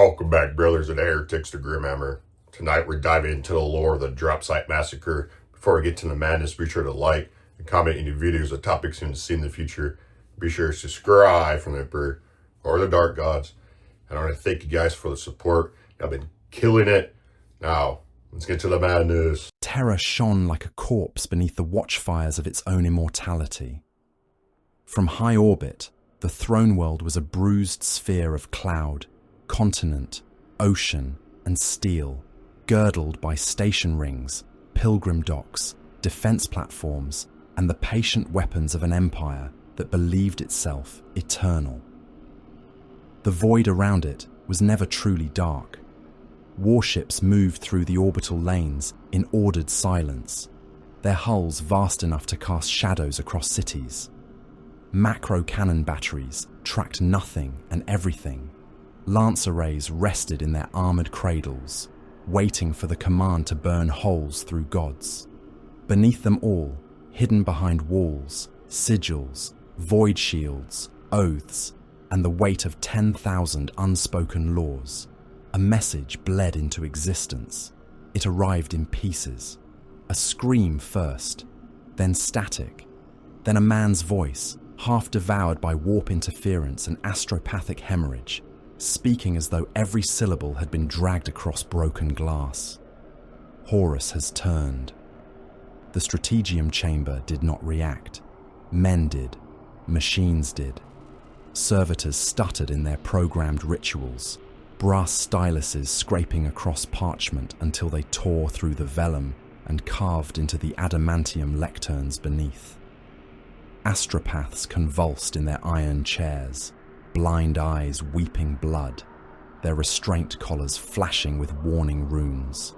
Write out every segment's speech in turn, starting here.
Welcome back, brothers and heretics, to Grimhammer. Tonight we're diving into the lore of the Drop Site Massacre. Before we get to the madness, be sure to like and comment any videos or topics you want to see in the future. Be sure to subscribe from the Emperor or the Dark Gods. And I want to thank you guys for the support. Y'all been killing it. Now, let's get to the madness. Terror shone like a corpse beneath the watchfires of its own immortality. From high orbit, the throne world was a bruised sphere of cloud, continent, ocean, and steel, girdled by station rings, pilgrim docks, defense platforms, and the patient weapons of an empire that believed itself eternal. The void around it was never truly dark. Warships moved through the orbital lanes in ordered silence, their hulls vast enough to cast shadows across cities. Macro cannon batteries tracked nothing and everything. Lance arrays rested in their armored cradles, waiting for the command to burn holes through gods. Beneath them all, hidden behind walls, sigils, void shields, oaths, and the weight of 10,000 unspoken laws, a message bled into existence. It arrived in pieces. A scream first, then static, then a man's voice, half devoured by warp interference and astropathic hemorrhage, speaking as though every syllable had been dragged across broken glass. Horus has turned. The strategium chamber did not react. Men did. Machines did. Servitors stuttered in their programmed rituals, brass styluses scraping across parchment until they tore through the vellum and carved into the adamantium lecterns beneath. Astropaths convulsed in their iron chairs, blind eyes weeping blood, their restraint collars flashing with warning runes.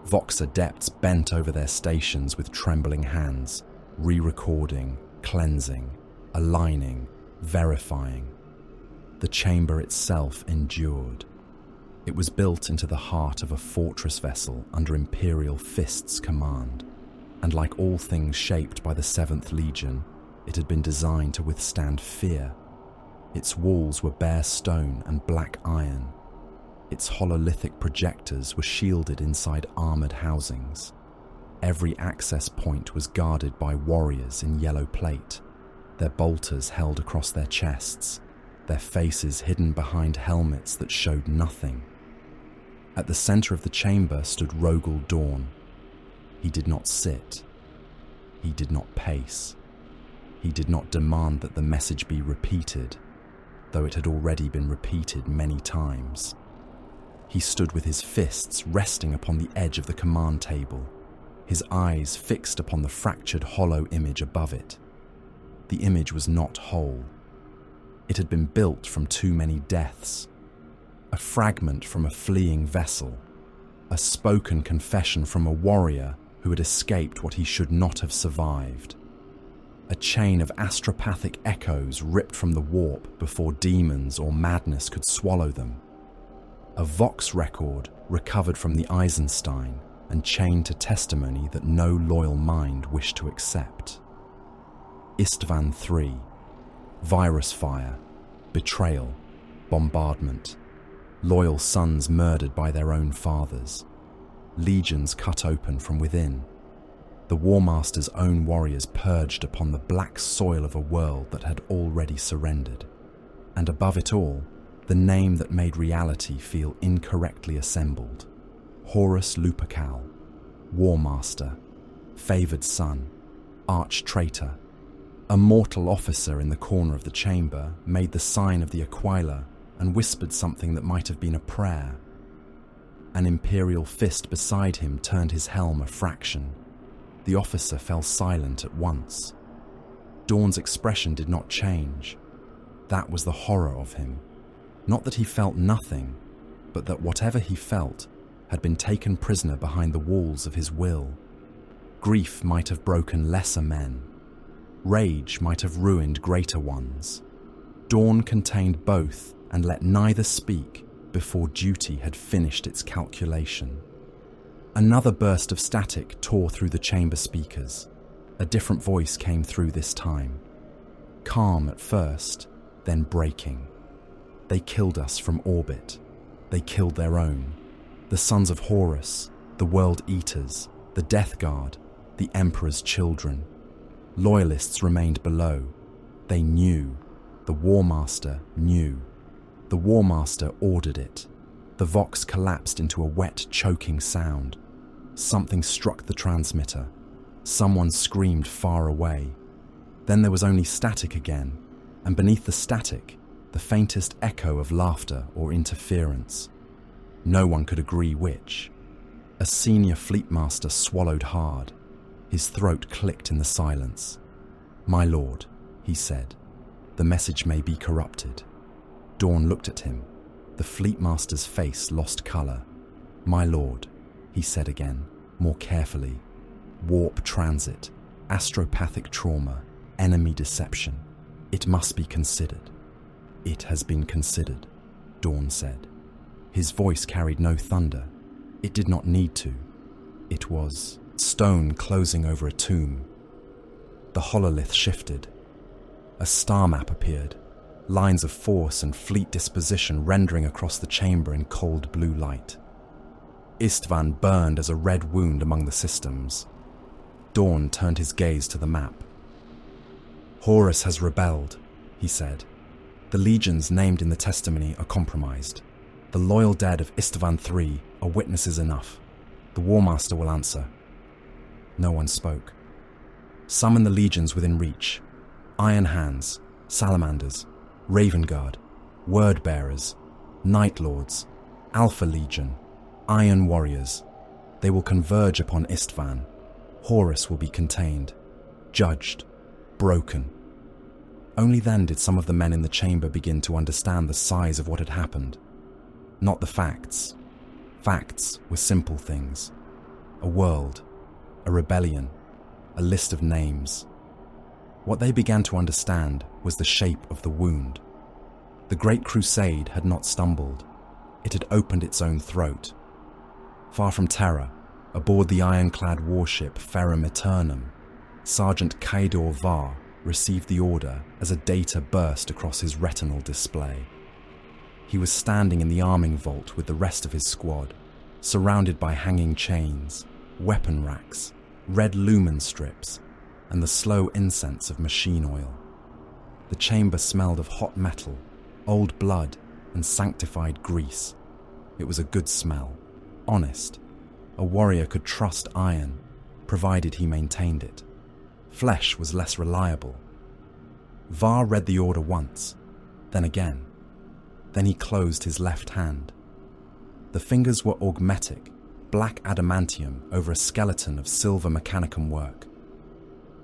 Vox adepts bent over their stations with trembling hands, re-recording, cleansing, aligning, verifying. The chamber itself endured. It was built into the heart of a fortress vessel under Imperial Fist's command, and like all things shaped by the 7th Legion, it had been designed to withstand fear. Its walls were bare stone and black iron. Its hololithic projectors were shielded inside armoured housings. Every access point was guarded by warriors in yellow plate, their bolters held across their chests, their faces hidden behind helmets that showed nothing. At the centre of the chamber stood Rogel Dawn. He did not sit. He did not pace. He did not demand that the message be repeated, though it had already been repeated many times. He stood with his fists resting upon the edge of the command table, his eyes fixed upon the fractured hollow image above it. The image was not whole. It had been built from too many deaths. A fragment from a fleeing vessel, a spoken confession from a warrior who had escaped what he should not have survived. A chain of astropathic echoes ripped from the warp before demons or madness could swallow them. A Vox record recovered from the Eisenstein and chained to testimony that no loyal mind wished to accept. Isstvan 3. Virus fire, betrayal, bombardment. Loyal sons murdered by their own fathers. Legions cut open from within. The War Master's own warriors purged upon the black soil of a world that had already surrendered. And above it all, the name that made reality feel incorrectly assembled. Horus Lupercal, War Master, favoured son, arch-traitor. A mortal officer in the corner of the chamber made the sign of the Aquila and whispered something that might have been a prayer. An Imperial Fist beside him turned his helm a fraction. The officer fell silent at once. Dawn's expression did not change. That was the horror of him. Not that he felt nothing, but that whatever he felt had been taken prisoner behind the walls of his will. Grief might have broken lesser men. Rage might have ruined greater ones. Dawn contained both and let neither speak before duty had finished its calculation. Another burst of static tore through the chamber speakers. A different voice came through this time. Calm at first, then breaking. They killed us from orbit. They killed their own. The sons of Horus, the World Eaters, the Death Guard, the Emperor's children. Loyalists remained below. They knew. The War Master knew. The War Master ordered it. The Vox collapsed into a wet, choking sound. Something struck the transmitter. Someone screamed far away. Then there was only static again, and beneath the static, the faintest echo of laughter or interference. No one could agree which. A senior fleet master swallowed hard. His throat clicked in the silence. "My lord," he said, "the message may be corrupted." Dawn looked at him. The fleet master's face lost color. "My lord," he said again, more carefully. "Warp transit, astropathic trauma, enemy deception. It must be considered." "It has been considered," Dawn said. His voice carried no thunder. It did not need to. It was stone closing over a tomb. The hololith shifted. A star map appeared, lines of force and fleet disposition rendering across the chamber in cold blue light. Isstvan burned as a red wound among the systems. Dawn turned his gaze to the map. "Horus has rebelled," he said. "The legions named in the testimony are compromised. The loyal dead of Isstvan III are witnesses enough. The War Master will answer." No one spoke. "Summon the legions within reach. Iron Hands, Salamanders, Raven Guard, Word Bearers, Night Lords, Alpha Legion, Iron Warriors. They will converge upon Isstvan. Horus will be contained, judged, broken." Only then did some of the men in the chamber begin to understand the size of what had happened. Not the facts. Facts were simple things. A world, a rebellion, a list of names. What they began to understand was the shape of the wound. The Great Crusade had not stumbled. It had opened its own throat. Far from Terra, aboard the ironclad warship Ferrum Eternum, Sergeant Kaidor Var received the order as a data burst across his retinal display. He was standing in the arming vault with the rest of his squad, surrounded by hanging chains, weapon racks, red lumen strips, and the slow incense of machine oil. The chamber smelled of hot metal, old blood, and sanctified grease. It was a good smell, honest. A warrior could trust iron, provided he maintained it. Flesh was less reliable. Var read the order once, then again. Then he closed his left hand. The fingers were augmetic, black adamantium over a skeleton of silver mechanicum work.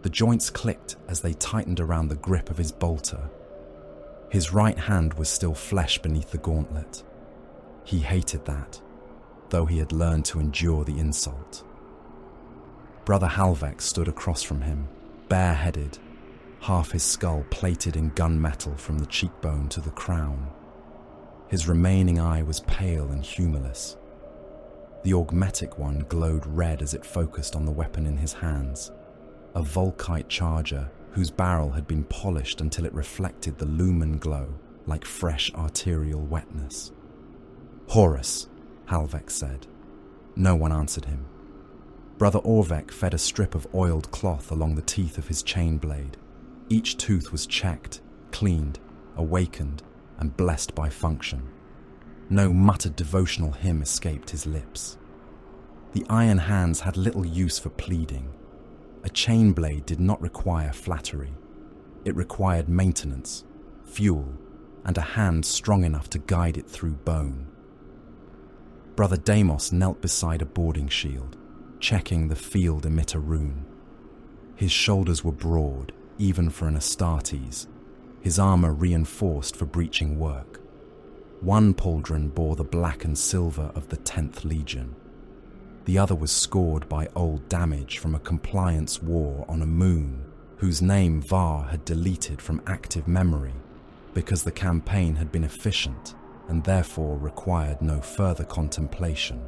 The joints clicked as they tightened around the grip of his bolter. His right hand was still flesh beneath the gauntlet. He hated that, though he had learned to endure the insult. Brother Halvek stood across from him, bareheaded, half his skull plated in gunmetal from the cheekbone to the crown. His remaining eye was pale and humorless. The augmetic one glowed red as it focused on the weapon in his hands, a Volkite charger whose barrel had been polished until it reflected the lumen glow like fresh arterial wetness. "Horus," Halvek said. No one answered him. Brother Orvek fed a strip of oiled cloth along the teeth of his chain blade. Each tooth was checked, cleaned, awakened, and blessed by function. No muttered devotional hymn escaped his lips. The iron hands had little use for pleading. A chain blade did not require flattery. It required maintenance, fuel, and a hand strong enough to guide it through bone. Brother Deimos knelt beside a boarding shield, checking the field emitter rune. His shoulders were broad, even for an Astartes, his armor reinforced for breaching work. One pauldron bore the black and silver of the 10th Legion. The other was scored by old damage from a compliance war on a moon whose name Var had deleted from active memory because the campaign had been efficient and therefore required no further contemplation.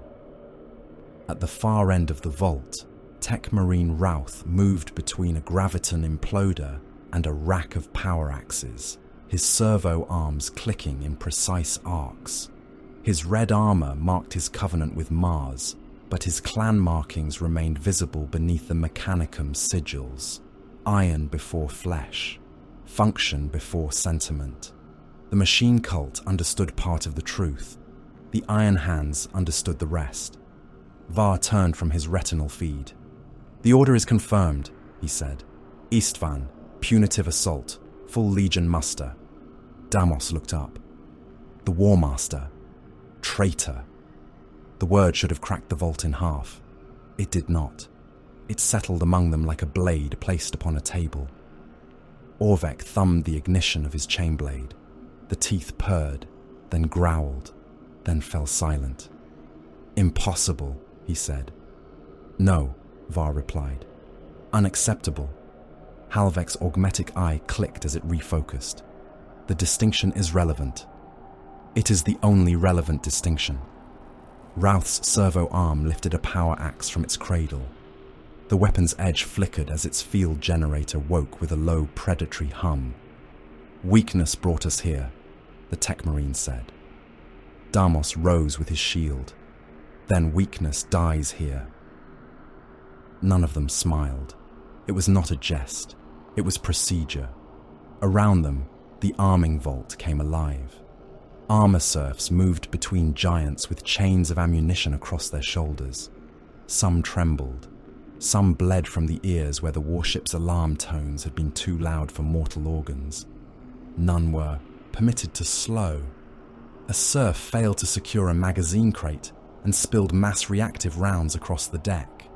At the far end of the vault, Tech Marine Routh moved between a graviton imploder and a rack of power axes, his servo arms clicking in precise arcs. His red armor marked his covenant with Mars, but his clan markings remained visible beneath the Mechanicum sigils. Iron before flesh, function before sentiment. The machine cult understood part of the truth. The Iron Hands understood the rest. Var turned from his retinal feed. "The order is confirmed," he said. "Isstvan, punitive assault, full Legion muster." Damos looked up. "The War Master. Traitor." The word should have cracked the vault in half. It did not. It settled among them like a blade placed upon a table. Orvek thumbed the ignition of his chainblade. The teeth purred, then growled, then fell silent. "Impossible," he said. "No," Var replied. "Unacceptable." Halvek's augmetic eye clicked as it refocused. "The distinction is relevant. It is the only relevant distinction." Routh's servo arm lifted a power axe from its cradle. The weapon's edge flickered as its field generator woke with a low, predatory hum. "Weakness brought us here," the tech marine said. Damos rose with his shield. "Then weakness dies here." None of them smiled. It was not a jest. It was procedure. Around them, the arming vault came alive. Armor serfs moved between giants with chains of ammunition across their shoulders. Some trembled. Some bled from the ears where the warship's alarm tones had been too loud for mortal organs. None were permitted to slow. A serf failed to secure a magazine crate and spilled mass reactive rounds across the deck.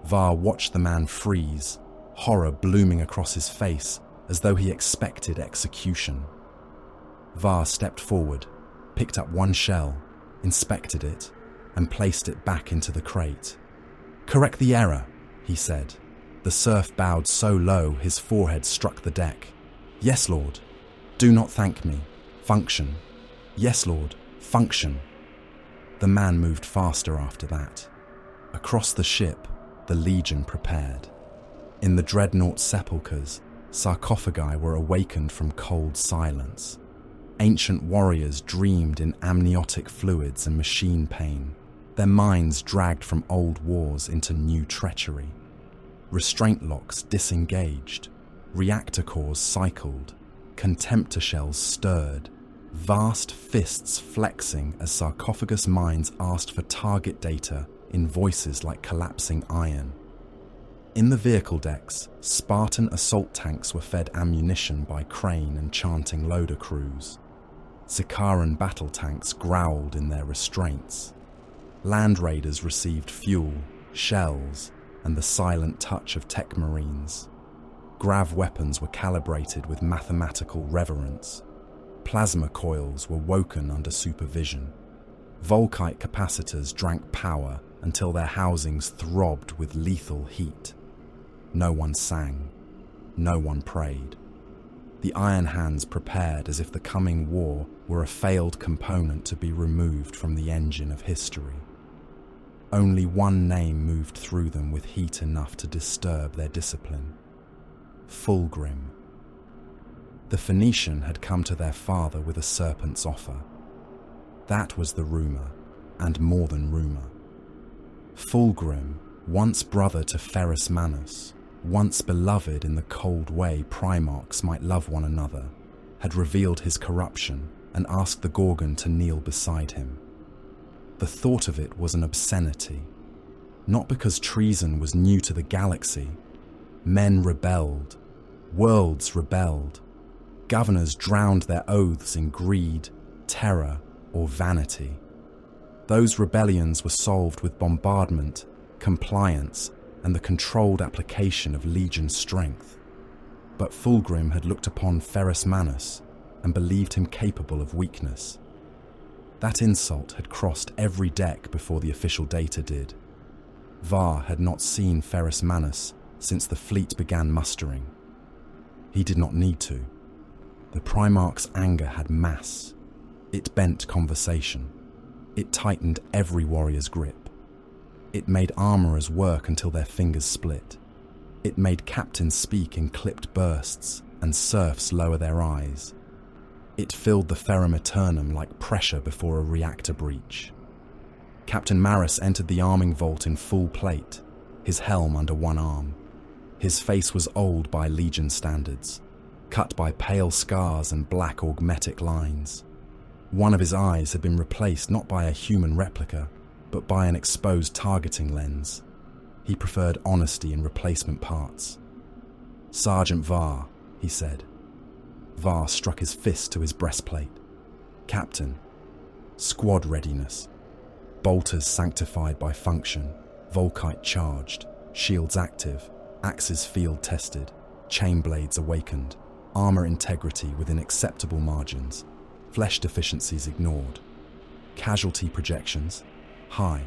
Var watched the man freeze, horror blooming across his face as though he expected execution. Var stepped forward, picked up one shell, inspected it, and placed it back into the crate. "Correct the error," he said. The serf bowed so low his forehead struck the deck. "Yes, Lord. Do not thank me. Function. Yes, Lord. Function." The man moved faster after that. Across the ship, the Legion prepared. In the dreadnought sepulchres, sarcophagi were awakened from cold silence. Ancient warriors dreamed in amniotic fluids and machine pain, their minds dragged from old wars into new treachery. Restraint locks disengaged, reactor cores cycled, contemptor shells stirred, vast fists flexing as sarcophagus minds asked for target data in voices like collapsing iron. In the vehicle decks, Spartan assault tanks were fed ammunition by crane and chanting loader crews. Sikaran battle tanks growled in their restraints. Land raiders received fuel, shells, and the silent touch of tech marines. Grav weapons were calibrated with mathematical reverence. Plasma coils were woken under supervision. Volkite capacitors drank power until their housings throbbed with lethal heat. No one sang. No one prayed. The Iron Hands prepared as if the coming war were a failed component to be removed from the engine of history. Only one name moved through them with heat enough to disturb their discipline. Fulgrim. The Phoenician had come to their father with a serpent's offer. That was the rumour, and more than rumour. Fulgrim, once brother to Ferrus Manus, once beloved in the cold way Primarchs might love one another, had revealed his corruption and asked the Gorgon to kneel beside him. The thought of it was an obscenity, not because treason was new to the galaxy. Men rebelled, worlds rebelled, governors drowned their oaths in greed, terror, or vanity. Those rebellions were solved with bombardment, compliance, and the controlled application of Legion strength. But Fulgrim had looked upon Ferrus Manus and believed him capable of weakness. That insult had crossed every deck before the official data did. Var had not seen Ferrus Manus since the fleet began mustering. He did not need to. The Primarch's anger had mass. It bent conversation. It tightened every warrior's grip. It made armourers work until their fingers split. It made captains speak in clipped bursts and serfs lower their eyes. It filled the Ferrum Eternum like pressure before a reactor breach. Captain Maris entered the arming vault in full plate, his helm under one arm. His face was old by Legion standards, cut by pale scars and black augmetic lines. One of his eyes had been replaced not by a human replica, but by an exposed targeting lens. He preferred honesty in replacement parts. "Sergeant Var," he said. Var struck his fist to his breastplate. "Captain, squad readiness. Bolters sanctified by function, Volkite charged, shields active, axes field tested, chain blades awakened, armor integrity within acceptable margins, flesh deficiencies ignored. Casualty projections, high.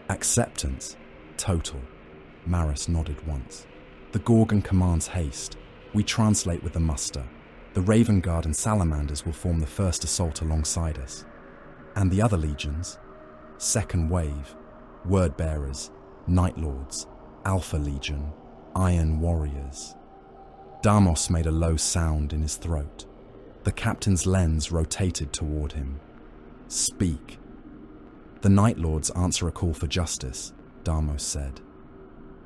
Acceptance, total." Maris nodded once. "The Gorgon commands haste. We translate with the muster. The Raven Guard and Salamanders will form the first assault alongside us. And the other legions? Second wave, Word Bearers, Night Lords, Alpha Legion, Iron Warriors." Damos made a low sound in his throat. The captain's lens rotated toward him. "Speak." "The Night Lords answer a call for justice," Damos said.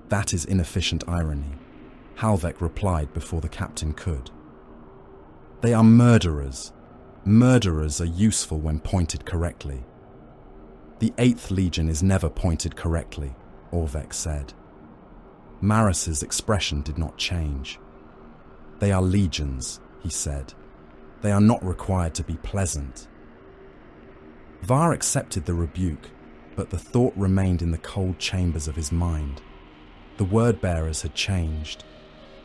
"That is inefficient irony." Halvek replied before the captain could. "They are murderers. Murderers are useful when pointed correctly." "The 8th Legion is never pointed correctly," Orvek said. Maris's expression did not change. "They are legions," he said. "They are not required to be pleasant." Var accepted the rebuke, but the thought remained in the cold chambers of his mind. The word-bearers had changed.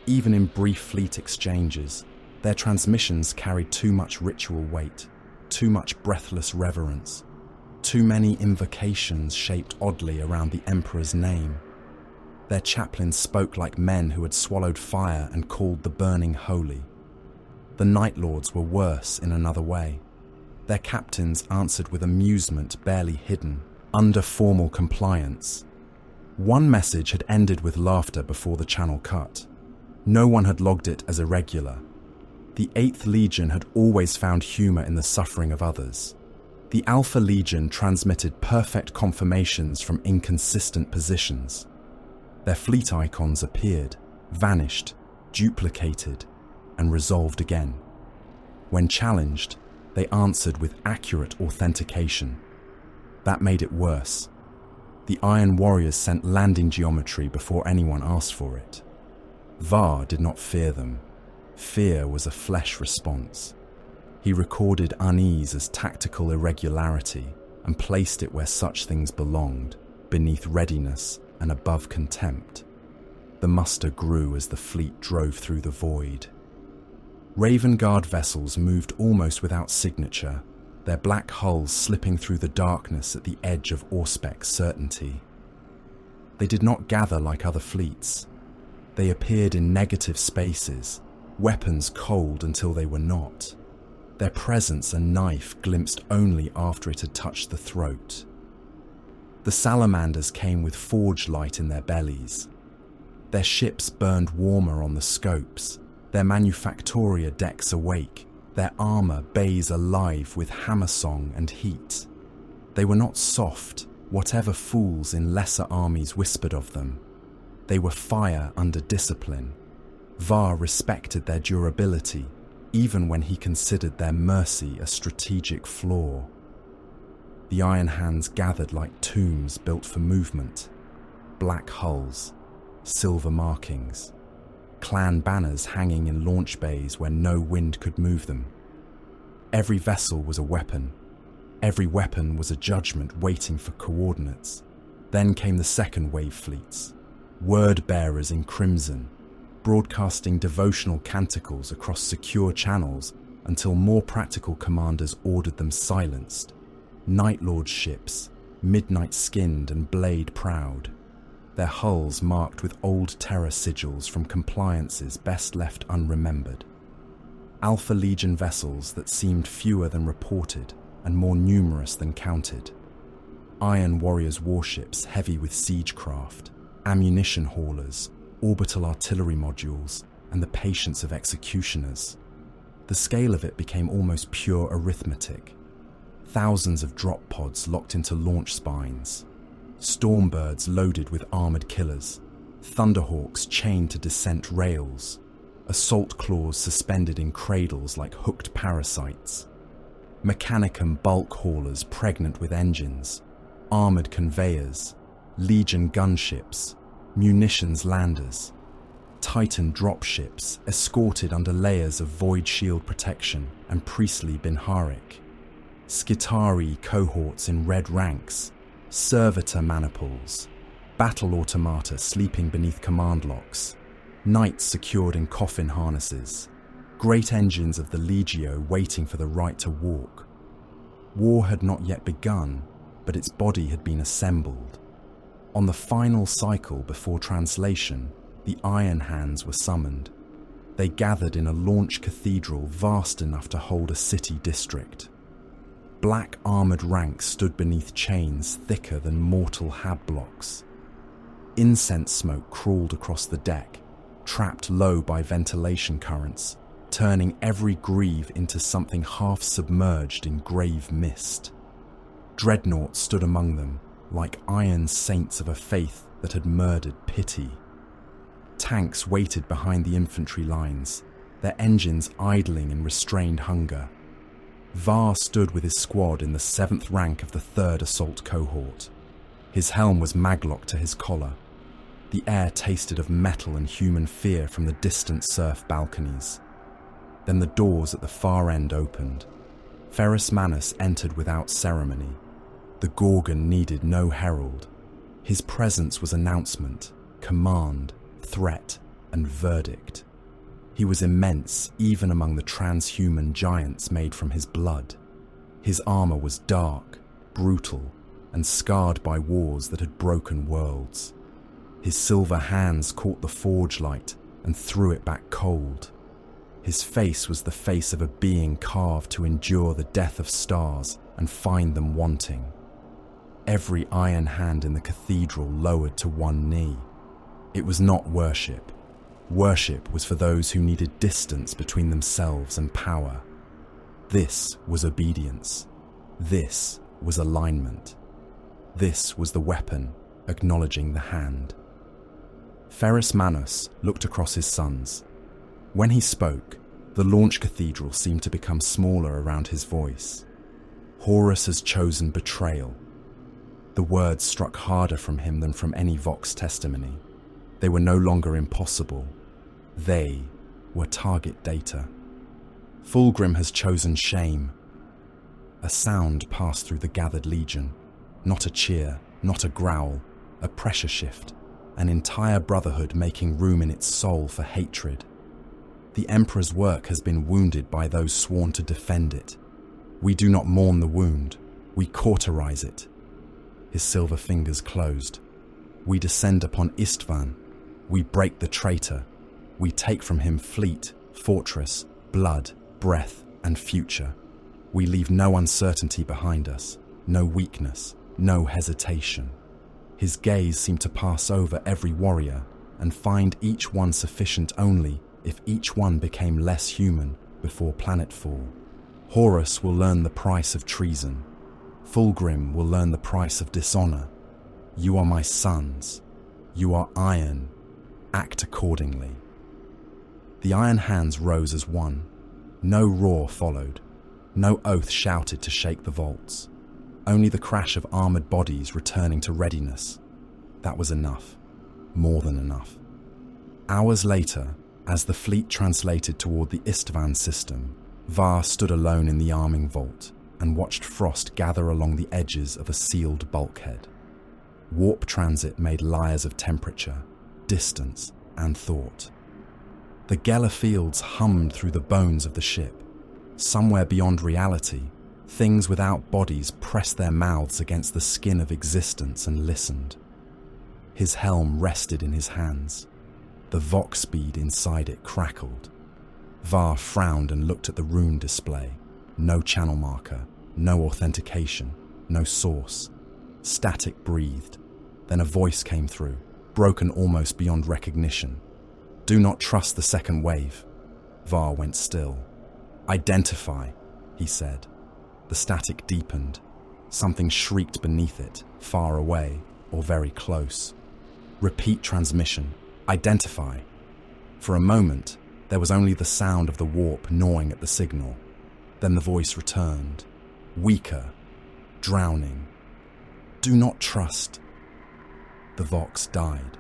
Even in brief fleet exchanges, their transmissions carried too much ritual weight, too much breathless reverence, too many invocations shaped oddly around the Emperor's name. Their chaplains spoke like men who had swallowed fire and called the burning holy. The Night Lords were worse in another way. Their captains answered with amusement barely hidden, under formal compliance. One message had ended with laughter before the channel cut. No one had logged it as irregular. The 8th Legion had always found humor in the suffering of others. The Alpha Legion transmitted perfect confirmations from inconsistent positions. Their fleet icons appeared, vanished, duplicated, and resolved again. When challenged, they answered with accurate authentication. That made it worse. The Iron Warriors sent landing geometry before anyone asked for it. Var did not fear them. Fear was a flesh response. He recorded unease as tactical irregularity and placed it where such things belonged, beneath readiness and above contempt. The muster grew as the fleet drove through the void. Raven Guard vessels moved almost without signature, their black hulls slipping through the darkness at the edge of Auspec's certainty. They did not gather like other fleets. They appeared in negative spaces, weapons cold until they were not. Their presence a knife glimpsed only after it had touched the throat. The Salamanders came with forge light in their bellies. Their ships burned warmer on the scopes, their manufactoria decks awake, their armor bays alive with hammer song and heat. They were not soft, whatever fools in lesser armies whispered of them. They were fire under discipline. Var respected their durability, even when he considered their mercy a strategic flaw. The Iron Hands gathered like tombs built for movement. Black hulls, silver markings, clan banners hanging in launch bays where no wind could move them. Every vessel was a weapon. Every weapon was a judgment waiting for coordinates. Then came the second wave fleets, word bearers in crimson, broadcasting devotional canticles across secure channels until more practical commanders ordered them silenced. Night Lord ships, midnight-skinned and blade-proud, their hulls marked with old terror sigils from compliances best left unremembered. Alpha Legion vessels that seemed fewer than reported and more numerous than counted. Iron Warriors warships heavy with siege craft, ammunition haulers, orbital artillery modules, and the patience of executioners. The scale of it became almost pure arithmetic. Thousands of drop pods locked into launch spines, stormbirds loaded with armored killers, thunderhawks chained to descent rails, assault claws suspended in cradles like hooked parasites, Mechanicum bulk haulers pregnant with engines, armored conveyors, Legion gunships, munitions landers, Titan dropships escorted under layers of void shield protection and priestly Binharik, Skitari cohorts in red ranks, servitor maniples, battle automata sleeping beneath command locks, knights secured in coffin harnesses, great engines of the Legio waiting for the right to walk. War had not yet begun, but its body had been assembled. On the final cycle before translation, the Iron Hands were summoned. They gathered in a launch cathedral vast enough to hold a city district. Black armoured ranks stood beneath chains thicker than mortal hab blocks. Incense smoke crawled across the deck, trapped low by ventilation currents, turning every grieve into something half submerged in grave mist. Dreadnoughts stood among them, like iron saints of a faith that had murdered pity. Tanks waited behind the infantry lines, their engines idling in restrained hunger. Var stood with his squad in the 7th rank of the 3rd assault cohort. His helm was maglocked to his collar. The air tasted of metal and human fear from the distant surf balconies. Then the doors at the far end opened. Ferrus Manus entered without ceremony. The Gorgon needed no herald. His presence was announcement, command, threat, and verdict. He was immense even among the transhuman giants made from his blood. His armor was dark, brutal, and scarred by wars that had broken worlds. His silver hands caught the forge light and threw it back cold. His face was the face of a being carved to endure the death of stars and find them wanting. Every iron hand in the cathedral lowered to one knee. It was not worship. Worship was for those who needed distance between themselves and power. This was obedience. This was alignment. This was the weapon acknowledging the hand. Ferrus Manus looked across his sons. When he spoke, the launch cathedral seemed to become smaller around his voice. Horus has chosen betrayal. The words struck harder from him than from any Vox testimony. They were no longer impossible. They were target data. Fulgrim has chosen shame. A sound passed through the gathered legion. Not a cheer, not a growl, a pressure shift, an entire brotherhood making room in its soul for hatred. The Emperor's work has been wounded by those sworn to defend it. We do not mourn the wound, we cauterize it. His silver fingers closed. We descend upon Isstvan. We break the traitor. We take from him fleet, fortress, blood, breath, and future. We leave no uncertainty behind us, no weakness, no hesitation. His gaze seemed to pass over every warrior and find each one sufficient only if each one became less human before planetfall. Horus will learn the price of treason. Fulgrim will learn the price of dishonor. You are my sons. You are iron. Act accordingly. The Iron Hands rose as one. No roar followed. No oath shouted to shake the vaults. Only the crash of armored bodies returning to readiness. That was enough. More than enough. Hours later, as the fleet translated toward the Isstvan system, Var stood alone in the arming vault and watched frost gather along the edges of a sealed bulkhead. Warp transit made layers of temperature, distance, and thought. The Geller fields hummed through the bones of the ship. Somewhere beyond reality, things without bodies pressed their mouths against the skin of existence and listened. His helm rested in his hands. The Vox speed inside it crackled. Var frowned and looked at the rune display. No channel marker, no authentication, no source. Static breathed. Then a voice came through, broken almost beyond recognition. Do not trust the second wave. Var went still. "Identify," he said. The static deepened. Something shrieked beneath it, far away or very close. "Repeat transmission. Identify." For a moment, there was only the sound of the warp gnawing at the signal. Then the voice returned, weaker, drowning. "Do not trust." The Vox died.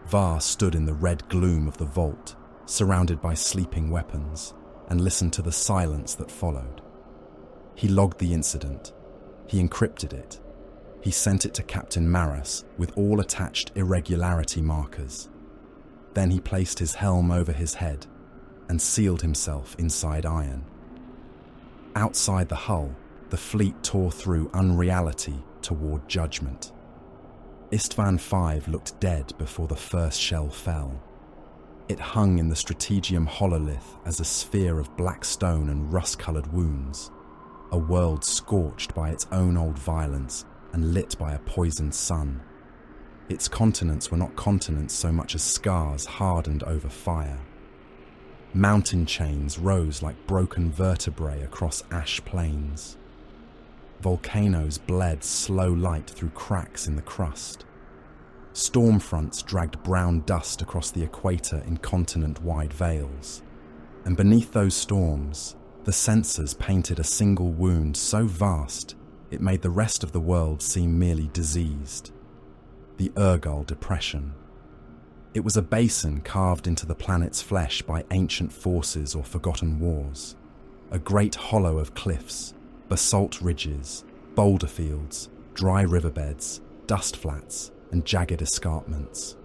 Var stood in the red gloom of the vault, surrounded by sleeping weapons, and listened to the silence that followed. He logged the incident. He encrypted it. He sent it to Captain Maris with all attached irregularity markers. Then he placed his helm over his head and sealed himself inside iron. Outside the hull, the fleet tore through unreality toward judgment. Isstvan 5 looked dead before the first shell fell. It hung in the Strategium hololith as a sphere of black stone and rust-coloured wounds, a world scorched by its own old violence and lit by a poisoned sun. Its continents were not continents so much as scars hardened over fire. Mountain chains rose like broken vertebrae across ash plains. Volcanoes bled slow light through cracks in the crust. Storm fronts dragged brown dust across the equator in continent-wide veils. And beneath those storms, the sensors painted a single wound so vast it made the rest of the world seem merely diseased. The Urgal Depression. It was a basin carved into the planet's flesh by ancient forces or forgotten wars. A great hollow of cliffs, basalt ridges, boulder fields, dry riverbeds, dust flats, and jagged escarpments.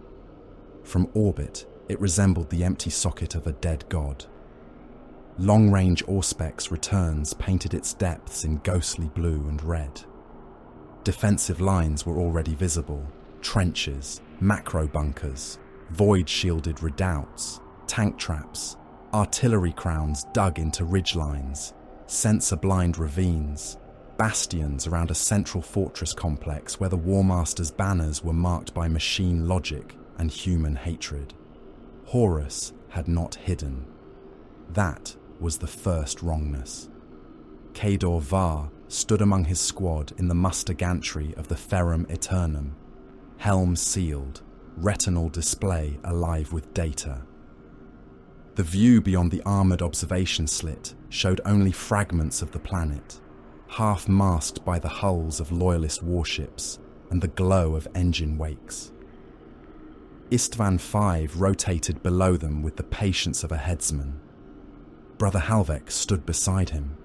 From orbit, it resembled the empty socket of a dead god. Long-range Auspex returns painted its depths in ghostly blue and red. Defensive lines were already visible, trenches, macro bunkers, void-shielded redoubts, tank traps, artillery crowns dug into ridgelines, sensor-blind ravines, bastions around a central fortress complex where the War Master's banners were marked by machine logic and human hatred. Horus had not hidden. That was the first wrongness. Kador Var stood among his squad in the muster gantry of the Ferrum Eternum, helm sealed, retinal display alive with data. The view beyond the armoured observation slit showed only fragments of the planet, half masked by the hulls of loyalist warships and the glow of engine wakes. Isstvan 5 rotated below them with the patience of a headsman. Brother Halvek stood beside him,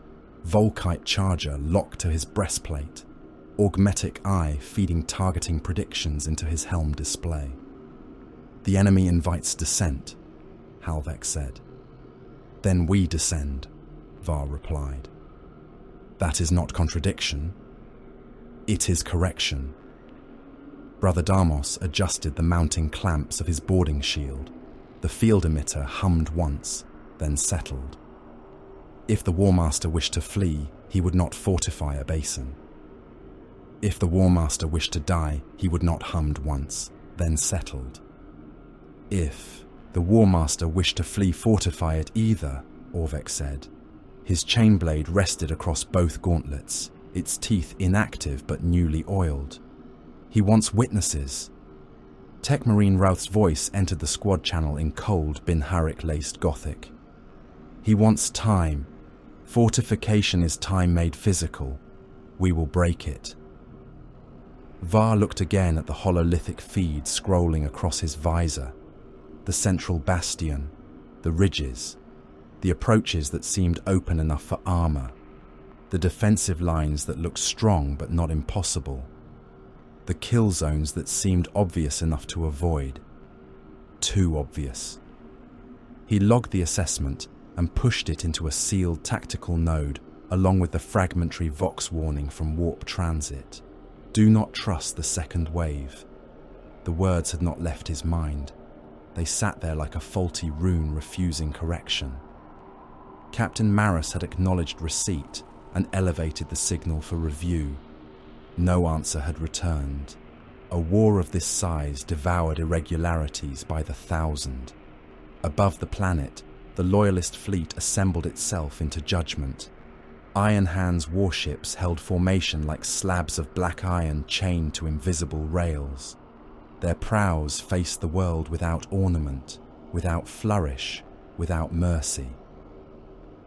Volkite charger locked to his breastplate, augmetic eye feeding targeting predictions into his helm display. "The enemy invites descent," Halvek said. "Then we descend," Var replied. "That is not contradiction. It is correction." Brother Damos adjusted the mounting clamps of his boarding shield. The field emitter hummed once, then settled. If the War Master wished to flee, he would not fortify a basin. If the War Master wished to die, he would not hummed once, then settled. If the War Master wished to flee, fortify it either, Orvek said. His chainblade rested across both gauntlets, its teeth inactive but newly oiled. "He wants witnesses." Tech Marine Routh's voice entered the squad channel in cold, Binharik-laced Gothic. "He wants time. Fortification is time made physical. We will break it." Var looked again at the hololithic feed scrolling across his visor. The central bastion, the ridges, the approaches that seemed open enough for armor, the defensive lines that looked strong but not impossible, the kill zones that seemed obvious enough to avoid. Too obvious. He logged the assessment and pushed it into a sealed tactical node along with the fragmentary Vox warning from warp transit. "Do not trust the second wave." The words had not left his mind. They sat there like a faulty rune refusing correction. Captain Maris had acknowledged receipt and elevated the signal for review. No answer had returned. A war of this size devoured irregularities by the thousand. Above the planet, the Loyalist fleet assembled itself into judgment. Iron Hand's warships held formation like slabs of black iron chained to invisible rails. Their prows faced the world without ornament, without flourish, without mercy.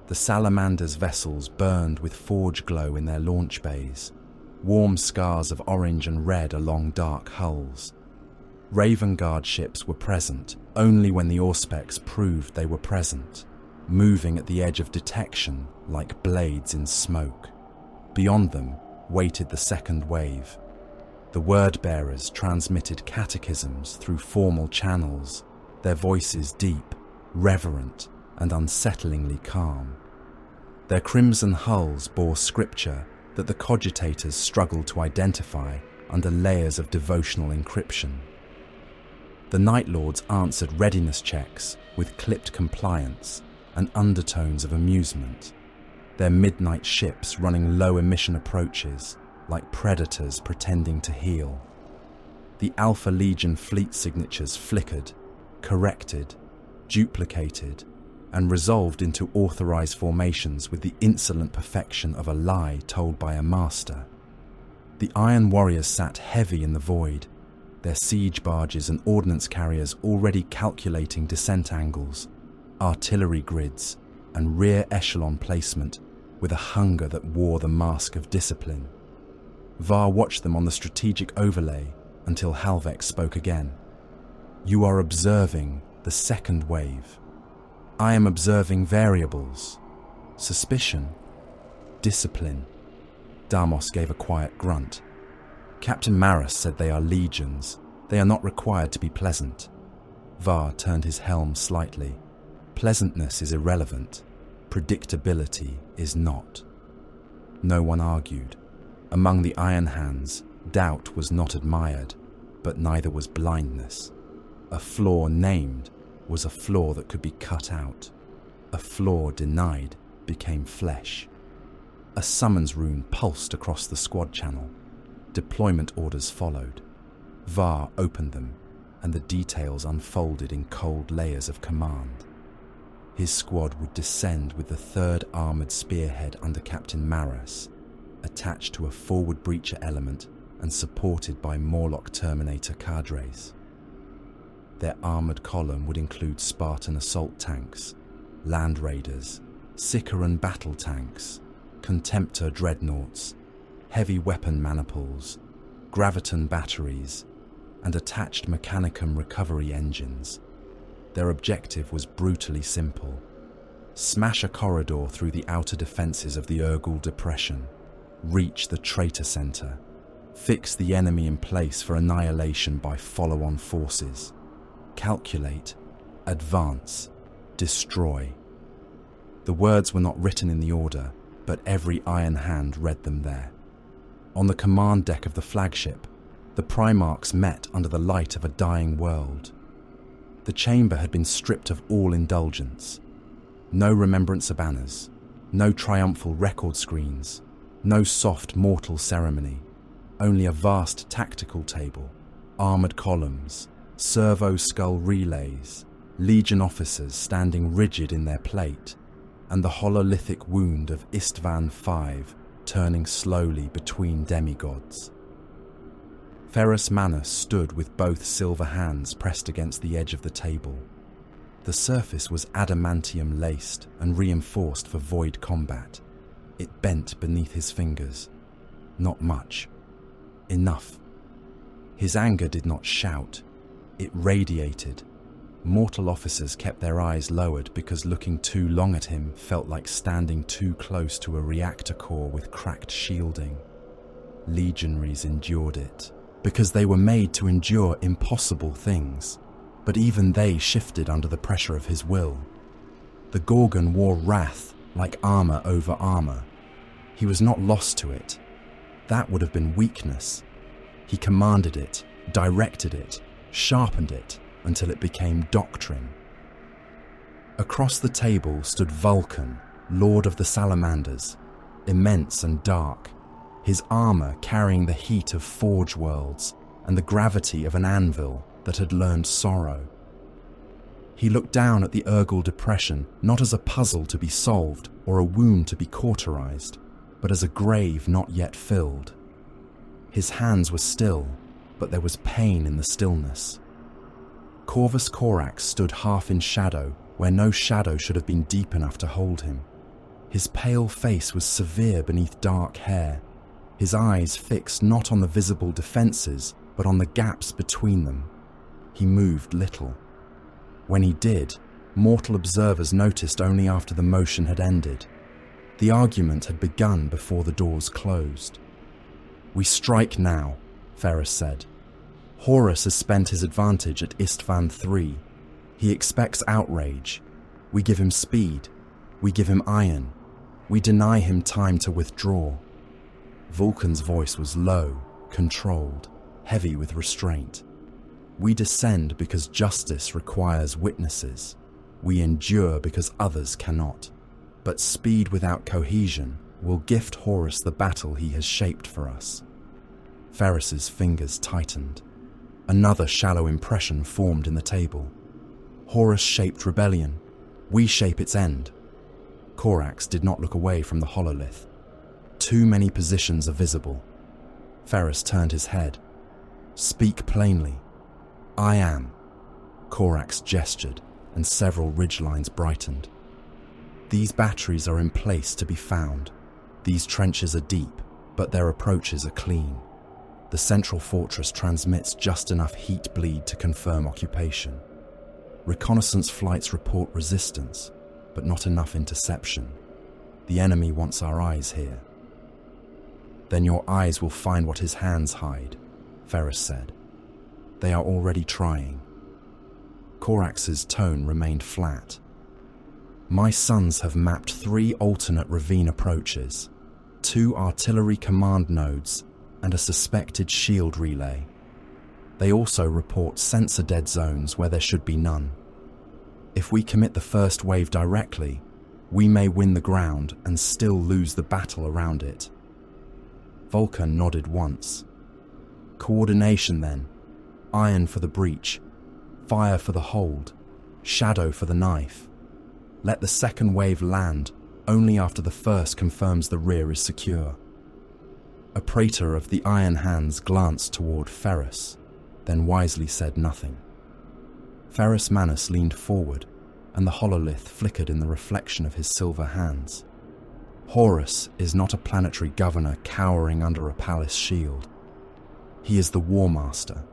The Salamander's vessels burned with forge glow in their launch bays, warm scars of orange and red along dark hulls. Raven Guard ships were present only when the Auspex proved they were present, moving at the edge of detection like blades in smoke. Beyond them waited the second wave. The word-bearers transmitted catechisms through formal channels, their voices deep, reverent, and unsettlingly calm. Their crimson hulls bore scripture that the cogitators struggled to identify under layers of devotional encryption. The Night Lords answered readiness checks with clipped compliance and undertones of amusement, their midnight ships running low-emission approaches like predators pretending to heal. The Alpha Legion fleet signatures flickered, corrected, duplicated, and resolved into authorized formations with the insolent perfection of a lie told by a master. The Iron Warriors sat heavy in the void, their siege barges and ordnance carriers already calculating descent angles, artillery grids, and rear echelon placement with a hunger that wore the mask of discipline. Var watched them on the strategic overlay until Halvek spoke again. "You are observing the second wave. I am observing variables. Suspicion. Discipline." Damos gave a quiet grunt. "Captain Maris said they are legions. They are not required to be pleasant." Var turned his helm slightly. "Pleasantness is irrelevant. Predictability is not." No one argued. Among the Iron Hands, doubt was not admired, but neither was blindness. A flaw named was a flaw that could be cut out. A flaw denied became flesh. A summons rune pulsed across the squad channel. Deployment orders followed. Var opened them, and the details unfolded in cold layers of command. His squad would descend with the 3rd Armoured Spearhead under Captain Maris, attached to a forward breacher element and supported by Morlock Terminator cadres. Their armoured column would include Spartan assault tanks, Land Raiders, Sicaran battle tanks, Contemptor dreadnoughts, heavy weapon maniples, Graviton batteries, and attached Mechanicum recovery engines. Their objective was brutally simple: smash a corridor through the outer defences of the Urgul Depression, reach the traitor centre, fix the enemy in place for annihilation by follow-on forces, calculate, advance, destroy. The words were not written in the order, but every Iron Hand read them there. On the command deck of the flagship, the Primarchs met under the light of a dying world. The chamber had been stripped of all indulgence. No remembrancer banners, no triumphal record screens, no soft mortal ceremony, only a vast tactical table, armoured columns, servo skull relays, Legion officers standing rigid in their plate, and the hololithic wound of Isstvan 5 turning slowly between demigods. Ferrus Manus stood with both silver hands pressed against the edge of the table. The surface was adamantium laced and reinforced for void combat. It bent beneath his fingers. Not much. Enough. His anger did not shout. It radiated. Mortal officers kept their eyes lowered because looking too long at him felt like standing too close to a reactor core with cracked shielding. Legionaries endured it, because they were made to endure impossible things, but even they shifted under the pressure of his will. The Gorgon wore wrath like armour over armour. He was not lost to it. That would have been weakness. He commanded it, directed it, sharpened it, until it became doctrine. Across the table stood Vulcan, Lord of the Salamanders, immense and dark, his armour carrying the heat of forge worlds and the gravity of an anvil that had learned sorrow. He looked down at the Urgal depression not as a puzzle to be solved or a wound to be cauterized, but as a grave not yet filled. His hands were still, but there was pain in the stillness. Corvus Corax stood half in shadow, where no shadow should have been deep enough to hold him. His pale face was severe beneath dark hair, his eyes fixed not on the visible defences, but on the gaps between them. He moved little. When he did, mortal observers noticed only after the motion had ended. The argument had begun before the doors closed. "We strike now," Ferrus said. "Horus has spent his advantage at Isstvan 3. He expects outrage. We give him speed. We give him iron. We deny him time to withdraw." Vulcan's voice was low, controlled, heavy with restraint. "We descend because justice requires witnesses. We endure because others cannot. But speed without cohesion will gift Horus the battle he has shaped for us." Ferrus's fingers tightened. Another shallow impression formed in the table. Horus shaped rebellion. We shape its end. Corax did not look away from the hololith. Too many positions are visible. Ferrus turned his head. "Speak plainly." "I am." Corax gestured, and several ridgelines brightened. "These batteries are in place to be found. These trenches are deep, but their approaches are clean. The central fortress transmits just enough heat bleed to confirm occupation. Reconnaissance flights report resistance, but not enough interception. The enemy wants our eyes here." "Then your eyes will find what his hands hide," Ferrus said. "They are already trying." Corax's tone remained flat. "My sons have mapped 3 alternate ravine approaches, 2 artillery command nodes, and a suspected shield relay. They also report sensor dead zones where there should be none. If we commit the first wave directly, we may win the ground and still lose the battle around it." Vulcan nodded once. "Coordination then. Iron for the breach, fire for the hold, shadow for the knife. Let the second wave land only after the first confirms the rear is secure." A praetor of the Iron Hands glanced toward Ferrus, then wisely said nothing. Ferrus Manus leaned forward, and the hololith flickered in the reflection of his silver hands. Horus is not a planetary governor cowering under a palace shield. He is the War Master.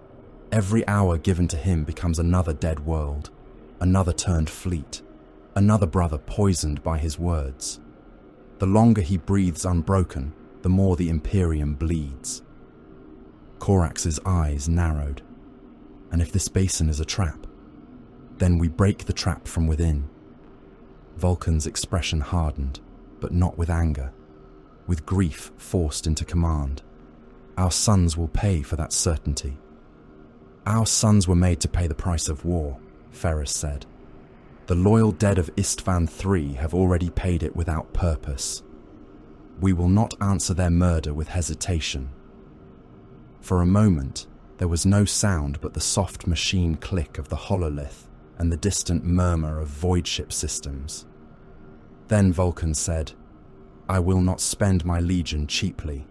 Every hour given to him becomes another dead world, another turned fleet, another brother poisoned by his words. The longer he breathes unbroken, the more the Imperium bleeds. Corax's eyes narrowed. "And if this basin is a trap, then we break the trap from within." Vulcan's expression hardened, but not with anger, with grief forced into command. "Our sons will pay for that certainty." "Our sons were made to pay the price of war," Ferrus said. "The loyal dead of Isstvan 3 have already paid it without purpose. We will not answer their murder with hesitation." For a moment, there was no sound but the soft machine click of the hololith and the distant murmur of void ship systems. Then Vulcan said, "I will not spend my legion cheaply."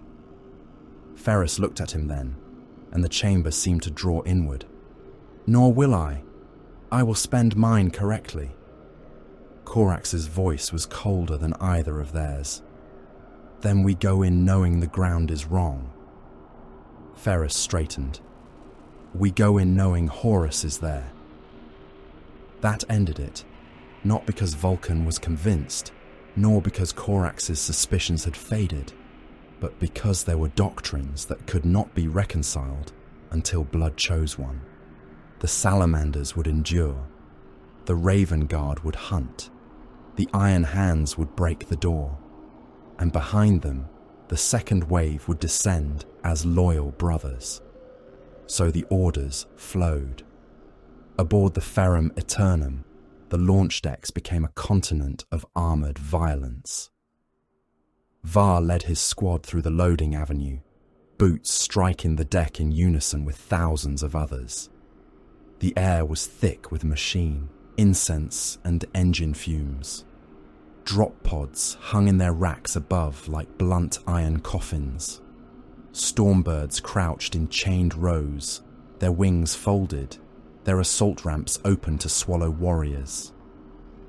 Ferrus looked at him then, and the chamber seemed to draw inward. "Nor will I. I will spend mine correctly." Corax's voice was colder than either of theirs. "Then we go in knowing the ground is wrong." Ferrus straightened. "We go in knowing Horus is there." That ended it, not because Vulcan was convinced, nor because Corax's suspicions had faded, but because there were doctrines that could not be reconciled until blood chose one. The salamanders would endure. The Raven Guard would hunt. The Iron Hands would break the door. And behind them, the second wave would descend as loyal brothers. So the orders flowed. Aboard the Ferrum Eternum, the launch decks became a continent of armoured violence. Var led his squad through the loading avenue, boots striking the deck in unison with thousands of others. The air was thick with machine, incense and engine fumes. Drop pods hung in their racks above like blunt iron coffins. Stormbirds crouched in chained rows, their wings folded, their assault ramps open to swallow warriors.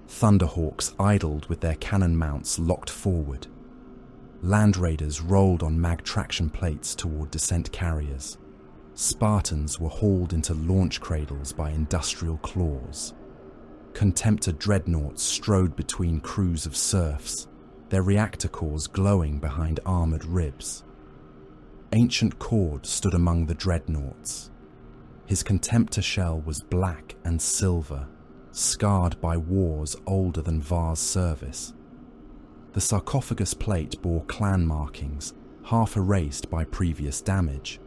Thunderhawks idled with their cannon mounts locked forward. Land raiders rolled on mag traction plates toward descent carriers. Spartans were hauled into launch cradles by industrial claws. Contemptor dreadnoughts strode between crews of serfs, their reactor cores glowing behind armoured ribs. Ancient Cord stood among the dreadnoughts. His Contemptor shell was black and silver, scarred by wars older than Var's service. The sarcophagus plate bore clan markings, half erased by previous damage.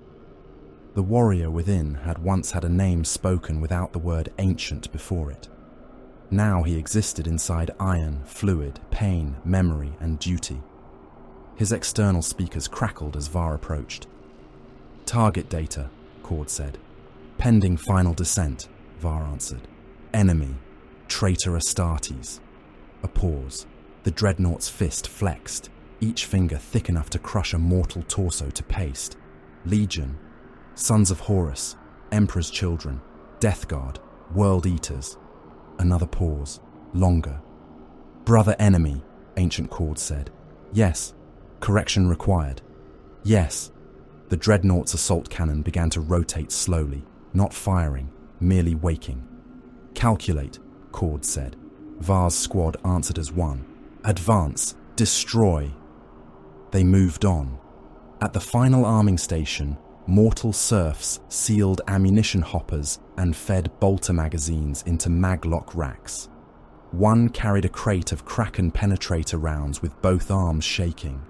The warrior within had once had a name spoken without the word ancient before it. Now he existed inside iron, fluid, pain, memory, and duty. His external speakers crackled as Var approached. "Target data," Cord said. "Pending final descent," Var answered. "Enemy, traitor Astartes." A pause. The dreadnought's fist flexed, each finger thick enough to crush a mortal torso to paste. "Legion, Sons of Horus, Emperor's Children, Death Guard, World Eaters." Another pause, longer. "Brother enemy," Ancient Cord said. "Yes. Correction required." "Yes." The dreadnought's assault cannon began to rotate slowly, not firing, merely waking. "Calculate," Cord said. Var's squad answered as one. "Advance. Destroy." They moved on. At the final arming station, mortal serfs sealed ammunition hoppers and fed bolter magazines into maglock racks. One carried a crate of Kraken penetrator rounds with both arms shaking.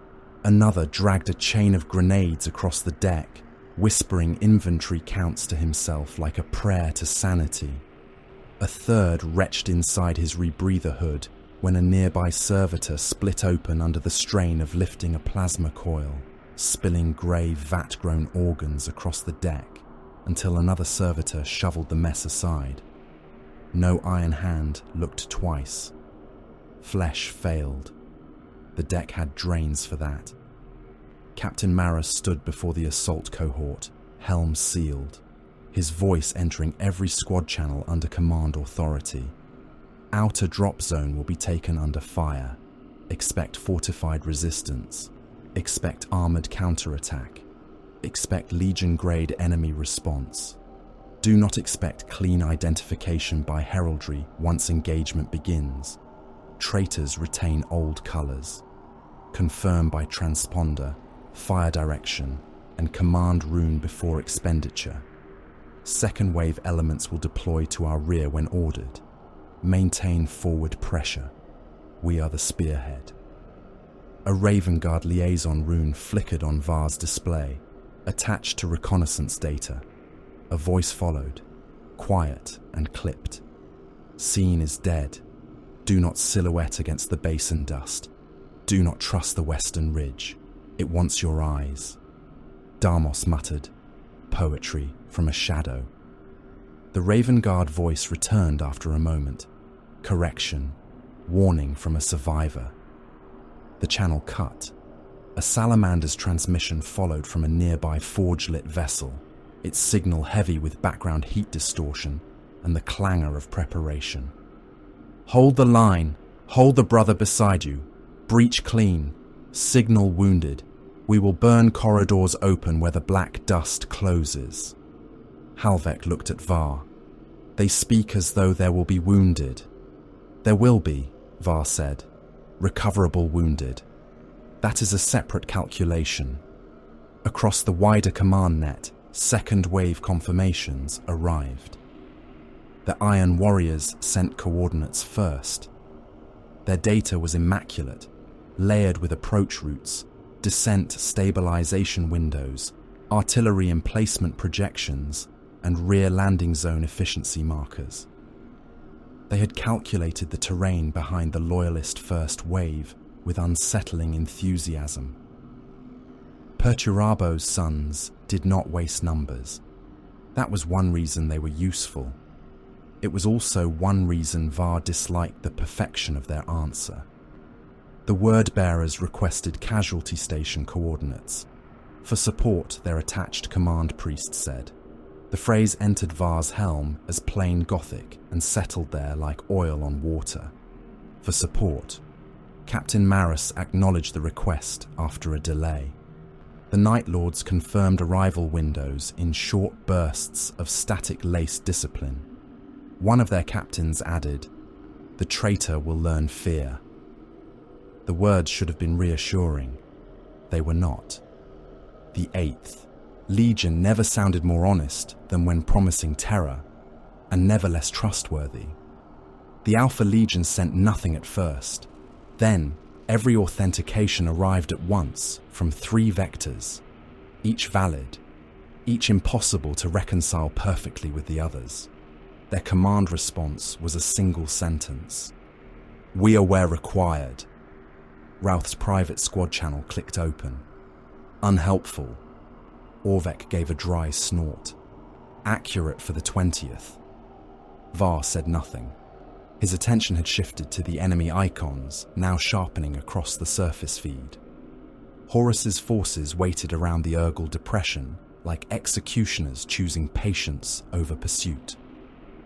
Another dragged a chain of grenades across the deck, whispering inventory counts to himself like a prayer to sanity. A third retched inside his rebreather hood when a nearby servitor split open under the strain of lifting a plasma coil, spilling grey vat-grown organs across the deck until another servitor shoveled the mess aside. No iron hand looked twice. Flesh failed. The deck had drains for that. Captain Mara stood before the assault cohort, helm sealed, his voice entering every squad channel under command authority. "Outer drop zone will be taken under fire. Expect fortified resistance. Expect armoured counterattack. Expect Legion-grade enemy response. Do not expect clean identification by heraldry once engagement begins. Traitors retain old colours. Confirm by transponder, fire direction, and command rune before expenditure. Second wave elements will deploy to our rear when ordered. Maintain forward pressure. We are the spearhead." A Raven Guard liaison rune flickered on Var's display, attached to reconnaissance data. A voice followed, quiet and clipped. "Scene is dead. Do not silhouette against the basin dust. Do not trust the western ridge. It wants your eyes." Damos muttered, "Poetry from a shadow." The Raven Guard voice returned after a moment. Correction. Warning from a survivor. The channel cut. A salamander's transmission followed from a nearby forge-lit vessel, its signal heavy with background heat distortion and the clangor of preparation. "Hold the line. Hold the brother beside you. Breach clean. Signal wounded. We will burn corridors open where the black dust closes." Halvek looked at Var. "They speak as though there will be wounded." "There will be," Var said. "Recoverable wounded. That is a separate calculation." Across the wider command net, second wave confirmations arrived. The Iron Warriors sent coordinates first. Their data was immaculate, layered with approach routes, descent stabilization windows, artillery emplacement projections, and rear landing zone efficiency markers. They had calculated the terrain behind the Loyalist first wave with unsettling enthusiasm. Perturabo's sons did not waste numbers. That was one reason they were useful. it was also one reason Var disliked the perfection of their answer. The word-bearers requested casualty station coordinates. For support, their attached command priest said. The phrase entered Var's helm as plain Gothic and settled there like oil on water. For support, Captain Maris acknowledged the request after a delay. The Night Lords confirmed arrival windows in short bursts of static-laced discipline. One of their captains added, "The traitor will learn fear." The words should have been reassuring. They were not. The 8th Legion never sounded more honest than when promising terror, and never less trustworthy. The Alpha Legion sent nothing at first. Then, every authentication arrived at once from 3 vectors, each valid, each impossible to reconcile perfectly with the others. Their command response was a single sentence. "We are where required." Routh's private squad channel clicked open. "Unhelpful." Orvek gave a dry snort. "Accurate for the 20th. Var said nothing. His attention had shifted to the enemy icons, now sharpening across the surface feed. Horus's forces waited around the Urgal Depression, like executioners choosing patience over pursuit.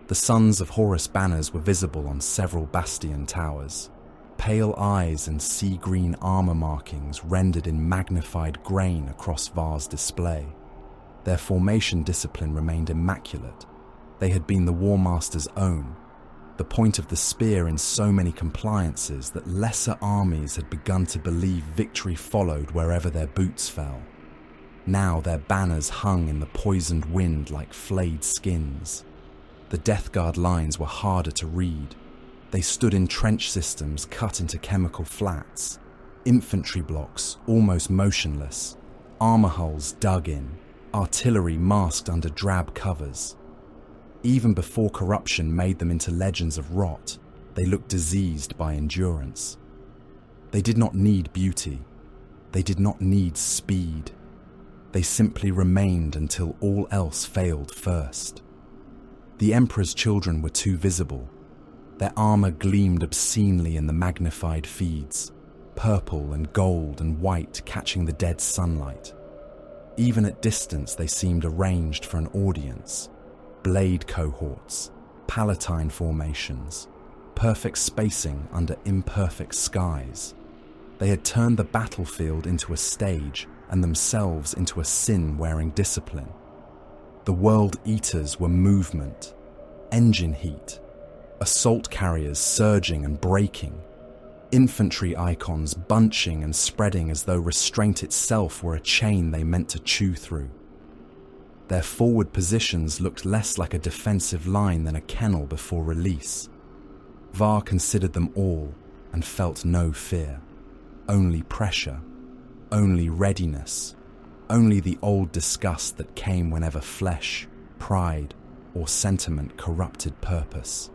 The Sons of Horus banners were visible on several bastion towers. Pale eyes and sea-green armor markings rendered in magnified grain across Var's display. Their formation discipline remained immaculate. They had been the War Master's own, the point of the spear in so many compliances that lesser armies had begun to believe victory followed wherever their boots fell. Now their banners hung in the poisoned wind like flayed skins. The Death Guard lines were harder to read. They stood in trench systems cut into chemical flats, infantry blocks almost motionless, armor hulls dug in, artillery masked under drab covers. Even before corruption made them into legends of rot, they looked diseased by endurance. They did not need beauty. They did not need speed. They simply remained until all else failed first. The Emperor's children were too visible. Their armor gleamed obscenely in the magnified feeds, purple and gold and white catching the dead sunlight. Even at distance they seemed arranged for an audience. Blade cohorts, palatine formations, perfect spacing under imperfect skies. They had turned the battlefield into a stage and themselves into a sin-wearing discipline. The World Eaters were movement, engine heat, assault carriers surging and braking, infantry icons bunching and spreading as though restraint itself were a chain they meant to chew through. Their forward positions looked less like a defensive line than a kennel before release. Var considered them all and felt no fear, only pressure, only readiness, only the old disgust that came whenever flesh, pride, or sentiment corrupted purpose.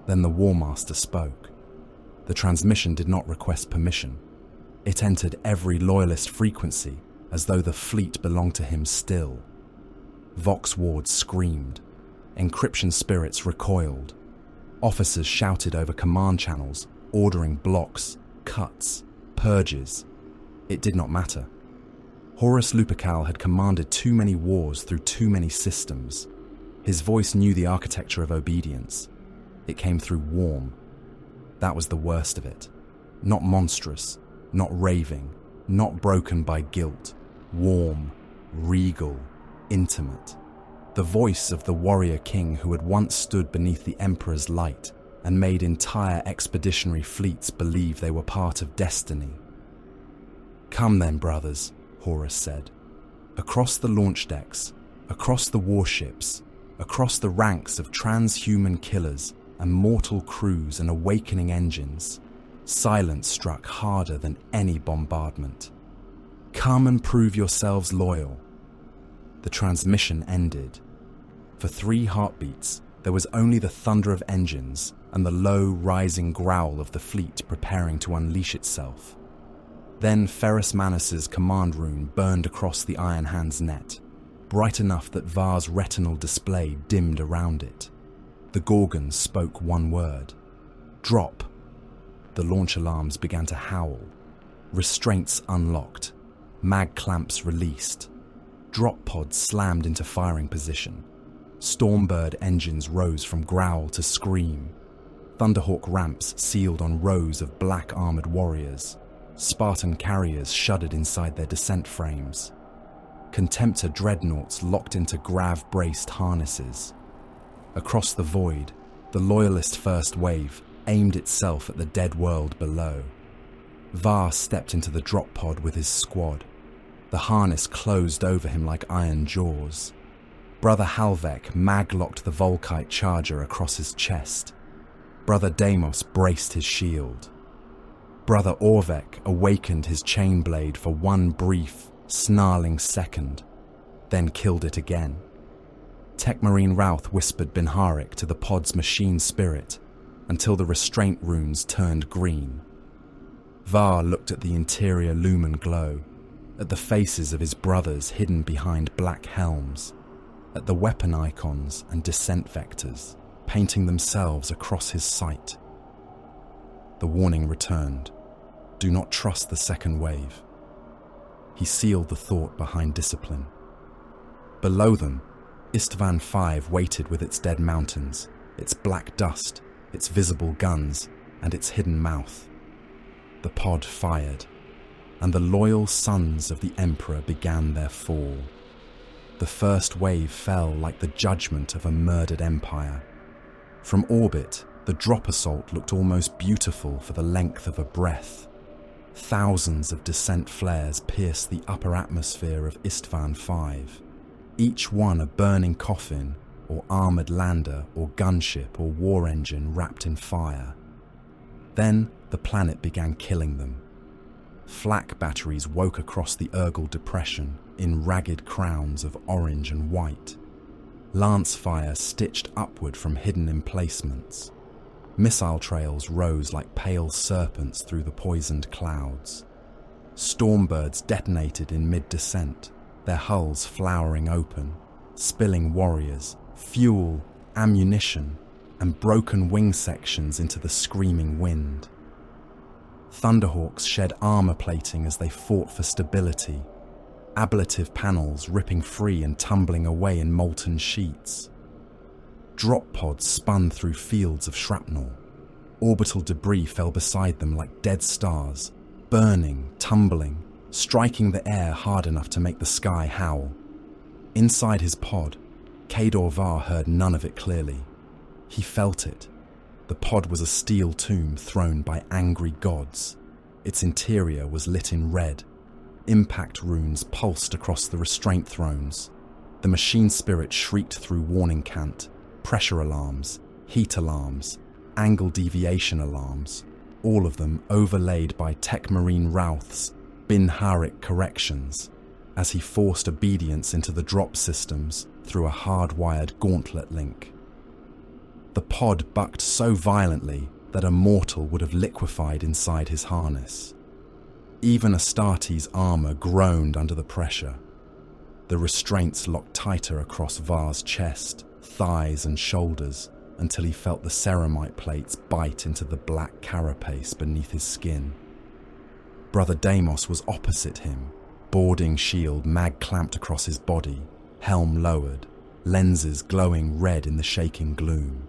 Then the War Master spoke. The transmission did not request permission. It entered every loyalist frequency as though the fleet belonged to him still. Vox wards screamed. Encryption spirits recoiled. Officers shouted over command channels, ordering blocks, cuts, purges. It did not matter. Horus Lupercal had commanded too many wars through too many systems. His voice knew the architecture of obedience. It came through warm. That was the worst of it. Not monstrous, not raving, not broken by guilt. Warm, regal, intimate. The voice of the warrior king who had once stood beneath the Emperor's light and made entire expeditionary fleets believe they were part of destiny. "Come then, brothers," Horus said. Across the launch decks, across the warships, across the ranks of transhuman killers and mortal crews and awakening engines, silence struck harder than any bombardment. "Come and prove yourselves loyal." The transmission ended. For 3 heartbeats, there was only the thunder of engines and the low, rising growl of the fleet preparing to unleash itself. Then Ferrus Manus's command rune burned across the Iron Hand's net, bright enough that Var's retinal display dimmed around it. The Gorgon spoke one word. Drop. The launch alarms began to howl. Restraints unlocked. Mag clamps released. Drop pods slammed into firing position. Stormbird engines rose from growl to scream. Thunderhawk ramps sealed on rows of black-armored warriors. Spartan carriers shuddered inside their descent frames. Contemptor dreadnoughts locked into grav-braced harnesses. Across the void, the Loyalist First Wave aimed itself at the dead world below. Var stepped into the drop pod with his squad. The harness closed over him like iron jaws. Brother Halvek mag-locked the Volkite charger across his chest. Brother Deimos braced his shield. Brother Orvek awakened his chain blade for one brief, snarling second, then killed it again. Tekmarine Routh whispered Binharik to the pod's machine spirit until the restraint runes turned green. Var looked at the interior lumen glow, at the faces of his brothers hidden behind black helms, at the weapon icons and descent vectors painting themselves across his sight. The warning returned. Do not trust the second wave. He sealed the thought behind discipline. Below them, Isstvan 5 waited with its dead mountains, its black dust, its visible guns, and its hidden mouth. The pod fired, and the loyal sons of the Emperor began their fall. The first wave fell like the judgment of a murdered empire. From orbit, the drop assault looked almost beautiful for the length of a breath. Thousands of descent flares pierced the upper atmosphere of Isstvan 5, each one a burning coffin or armoured lander or gunship or war engine wrapped in fire. Then the planet began killing them. Flak batteries woke across the Urgal Depression in ragged crowns of orange and white. Lance fire stitched upward from hidden emplacements. Missile trails rose like pale serpents through the poisoned clouds. Stormbirds detonated in mid-descent, their hulls flowering open, spilling warriors, fuel, ammunition, and broken wing sections into the screaming wind. Thunderhawks shed armor plating as they fought for stability, ablative panels ripping free and tumbling away in molten sheets. Drop pods spun through fields of shrapnel. Orbital debris fell beside them like dead stars, burning, tumbling, striking the air hard enough to make the sky howl. Inside his pod, Kador Var heard none of it clearly. He felt it. The pod was a steel tomb thrown by angry gods. Its interior was lit in red. Impact runes pulsed across the restraint thrones. The machine spirit shrieked through warning cant, pressure alarms, heat alarms, angle deviation alarms, all of them overlaid by Tekmarine Routh's Binharik corrections, as he forced obedience into the drop systems through a hardwired gauntlet link. The pod bucked so violently that a mortal would have liquefied inside his harness. Even Astarte's armor groaned under the pressure. The restraints locked tighter across Var's chest, thighs and shoulders until he felt the ceramite plates bite into the black carapace beneath his skin. Brother Deimos was opposite him, boarding shield mag-clamped across his body, helm lowered, lenses glowing red in the shaking gloom.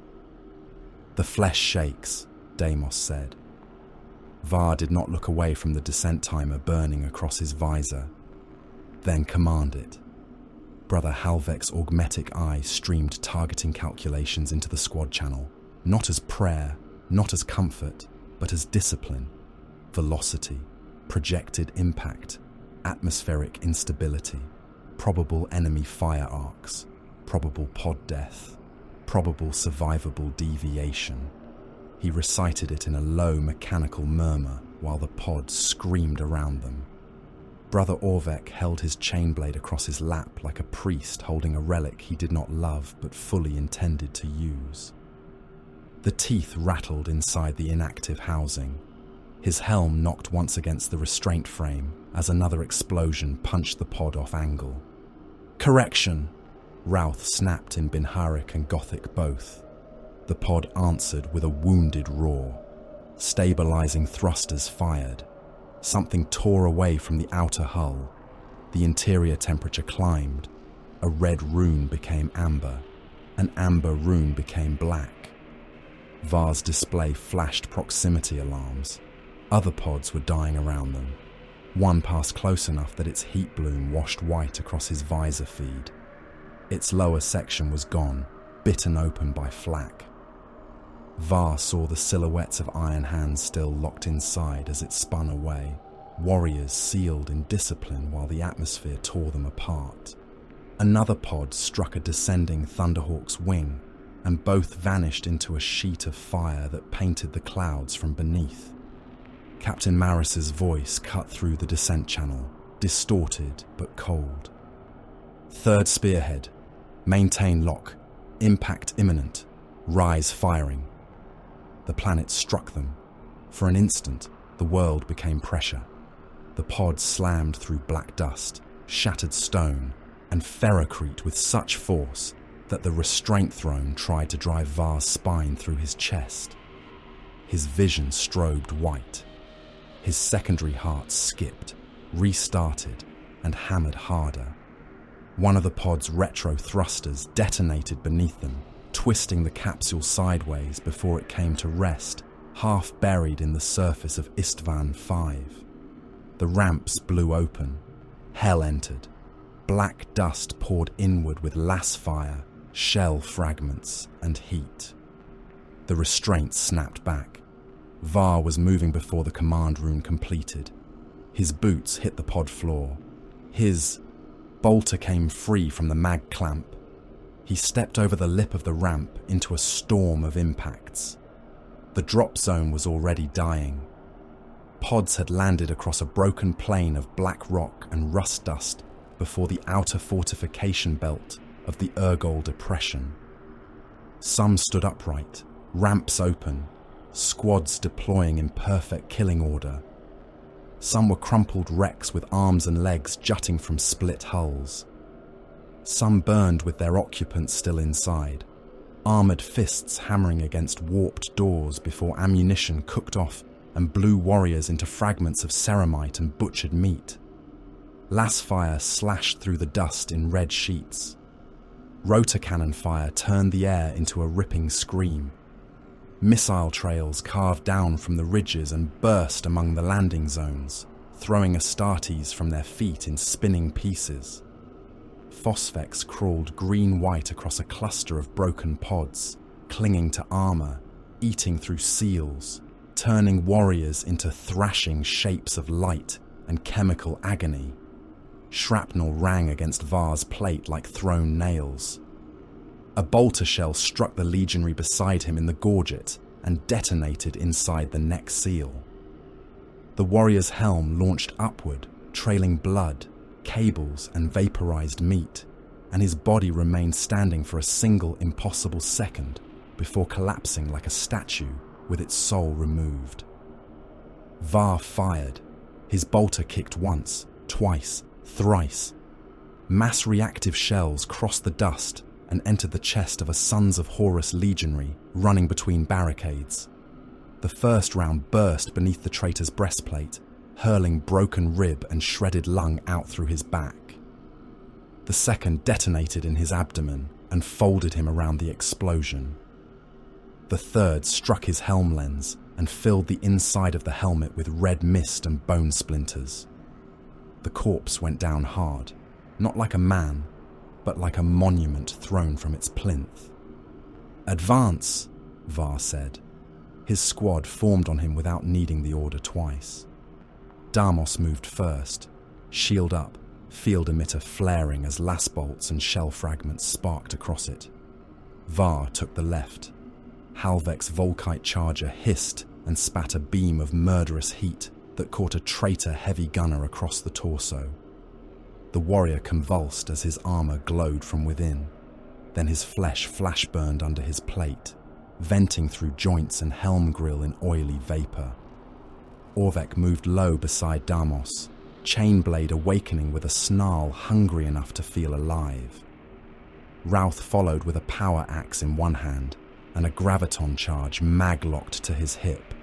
"The flesh shakes," Deimos said. Var did not look away from the descent timer burning across his visor. "Then command it." Brother Halvek's augmetic eye streamed targeting calculations into the squad channel, not as prayer, not as comfort, but as discipline, velocity, projected impact, atmospheric instability, probable enemy fire arcs, probable pod death, probable survivable deviation. He recited it in a low mechanical murmur while the pod screamed around them. Brother Orvek held his chainblade across his lap like a priest holding a relic he did not love but fully intended to use. The teeth rattled inside the inactive housing. His helm knocked once against the restraint frame as another explosion punched the pod off angle. "Correction!" Routh snapped in Binharik and Gothic both. The pod answered with a wounded roar. Stabilizing thrusters fired. Something tore away from the outer hull. The interior temperature climbed. A red rune became amber. An amber rune became black. Var's display flashed proximity alarms. Other pods were dying around them. One passed close enough that its heat bloom washed white across his visor feed. Its lower section was gone, bitten open by flak. Var saw the silhouettes of iron hands still locked inside as it spun away, warriors sealed in discipline while the atmosphere tore them apart. Another pod struck a descending Thunderhawk's wing, and both vanished into a sheet of fire that painted the clouds from beneath. Captain Maris's voice cut through the descent channel, distorted but cold. Third spearhead. Maintain lock. Impact imminent. Rise firing. The planet struck them. For an instant, the world became pressure. The pod slammed through black dust, shattered stone, and ferrocrete with such force that the restraint throne tried to drive Var's spine through his chest. His vision strobed white. His secondary heart skipped, restarted, and hammered harder. One of the pod's retro thrusters detonated beneath them, twisting the capsule sideways before it came to rest, half buried in the surface of Isstvan 5. The ramps blew open. Hell entered. Black dust poured inward with las fire, shell fragments, and heat. The restraint snapped back. Var was moving before the command rune completed. His boots hit the pod floor. His bolter came free from the mag clamp. He stepped over the lip of the ramp into a storm of impacts. The drop zone was already dying. Pods had landed across a broken plain of black rock and rust dust before the outer fortification belt of the Urgol Depression. Some stood upright, ramps open, squads deploying in perfect killing order. Some were crumpled wrecks with arms and legs jutting from split hulls. Some burned with their occupants still inside, armoured fists hammering against warped doors before ammunition cooked off and blew warriors into fragments of ceramite and butchered meat. Las fire slashed through the dust in red sheets. Rotor cannon fire turned the air into a ripping scream. Missile trails carved down from the ridges and burst among the landing zones, throwing Astartes from their feet in spinning pieces. Phosphex crawled green-white across a cluster of broken pods, clinging to armour, eating through seals, turning warriors into thrashing shapes of light and chemical agony. Shrapnel rang against Var's plate like thrown nails. A bolter shell struck the legionary beside him in the gorget and detonated inside the neck seal. The warrior's helm launched upward, trailing blood, cables and vaporized meat, and his body remained standing for a single impossible second before collapsing like a statue with its soul removed. Var fired. His bolter kicked once, twice, thrice. Mass reactive shells crossed the dust and entered the chest of a Sons of Horus legionary running between barricades. The first round burst beneath the traitor's breastplate, hurling broken rib and shredded lung out through his back. The second detonated in his abdomen and folded him around the explosion. The third struck his helm lens and filled the inside of the helmet with red mist and bone splinters. The corpse went down hard, not like a man, but like a monument thrown from its plinth. "Advance," Var said. His squad formed on him without needing the order twice. Damos moved first, shield up, field emitter flaring as las bolts and shell fragments sparked across it. Var took the left. Halvek's Volkite charger hissed and spat a beam of murderous heat that caught a traitor heavy gunner across the torso. The warrior convulsed as his armour glowed from within. Then his flesh flash-burned under his plate, venting through joints and helm grill in oily vapour. Orvek moved low beside Damos, Chainblade awakening with a snarl hungry enough to feel alive. Routh followed with a power axe in one hand, and a graviton charge mag-locked to his hip,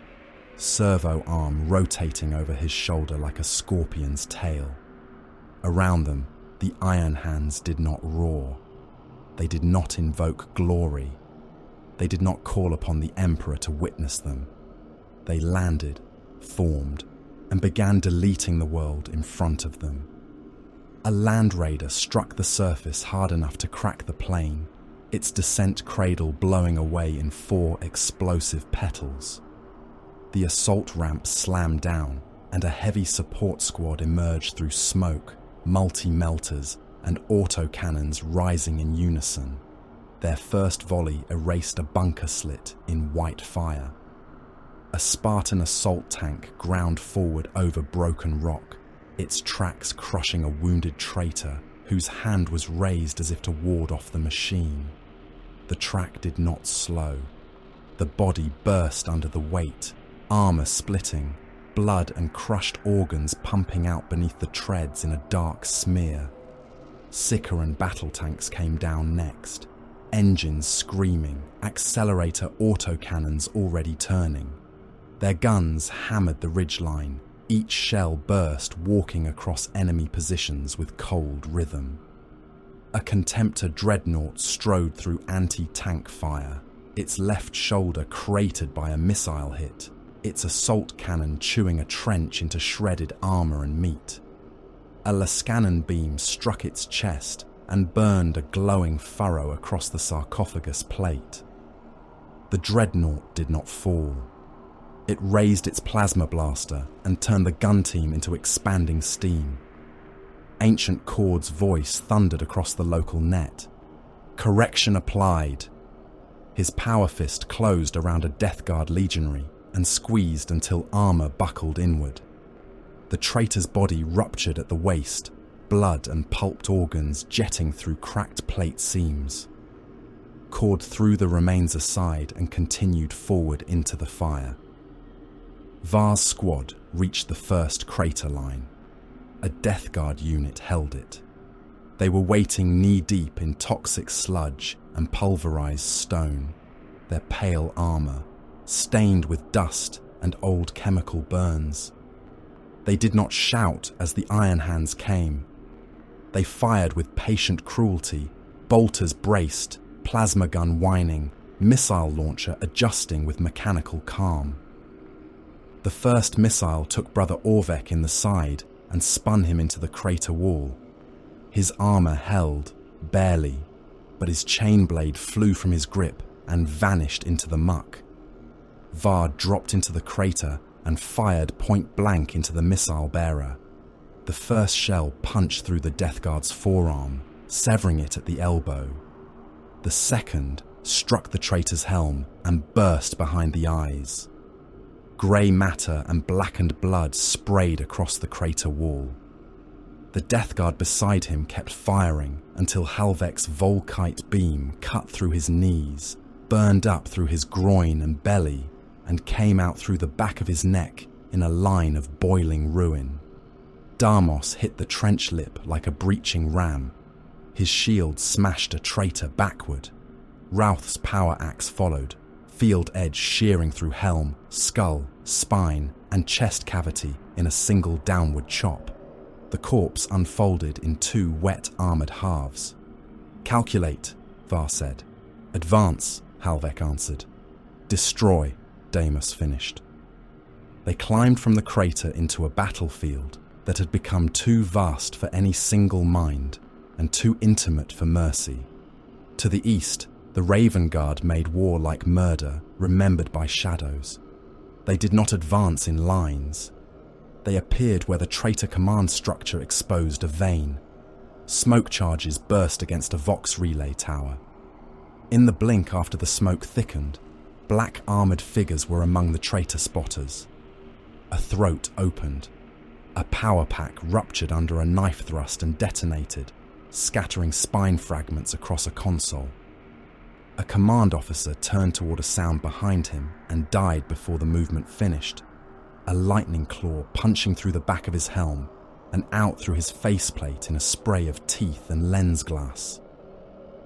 servo arm rotating over his shoulder like a scorpion's tail. Around them, the Iron Hands did not roar. They did not invoke glory. They did not call upon the Emperor to witness them. They landed, formed, and began deleting the world in front of them. A land raider struck the surface hard enough to crack the plane, its descent cradle blowing away in 4 explosive petals. The assault ramp slammed down, and a heavy support squad emerged through smoke, multi-melters, and autocannons rising in unison. Their first volley erased a bunker slit in white fire. A Spartan assault tank ground forward over broken rock, its tracks crushing a wounded traitor whose hand was raised as if to ward off the machine. The track did not slow. The body burst under the weight, armor splitting, blood and crushed organs pumping out beneath the treads in a dark smear. Sicaran battle tanks came down next, engines screaming, accelerator autocannons already turning. Their guns hammered the ridgeline, each shell burst walking across enemy positions with cold rhythm. A Contemptor dreadnought strode through anti-tank fire, its left shoulder cratered by a missile hit, its assault cannon chewing a trench into shredded armor and meat. A Lascanon beam struck its chest and burned a glowing furrow across the sarcophagus plate. The dreadnought did not fall. It raised its plasma blaster and turned the gun team into expanding steam. Ancient Cord's voice thundered across the local net. Correction applied. His power fist closed around a Death Guard legionary and squeezed until armor buckled inward. The traitor's body ruptured at the waist, blood and pulped organs jetting through cracked plate seams. Cord threw the remains aside and continued forward into the fire. Var's squad reached the first crater line. A Death Guard unit held it. They were waiting knee-deep in toxic sludge and pulverized stone, their pale armor stained with dust and old chemical burns. They did not shout as the Iron Hands came. They fired with patient cruelty, bolters braced, plasma gun whining, missile launcher adjusting with mechanical calm. The first missile took Brother Orvek in the side and spun him into the crater wall. His armor held, barely, but his chain blade flew from his grip and vanished into the muck. Var dropped into the crater and fired point blank into the missile bearer. The first shell punched through the Death Guard's forearm, severing it at the elbow. The second struck the traitor's helm and burst behind the eyes. Grey matter and blackened blood sprayed across the crater wall. The Death Guard beside him kept firing until Halvek's Volkite beam cut through his knees, burned up through his groin and belly, and came out through the back of his neck in a line of boiling ruin. Darmos hit the trench lip like a breaching ram. His shield smashed a traitor backward. Routh's power axe followed, field edge shearing through helm, skull, spine, and chest cavity in a single downward chop. The corpse unfolded in 2 wet armoured halves. "Calculate," Var said. "Advance," Halvek answered. "Destroy," Damus finished. They climbed from the crater into a battlefield that had become too vast for any single mind and too intimate for mercy. To the east, the Raven Guard made war like murder, remembered by shadows. They did not advance in lines. They appeared where the traitor command structure exposed a vein. Smoke charges burst against a Vox relay tower. In the blink after the smoke thickened, black armoured figures were among the traitor spotters. A throat opened. A power pack ruptured under a knife thrust and detonated, scattering spine fragments across a console. A command officer turned toward a sound behind him and died before the movement finished, a lightning claw punching through the back of his helm and out through his faceplate in a spray of teeth and lens glass.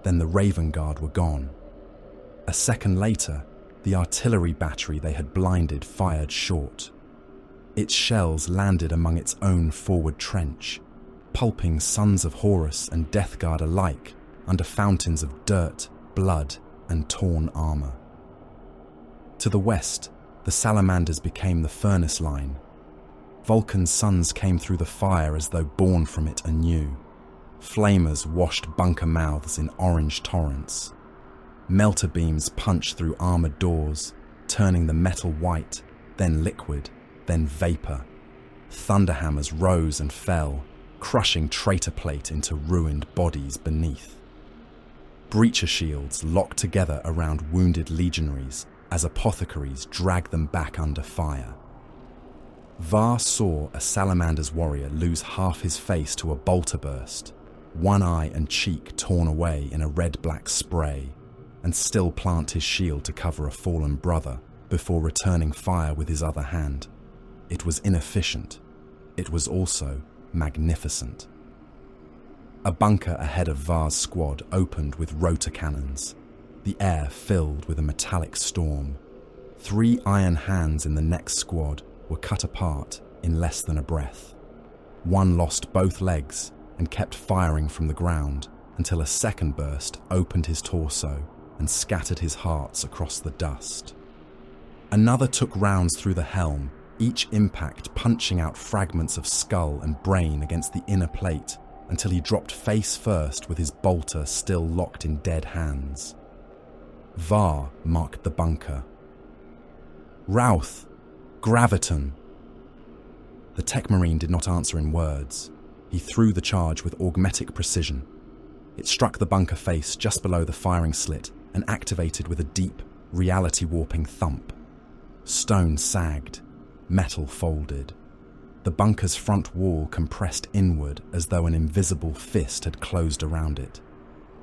Then the Raven Guard were gone. A second later, the artillery battery they had blinded fired short. Its shells landed among its own forward trench, pulping Sons of Horus and Death Guard alike under fountains of dirt, blood, and torn armor. To the west, the salamanders became the furnace line. Vulcan's sons came through the fire as though born from it anew. Flamers washed bunker mouths in orange torrents. Melter beams punched through armored doors, turning the metal white, then liquid, then vapor. Thunderhammers rose and fell, crushing traitor plate into ruined bodies beneath. Breacher shields locked together around wounded legionaries as apothecaries dragged them back under fire. Var saw a salamander's warrior lose half his face to a bolter burst, one eye and cheek torn away in a red-black spray, and still plant his shield to cover a fallen brother before returning fire with his other hand. It was inefficient. It was also magnificent. A bunker ahead of Var's squad opened with rotor cannons, the air filled with a metallic storm. 3 iron hands in the next squad were cut apart in less than a breath. One lost both legs and kept firing from the ground until a second burst opened his torso and scattered his hearts across the dust. Another took rounds through the helm, each impact punching out fragments of skull and brain against the inner plate until he dropped face first with his bolter still locked in dead hands. Var marked the bunker. Routh! Graviton! The tech marine did not answer in words. He threw the charge with augmetic precision. It struck the bunker face just below the firing slit and activated with a deep, reality-warping thump. Stone sagged. Metal folded. The bunker's front wall compressed inward as though an invisible fist had closed around it.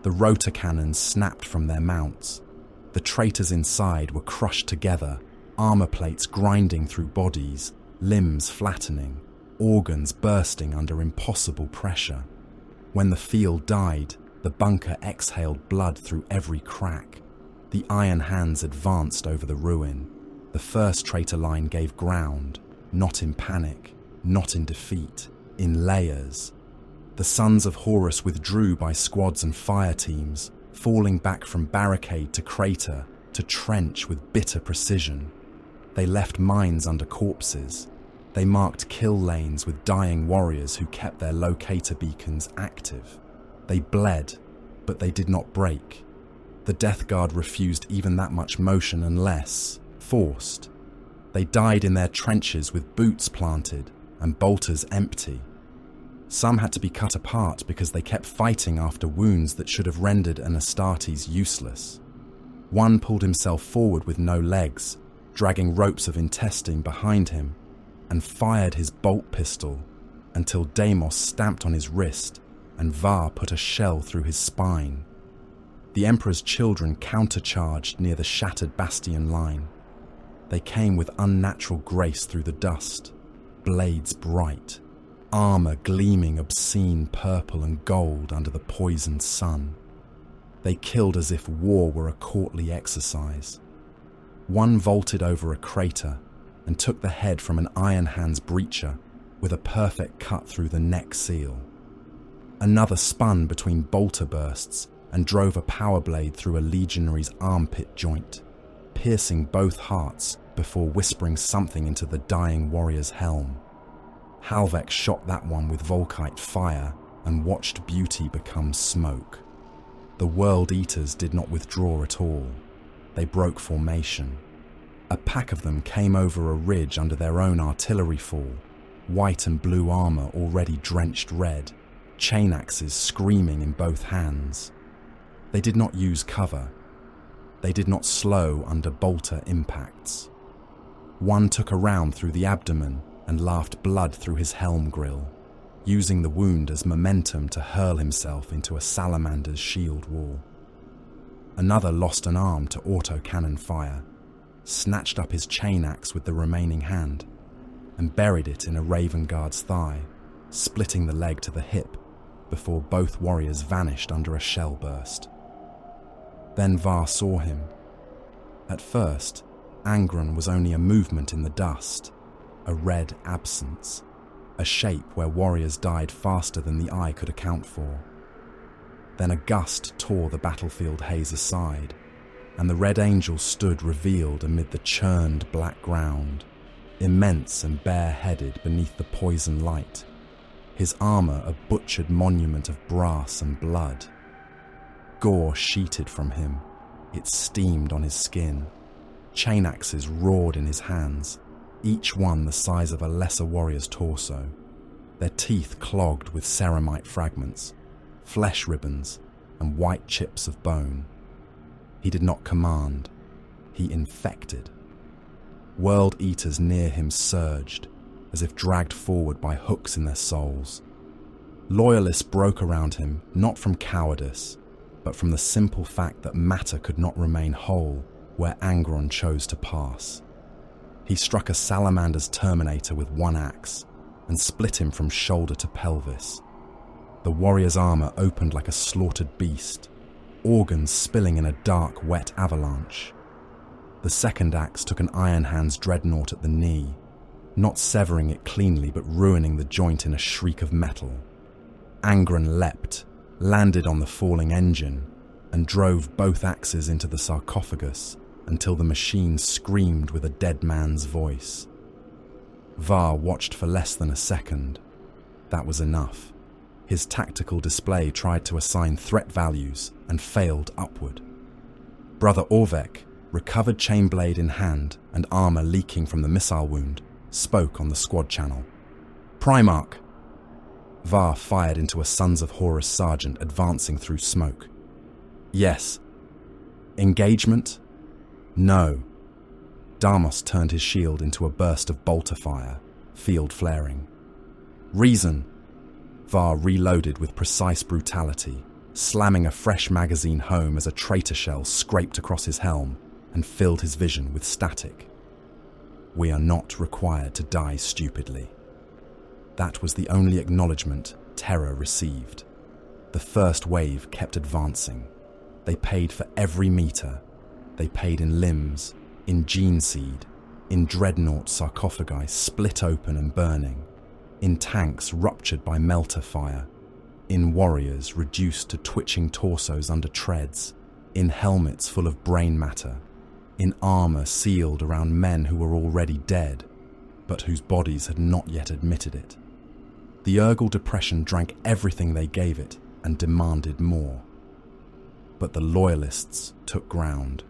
The rotor cannons snapped from their mounts. The traitors inside were crushed together, armor plates grinding through bodies, limbs flattening, organs bursting under impossible pressure. When the field died, the bunker exhaled blood through every crack. The iron hands advanced over the ruin. The first traitor line gave ground, not in panic, not in defeat, in layers. The Sons of Horus withdrew by squads and fire teams, falling back from barricade to crater to trench with bitter precision. They left mines under corpses. They marked kill lanes with dying warriors who kept their locator beacons active. They bled, but they did not break. The Death Guard refused even that much motion unless forced. They died in their trenches with boots planted and bolters empty. Some had to be cut apart because they kept fighting after wounds that should have rendered an Astartes useless. One pulled himself forward with no legs, dragging ropes of intestine behind him, and fired his bolt pistol until Deimos stamped on his wrist and Var put a shell through his spine. The Emperor's children countercharged near the shattered bastion line. They came with unnatural grace through the dust, blades bright, armor gleaming obscene purple and gold under the poisoned sun. They killed as if war were a courtly exercise. One vaulted over a crater and took the head from an Iron Hand's breacher with a perfect cut through the neck seal. Another spun between bolter bursts and drove a power blade through a legionary's armpit joint, piercing both hearts before whispering something into the dying warrior's helm. Halvek shot that one with Volkite fire and watched beauty become smoke. The World Eaters did not withdraw at all. They broke formation. A pack of them came over a ridge under their own artillery fall, white and blue armor already drenched red, chain axes screaming in both hands. They did not use cover. They did not slow under bolter impacts. One took a round through the abdomen and laughed blood through his helm grill, using the wound as momentum to hurl himself into a salamander's shield wall. Another lost an arm to auto-cannon fire, snatched up his chain axe with the remaining hand, and buried it in a Raven Guard's thigh, splitting the leg to the hip before both warriors vanished under a shell burst. Then Var saw him, At first, Angron was only a movement in the dust, a red absence, a shape where warriors died faster than the eye could account for. Then a gust tore the battlefield haze aside, and the Red Angel stood revealed amid the churned black ground, immense and bare-headed beneath the poison light, his armor a butchered monument of brass and blood. Gore sheeted from him, it steamed on his skin. Chain axes roared in his hands, each one the size of a lesser warrior's torso, their teeth clogged with ceramite fragments, flesh ribbons, and white chips of bone. He did not command, he infected. World Eaters near him surged, as if dragged forward by hooks in their souls. Loyalists broke around him, not from cowardice, but from the simple fact that matter could not remain whole where Angron chose to pass. He struck a salamander's terminator with one axe and split him from shoulder to pelvis. The warrior's armor opened like a slaughtered beast, organs spilling in a dark, wet avalanche. The second axe took an Iron Hand's dreadnought at the knee, not severing it cleanly but ruining the joint in a shriek of metal. Angron leapt, landed on the falling engine, and drove both axes into the sarcophagus until the machine screamed with a dead man's voice. Var watched for less than a second. That was enough. His tactical display tried to assign threat values and failed upward. Brother Orvek, recovered chainblade in hand and armor leaking from the missile wound, spoke on the squad channel. "Primarch!" Var fired into a Sons of Horus sergeant advancing through smoke. "Yes." "Engagement?" "No." Damos turned his shield into a burst of bolter fire, field flaring. "Reason." Var reloaded with precise brutality, slamming a fresh magazine home as a traitor shell scraped across his helm and filled his vision with static. "We are not required to die stupidly." That was the only acknowledgement Terror received. The first wave kept advancing. They paid for every meter. They paid in limbs, in gene seed, in dreadnought sarcophagi split open and burning, in tanks ruptured by melter fire, in warriors reduced to twitching torsos under treads, in helmets full of brain matter, in armor sealed around men who were already dead, but whose bodies had not yet admitted it. The Urgal depression drank everything they gave it and demanded more. But the Loyalists took ground.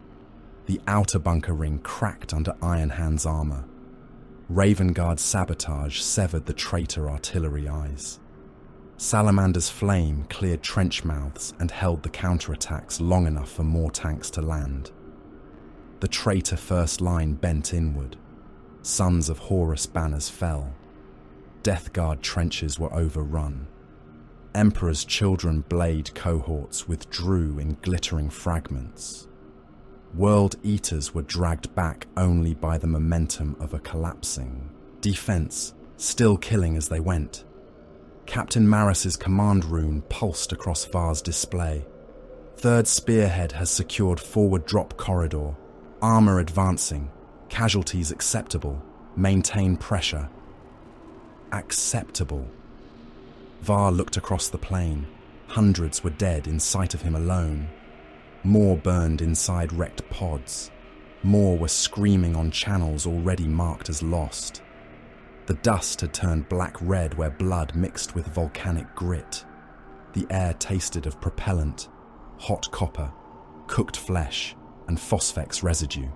The outer bunker ring cracked under Iron Hand's armor. Ravenguard's sabotage severed the traitor artillery eyes. Salamander's flame cleared trench mouths and held the counterattacks long enough for more tanks to land. The traitor first line bent inward. Sons of Horus banners fell. Death Guard trenches were overrun. Emperor's Children blade cohorts withdrew in glittering fragments. World Eaters were dragged back only by the momentum of a collapsing defense, still killing as they went. Captain Maris's command rune pulsed across Var's display. Third Spearhead has secured forward drop corridor. Armor advancing. Casualties acceptable. Maintain pressure. Acceptable. Var looked across the plain. Hundreds were dead in sight of him alone. More burned inside wrecked pods. More were screaming on channels already marked as lost. The dust had turned black-red where blood mixed with volcanic grit. The air tasted of propellant, hot copper, cooked flesh, and phosphex residue.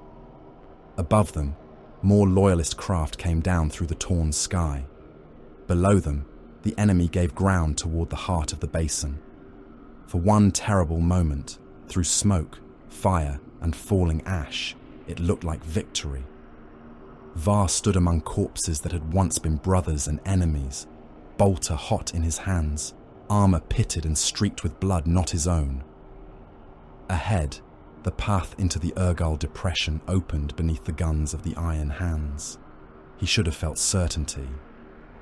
Above them, more Loyalist craft came down through the torn sky. Below them, the enemy gave ground toward the heart of the basin. For one terrible moment, through smoke, fire, and falling ash, it looked like victory. Var stood among corpses that had once been brothers and enemies, bolter hot in his hands, armor pitted and streaked with blood not his own. Ahead, the path into the Urgal depression opened beneath the guns of the Iron Hands. He should have felt certainty.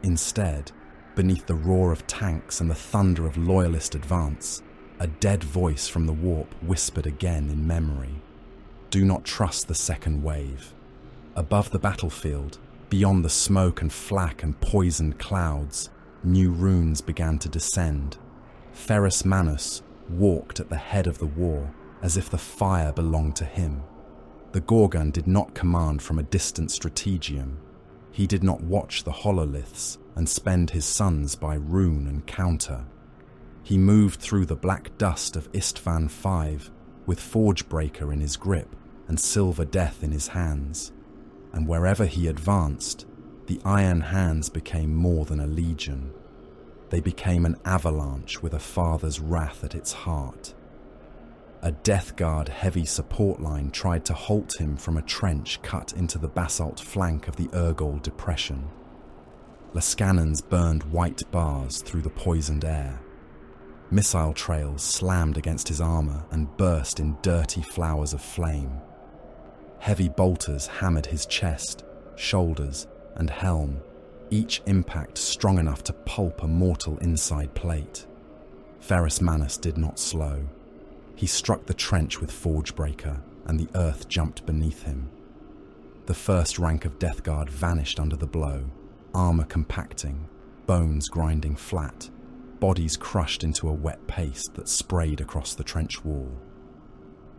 Instead, beneath the roar of tanks and the thunder of Loyalist advance, a dead voice from the warp whispered again in memory. do not trust the second wave. Above the battlefield, beyond the smoke and flak and poisoned clouds, new runes began to descend. Ferrus Manus walked at the head of the war as if the fire belonged to him. The Gorgon did not command from a distant strategium. He did not watch the hololiths and spend his suns by rune and counter. He moved through the black dust of Isstvan 5 with Forgebreaker in his grip and Silver Death in his hands. And wherever he advanced, the Iron Hands became more than a legion. They became an avalanche with a father's wrath at its heart. A Death Guard heavy support line tried to halt him from a trench cut into the basalt flank of the Urgol Depression. Lascannons burned white bars through the poisoned air. Missile trails slammed against his armor and burst in dirty flowers of flame. Heavy bolters hammered his chest, shoulders, and helm, each impact strong enough to pulp a mortal inside plate. Ferrus Manus did not slow. He struck the trench with Forgebreaker, and the earth jumped beneath him. The first rank of Death Guard vanished under the blow, armor compacting, bones grinding flat, bodies crushed into a wet paste that sprayed across the trench wall.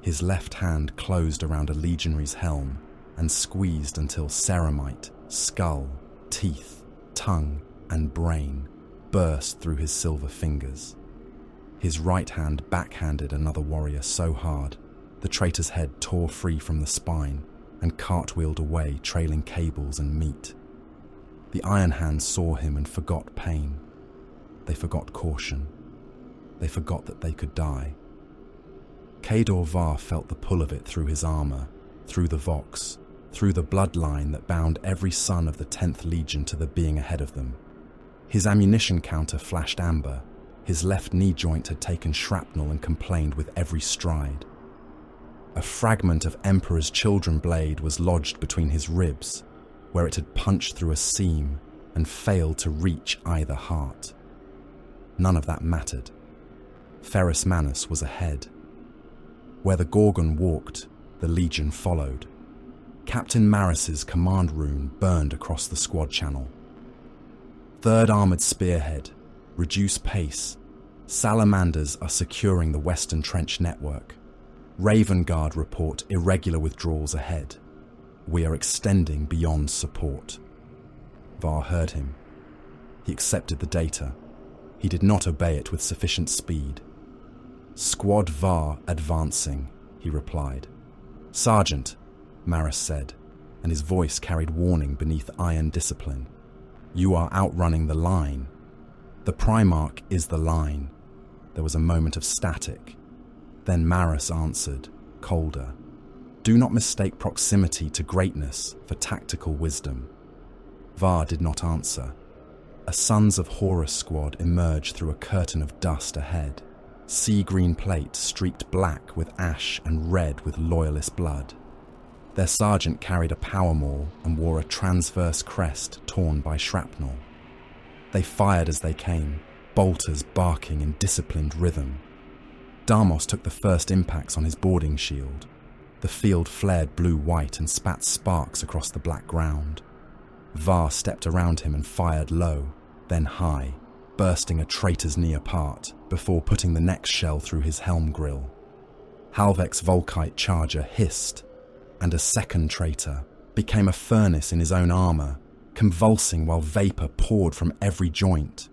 His left hand closed around a legionary's helm and squeezed until ceramite, skull, teeth, tongue, and brain burst through his silver fingers. His right hand backhanded another warrior so hard, the traitor's head tore free from the spine and cartwheeled away, trailing cables and meat. The Iron Hands saw him and forgot pain. They forgot caution. They forgot that they could die. Kador Var felt the pull of it through his armor, through the Vox, through the bloodline that bound every son of the 10th Legion to the being ahead of them. His ammunition counter flashed amber. His left knee joint had taken shrapnel and complained with every stride. A fragment of Emperor's Children blade was lodged between his ribs, where it had punched through a seam and failed to reach either heart. None of that mattered. Ferrus Manus was ahead. Where the Gorgon walked, the Legion followed. Captain Maris's command rune burned across the squad channel. 3rd Armoured Spearhead, reduce pace. Salamanders are securing the Western Trench network. Raven Guard report irregular withdrawals ahead. We are extending beyond support. Var heard him. He accepted the data. He did not obey it with sufficient speed. Squad Var advancing, he replied. Sergeant, Maris said, and his voice carried warning beneath iron discipline. You are outrunning the line. The Primarch is the line. There was a moment of static. Then Maris answered, colder. Do not mistake proximity to greatness for tactical wisdom. Var did not answer. A Sons of Horus squad emerged through a curtain of dust ahead. Sea green plate streaked black with ash and red with loyalist blood. Their sergeant carried a power maul and wore a transverse crest torn by shrapnel. They fired as they came, bolters barking in disciplined rhythm. Damos took the first impacts on his boarding shield. The field flared blue-white and spat sparks across the black ground. Var stepped around him and fired low, then high, bursting a traitor's knee apart before putting the next shell through his helm grill. Halvek's Volkite charger hissed, and a second traitor became a furnace in his own armor, convulsing while vapor poured from every joint.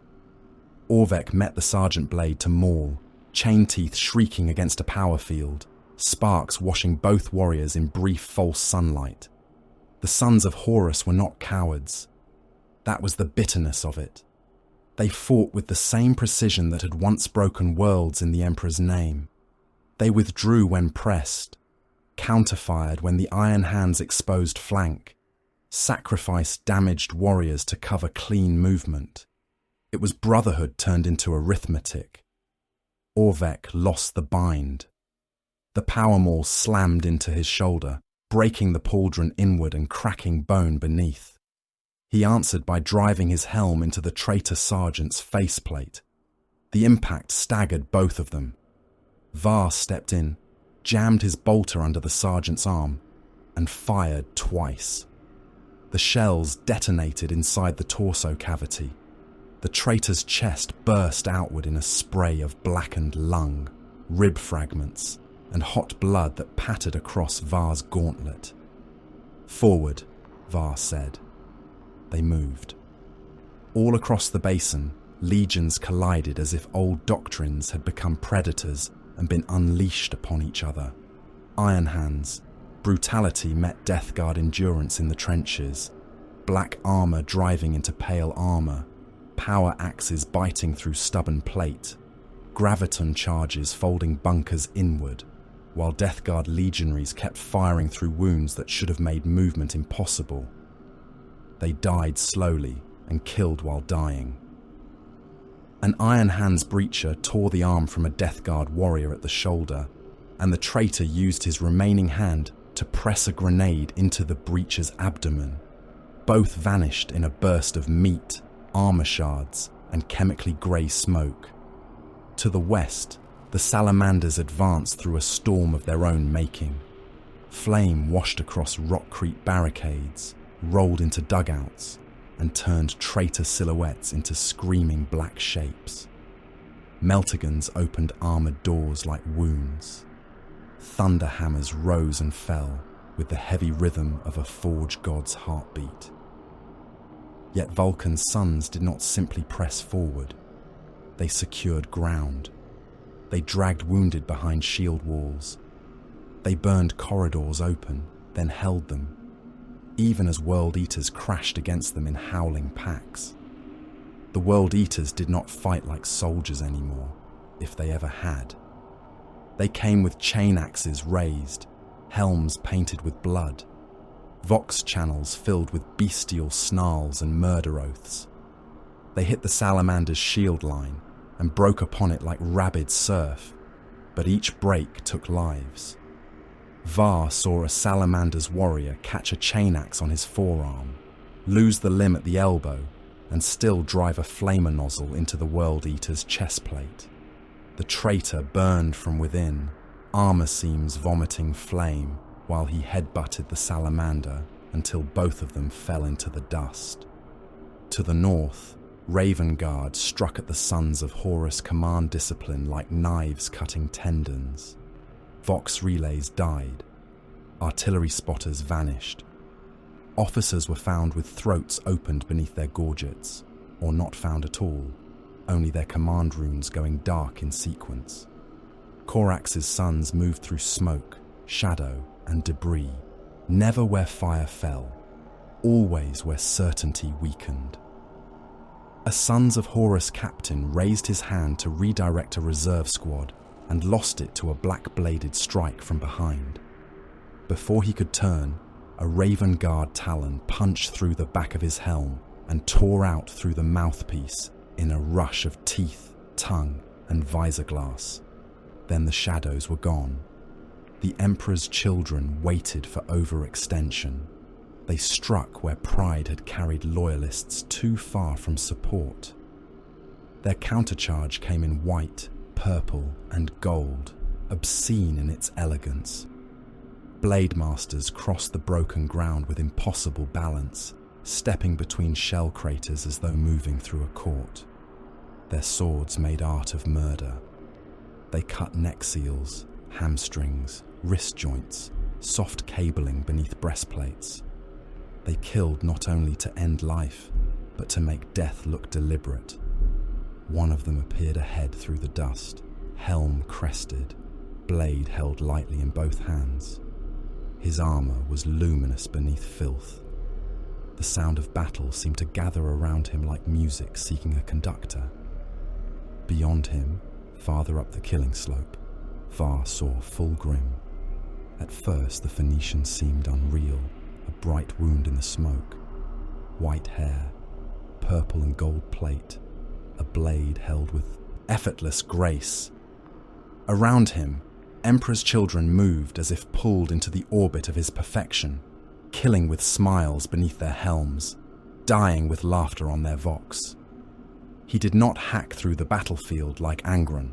Orvek met the sergeant blade to maul, chain teeth shrieking against a power field, sparks washing both warriors in brief false sunlight. The Sons of Horus were not cowards. That was the bitterness of it. They fought with the same precision that had once broken worlds in the Emperor's name. They withdrew when pressed, counterfired when the Iron Hands exposed flank, sacrificed damaged warriors to cover clean movement. It was brotherhood turned into arithmetic. Orvek lost the bind. The power maul slammed into his shoulder, breaking the pauldron inward and cracking bone beneath. He answered by driving his helm into the traitor sergeant's faceplate. The impact staggered both of them. Var stepped in, jammed his bolter under the sergeant's arm, and fired twice. The shells detonated inside the torso cavity. The traitor's chest burst outward in a spray of blackened lung, rib fragments, and hot blood that pattered across Var's gauntlet. "Forward," Var said. They moved. All across the basin, legions collided as if old doctrines had become predators and been unleashed upon each other. Iron hands, brutality met Death Guard endurance in the trenches, black armour driving into pale armour, power axes biting through stubborn plate, graviton charges folding bunkers inward, while Death Guard legionaries kept firing through wounds that should have made movement impossible. They died slowly and killed while dying. An Iron Hands breacher tore the arm from a Death Guard warrior at the shoulder, and the traitor used his remaining hand to press a grenade into the breacher's abdomen. Both vanished in a burst of meat, armor shards, and chemically grey smoke. To the west, the salamanders advanced through a storm of their own making. Flame washed across rockcrete barricades, rolled into dugouts, and turned traitor silhouettes into screaming black shapes. Meltigans opened armoured doors like wounds. Thunder hammers rose and fell with the heavy rhythm of a forge god's heartbeat. Yet Vulcan's sons did not simply press forward. They secured ground. They dragged wounded behind shield walls. They burned corridors open, then held them, even as World Eaters crashed against them in howling packs. The World Eaters did not fight like soldiers anymore, if they ever had. They came with chain axes raised, helms painted with blood, vox channels filled with bestial snarls and murder oaths. They hit the salamander's shield line and broke upon it like rabid surf, but each break took lives. Var saw a salamander's warrior catch a chain axe on his forearm, lose the limb at the elbow, and still drive a flamer nozzle into the World Eater's chest plate. The traitor burned from within, armor seams vomiting flame, while he headbutted the salamander until both of them fell into the dust. To the north, Raven Guard struck at the sons of Horus command discipline like knives cutting tendons. Vox relays died. Artillery spotters vanished. Officers were found with throats opened beneath their gorgets, or not found at all, only their command runes going dark in sequence. Korax's sons moved through smoke, shadow, and debris, never where fire fell, always where certainty weakened. A Sons of Horus captain raised his hand to redirect a reserve squad and lost it to a black-bladed strike from behind. Before he could turn, a Raven Guard talon punched through the back of his helm and tore out through the mouthpiece in a rush of teeth, tongue, and visor glass. Then the shadows were gone. The Emperor's children waited for overextension. They struck where pride had carried loyalists too far from support. Their countercharge came in white, purple, and gold, obscene in its elegance. Blade masters crossed the broken ground with impossible balance, stepping between shell craters as though moving through a court. Their swords made art of murder. They cut neck seals, hamstrings, wrist joints, soft cabling beneath breastplates. They killed not only to end life, but to make death look deliberate. One of them appeared ahead through the dust, helm crested, blade held lightly in both hands. His armor was luminous beneath filth. The sound of battle seemed to gather around him like music seeking a conductor. Beyond him, farther up the killing slope, Var saw Fulgrim. At first the Phoenician seemed unreal, a bright wound in the smoke. White hair, purple and gold plate, a blade held with effortless grace. Around him, Emperor's children moved as if pulled into the orbit of his perfection, killing with smiles beneath their helms, dying with laughter on their vox. He did not hack through the battlefield like Angron.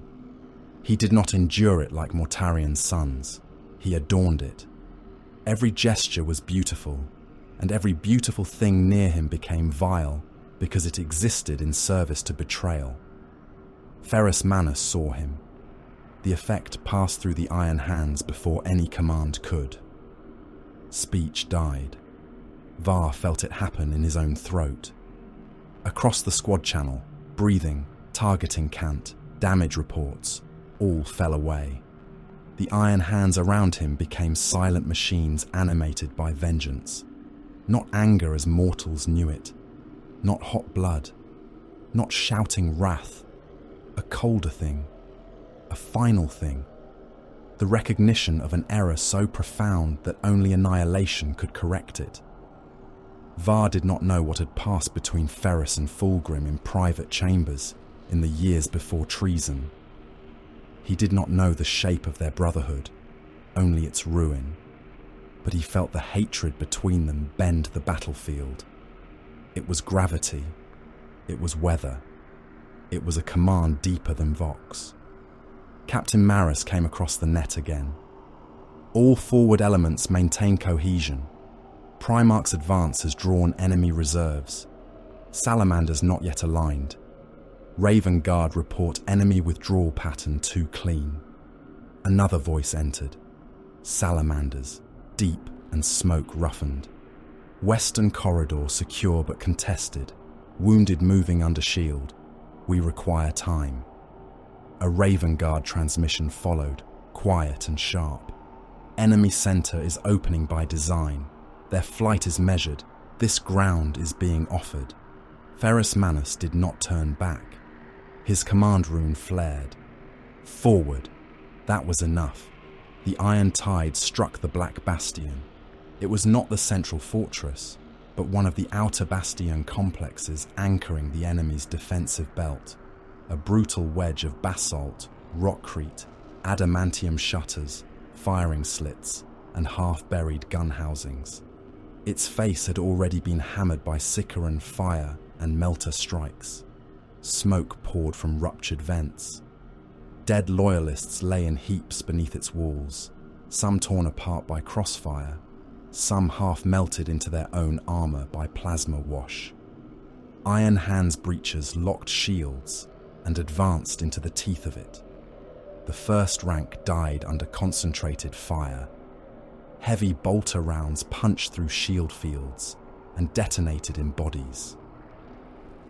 He did not endure it like Mortarian's sons. He adorned it. Every gesture was beautiful, and every beautiful thing near him became vile because it existed in service to betrayal. Ferrus Manus saw him. The effect passed through the iron hands before any command could. Speech died. Var felt it happen in his own throat. Across the squad channel, breathing, targeting cant, damage reports, all fell away. The iron hands around him became silent machines animated by vengeance. Not anger as mortals knew it. Not hot blood. Not shouting wrath. A colder thing. A final thing. The recognition of an error so profound that only annihilation could correct it. Var did not know what had passed between Ferrus and Fulgrim in private chambers in the years before treason. He did not know the shape of their brotherhood, only its ruin. But he felt the hatred between them bend the battlefield. It was gravity. It was weather. It was a command deeper than Vox. Captain Maris came across the net again. All forward elements maintain cohesion. Primarch's advance has drawn enemy reserves. Salamanders not yet aligned. Raven Guard report enemy withdrawal pattern too clean. Another voice entered. Salamanders, deep and smoke roughened. Western corridor secure but contested. Wounded moving under shield. We require time. A Raven Guard transmission followed, quiet and sharp. Enemy center is opening by design. Their flight is measured. This ground is being offered. Ferrus Manus did not turn back. His command rune flared. Forward. That was enough. The iron tide struck the Black Bastion. It was not the central fortress, but one of the outer bastion complexes anchoring the enemy's defensive belt. A brutal wedge of basalt, rockcrete, adamantium shutters, firing slits, and half-buried gun housings. Its face had already been hammered by Sicaran fire and melter strikes. Smoke poured from ruptured vents. Dead loyalists lay in heaps beneath its walls, some torn apart by crossfire, some half melted into their own armor by plasma wash. Iron Hands breachers locked shields and advanced into the teeth of it. The first rank died under concentrated fire. Heavy bolter rounds punched through shield fields and detonated in bodies.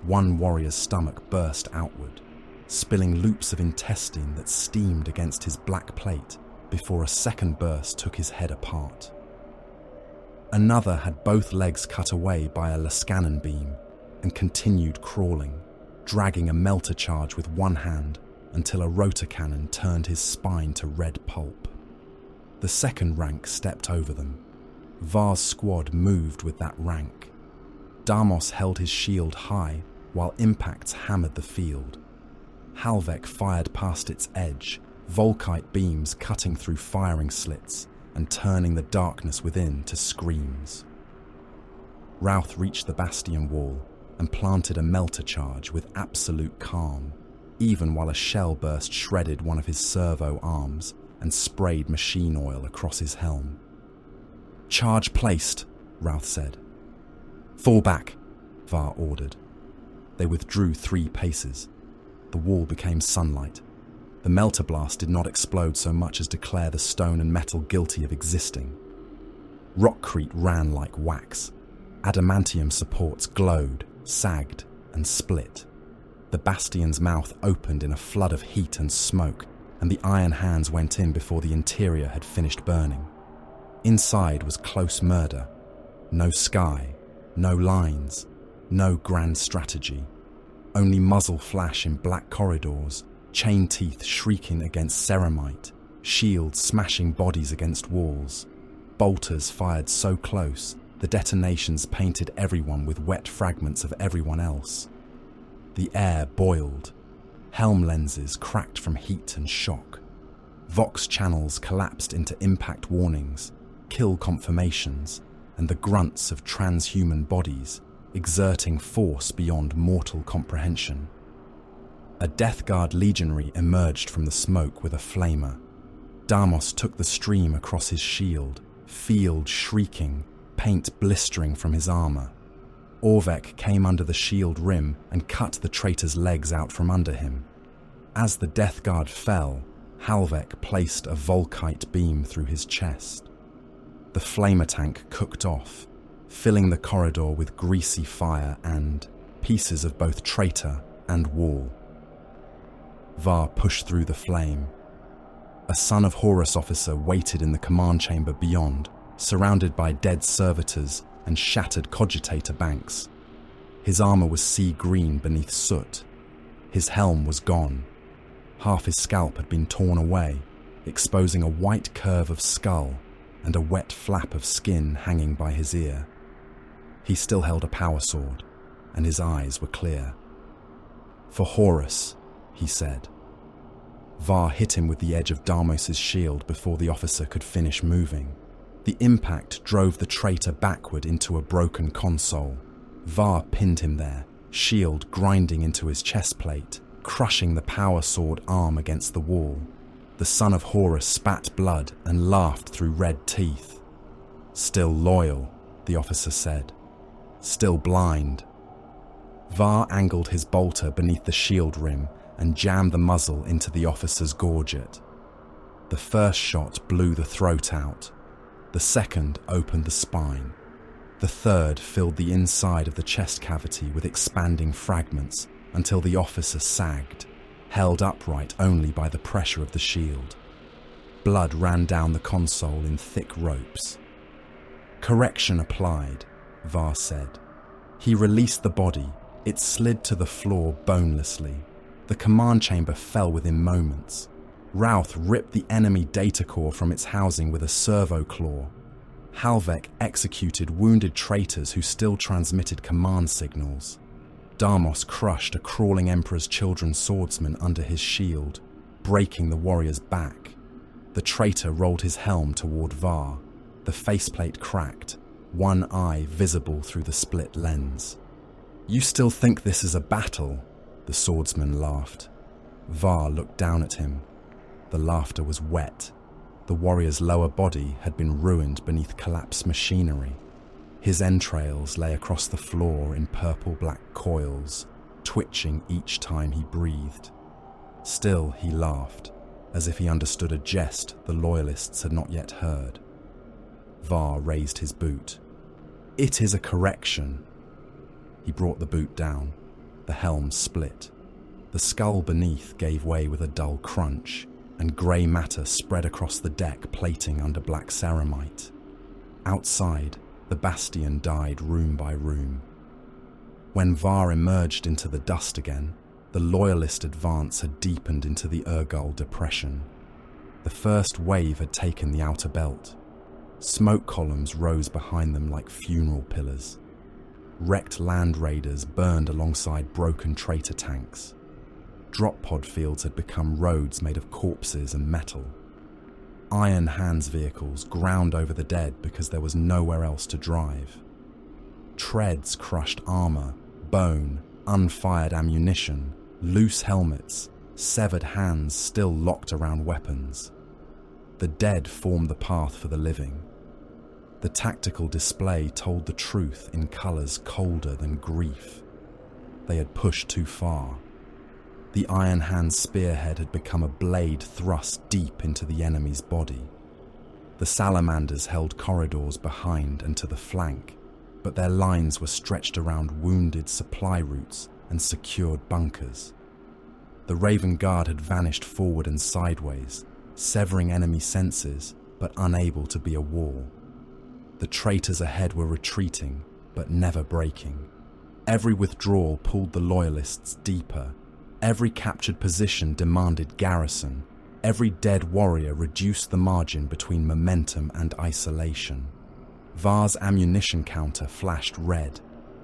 One warrior's stomach burst outward, spilling loops of intestine that steamed against his black plate before a second burst took his head apart. Another had both legs cut away by a Lascanon beam and continued crawling, dragging a melter charge with one hand until a rotor cannon turned his spine to red pulp. The second rank stepped over them. Var's squad moved with that rank. Damos held his shield high while impacts hammered the field. Halvek fired past its edge, Volkite beams cutting through firing slits and turning the darkness within to screams. Routh reached the bastion wall and planted a melter charge with absolute calm, even while a shell burst shredded one of his servo arms and sprayed machine oil across his helm. "Charge placed," Routh said. "Fall back," Var ordered. They withdrew 3 paces. The wall became sunlight. The melter blast did not explode so much as declare the stone and metal guilty of existing. Rockcrete ran like wax. Adamantium supports glowed, sagged, and split. The bastion's mouth opened in a flood of heat and smoke, and the Iron Hands went in before the interior had finished burning. Inside was close murder. No sky, no lines, no grand strategy. Only muzzle flash in black corridors, chain teeth shrieking against ceramite, shields smashing bodies against walls. Bolters fired so close, the detonations painted everyone with wet fragments of everyone else. The air boiled. Helm lenses cracked from heat and shock. Vox channels collapsed into impact warnings, kill confirmations, and the grunts of transhuman bodies exerting force beyond mortal comprehension. A Death Guard legionary emerged from the smoke with a flamer. Damos took the stream across his shield, field shrieking, paint blistering from his armor. Orvek came under the shield rim and cut the traitor's legs out from under him. As the Death Guard fell, Halvek placed a Volkite beam through his chest. The flamer tank cooked off, filling the corridor with greasy fire and pieces of both traitor and wall. Var pushed through the flame. A Son of Horus officer waited in the command chamber beyond, surrounded by dead servitors and shattered cogitator banks. His armor was sea green beneath soot. His helm was gone. Half his scalp had been torn away, exposing a white curve of skull and a wet flap of skin hanging by his ear. He still held a power sword, and his eyes were clear. "For Horus," he said. Var hit him with the edge of Damos's shield before the officer could finish moving. The impact drove the traitor backward into a broken console. Var pinned him there, shield grinding into his chest plate, crushing the power sword arm against the wall. The Son of Horus spat blood and laughed through red teeth. "Still loyal," the officer said. "Still blind." Var angled his bolter beneath the shield rim and jammed the muzzle into the officer's gorget. The first shot blew the throat out. The second opened the spine. The third filled the inside of the chest cavity with expanding fragments until the officer sagged, held upright only by the pressure of the shield. Blood ran down the console in thick ropes. "Correction applied," Var said. He released the body. It slid to the floor bonelessly. The command chamber fell within moments. Routh ripped the enemy data core from its housing with a servo claw. Halvek executed wounded traitors who still transmitted command signals. Damos crushed a crawling Emperor's Children swordsman under his shield, breaking the warrior's back. The traitor rolled his helm toward Var. The faceplate cracked, one eye visible through the split lens. "You still think this is a battle?" the swordsman laughed. Var looked down at him. The laughter was wet. The warrior's lower body had been ruined beneath collapsed machinery. His entrails lay across the floor in purple-black coils, twitching each time he breathed. Still, he laughed, as if he understood a jest the loyalists had not yet heard. Var raised his boot. "It is a correction." He brought the boot down. The helm split. The skull beneath gave way with a dull crunch, and grey matter spread across the deck plating under black ceramite. Outside, the bastion died room by room. When Var emerged into the dust again, the loyalist advance had deepened into the Urgul depression. The first wave had taken the outer belt. Smoke columns rose behind them like funeral pillars. Wrecked land raiders burned alongside broken traitor tanks. Drop pod fields had become roads made of corpses and metal. Iron Hands vehicles ground over the dead because there was nowhere else to drive. Treads crushed armor, bone, unfired ammunition, loose helmets, severed hands still locked around weapons. The dead formed the path for the living. The tactical display told the truth in colors colder than grief. They had pushed too far. The Iron Hand spearhead had become a blade thrust deep into the enemy's body. The salamanders held corridors behind and to the flank, but their lines were stretched around wounded supply routes and secured bunkers. The Raven Guard had vanished forward and sideways, severing enemy senses, but unable to be a wall. The traitors ahead were retreating, but never breaking. Every withdrawal pulled the loyalists deeper. Every captured position demanded garrison. Every dead warrior reduced the margin between momentum and isolation. Var's ammunition counter flashed red.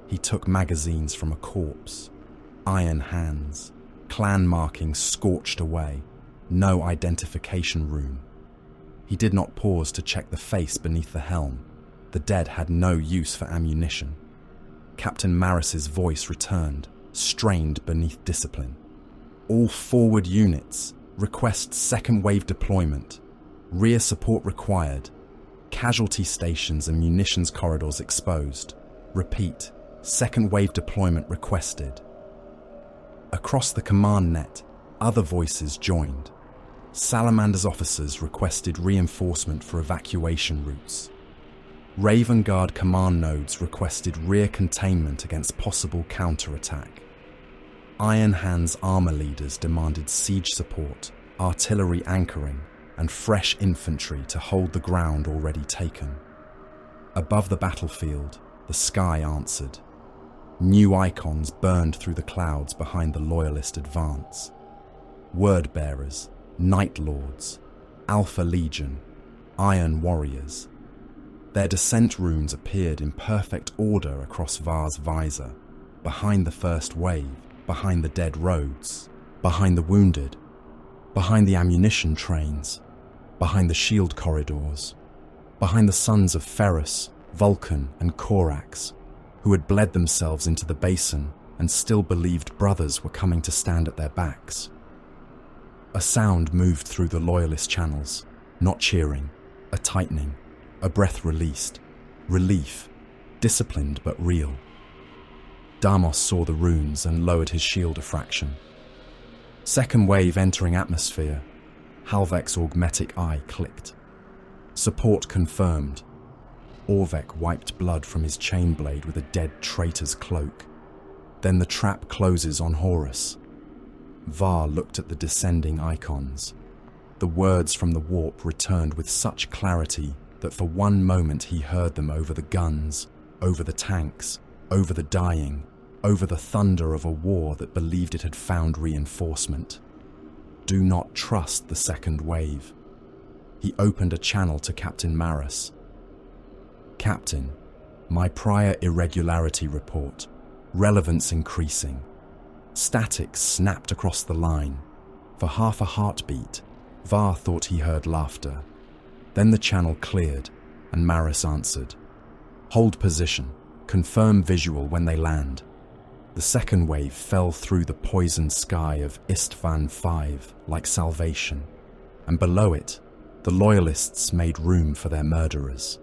He took magazines from a corpse. Iron Hands. Clan markings scorched away. No identification rune. He did not pause to check the face beneath the helm. The dead had no use for ammunition. Captain Maris's voice returned, strained beneath discipline. All forward units, request second wave deployment. Rear support required. Casualty stations and munitions corridors exposed. Repeat, second wave deployment requested. Across the command net, other voices joined. Salamander's officers requested reinforcement for evacuation routes. Raven Guard command nodes requested rear containment against possible counterattack. Iron Hand's armor leaders demanded siege support, artillery anchoring, and fresh infantry to hold the ground already taken. Above the battlefield, the sky answered. New icons burned through the clouds behind the Loyalist advance. Word-bearers, Night Lords, Alpha Legion, Iron Warriors. Their descent runes appeared in perfect order across Var's visor, behind the first wave, behind the dead roads, behind the wounded, behind the ammunition trains, behind the shield corridors, behind the sons of Ferrus, Vulcan, and Korax, who had bled themselves into the basin and still believed brothers were coming to stand at their backs. A sound moved through the Loyalist channels, not cheering, a tightening, a breath released, relief, disciplined but real. Damos saw the runes and lowered his shield a fraction. Second wave entering atmosphere. Halvek's augmetic eye clicked. Support confirmed. Orvek wiped blood from his chain blade with a dead traitor's cloak. Then the trap closes on Horus. Var looked at the descending icons. The words from the warp returned with such clarity that for one moment he heard them over the guns, over the tanks, over the dying, over the thunder of a war that believed it had found reinforcement. Do not trust the second wave. He opened a channel to Captain Maris. Captain, my prior irregularity report. Relevance increasing. Statics snapped across the line. For half a heartbeat, Var thought he heard laughter. Then the channel cleared, and Maris answered. Hold position. Confirm visual when they land. The second wave fell through the poisoned sky of Isstvan 5 like salvation, and below it, the Loyalists made room for their murderers.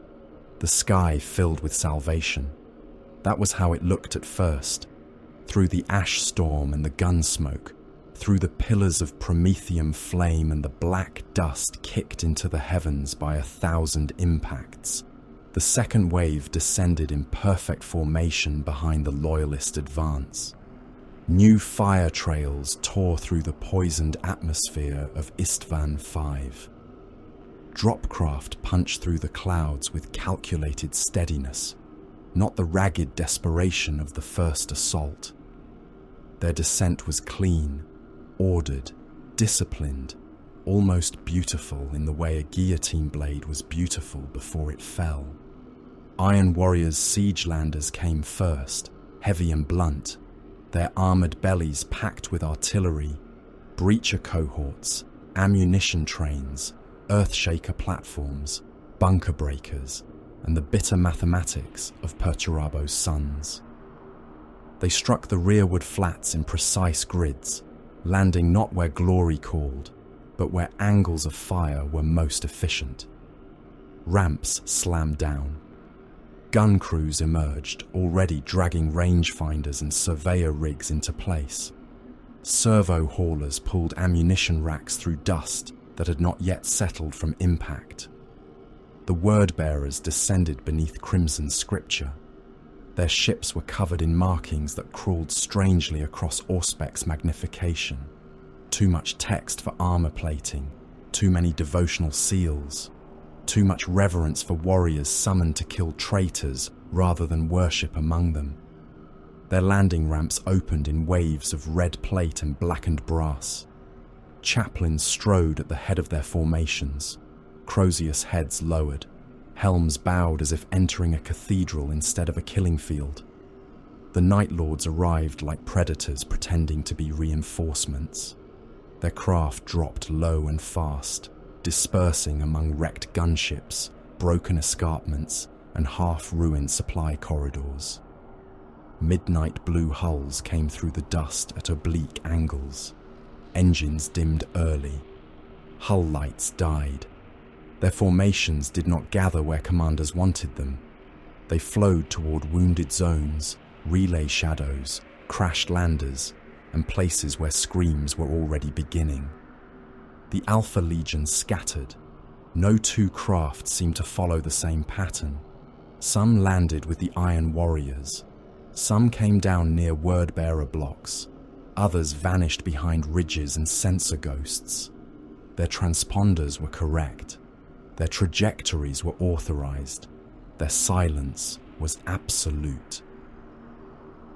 The sky filled with salvation. That was how it looked at first. Through the ash storm and the gun smoke, through the pillars of promethium flame and the black dust kicked into the heavens by 1,000 impacts, the second wave descended in perfect formation behind the Loyalist advance. New fire trails tore through the poisoned atmosphere of Isstvan 5. Dropcraft punched through the clouds with calculated steadiness, not the ragged desperation of the first assault. Their descent was clean, ordered, disciplined, almost beautiful in the way a guillotine blade was beautiful before it fell. Iron Warriors' siege landers came first, heavy and blunt, their armoured bellies packed with artillery, breacher cohorts, ammunition trains, earthshaker platforms, bunker breakers, and the bitter mathematics of Perturabo's sons. They struck the rearward flats in precise grids, landing not where glory called, but where angles of fire were most efficient. Ramps slammed down. Gun crews emerged, already dragging rangefinders and surveyor rigs into place. Servo haulers pulled ammunition racks through dust that had not yet settled from impact. The word-bearers descended beneath crimson scripture. Their ships were covered in markings that crawled strangely across Auspec's magnification. Too much text for armor plating, too many devotional seals, too much reverence for warriors summoned to kill traitors rather than worship among them. Their landing ramps opened in waves of red plate and blackened brass. Chaplains strode at the head of their formations, Crozius heads lowered, helms bowed as if entering a cathedral instead of a killing field. The Night Lords arrived like predators pretending to be reinforcements. Their craft dropped low and fast, dispersing among wrecked gunships, broken escarpments, and half-ruined supply corridors. Midnight blue hulls came through the dust at oblique angles. Engines dimmed early. Hull lights died. Their formations did not gather where commanders wanted them. They flowed toward wounded zones, relay shadows, crashed landers, and places where screams were already beginning. The Alpha Legion scattered. No two craft seemed to follow the same pattern. Some landed with the Iron Warriors. Some came down near word-bearer blocks. Others vanished behind ridges and sensor ghosts. Their transponders were correct. Their trajectories were authorized. Their silence was absolute.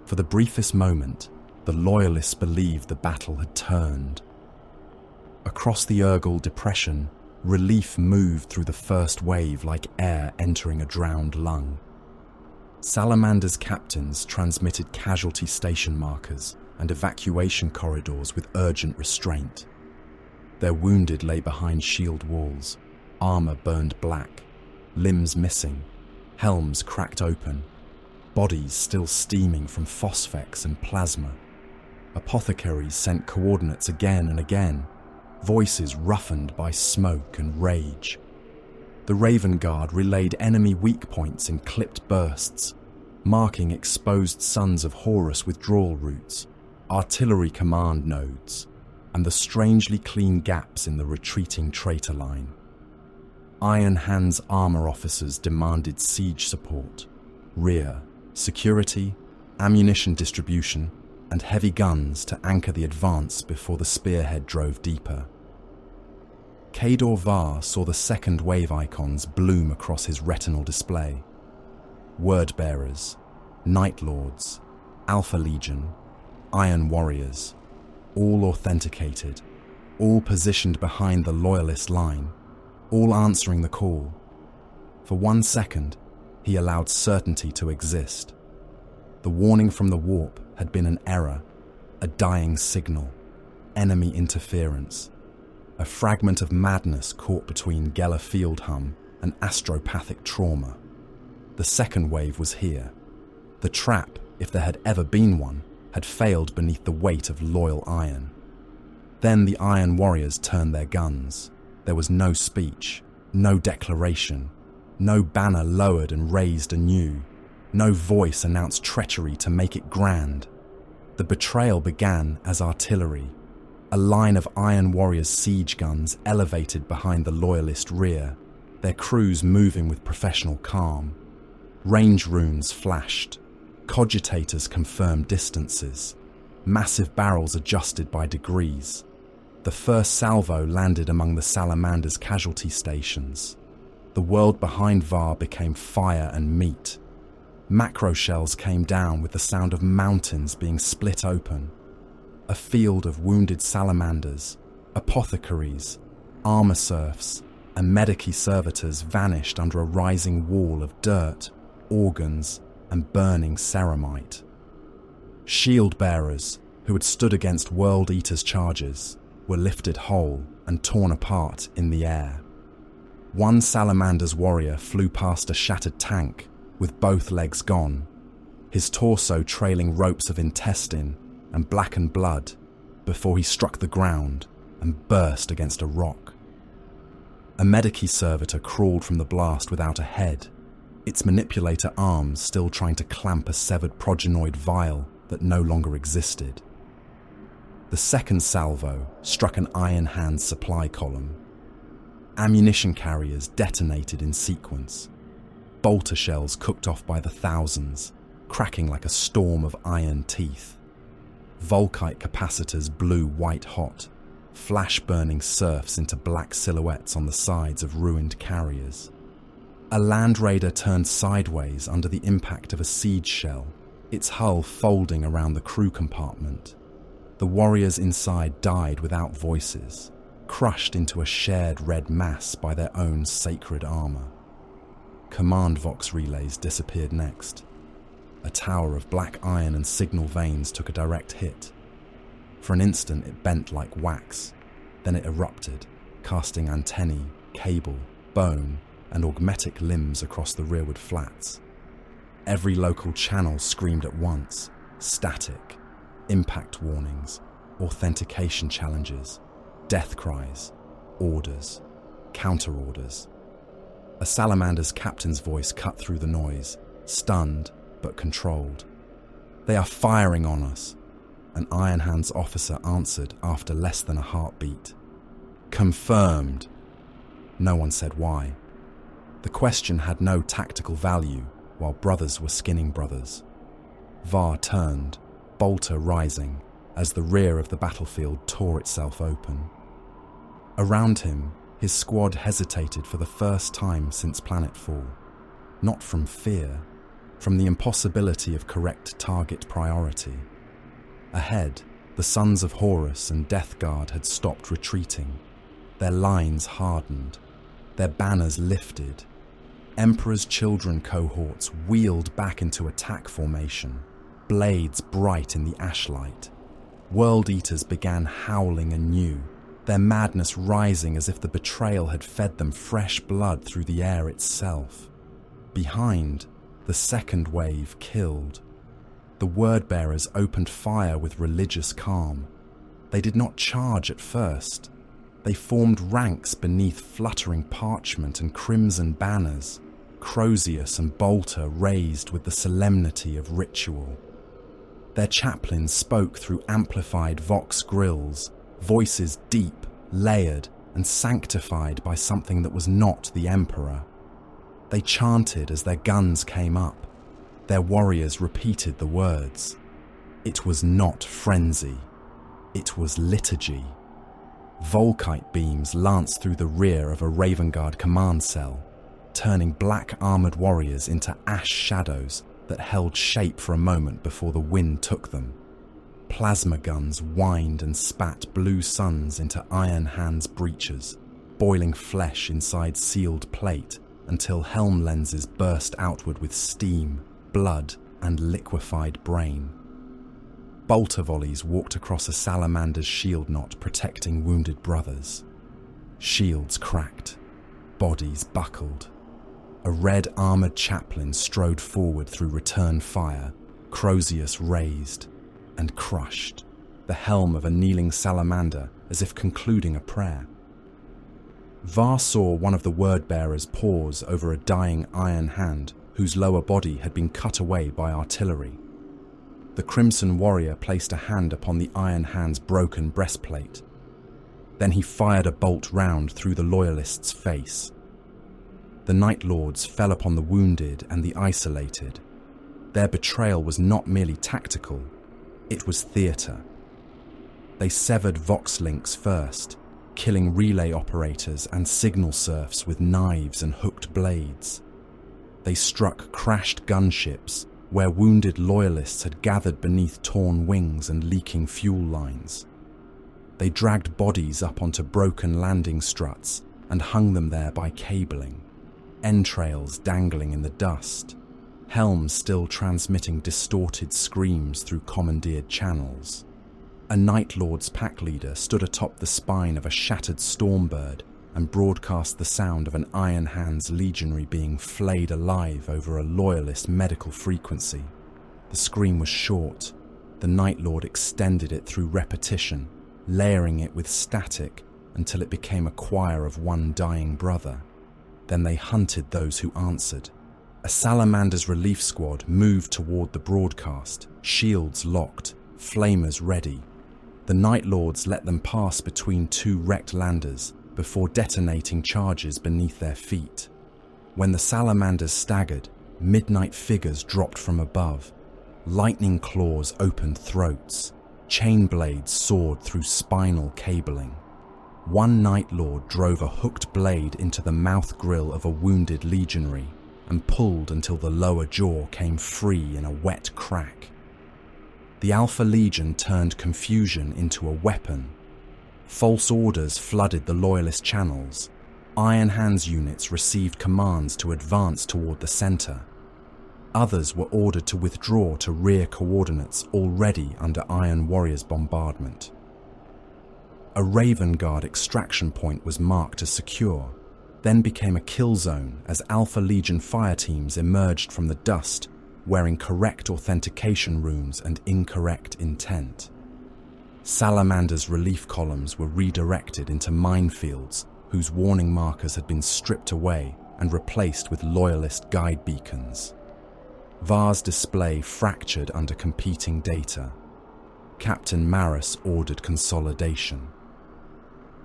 For the briefest moment, the Loyalists believed the battle had turned. Across the Urgal Depression, relief moved through the first wave like air entering a drowned lung. Salamander's captains transmitted casualty station markers and evacuation corridors with urgent restraint. Their wounded lay behind shield walls, armor burned black, limbs missing, helms cracked open, bodies still steaming from phosphex and plasma. Apothecaries sent coordinates again and again, voices roughened by smoke and rage. The Raven Guard relayed enemy weak points in clipped bursts, marking exposed Sons of Horus withdrawal routes, artillery command nodes, and the strangely clean gaps in the retreating traitor line. Iron Hands armor officers demanded siege support, rear, security, ammunition distribution, and heavy guns to anchor the advance before the spearhead drove deeper. Kador Var saw the second wave icons bloom across his retinal display. Word-bearers, Night Lords, Alpha Legion, Iron Warriors, all authenticated, all positioned behind the Loyalist line, all answering the call. For 1 second, he allowed certainty to exist. The warning from the warp had been an error, a dying signal, enemy interference, a fragment of madness caught between Geller field hum and astropathic trauma. The second wave was here. The trap, if there had ever been one, had failed beneath the weight of loyal iron. Then the Iron Warriors turned their guns. There was no speech, no declaration, no banner lowered and raised anew, no voice announced treachery to make it grand. The betrayal began as artillery, a line of Iron Warriors' siege guns elevated behind the Loyalist rear, their crews moving with professional calm. Range runes flashed, cogitators confirmed distances, massive barrels adjusted by degrees. The first salvo landed among the Salamander's casualty stations. The world behind Var became fire and meat. Macro shells came down with the sound of mountains being split open. A field of wounded salamanders, apothecaries, armor serfs, and medici servitors vanished under a rising wall of dirt, organs, and burning ceramite. Shield bearers, who had stood against World Eater's charges, were lifted whole and torn apart in the air. One Salamander's warrior flew past a shattered tank, with both legs gone, his torso trailing ropes of intestine and blackened blood, before he struck the ground and burst against a rock. A medici servitor crawled from the blast without a head, its manipulator arms still trying to clamp a severed progenoid vial that no longer existed. The second salvo struck an Iron Hand supply column. Ammunition carriers detonated in sequence. Bolter shells cooked off by the thousands, cracking like a storm of iron teeth. Volkite capacitors blew white-hot, flash-burning serfs into black silhouettes on the sides of ruined carriers. A Land Raider turned sideways under the impact of a siege shell, its hull folding around the crew compartment. The warriors inside died without voices, crushed into a shared red mass by their own sacred armor. Command Vox relays disappeared next. A tower of black iron and signal vanes took a direct hit. For an instant it bent like wax, then it erupted, casting antennae, cable, bone, and augmetic limbs across the rearward flats. Every local channel screamed at once, static, impact warnings, authentication challenges, death cries, orders, counter-orders. A salamander's captain's voice cut through the noise, stunned but controlled. "They are firing on us," an Iron Hands officer answered after less than a heartbeat. "Confirmed." No one said why. The question had no tactical value while brothers were skinning brothers. Var turned, bolter rising, as the rear of the battlefield tore itself open. Around him, his squad hesitated for the first time since planetfall. Not from fear, from the impossibility of correct target priority. Ahead, the sons of Horus and Death Guard had stopped retreating. Their lines hardened, their banners lifted. Emperor's Children cohorts wheeled back into attack formation, blades bright in the ashlight. World Eaters began howling anew, their madness rising as if the betrayal had fed them fresh blood through the air itself. Behind, the second wave killed. The word-bearers opened fire with religious calm. They did not charge at first. They formed ranks beneath fluttering parchment and crimson banners, Crozius and Bolter raised with the solemnity of ritual. Their chaplains spoke through amplified vox grills, voices deep, layered, and sanctified by something that was not the Emperor. They chanted as their guns came up. Their warriors repeated the words. It was not frenzy. It was liturgy. Volkite beams lanced through the rear of a Raven Guard command cell, turning black armored warriors into ash shadows that held shape for a moment before the wind took them. Plasma guns whined and spat blue suns into Iron Hands breaches, boiling flesh inside sealed plate until helm lenses burst outward with steam, blood, and liquefied brain. Bolter volleys walked across a salamander's shield knot protecting wounded brothers. Shields cracked, bodies buckled. A red armoured chaplain strode forward through return fire, Crozius raised and crushed, the helm of a kneeling salamander as if concluding a prayer. Var saw one of the word-bearers pause over a dying Iron Hand whose lower body had been cut away by artillery. The Crimson Warrior placed a hand upon the Iron Hand's broken breastplate. Then he fired a bolt round through the Loyalist's face. The Night Lords fell upon the wounded and the isolated. Their betrayal was not merely tactical, it was theatre. They severed Vox links first, killing relay operators and signal serfs with knives and hooked blades. They struck crashed gunships where wounded Loyalists had gathered beneath torn wings and leaking fuel lines. They dragged bodies up onto broken landing struts and hung them there by cabling, entrails dangling in the dust, helms still transmitting distorted screams through commandeered channels. A Night Lord's pack leader stood atop the spine of a shattered Stormbird and broadcast the sound of an Iron Hands legionary being flayed alive over a Loyalist medical frequency. The scream was short. The Night Lord extended it through repetition, layering it with static until it became a choir of one dying brother. Then they hunted those who answered. A Salamander's relief squad moved toward the broadcast, shields locked, flamers ready. The Night Lords let them pass between two wrecked landers before detonating charges beneath their feet. When the Salamanders staggered, midnight figures dropped from above. Lightning claws opened throats. Chain blades soared through spinal cabling. One Night Lord drove a hooked blade into the mouth grill of a wounded legionary and pulled until the lower jaw came free in a wet crack. The Alpha Legion turned confusion into a weapon. False orders flooded the Loyalist channels. Iron Hands units received commands to advance toward the center. Others were ordered to withdraw to rear coordinates already under Iron Warrior's bombardment. A Raven Guard extraction point was marked as secure, then became a kill zone as Alpha Legion fire teams emerged from the dust wearing correct authentication runes and incorrect intent. Salamander's relief columns were redirected into minefields whose warning markers had been stripped away and replaced with loyalist guide beacons. Var's display fractured under competing data. Captain Maris ordered consolidation.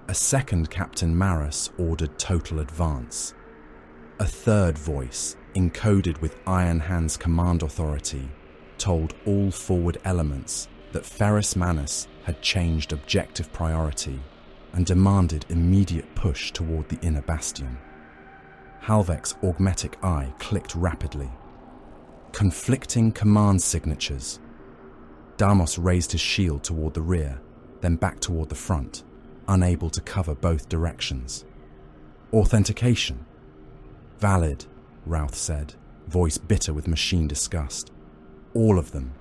A second Captain Maris ordered total advance. A third voice, encoded with Iron Hand's command authority, told all forward elements that Ferrus Manus had changed objective priority and demanded immediate push toward the inner bastion. Halvek's augmetic eye clicked rapidly. Conflicting command signatures. Damos raised his shield toward the rear, then back toward the front, unable to cover both directions. Authentication. Valid, Routh said, voice bitter with machine disgust. All of them.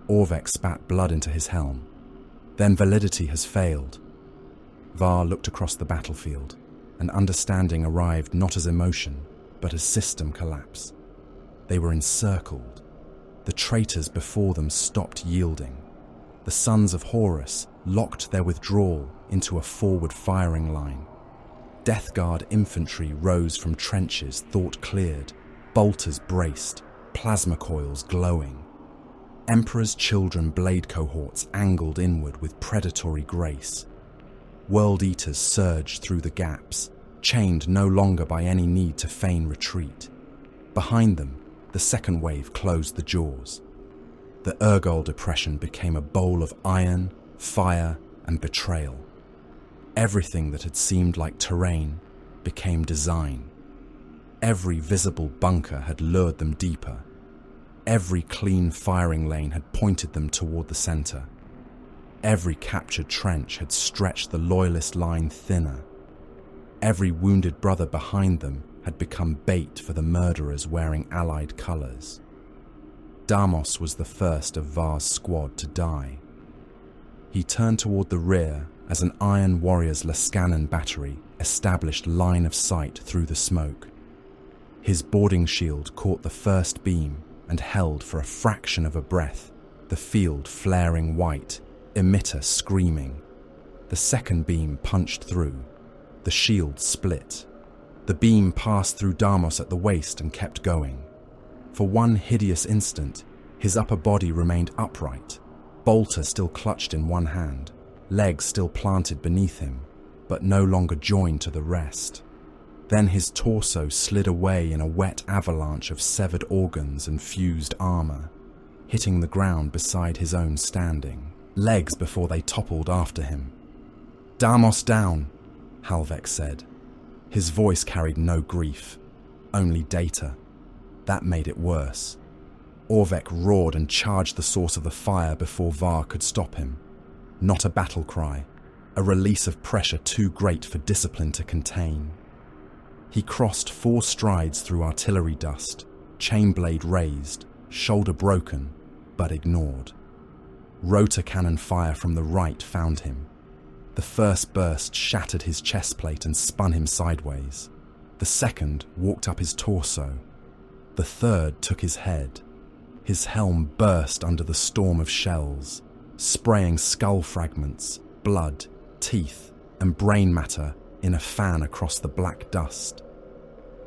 Orvek spat blood into his helm. Then validity has failed. Var looked across the battlefield, and understanding arrived not as emotion, but as system collapse. They were encircled. The traitors before them stopped yielding. The sons of Horus locked their withdrawal into a forward firing line. Death Guard infantry rose from trenches thought cleared, bolters braced, plasma coils glowing. Emperor's Children blade cohorts angled inward with predatory grace. World Eaters surged through the gaps, chained no longer by any need to feign retreat. Behind them, the second wave closed the jaws. The Urgol depression became a bowl of iron, fire, and betrayal. Everything that had seemed like terrain became design. Every visible bunker had lured them deeper. Every clean firing lane had pointed them toward the center. Every captured trench had stretched the loyalist line thinner. Every wounded brother behind them had become bait for the murderers wearing allied colors. Damos was the first of Var's squad to die. He turned toward the rear as an Iron Warrior's Lascanon battery established line of sight through the smoke. His boarding shield caught the first beam and held for a fraction of a breath, the field flaring white, emitter screaming. The second beam punched through. The shield split. The beam passed through Damos at the waist and kept going. For one hideous instant, his upper body remained upright, bolter still clutched in one hand, legs still planted beneath him, but no longer joined to the rest. Then his torso slid away in a wet avalanche of severed organs and fused armor, hitting the ground beside his own standing, legs before they toppled after him. "Damos down," Halvek said. His voice carried no grief, only data. That made it worse. Orvek roared and charged the source of the fire before Var could stop him. Not a battle cry, a release of pressure too great for discipline to contain. He crossed 4 strides through artillery dust, chain blade raised, shoulder broken, but ignored. Rotor cannon fire from the right found him. The first burst shattered his chest plate and spun him sideways. The second walked up his torso. The third took his head. His helm burst under the storm of shells, spraying skull fragments, blood, teeth, and brain matter in a fan across the black dust.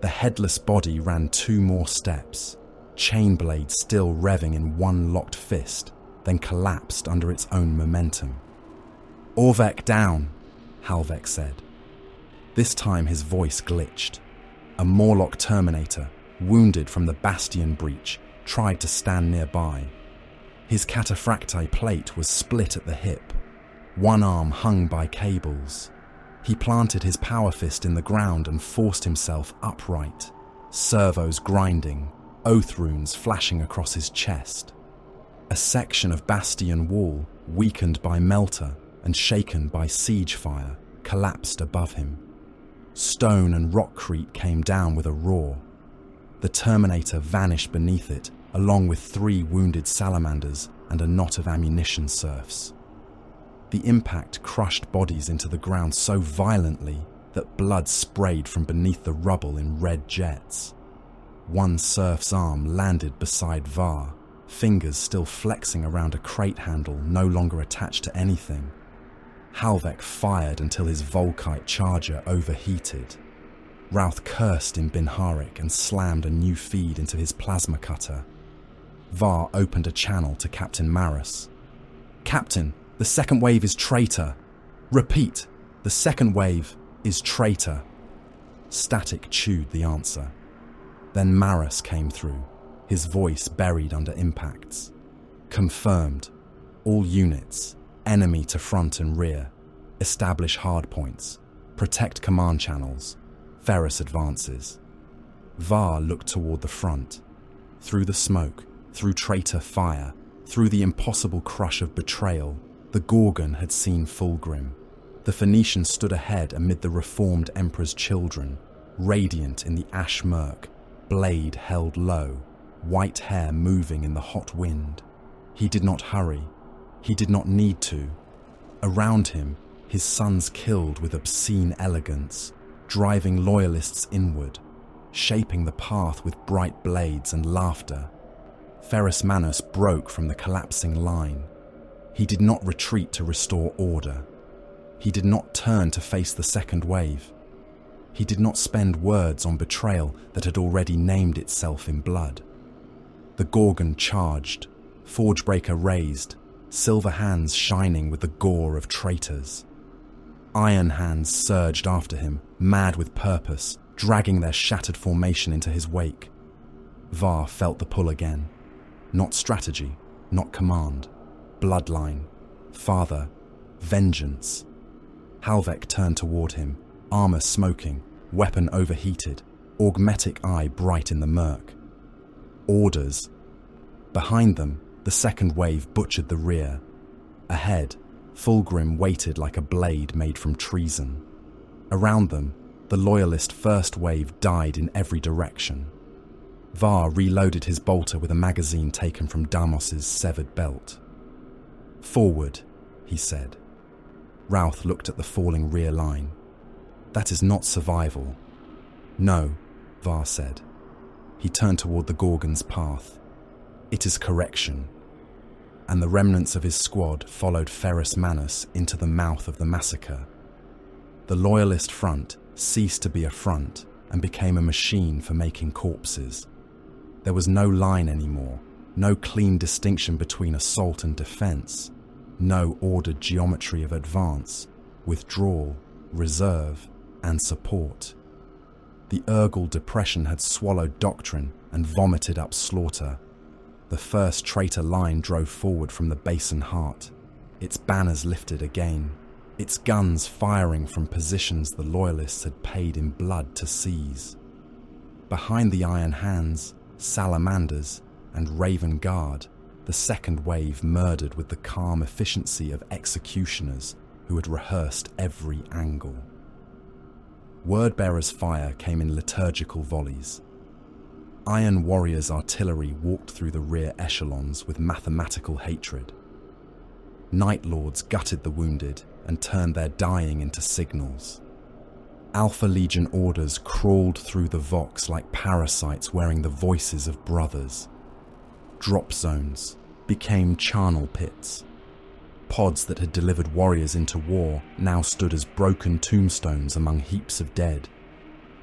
The headless body ran 2 more steps, chain blade still revving in one locked fist, then collapsed under its own momentum. "Orvek down," Halvek said. This time his voice glitched. A Morlock Terminator, wounded from the Bastion breach, tried to stand nearby. His cataphracti plate was split at the hip. One arm hung by cables. He planted his power fist in the ground and forced himself upright, servos grinding, oath runes flashing across his chest. A section of Bastion wall, weakened by melter and shaken by siege fire, collapsed above him. Stone and rockcrete came down with a roar. The Terminator vanished beneath it, along with 3 wounded salamanders and a knot of ammunition serfs. The impact crushed bodies into the ground so violently that blood sprayed from beneath the rubble in red jets. One serf's arm landed beside Var, fingers still flexing around a crate handle no longer attached to anything. Halvek fired until his Volkite charger overheated. Routh cursed in Binharik and slammed a new feed into his plasma cutter. Var opened a channel to Captain Maris. "Captain, the second wave is traitor. Repeat, the second wave is traitor." Static chewed the answer. Then Maris came through, his voice buried under impacts. "Confirmed. All units, enemy to front and rear. Establish hardpoints. Protect command channels. Ferrus advances." Var looked toward the front. Through the smoke, through traitor fire, through the impossible crush of betrayal, the Gorgon had seen Fulgrim. The Phoenician stood ahead amid the reformed Emperor's children, radiant in the ash murk, blade held low, white hair moving in the hot wind. He did not hurry. He did not need to. Around him, his sons killed with obscene elegance, driving loyalists inward, shaping the path with bright blades and laughter. Ferrus Manus broke from the collapsing line. He did not retreat to restore order. He did not turn to face the second wave. He did not spend words on betrayal that had already named itself in blood. The Gorgon charged, Forgebreaker raised, silver hands shining with the gore of traitors. Iron hands surged after him, mad with purpose, dragging their shattered formation into his wake. Var felt the pull again. Not strategy, not command. Bloodline, father, vengeance. Halvek turned toward him, armor smoking, weapon overheated, augmetic eye bright in the murk. Orders. Behind them, the second wave butchered the rear. Ahead, Fulgrim waited like a blade made from treason. Around them, the loyalist first wave died in every direction. Var reloaded his bolter with a magazine taken from Damos's severed belt. "Forward," he said. Routh looked at the falling rear line. "That is not survival." "No," Var said. He turned toward the Gorgon's path. "It is correction." And the remnants of his squad followed Ferrus Manus into the mouth of the Massacre. The loyalist front ceased to be a front and became a machine for making corpses. There was no line anymore, no clean distinction between assault and defense, no ordered geometry of advance, withdrawal, reserve, and support. The Urgal depression had swallowed doctrine and vomited up slaughter. The first traitor line drove forward from the basin heart, its banners lifted again, its guns firing from positions the loyalists had paid in blood to seize. Behind the Iron Hands, Salamanders, and Raven Guard, the second wave murdered with the calm efficiency of executioners who had rehearsed every angle. Wordbearer's fire came in liturgical volleys. Iron Warrior's artillery walked through the rear echelons with mathematical hatred. Night Lords gutted the wounded and turned their dying into signals. Alpha Legion orders crawled through the Vox like parasites wearing the voices of brothers. Drop zones became charnel pits. Pods that had delivered warriors into war now stood as broken tombstones among heaps of dead.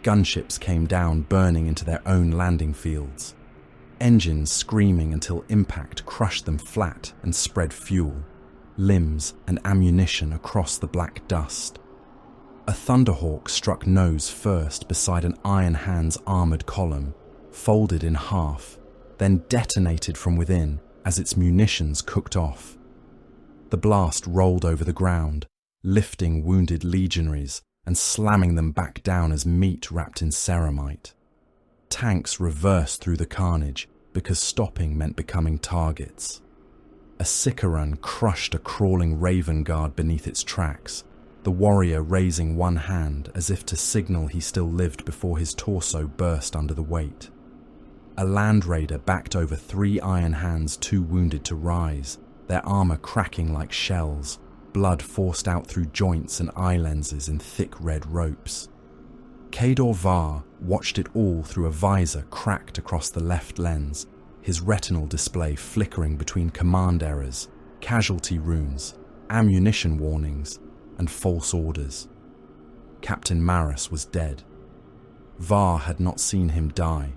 Gunships came down burning into their own landing fields. Engines screaming until impact crushed them flat and spread fuel, limbs and ammunition across the black dust. A Thunderhawk struck nose first beside an Iron Hand's armoured column, folded in half, then detonated from within as its munitions cooked off. The blast rolled over the ground, lifting wounded legionaries and slamming them back down as meat wrapped in ceramite. Tanks reversed through the carnage because stopping meant becoming targets. A Sicaran crushed a crawling Raven Guard beneath its tracks, the warrior raising one hand as if to signal he still lived before his torso burst under the weight. A Land Raider backed over 3 Iron Hands too wounded to rise, their armour cracking like shells, blood forced out through joints and eye lenses in thick red ropes. Kador Var watched it all through a visor cracked across the left lens, his retinal display flickering between command errors, casualty runes, ammunition warnings, and false orders. Captain Maris was dead. Var had not seen him die.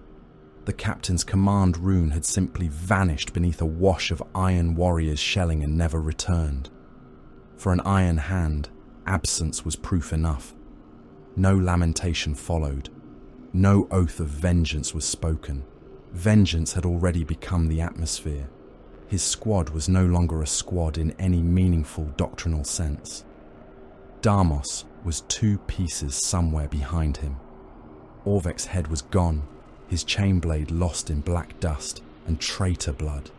The captain's command rune had simply vanished beneath a wash of iron warriors shelling and never returned. For an iron hand, absence was proof enough. No lamentation followed. No oath of vengeance was spoken. Vengeance had already become the atmosphere. His squad was no longer a squad in any meaningful doctrinal sense. Damos was 2 pieces somewhere behind him. Orvek's head was gone, his chainblade lost in black dust and traitor blood.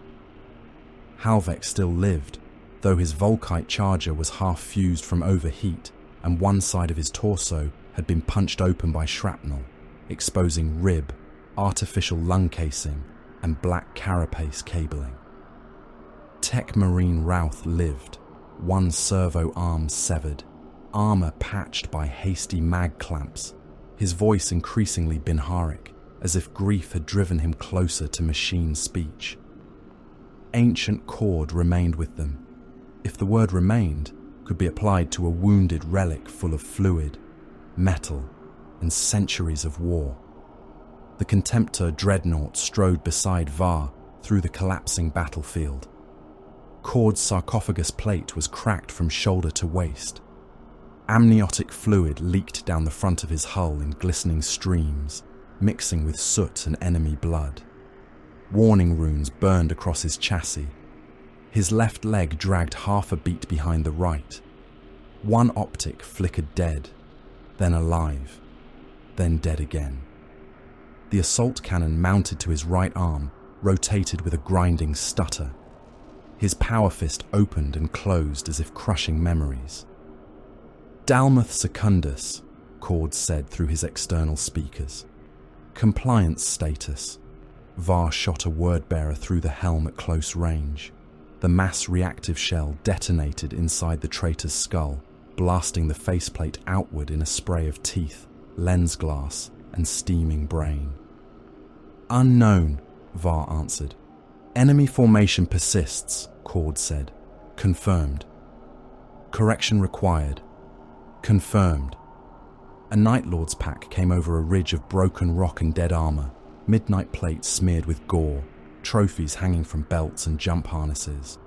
Halvek still lived, though his Volkite charger was half fused from overheat and one side of his torso had been punched open by shrapnel, exposing rib, artificial lung casing, and black carapace cabling. Tech Marine Routh lived, one servo arm severed, armor patched by hasty mag clamps, his voice increasingly Binharic, as if grief had driven him closer to machine speech. Ancient cord remained with them, if the word remained could be applied to a wounded relic full of fluid, metal, and centuries of war. The Contemptor dreadnought strode beside Var through the collapsing battlefield. Cord's sarcophagus plate was cracked from shoulder to waist. Amniotic fluid leaked down the front of his hull in glistening streams, mixing with soot and enemy blood. Warning runes burned across his chassis. His left leg dragged half a beat behind the right. One optic flickered dead, then alive, then dead again. The assault cannon mounted to his right arm rotated with a grinding stutter. His power fist opened and closed as if crushing memories. Dalmuth Secundus, Cord said through his external speakers. Compliance status. Var shot a word-bearer through the helm at close range. The mass reactive shell detonated inside the traitor's skull, blasting the faceplate outward in a spray of teeth, lens glass, and steaming brain. Unknown, Var answered. Enemy formation persists, Cord said. Confirmed. Correction required. Confirmed. A Night Lord's pack came over a ridge of broken rock and dead armor, midnight plates smeared with gore, trophies hanging from belts and jump harnesses.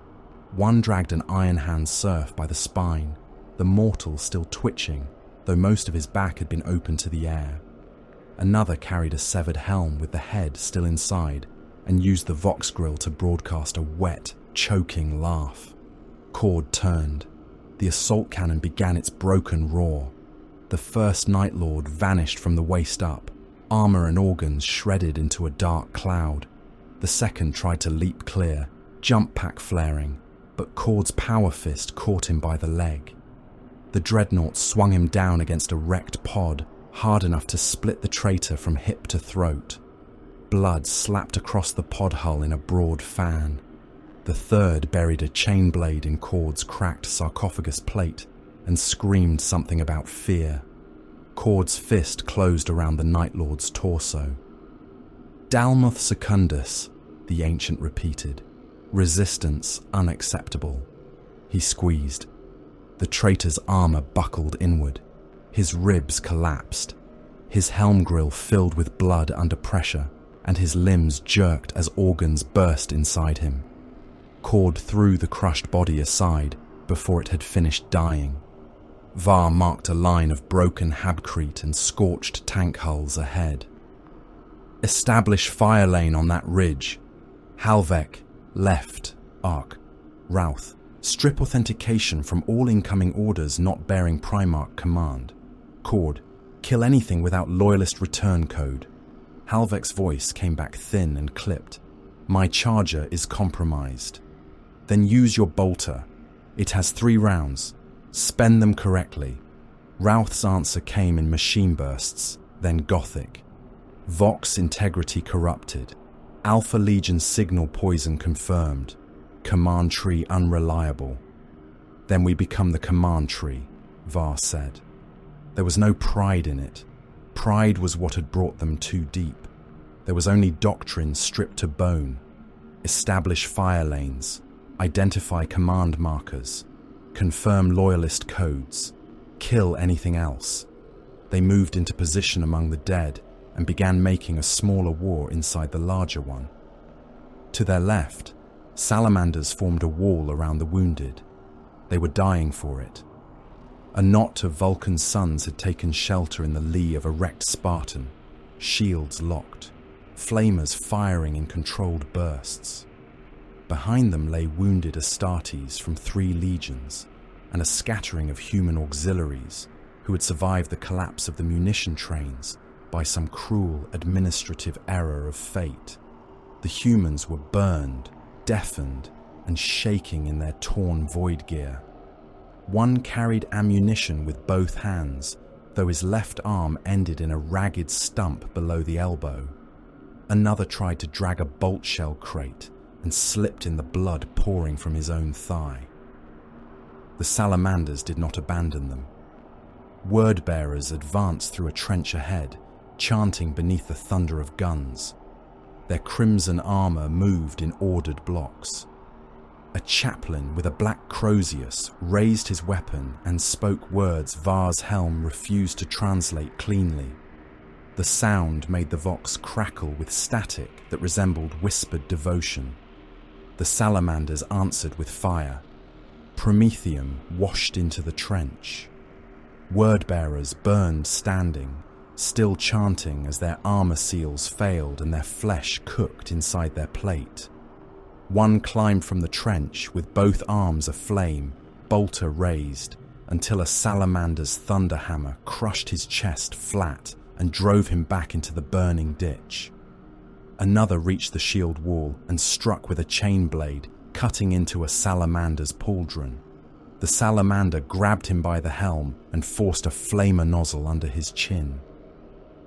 One dragged an Iron Hand serf by the spine, the mortal still twitching, though most of his back had been open to the air. Another carried a severed helm with the head still inside and used the Vox grill to broadcast a wet, choking laugh. Cord turned. The assault cannon began its broken roar. The first Night Lord vanished from the waist up, armor and organs shredded into a dark cloud. The second tried to leap clear, jump pack flaring, but Cord's power fist caught him by the leg. The dreadnought swung him down against a wrecked pod, hard enough to split the traitor from hip to throat. Blood slapped across the pod hull in a broad fan. The third buried a chain blade in Cord's cracked sarcophagus plate and screamed something about fear. Cord's fist closed around the Night Lord's torso. Dalmuth Secundus, the ancient repeated. Resistance unacceptable. He squeezed. The traitor's armor buckled inward. His ribs collapsed. His helm grill filled with blood under pressure, and his limbs jerked as organs burst inside him. Cord threw the crushed body aside before it had finished dying. Var marked a line of broken habcrete and scorched tank hulls ahead. Establish fire lane on that ridge. Halvek, left, arc. Routh, strip authentication from all incoming orders not bearing Primarch command. Cord, kill anything without loyalist return code. Halvek's voice came back thin and clipped. My charger is compromised. Then use your bolter. It has 3 rounds. Spend them correctly. Routh's answer came in machine bursts, then Gothic. Vox integrity corrupted. Alpha Legion signal poison confirmed. Command tree unreliable. Then we become the command tree, Var said. There was no pride in it. Pride was what had brought them too deep. There was only doctrine stripped to bone. Establish fire lanes, identify command markers, confirm loyalist codes, kill anything else. They moved into position among the dead and began making a smaller war inside the larger one. To their left, salamanders formed a wall around the wounded. They were dying for it. A knot of Vulcan's sons had taken shelter in the lee of a wrecked Spartan, shields locked, flamers firing in controlled bursts. Behind them lay wounded Astartes from 3 legions and a scattering of human auxiliaries who had survived the collapse of the munition trains by some cruel administrative error of fate. The humans were burned, deafened, and shaking in their torn void gear. One carried ammunition with both hands, though his left arm ended in a ragged stump below the elbow. Another tried to drag a bolt shell crate and slipped in the blood pouring from his own thigh. The salamanders did not abandon them. Word-bearers advanced through a trench ahead, chanting beneath the thunder of guns. Their crimson armor moved in ordered blocks. A chaplain with a black crozius raised his weapon and spoke words Var's helm refused to translate cleanly. The sound made the vox crackle with static that resembled whispered devotion. The salamanders answered with fire. Promethium washed into the trench. Word-bearers burned standing, still chanting as their armor seals failed and their flesh cooked inside their plate. One climbed from the trench with both arms aflame, bolter raised, until a salamander's thunderhammer crushed his chest flat and drove him back into the burning ditch. Another reached the shield wall and struck with a chain blade, cutting into a salamander's pauldron. The salamander grabbed him by the helm and forced a flamer nozzle under his chin.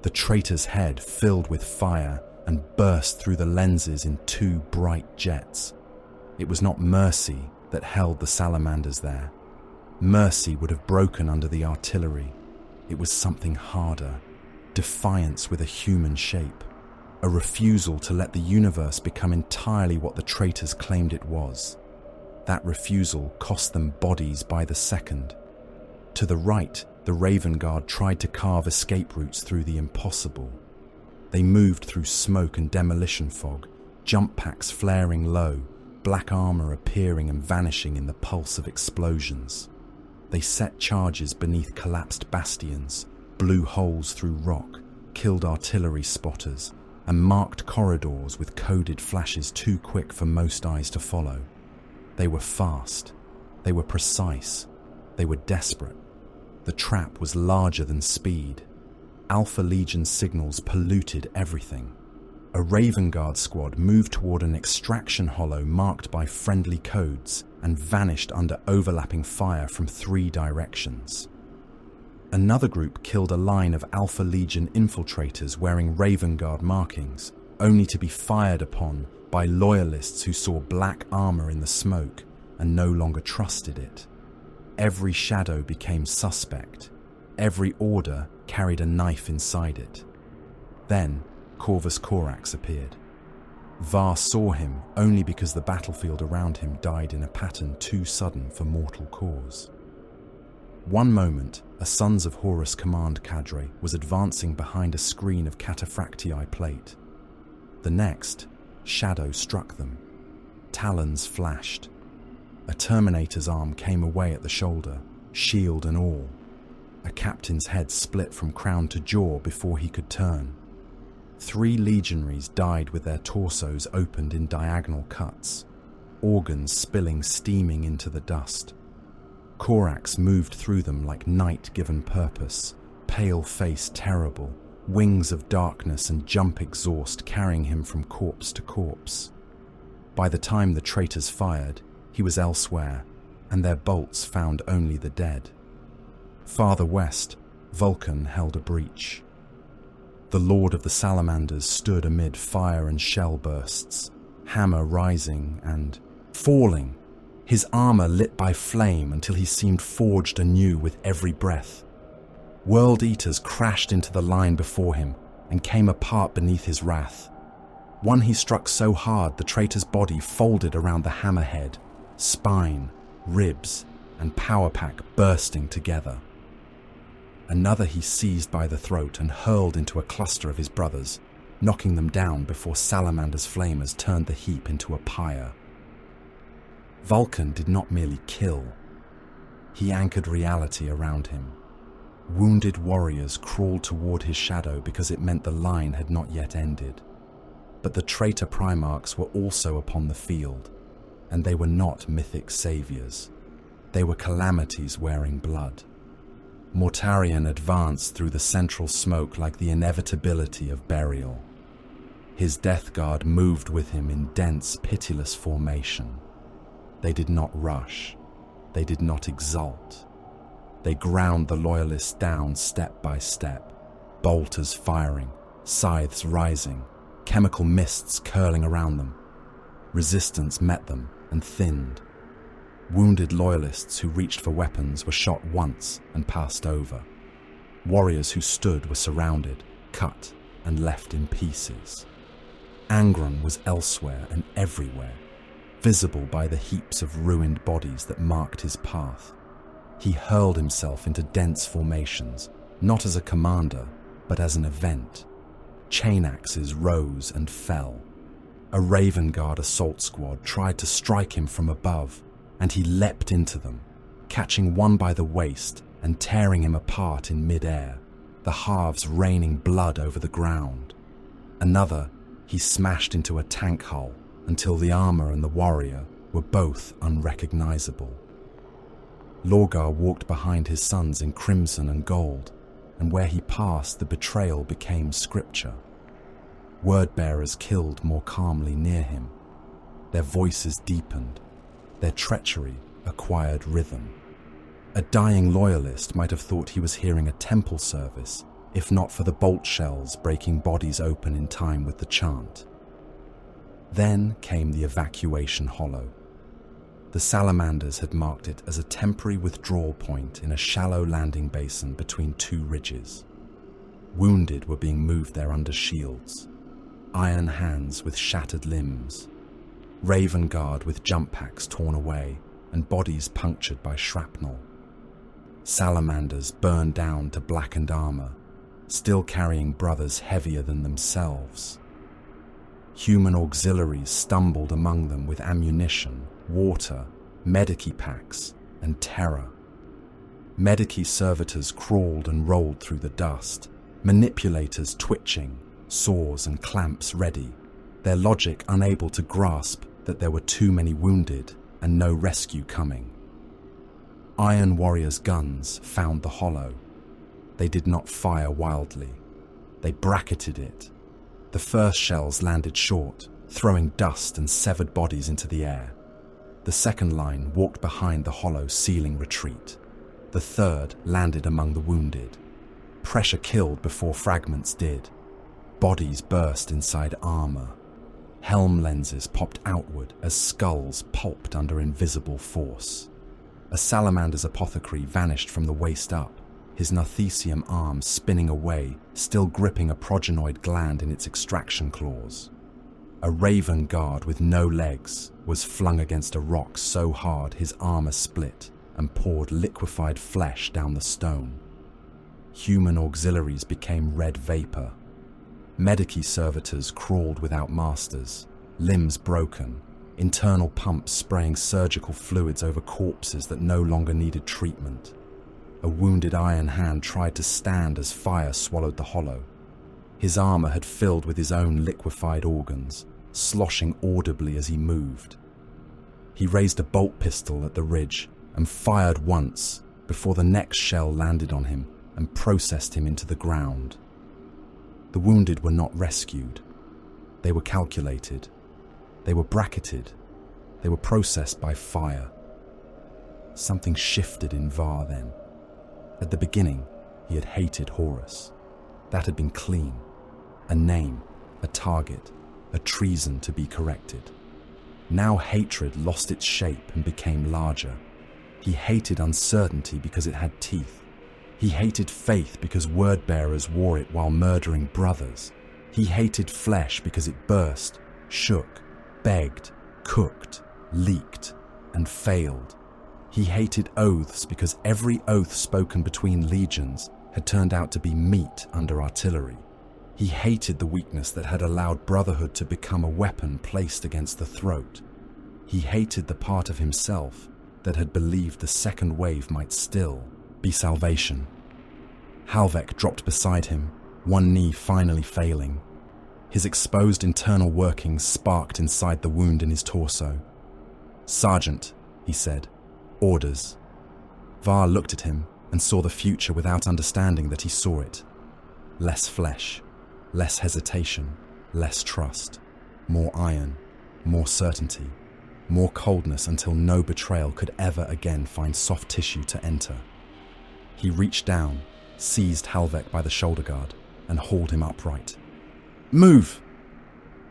The traitor's head filled with fire and burst through the lenses in 2 bright jets. It was not mercy that held the salamanders there. Mercy would have broken under the artillery. It was something harder, defiance with a human shape, a refusal to let the universe become entirely what the traitors claimed it was. That refusal cost them bodies by the second. To the right, the Raven Guard tried to carve escape routes through the impossible. They moved through smoke and demolition fog, jump packs flaring low, black armor appearing and vanishing in the pulse of explosions. They set charges beneath collapsed bastions, blew holes through rock, killed artillery spotters, and marked corridors with coded flashes too quick for most eyes to follow. They were fast, they were precise, they were desperate. The trap was larger than speed. Alpha Legion signals polluted everything. A Raven Guard squad moved toward an extraction hollow marked by friendly codes and vanished under overlapping fire from 3 directions. Another group killed a line of Alpha Legion infiltrators wearing Raven Guard markings, only to be fired upon by loyalists who saw black armor in the smoke and no longer trusted it. Every shadow became suspect. Every order carried a knife inside it. Then Corvus Corax appeared. Var saw him only because the battlefield around him died in a pattern too sudden for mortal cause. One moment, a Sons of Horus command cadre was advancing behind a screen of cataphractii plate. The next, shadow struck them. Talons flashed. A Terminator's arm came away at the shoulder, shield and all. A captain's head split from crown to jaw before he could turn. 3 legionaries died with their torsos opened in diagonal cuts, organs spilling steaming into the dust. Corax moved through them like night given purpose, pale face terrible, wings of darkness and jump exhaust carrying him from corpse to corpse. By the time the traitors fired, he was elsewhere, and their bolts found only the dead. Farther west, Vulcan held a breach. The Lord of the Salamanders stood amid fire and shell bursts, hammer rising and falling, his armor lit by flame until he seemed forged anew with every breath. World Eaters crashed into the line before him, and came apart beneath his wrath. One he struck so hard the traitor's body folded around the hammerhead, spine, ribs, and power pack bursting together. Another he seized by the throat and hurled into a cluster of his brothers, knocking them down before Salamander's flamers turned the heap into a pyre. Vulcan did not merely kill. He anchored reality around him. Wounded warriors crawled toward his shadow because it meant the line had not yet ended. But the traitor Primarchs were also upon the field, and they were not mythic saviors. They were calamities wearing blood. Mortarion advanced through the central smoke like the inevitability of burial. His death guard moved with him in dense, pitiless formation. They did not rush. They did not exult. They ground the loyalists down step by step, bolters firing, scythes rising, chemical mists curling around them. Resistance met them and thinned. Wounded loyalists who reached for weapons were shot once and passed over. Warriors who stood were surrounded, cut, and left in pieces. Angron was elsewhere and everywhere, visible by the heaps of ruined bodies that marked his path. He hurled himself into dense formations, not as a commander, but as an event. Chain axes rose and fell. A Raven Guard assault squad tried to strike him from above, and he leapt into them, catching one by the waist and tearing him apart in mid-air, the halves raining blood over the ground. Another, he smashed into a tank hull until the armor and the warrior were both unrecognizable. Lorgar walked behind his sons in crimson and gold, and where he passed the betrayal became scripture. Word-bearers killed more calmly near him. Their voices deepened. Their treachery acquired rhythm. A dying loyalist might have thought he was hearing a temple service, if not for the bolt shells breaking bodies open in time with the chant. Then came the evacuation hollow. The Salamanders had marked it as a temporary withdrawal point in a shallow landing basin between two ridges. Wounded were being moved there under shields, iron hands with shattered limbs, Raven Guard with jump packs torn away and bodies punctured by shrapnel. Salamanders burned down to blackened armor, still carrying brothers heavier than themselves. Human auxiliaries stumbled among them with ammunition, water, medici packs, and terror. Medici servitors crawled and rolled through the dust, manipulators twitching, saws and clamps ready, their logic unable to grasp that there were too many wounded and no rescue coming. Iron Warriors' guns found the hollow. They did not fire wildly. They bracketed it. The first shells landed short, throwing dust and severed bodies into the air. The second line walked behind the hollow, sealing retreat. The third landed among the wounded. Pressure killed before fragments did. Bodies burst inside armor. Helm lenses popped outward as skulls pulped under invisible force. A Salamander's apothecary vanished from the waist up, his narthecium arm spinning away, still gripping a progenoid gland in its extraction claws. A Raven Guard with no legs was flung against a rock so hard his armor split and poured liquefied flesh down the stone. Human auxiliaries became red vapor. Medici servitors crawled without masters, limbs broken, internal pumps spraying surgical fluids over corpses that no longer needed treatment. A wounded Iron Hand tried to stand as fire swallowed the hollow. His armor had filled with his own liquefied organs, sloshing audibly as he moved. He raised a bolt pistol at the ridge and fired once before the next shell landed on him and processed him into the ground. The wounded were not rescued. They were calculated. They were bracketed. They were processed by fire. Something shifted in Var then. At the beginning, he had hated Horus. That had been clean. A name, a target, a treason to be corrected. Now hatred lost its shape and became larger. He hated uncertainty because it had teeth. He hated faith because word-bearers wore it while murdering brothers. He hated flesh because it burst, shook, begged, cooked, leaked, and failed. He hated oaths because every oath spoken between legions had turned out to be meat under artillery. He hated the weakness that had allowed brotherhood to become a weapon placed against the throat. He hated the part of himself that had believed the second wave might still be salvation. Halvek dropped beside him, one knee finally failing. His exposed internal workings sparked inside the wound in his torso. "Sergeant," he said, "orders." Var looked at him and saw the future without understanding that he saw it. Less flesh, less hesitation, less trust, more iron, more certainty, more coldness until no betrayal could ever again find soft tissue to enter. He reached down, seized Halvek by the shoulder guard, and hauled him upright. "Move!"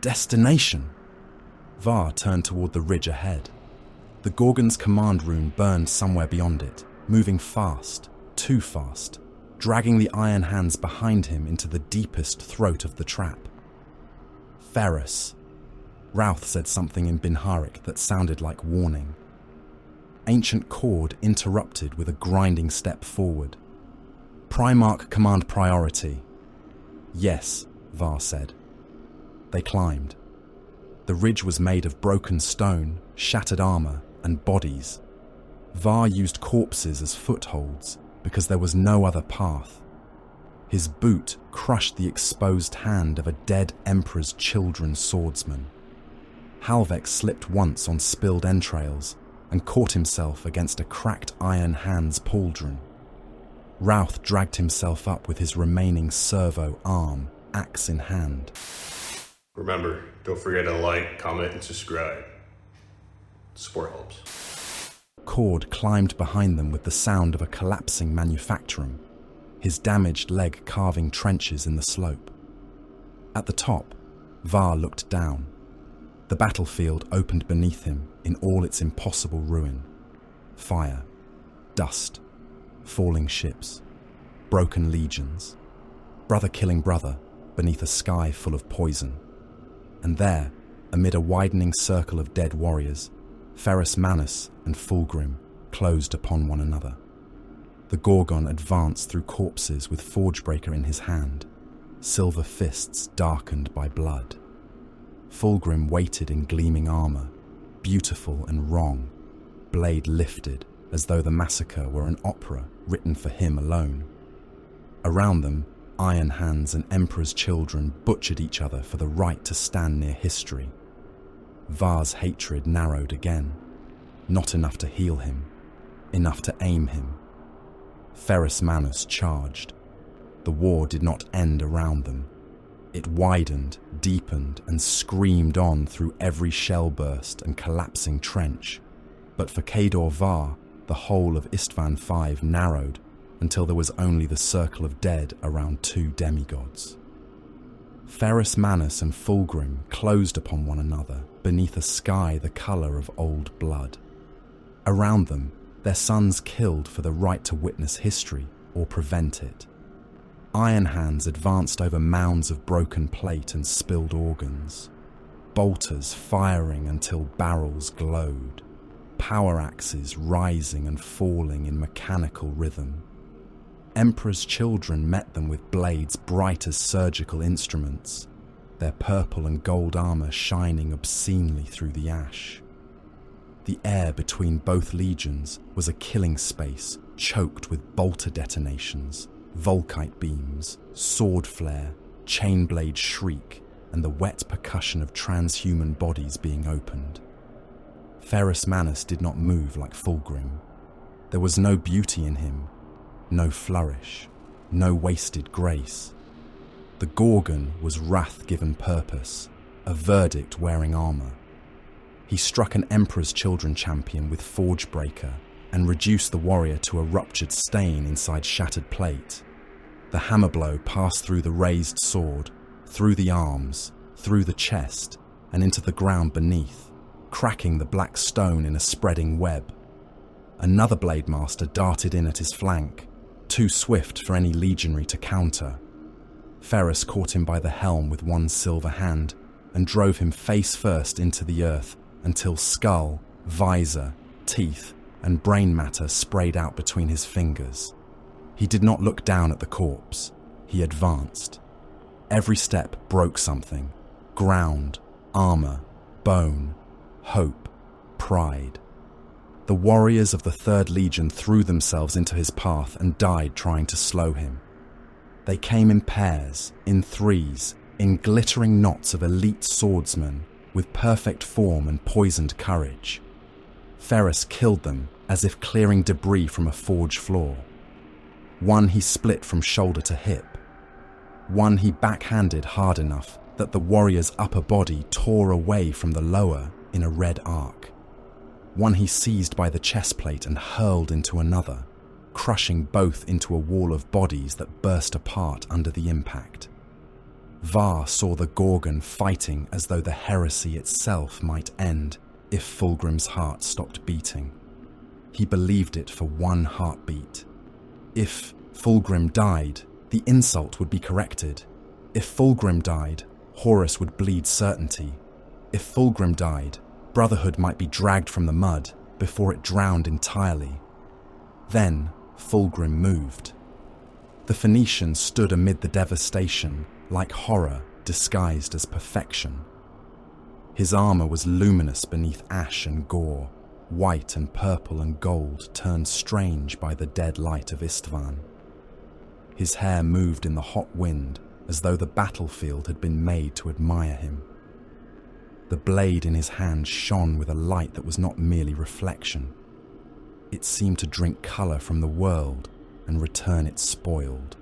Destination! Var turned toward the ridge ahead. The Gorgon's command rune burned somewhere beyond it, moving fast, too fast, dragging the iron hands behind him into the deepest throat of the trap. Ferrus. Routh said something in Binharik that sounded like warning. Ancient Cord interrupted with a grinding step forward. "Primarch command priority." "Yes," Var said. They climbed. The ridge was made of broken stone, shattered armor, and bodies. Var used corpses as footholds because there was no other path. His boot crushed the exposed hand of a dead Emperor's children swordsman. Halvek slipped once on spilled entrails and caught himself against a cracked iron hand's pauldron. Routh dragged himself up with his remaining servo arm, axe in hand. Remember, don't forget to like, comment, and subscribe. Support helps. Cord climbed behind them with the sound of a collapsing manufactorum, his damaged leg carving trenches in the slope. At the top, Var looked down. The battlefield opened beneath him in all its impossible ruin. Fire, dust, falling ships, broken legions, brother killing brother beneath a sky full of poison. And there, amid a widening circle of dead warriors, Ferrus Manus and Fulgrim closed upon one another. The Gorgon advanced through corpses with Forgebreaker in his hand, silver fists darkened by blood. Fulgrim waited in gleaming armor, beautiful and wrong, blade lifted as though the Massacre were an opera written for him alone. Around them, Iron Hands and Emperor's children butchered each other for the right to stand near history. Var's hatred narrowed again. Not enough to heal him, enough to aim him. Ferrus Manus charged. The war did not end around them. It widened, deepened, and screamed on through every shell burst and collapsing trench. But for Khador Var, the whole of Isstvan 5 narrowed until there was only the circle of dead around two demigods. Ferrus Manus and Fulgrim closed upon one another beneath a sky the colour of old blood. Around them, their sons killed for the right to witness history or prevent it. Iron Hands advanced over mounds of broken plate and spilled organs. Bolters firing until barrels glowed. Power axes rising and falling in mechanical rhythm. Emperor's children met them with blades bright as surgical instruments, their purple and gold armor shining obscenely through the ash. The air between both legions was a killing space choked with bolter detonations, volkite beams, sword flare, chain blade shriek, and the wet percussion of transhuman bodies being opened. Ferrus Manus did not move like Fulgrim. There was no beauty in him, no flourish, no wasted grace. The Gorgon was wrath given purpose, a verdict wearing armor. He struck an Emperor's Children champion with Forgebreaker and reduced the warrior to a ruptured stain inside shattered plate. The hammer blow passed through the raised sword, through the arms, through the chest, and into the ground beneath, cracking the black stone in a spreading web. Another blade master darted in at his flank. too swift for any legionary to counter. Ferrus caught him by the helm with one silver hand and drove him face first into the earth until skull, visor, teeth, and brain matter sprayed out between his fingers. He did not look down at the corpse. He advanced. Every step broke something: ground, armor, bone, hope, pride. The warriors of the 3rd Legion threw themselves into his path and died trying to slow him. They came in pairs, in threes, in glittering knots of elite swordsmen with perfect form and poisoned courage. Ferrus killed them as if clearing debris from a forge floor. One he split from shoulder to hip. One he backhanded hard enough that the warrior's upper body tore away from the lower in a red arc. One he seized by the chest plate and hurled into another, crushing both into a wall of bodies that burst apart under the impact. Var saw the Gorgon fighting as though the heresy itself might end if Fulgrim's heart stopped beating. He believed it for one heartbeat. If Fulgrim died, the insult would be corrected. If Fulgrim died, Horus would bleed certainty. If Fulgrim died, Brotherhood might be dragged from the mud before it drowned entirely. Then Fulgrim moved. The Phoenician stood amid the devastation, like horror disguised as perfection. His armor was luminous beneath ash and gore, white and purple and gold turned strange by the dead light of Isstvan. His hair moved in the hot wind as though the battlefield had been made to admire him. The blade in his hand shone with a light that was not merely reflection. It seemed to drink colour from the world and return it spoiled.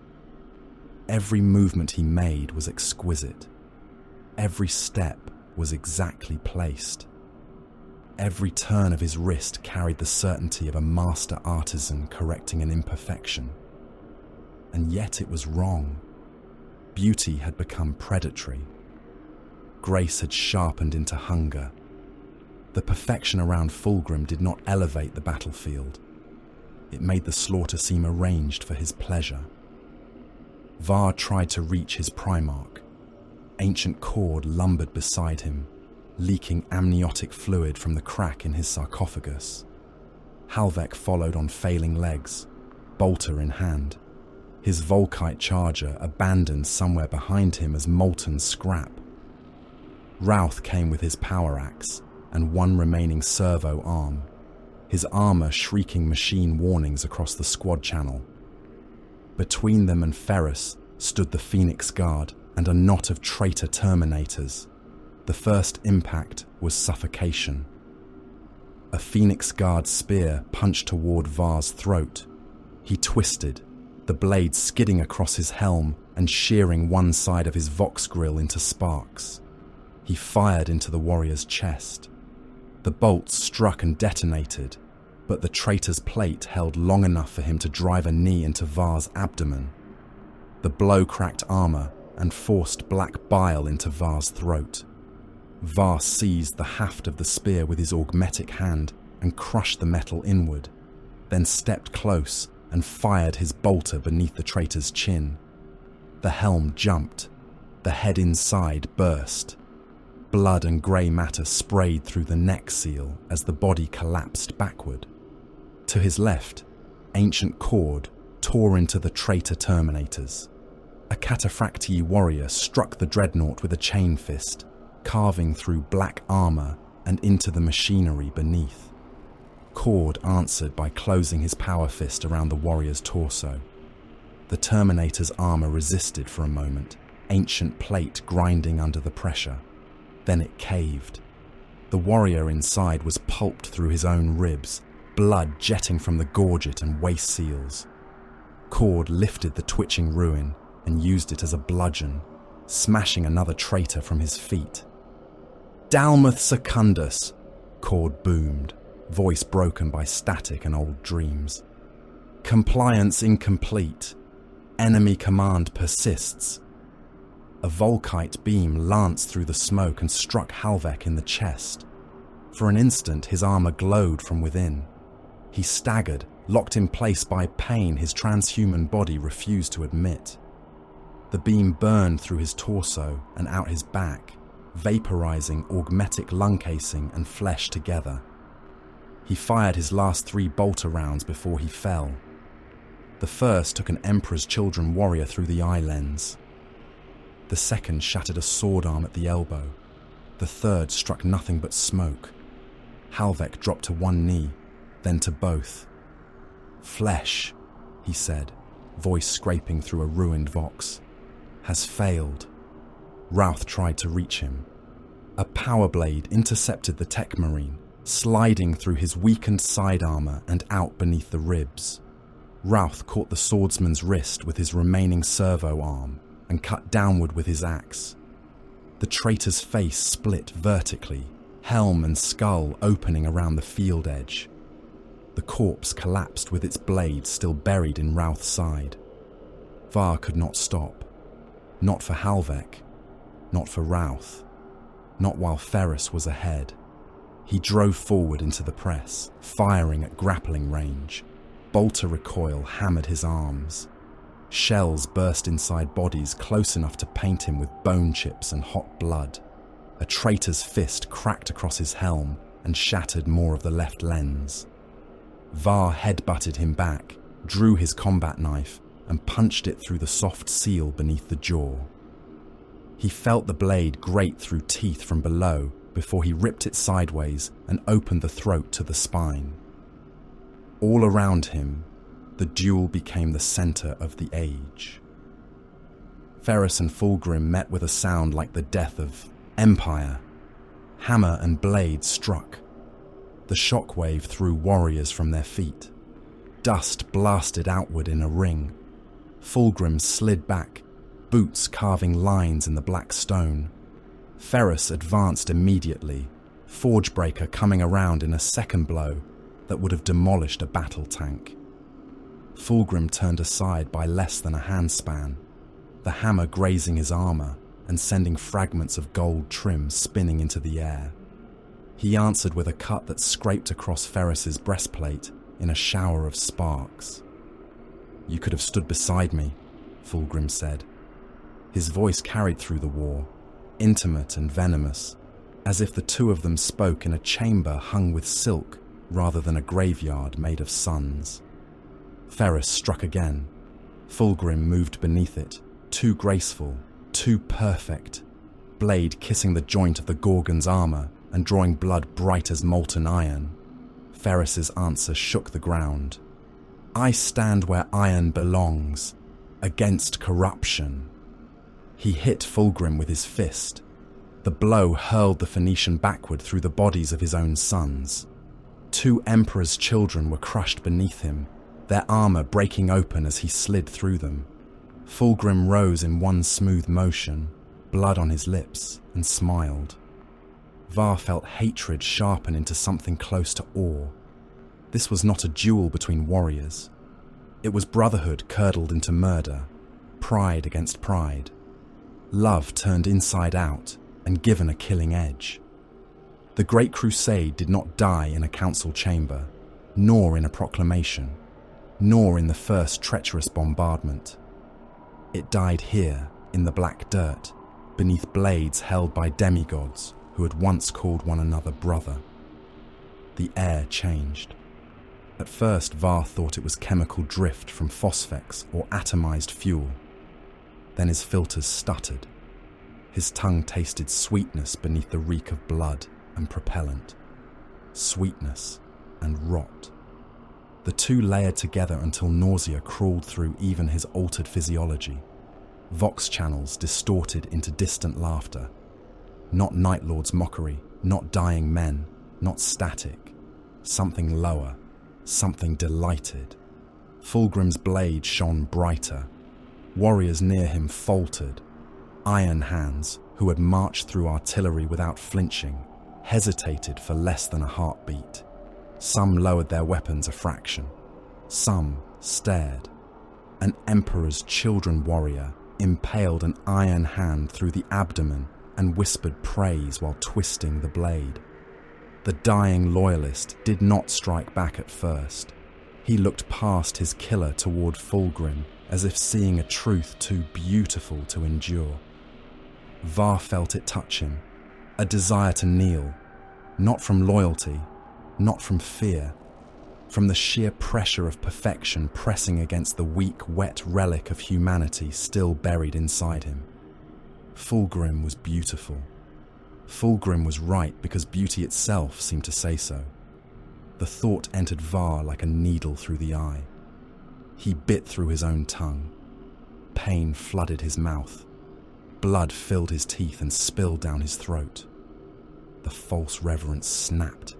Every movement he made was exquisite. Every step was exactly placed. Every turn of his wrist carried the certainty of a master artisan correcting an imperfection. And yet it was wrong. Beauty had become predatory. Grace had sharpened into hunger. The perfection around Fulgrim did not elevate the battlefield. It made the slaughter seem arranged for his pleasure. Var tried to reach his Primarch. Ancient cord lumbered beside him, leaking amniotic fluid from the crack in his sarcophagus. Halvek followed on failing legs, bolter in hand. His Volkite charger abandoned somewhere behind him as molten scrap. Routh came with his power axe and one remaining servo arm, his armor shrieking machine warnings across the squad channel. Between them and Ferrus stood the Phoenix Guard and a knot of traitor Terminators. The first impact was suffocation. A Phoenix Guard spear punched toward Var's throat. He twisted, the blade skidding across his helm and shearing one side of his Vox grill into sparks. He fired into the warrior's chest. The bolts struck and detonated, but the traitor's plate held long enough for him to drive a knee into Var's abdomen. The blow cracked armor and forced black bile into Var's throat. Var seized the haft of the spear with his augmetic hand and crushed the metal inward, then stepped close and fired his bolter beneath the traitor's chin. The helm jumped. The head inside burst. Blood and grey matter sprayed through the neck seal as the body collapsed backward. To his left, ancient cord tore into the traitor Terminators. A Cataphractii warrior struck the dreadnought with a chain fist, carving through black armor and into the machinery beneath. Cord answered by closing his power fist around the warrior's torso. The Terminator's armor resisted for a moment, ancient plate grinding under the pressure. Then it caved. The warrior inside was pulped through his own ribs, blood jetting from the gorget and waist seals. Cord lifted the twitching ruin and used it as a bludgeon, smashing another traitor from his feet. "Dalmuth Secundus," Cord boomed, voice broken by static and old dreams. "Compliance incomplete. Enemy command persists." A Volkite beam lanced through the smoke and struck Halvek in the chest. For an instant, his armor glowed from within. He staggered locked in place by pain his transhuman body refused to admit. The beam burned through his torso and out his back, vaporizing augmetic lung casing and flesh together. He fired his last 3 bolter rounds before he fell. The first took an Emperor's Children warrior through the eye lens. The second shattered a sword arm at the elbow. The third struck nothing but smoke. Halvek dropped to one knee, then to both. "Flesh," he said, voice scraping through a ruined vox, "has failed." Routh tried to reach him. A power blade intercepted the tech marine, sliding through his weakened side armor and out beneath the ribs. Routh caught the swordsman's wrist with his remaining servo arm and cut downward with his axe. The traitor's face split vertically, helm and skull opening around the field edge. The corpse collapsed with its blade still buried in Routh's side. Var could not stop. Not for Halvek. Not for Routh. Not while Ferris was ahead. He drove forward into the press, firing at grappling range. Bolter recoil hammered his arms. Shells burst inside bodies close enough to paint him with bone chips and hot blood. A traitor's fist cracked across his helm and shattered more of the left lens. Var headbutted him back, drew his combat knife, and punched it through the soft seal beneath the jaw. He felt the blade grate through teeth from below before he ripped it sideways and opened the throat to the spine. All around him, the duel became the center of the age. Ferris and Fulgrim met with a sound like the death of Empire. Hammer and blade struck. The shockwave threw warriors from their feet. Dust blasted outward in a ring. Fulgrim slid back, boots carving lines in the black stone. Ferris advanced immediately, Forgebreaker coming around in a second blow that would have demolished a battle tank. Fulgrim turned aside by less than a handspan, the hammer grazing his armor and sending fragments of gold trim spinning into the air. He answered with a cut that scraped across Ferris's breastplate in a shower of sparks. "You could have stood beside me," Fulgrim said. His voice carried through the war, intimate and venomous, as if the two of them spoke in a chamber hung with silk rather than a graveyard made of suns. Ferris struck again. Fulgrim moved beneath it, too graceful, too perfect, blade kissing the joint of the Gorgon's armor and drawing blood bright as molten iron. Ferris's answer shook the ground. "I stand where iron belongs, against corruption." He hit Fulgrim with his fist. The blow hurled the Phoenician backward through the bodies of his own sons. 2 Emperor's children were crushed beneath him, their armor breaking open as he slid through them. Fulgrim rose in one smooth motion, blood on his lips, and smiled. Var felt hatred sharpen into something close to awe. This was not a duel between warriors. It was brotherhood curdled into murder, pride against pride. Love turned inside out and given a killing edge. The Great Crusade did not die in a council chamber, nor in a proclamation, nor in the first treacherous bombardment. It died here, in the black dirt, beneath blades held by demigods who had once called one another brother. The air changed. At first, Var thought it was chemical drift from phosphex or atomized fuel. Then his filters stuttered. His tongue tasted sweetness beneath the reek of blood and propellant. Sweetness and rot. The two layered together until nausea crawled through even his altered physiology. Vox channels distorted into distant laughter. Not Night Lord's mockery, not dying men, not static. Something lower, something delighted. Fulgrim's blade shone brighter. Warriors near him faltered. Iron hands, who had marched through artillery without flinching, hesitated for less than a heartbeat. Some lowered their weapons a fraction. Some stared. An Emperor's Children warrior impaled an iron hand through the abdomen and whispered praise while twisting the blade. The dying loyalist did not strike back at first. He looked past his killer toward Fulgrim, as if seeing a truth too beautiful to endure. Var felt it touch him, a desire to kneel, not from loyalty, not from fear, from the sheer pressure of perfection pressing against the weak, wet relic of humanity still buried inside him. Fulgrim was beautiful. Fulgrim was right because beauty itself seemed to say so. The thought entered Var like a needle through the eye. He bit through his own tongue. Pain flooded his mouth. Blood filled his teeth and spilled down his throat. The false reverence snapped.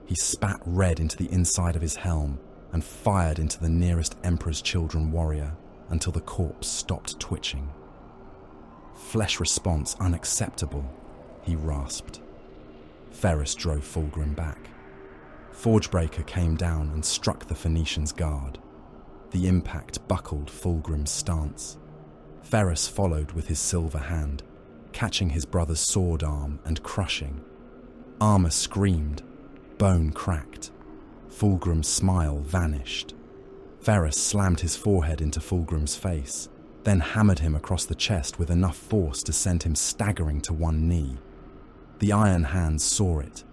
He spat red into the inside of his helm and fired into the nearest Emperor's Children warrior until the corpse stopped twitching. Flesh response unacceptable, he rasped. Ferrus drove Fulgrim back. Forgebreaker came down and struck the Phoenician's guard. The impact buckled Fulgrim's stance. Ferrus followed with his silver hand, catching his brother's sword arm and crushing. Armor screamed, bone cracked. Fulgrim's smile vanished. Ferrus slammed his forehead into Fulgrim's face, then hammered him across the chest with enough force to send him staggering to one knee. The Iron Hands saw it.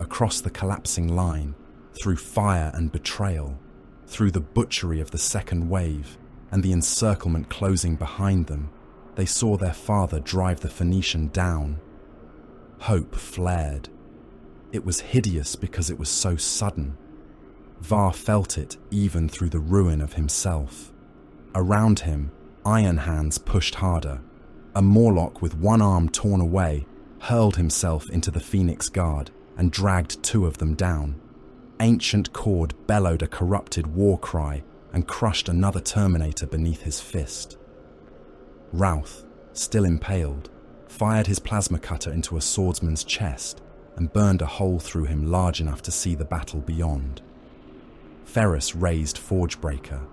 Across the collapsing line, through fire and betrayal, through the butchery of the second wave and the encirclement closing behind them, they saw their father drive the Phoenician down. Hope flared. It was hideous because it was so sudden. Var felt it even through the ruin of himself. Around him, Iron Hands pushed harder. A Morlock with one arm torn away hurled himself into the Phoenix Guard and dragged two of them down. Ancient Cord bellowed a corrupted war cry and crushed another Terminator beneath his fist. Routh, still impaled, fired his plasma cutter into a swordsman's chest and burned a hole through him large enough to see the battle beyond. Ferrus raised Forgebreaker.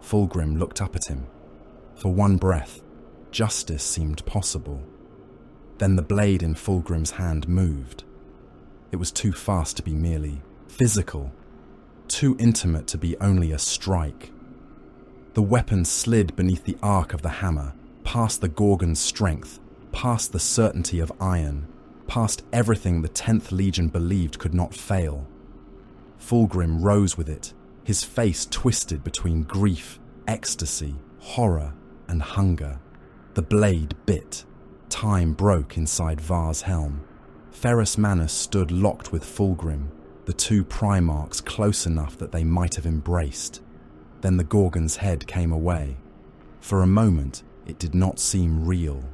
Fulgrim looked up at him. For one breath, justice seemed possible. Then the blade in Fulgrim's hand moved. It was too fast to be merely physical, too intimate to be only a strike. The weapon slid beneath the arc of the hammer, past the Gorgon's strength, past the certainty of iron, past everything the 10th Legion believed could not fail. Fulgrim rose with it, his face twisted between grief, ecstasy, horror, and hunger. The blade bit. Time broke inside Var's helm. Ferrus Manus stood locked with Fulgrim, the two Primarchs close enough that they might have embraced. Then the Gorgon's head came away. For a moment, it did not seem real.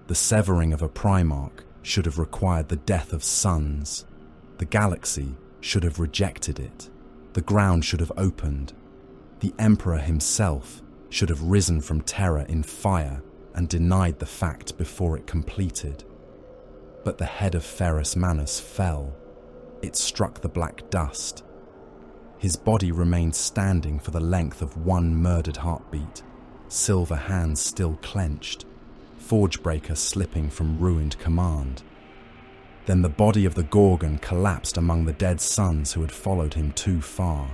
The severing of a Primarch should have required the death of sons. The galaxy should have rejected it. The ground should have opened. The Emperor himself should have risen from terror in fire and denied the fact before it completed. But the head of Ferrus Manus fell. It struck the black dust. His body remained standing for the length of one murdered heartbeat, silver hands still clenched, Forgebreaker slipping from ruined command. Then the body of the Gorgon collapsed among the dead sons who had followed him too far.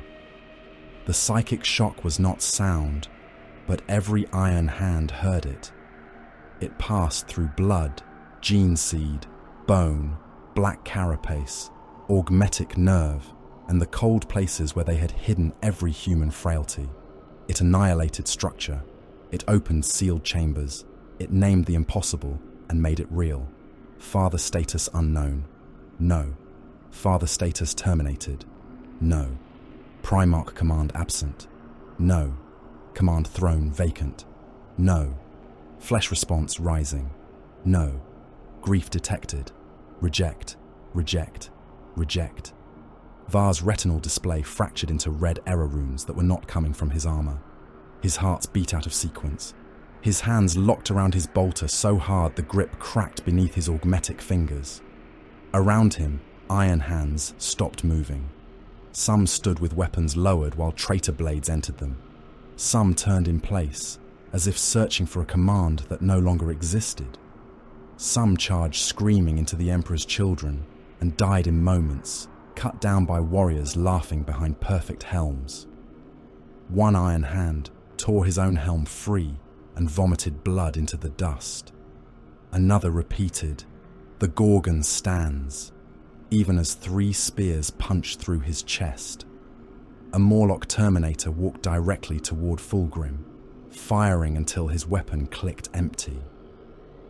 The psychic shock was not sound, but every Iron Hand heard it. It passed through blood, gene seed, bone, black carapace, augmetic nerve, and the cold places where they had hidden every human frailty. It annihilated structure. It opened sealed chambers. It named the impossible and made it real. Father status unknown. No. Father status terminated. No. Primarch command absent. No. Command throne vacant. No. Flesh response rising. No. Grief detected. Reject. Reject. Reject. Var's retinal display fractured into red error runes that were not coming from his armor. His hearts beat out of sequence. His hands locked around his bolter so hard the grip cracked beneath his augmetic fingers. Around him, Iron Hands stopped moving. Some stood with weapons lowered while traitor blades entered them. Some turned in place, as if searching for a command that no longer existed. Some charged screaming into the Emperor's children and died in moments, cut down by warriors laughing behind perfect helms. One iron hand tore his own helm free and vomited blood into the dust. Another repeated, "The Gorgon stands," even as 3 spears punched through his chest. A Morlock Terminator walked directly toward Fulgrim, firing until his weapon clicked empty.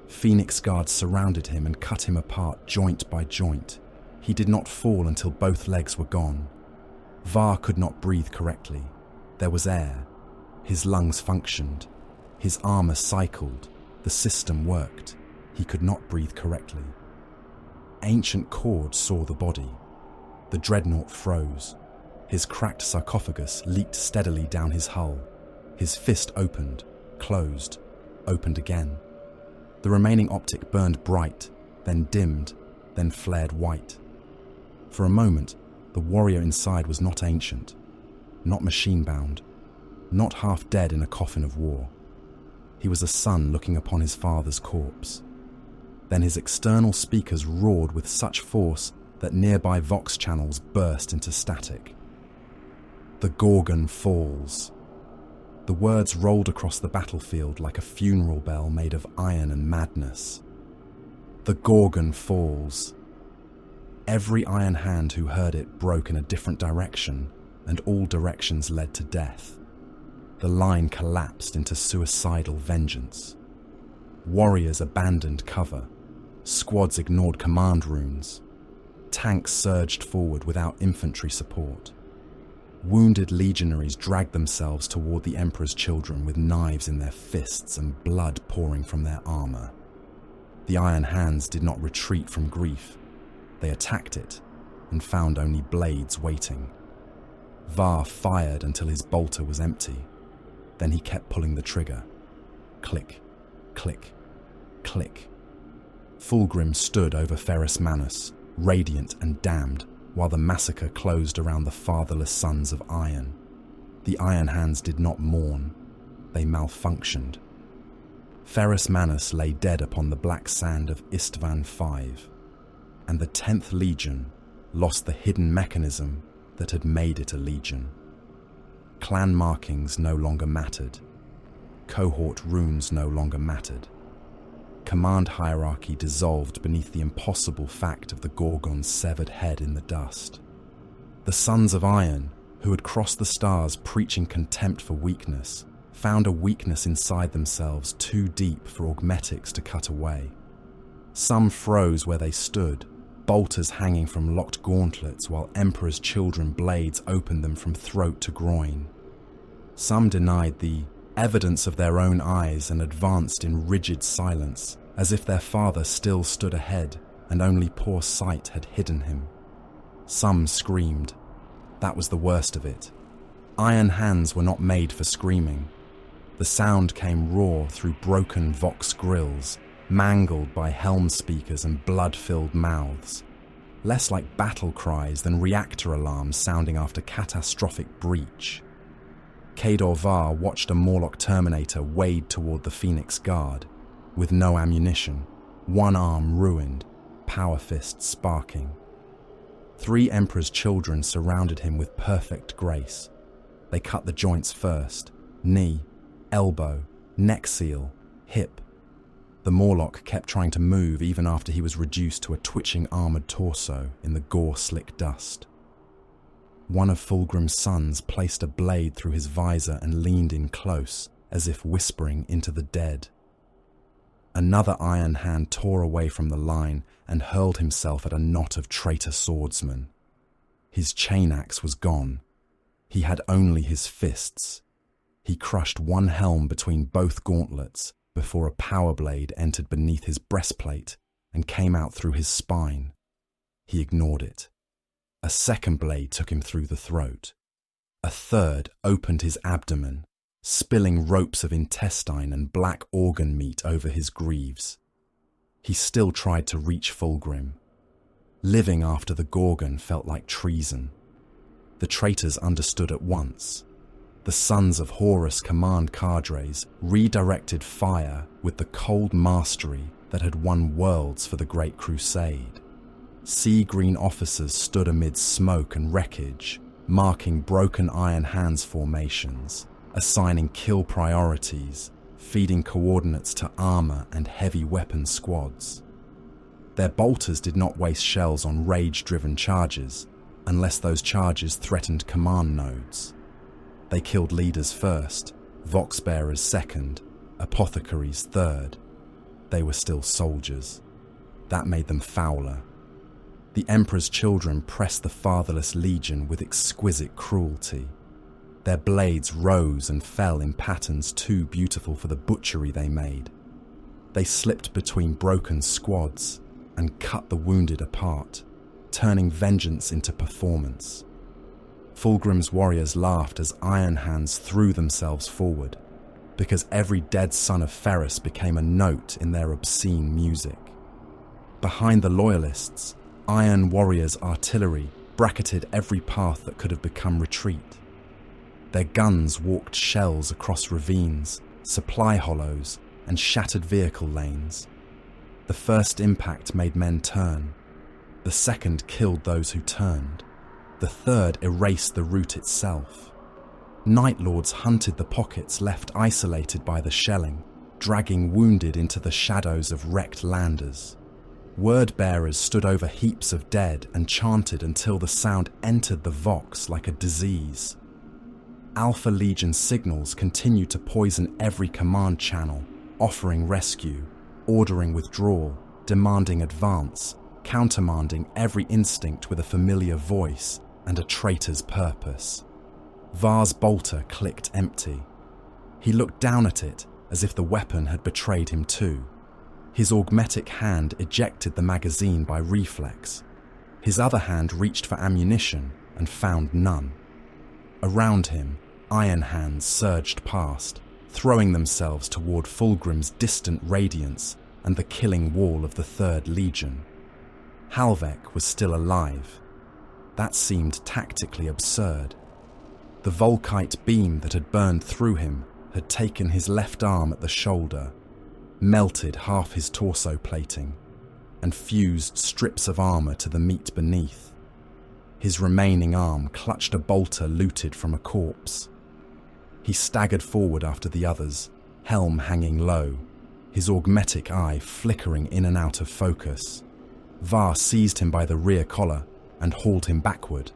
Phoenix guards surrounded him and cut him apart joint by joint. He did not fall until both legs were gone. Var could not breathe correctly. There was air. His lungs functioned. His armor cycled. The system worked. He could not breathe correctly. Ancient Cord saw the body. The dreadnought froze. His cracked sarcophagus leaked steadily down his hull. His fist opened, closed, opened again. The remaining optic burned bright, then dimmed, then flared white. For a moment, the warrior inside was not ancient, not machine-bound, not half dead in a coffin of war. He was a son looking upon his father's corpse. Then his external speakers roared with such force that nearby Vox channels burst into static. "The Gorgon falls." The words rolled across the battlefield like a funeral bell made of iron and madness. "The Gorgon falls." Every iron hand who heard it broke in a different direction, and all directions led to death. The line collapsed into suicidal vengeance. Warriors abandoned cover. Squads ignored command runes. Tanks surged forward without infantry support. Wounded legionaries dragged themselves toward the Emperor's children with knives in their fists and blood pouring from their armor. The Iron Hands did not retreat from grief. They attacked it and found only blades waiting. Var fired until his bolter was empty. Then he kept pulling the trigger. Click, click, click. Fulgrim stood over Ferrus Manus, radiant and damned, while the massacre closed around the fatherless sons of Iron. The Iron Hands did not mourn. They malfunctioned. Ferrus Manus lay dead upon the black sand of Isstvan 5, and the 10th Legion lost the hidden mechanism that had made it a legion. Clan markings no longer mattered. Cohort runes no longer mattered. Command hierarchy dissolved beneath the impossible fact of the Gorgon's severed head in the dust. The Sons of Iron, who had crossed the stars preaching contempt for weakness, found a weakness inside themselves too deep for augmetics to cut away. Some froze where they stood, bolters hanging from locked gauntlets while Emperor's children blades opened them from throat to groin. Some denied the evidence of their own eyes and advanced in rigid silence, as if their father still stood ahead and only poor sight had hidden him. Some screamed. That was the worst of it. Iron Hands were not made for screaming. The sound came raw through broken Vox grills, mangled by helm speakers and blood-filled mouths, less like battle cries than reactor alarms sounding after catastrophic breach. Kador Var watched a Morlock Terminator wade toward the Phoenix Guard, with no ammunition, one arm ruined, power fist sparking. 3 Emperor's children surrounded him with perfect grace. They cut the joints first, knee, elbow, neck seal, hip. The Morlock kept trying to move even after he was reduced to a twitching armored torso in the gore-slick dust. One of Fulgrim's sons placed a blade through his visor and leaned in close, as if whispering into the dead. Another Iron Hand tore away from the line and hurled himself at a knot of traitor swordsmen. His chain axe was gone. He had only his fists. He crushed one helm between both gauntlets before a power blade entered beneath his breastplate and came out through his spine. He ignored it. A second blade took him through the throat. A third opened his abdomen, spilling ropes of intestine and black organ meat over his greaves. He still tried to reach Fulgrim. Living after the Gorgon felt like treason. The traitors understood at once. The Sons of Horus command cadres redirected fire with the cold mastery that had won worlds for the Great Crusade. Sea green officers stood amid smoke and wreckage, marking broken Iron Hands formations, assigning kill priorities, feeding coordinates to armor and heavy weapon squads. Their bolters did not waste shells on rage-driven charges, unless those charges threatened command nodes. They killed leaders first, Vox-bearers second, apothecaries third. They were still soldiers. That made them fouler. The Emperor's children pressed the fatherless legion with exquisite cruelty. Their blades rose and fell in patterns too beautiful for the butchery they made. They slipped between broken squads and cut the wounded apart, turning vengeance into performance. Fulgrim's warriors laughed as Iron Hands threw themselves forward, because every dead son of Ferrus became a note in their obscene music. Behind the Loyalists, Iron Warriors' artillery bracketed every path that could have become retreat. Their guns walked shells across ravines, supply hollows, and shattered vehicle lanes. The first impact made men turn. The second killed those who turned. The third erased the route itself. Night Lords hunted the pockets left isolated by the shelling, dragging wounded into the shadows of wrecked landers. Word-bearers stood over heaps of dead and chanted until the sound entered the Vox like a disease. Alpha Legion signals continued to poison every command channel, offering rescue, ordering withdrawal, demanding advance, countermanding every instinct with a familiar voice and a traitor's purpose. Var's bolter clicked empty. He looked down at it as if the weapon had betrayed him too. His augmetic hand ejected the magazine by reflex. His other hand reached for ammunition and found none. Around him, Iron Hands surged past, throwing themselves toward Fulgrim's distant radiance and the killing wall of the Third Legion. Halvek was still alive. That seemed tactically absurd. The Volkite beam that had burned through him had taken his left arm at the shoulder, melted half his torso plating, and fused strips of armor to the meat beneath. His remaining arm clutched a bolter looted from a corpse. He staggered forward after the others, helm hanging low, his augmetic eye flickering in and out of focus. Var seized him by the rear collar and hauled him backward.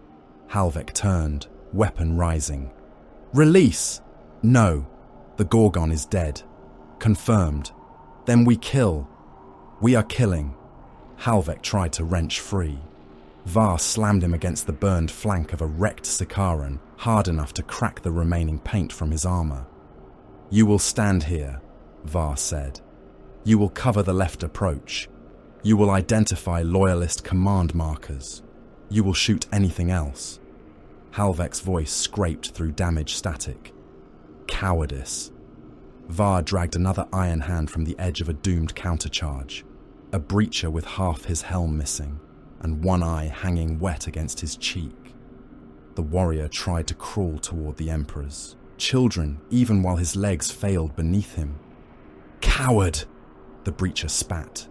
Halvek turned, weapon rising. "Release!" "No, the Gorgon is dead." "Confirmed." "Then we kill." "We are killing." Halvek tried to wrench free. Var slammed him against the burned flank of a wrecked Sikaran, hard enough to crack the remaining paint from his armor. "You will stand here," Var said. "You will cover the left approach. You will identify Loyalist command markers. You will shoot anything else." Halvek's voice scraped through damaged static. Cowardice. Var dragged another Iron Hand from the edge of a doomed countercharge, a breacher with half his helm missing, and one eye hanging wet against his cheek. The warrior tried to crawl toward the Emperors, children even while his legs failed beneath him. "Coward!" the breacher spat.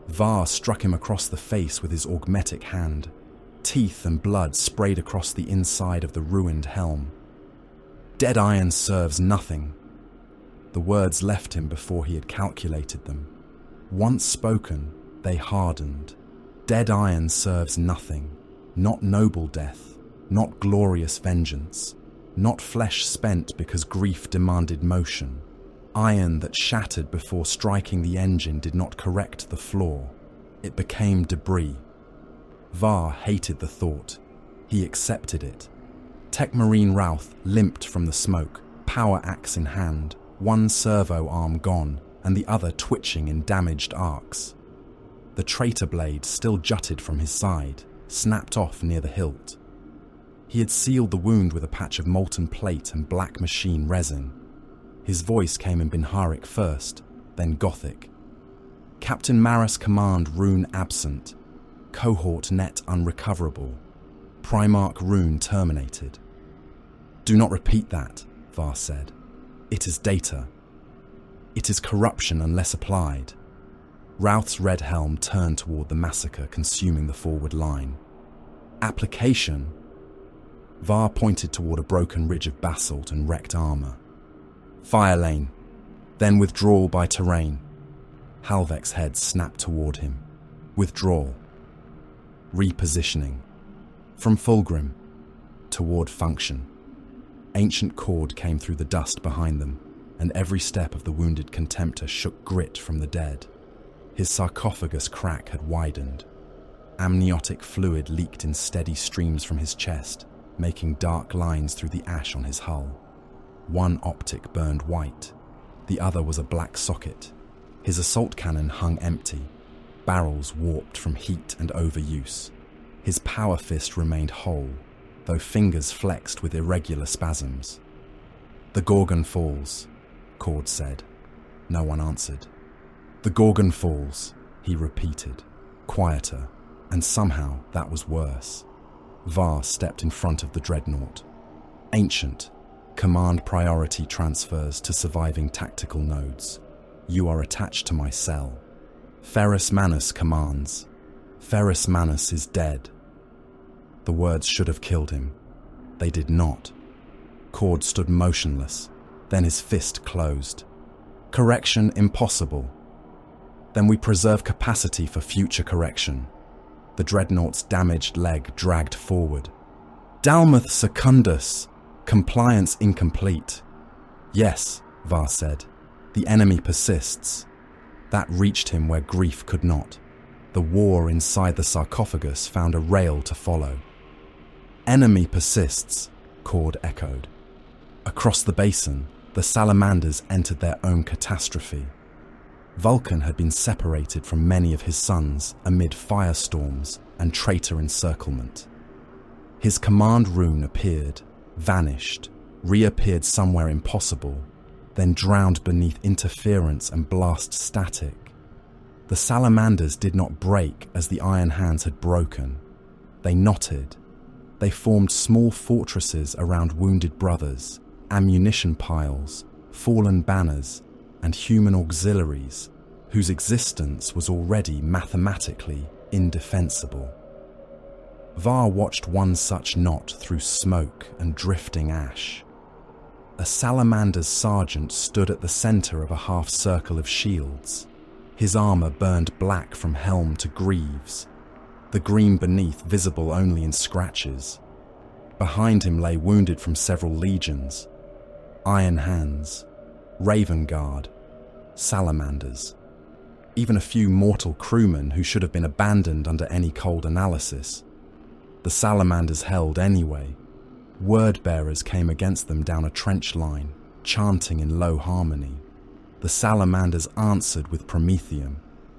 Var struck him across the face with his augmetic hand. Teeth and blood sprayed across the inside of the ruined helm. "Dead iron serves nothing." The words left him before he had calculated them. Once spoken, they hardened. Dead iron serves nothing. Not noble death, not glorious vengeance, not flesh spent because grief demanded motion. Iron that shattered before striking the engine did not correct the flaw. It became debris. Var hated the thought. He accepted it. Techmarine Routh limped from the smoke, power axe in hand, one servo arm gone and the other twitching in damaged arcs. The traitor blade still jutted from his side, snapped off near the hilt. He had sealed the wound with a patch of molten plate and black machine resin. His voice came in Binharic first, then Gothic. "Captain Maris command rune absent. Cohort net unrecoverable. Primarch rune terminated." "Do not repeat that," Var said. "It is data. It is corruption unless applied." Routh's red helm turned toward the Massacre consuming the forward line. "Application?" Var pointed toward a broken ridge of basalt and wrecked armor. Fire lane, then withdrawal by terrain. Halvek's head snapped toward him. Withdrawal. Repositioning. From Fulgrim toward function. Ancient cord came through the dust behind them, and every step of the wounded contemptor shook grit from the dead. His sarcophagus crack had widened. Amniotic fluid leaked in steady streams from his chest, making dark lines through the ash on his hull. One optic burned white. The other was a black socket. His assault cannon hung empty, barrels warped from heat and overuse. His power fist remained whole, though fingers flexed with irregular spasms. "The Gorgon falls," Cord said. No one answered. "The Gorgon falls," he repeated, quieter, and somehow that was worse. Var stepped in front of the dreadnought. "Ancient, command priority transfers to surviving tactical nodes. You are attached to my cell. Ferrus Manus commands. Ferrus Manus is dead." The words should have killed him. They did not. Cord stood motionless, then his fist closed. "Correction impossible. Then we preserve capacity for future correction." The dreadnought's damaged leg dragged forward. "Dalmuth secundus. Compliance incomplete." "Yes," Var said. "The enemy persists." That reached him where grief could not. The war inside the sarcophagus found a rail to follow. "Enemy persists," Cord echoed. Across the basin, the salamanders entered their own catastrophe. Vulcan had been separated from many of his sons amid firestorms and traitor encirclement. His command rune appeared, vanished, reappeared somewhere impossible, then drowned beneath interference and blast static. The salamanders did not break as the Iron Hands had broken. They knotted. They formed small fortresses around wounded brothers, ammunition piles, fallen banners, and human auxiliaries whose existence was already mathematically indefensible. Var watched one such knot through smoke and drifting ash. A salamander's sergeant stood at the center of a half-circle of shields. His armor burned black from helm to greaves, the green beneath visible only in scratches. Behind him lay wounded from several legions, Iron Hands, Raven Guard, salamanders, even a few mortal crewmen who should have been abandoned under any cold analysis. The salamanders held anyway. Word-bearers came against them down a trench line, chanting in low harmony. The salamanders answered with promethium.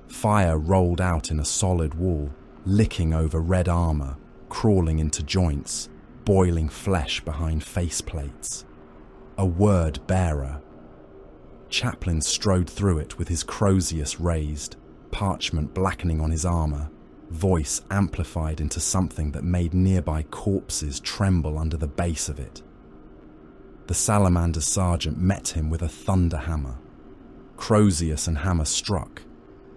Fire rolled out in a solid wall, licking over red armor, crawling into joints, boiling flesh behind faceplates. A word-bearer. Chaplain strode through it with his crozius raised, parchment blackening on his armor, voice amplified into something that made nearby corpses tremble under the base of it. The salamander sergeant met him with a thunder hammer. Crozius and hammer struck.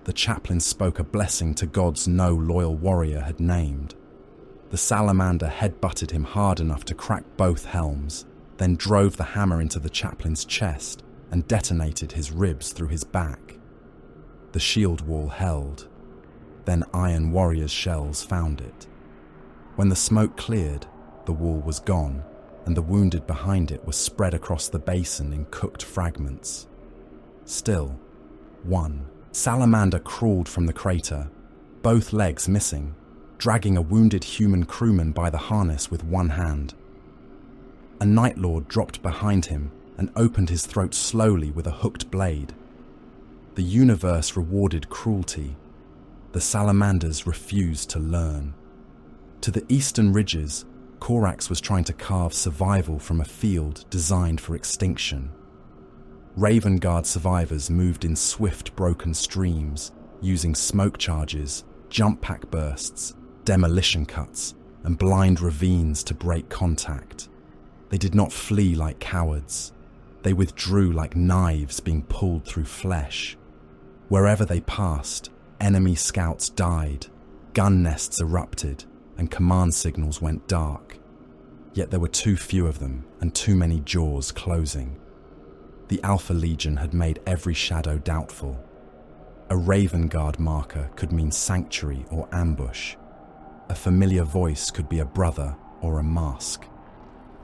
The chaplain spoke a blessing to gods no loyal warrior had named. The salamander head-butted him hard enough to crack both helms, then drove the hammer into the chaplain's chest and detonated his ribs through his back. The shield wall held. Then Iron Warrior's shells found it. When the smoke cleared, the wall was gone, and the wounded behind it were spread across the basin in cooked fragments. Still, one salamander crawled from the crater, both legs missing, dragging a wounded human crewman by the harness with one hand. A Night Lord dropped behind him and opened his throat slowly with a hooked blade. The universe rewarded cruelty. The salamanders refused to learn. To the eastern ridges, Corax was trying to carve survival from a field designed for extinction. Raven Guard survivors moved in swift, broken streams, using smoke charges, jump pack bursts, demolition cuts, and blind ravines to break contact. They did not flee like cowards. They withdrew like knives being pulled through flesh. Wherever they passed, enemy scouts died, gun nests erupted, and command signals went dark. Yet there were too few of them and too many jaws closing. The Alpha Legion had made every shadow doubtful. A Raven Guard marker could mean sanctuary or ambush. A familiar voice could be a brother or a mask.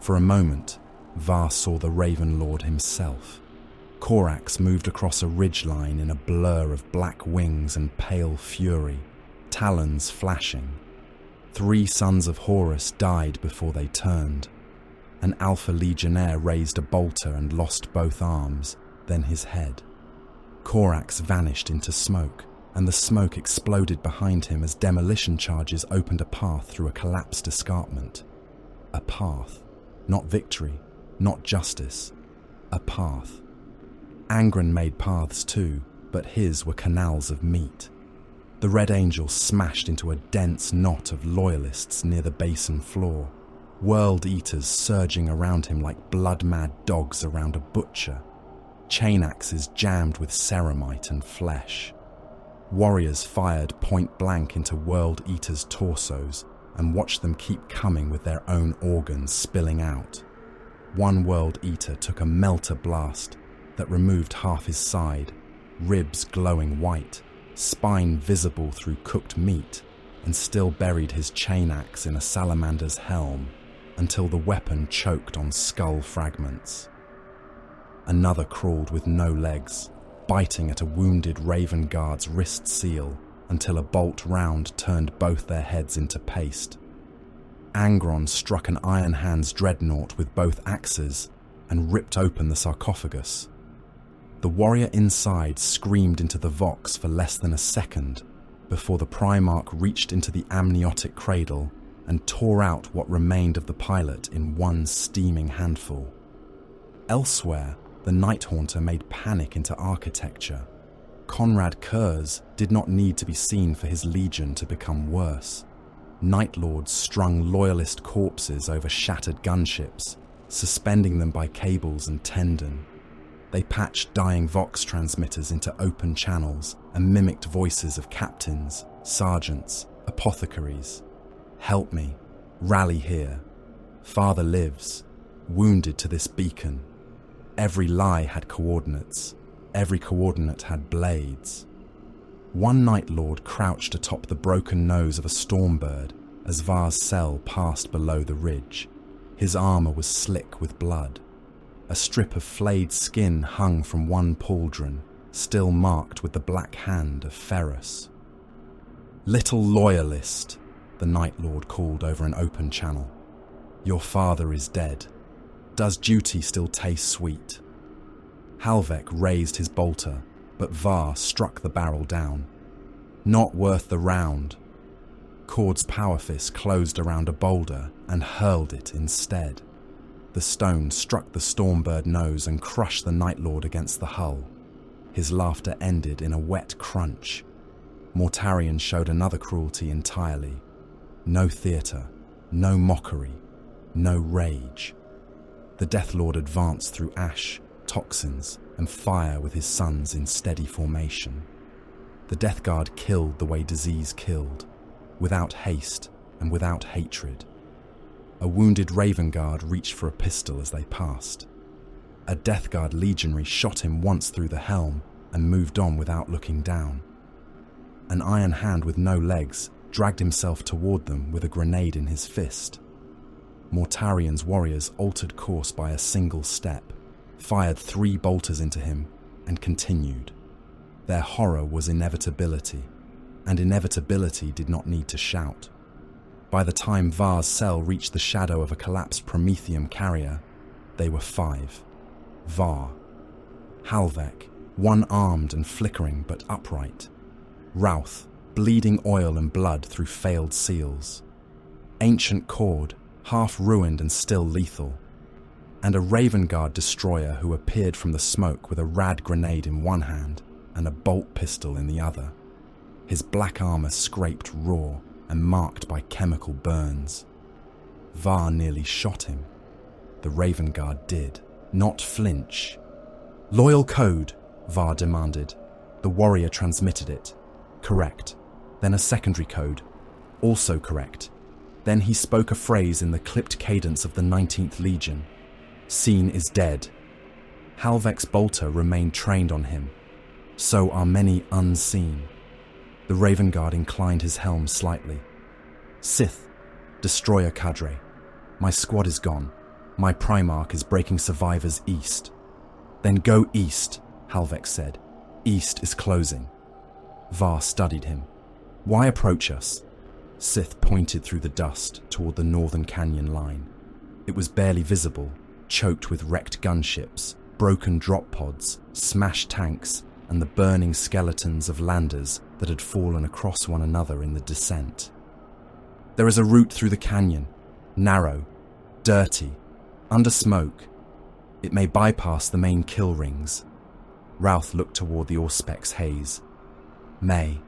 For a moment, Var saw the Raven Lord himself. Korax moved across a ridgeline in a blur of black wings and pale fury, talons flashing. 3 sons of Horus died before they turned. An Alpha Legionnaire raised a bolter and lost both arms, then his head. Korax vanished into smoke, and the smoke exploded behind him as demolition charges opened a path through a collapsed escarpment. A path. Not victory, not justice. A path. Angron made paths too, but his were canals of meat. The Red Angel smashed into a dense knot of loyalists near the basin floor, world eaters surging around him like blood-mad dogs around a butcher, chain axes jammed with ceramite and flesh. Warriors fired point-blank into world eaters' torsos and watched them keep coming with their own organs spilling out. One world eater took a melter blast that removed half his side, ribs glowing white, spine visible through cooked meat, and still buried his chain axe in a salamander's helm until the weapon choked on skull fragments. Another crawled with no legs, biting at a wounded Raven Guard's wrist seal until a bolt round turned both their heads into paste. Angron struck an Iron Hands dreadnought with both axes and ripped open the sarcophagus. The warrior inside screamed into the Vox for less than a second before the Primarch reached into the amniotic cradle and tore out what remained of the pilot in one steaming handful. Elsewhere, the Night Haunter made panic into architecture. Conrad Kurz did not need to be seen for his legion to become worse. Night Lords strung loyalist corpses over shattered gunships, suspending them by cables and tendon. They patched dying Vox transmitters into open channels and mimicked voices of captains, sergeants, apothecaries. Help me. Rally here. Father lives. Wounded to this beacon. Every lie had coordinates. Every coordinate had blades. One Night Lord crouched atop the broken nose of a stormbird as Var's cell passed below the ridge. His armor was slick with blood. A strip of flayed skin hung from one pauldron, still marked with the black hand of Ferrus. "Little loyalist," the Night Lord called over an open channel. "Your father is dead. Does duty still taste sweet?" Halvek raised his bolter, but Var struck the barrel down. "Not worth the round." Cord's power fist closed around a boulder and hurled it instead. The stone struck the Stormbird nose and crushed the Night Lord against the hull. His laughter ended in a wet crunch. Mortarion showed another cruelty entirely. No theatre, no mockery, no rage. The Death Lord advanced through ash, toxins, and fire with his sons in steady formation. The Death Guard killed the way disease killed, without haste and without hatred. A wounded Raven Guard reached for a pistol as they passed. A Death Guard legionary shot him once through the helm and moved on without looking down. An Iron Hand with no legs dragged himself toward them with a grenade in his fist. Mortarion's warriors altered course by a single step, fired 3 bolters into him, and continued. Their horror was inevitability, and inevitability did not need to shout. By the time Var's cell reached the shadow of a collapsed Prometheum carrier, they were 5. Var. Halvek, one-armed and flickering but upright. Routh, bleeding oil and blood through failed seals. Ancient Cord, half ruined and still lethal. And a Raven Guard destroyer who appeared from the smoke with a rad grenade in one hand and a bolt pistol in the other. His black armor scraped raw and marked by chemical burns. Var nearly shot him. The Raven Guard did not flinch. "Loyal code," Var demanded. The warrior transmitted it. "Correct." Then a secondary code. "Also correct." Then he spoke a phrase in the clipped cadence of the 19th Legion. Seen is dead. Halvek's bolter remained trained on him. So are many unseen. The Raven Guard inclined his helm slightly. Sith, destroyer cadre. My squad is gone. My Primarch is breaking survivors east. Then go east, Halvek said. East is closing. Var studied him. Why approach us? Sith pointed through the dust toward the northern canyon line. It was barely visible, choked with wrecked gunships, broken drop pods, smashed tanks, and the burning skeletons of landers that had fallen across one another in the descent. There is a route through the canyon, narrow, dirty, under smoke. It may bypass the main kill rings. Routh looked toward the Auspex haze. May.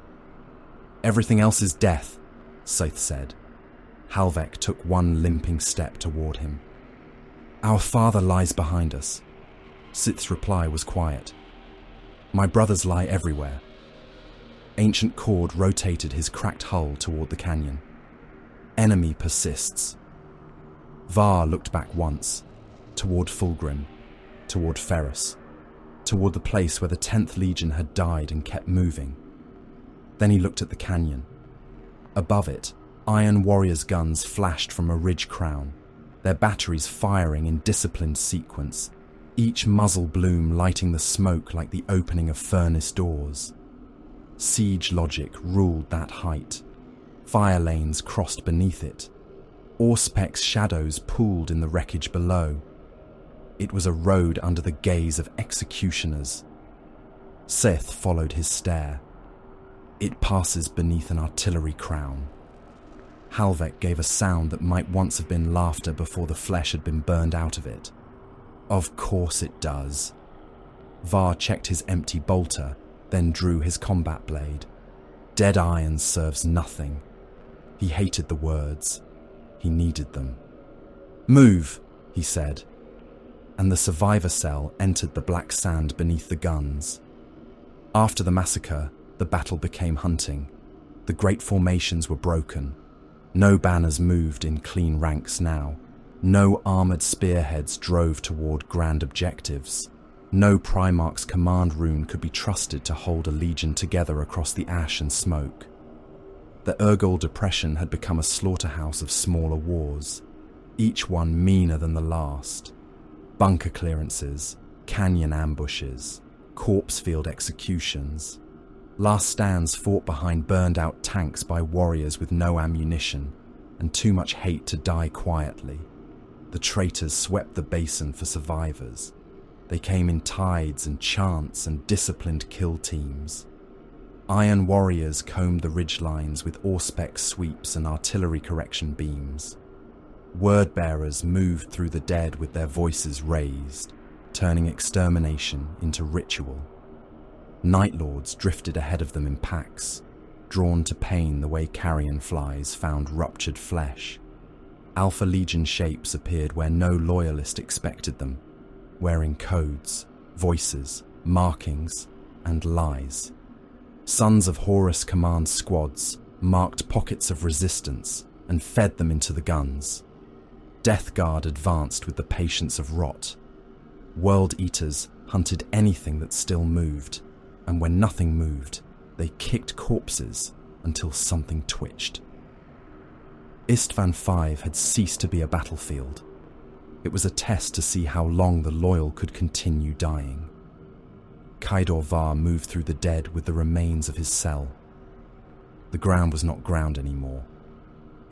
Everything else is death, Scythe said. Halvek took one limping step toward him. Our father lies behind us. Sith's reply was quiet. My brothers lie everywhere. Ancient Cord rotated his cracked hull toward the canyon. Enemy persists. Var looked back once, toward Fulgrim, toward Ferrus, toward the place where the 10th Legion had died and kept moving. Then he looked at the canyon. Above it, Iron Warriors' guns flashed from a ridge crown, their batteries firing in disciplined sequence, each muzzle bloom lighting the smoke like the opening of furnace doors. Siege logic ruled that height. Fire lanes crossed beneath it. Auspec's shadows pooled in the wreckage below. It was a road under the gaze of executioners. Sith followed his stare. It passes beneath an artillery crown. Halvek gave a sound that might once have been laughter before the flesh had been burned out of it. Of course it does. Var checked his empty bolter, then drew his combat blade. Dead iron serves nothing. He hated the words. He needed them. Move, he said, and the survivor cell entered the black sand beneath the guns. After the massacre, the battle became hunting. The great formations were broken. No banners moved in clean ranks now. No armoured spearheads drove toward grand objectives. No Primarch's command rune could be trusted to hold a legion together across the ash and smoke. The Urgol Depression had become a slaughterhouse of smaller wars, each one meaner than the last. Bunker clearances, canyon ambushes, corpse field executions. Last stands fought behind burned-out tanks by warriors with no ammunition and too much hate to die quietly. The traitors swept the basin for survivors. They came in tides and chants and disciplined kill teams. Iron warriors combed the ridgelines with Auspex sweeps and artillery correction beams. Word-bearers moved through the dead with their voices raised, turning extermination into ritual. Night Lords drifted ahead of them in packs, drawn to pain the way carrion flies found ruptured flesh. Alpha Legion shapes appeared where no loyalist expected them, wearing codes, voices, markings, and lies. Sons of Horus command squads marked pockets of resistance and fed them into the guns. Death Guard advanced with the patience of rot. World Eaters hunted anything that still moved, and when nothing moved, they kicked corpses until something twitched. Isstvan V had ceased to be a battlefield. It was a test to see how long the loyal could continue dying. Kaidor Var moved through the dead with the remains of his cell. The ground was not ground anymore.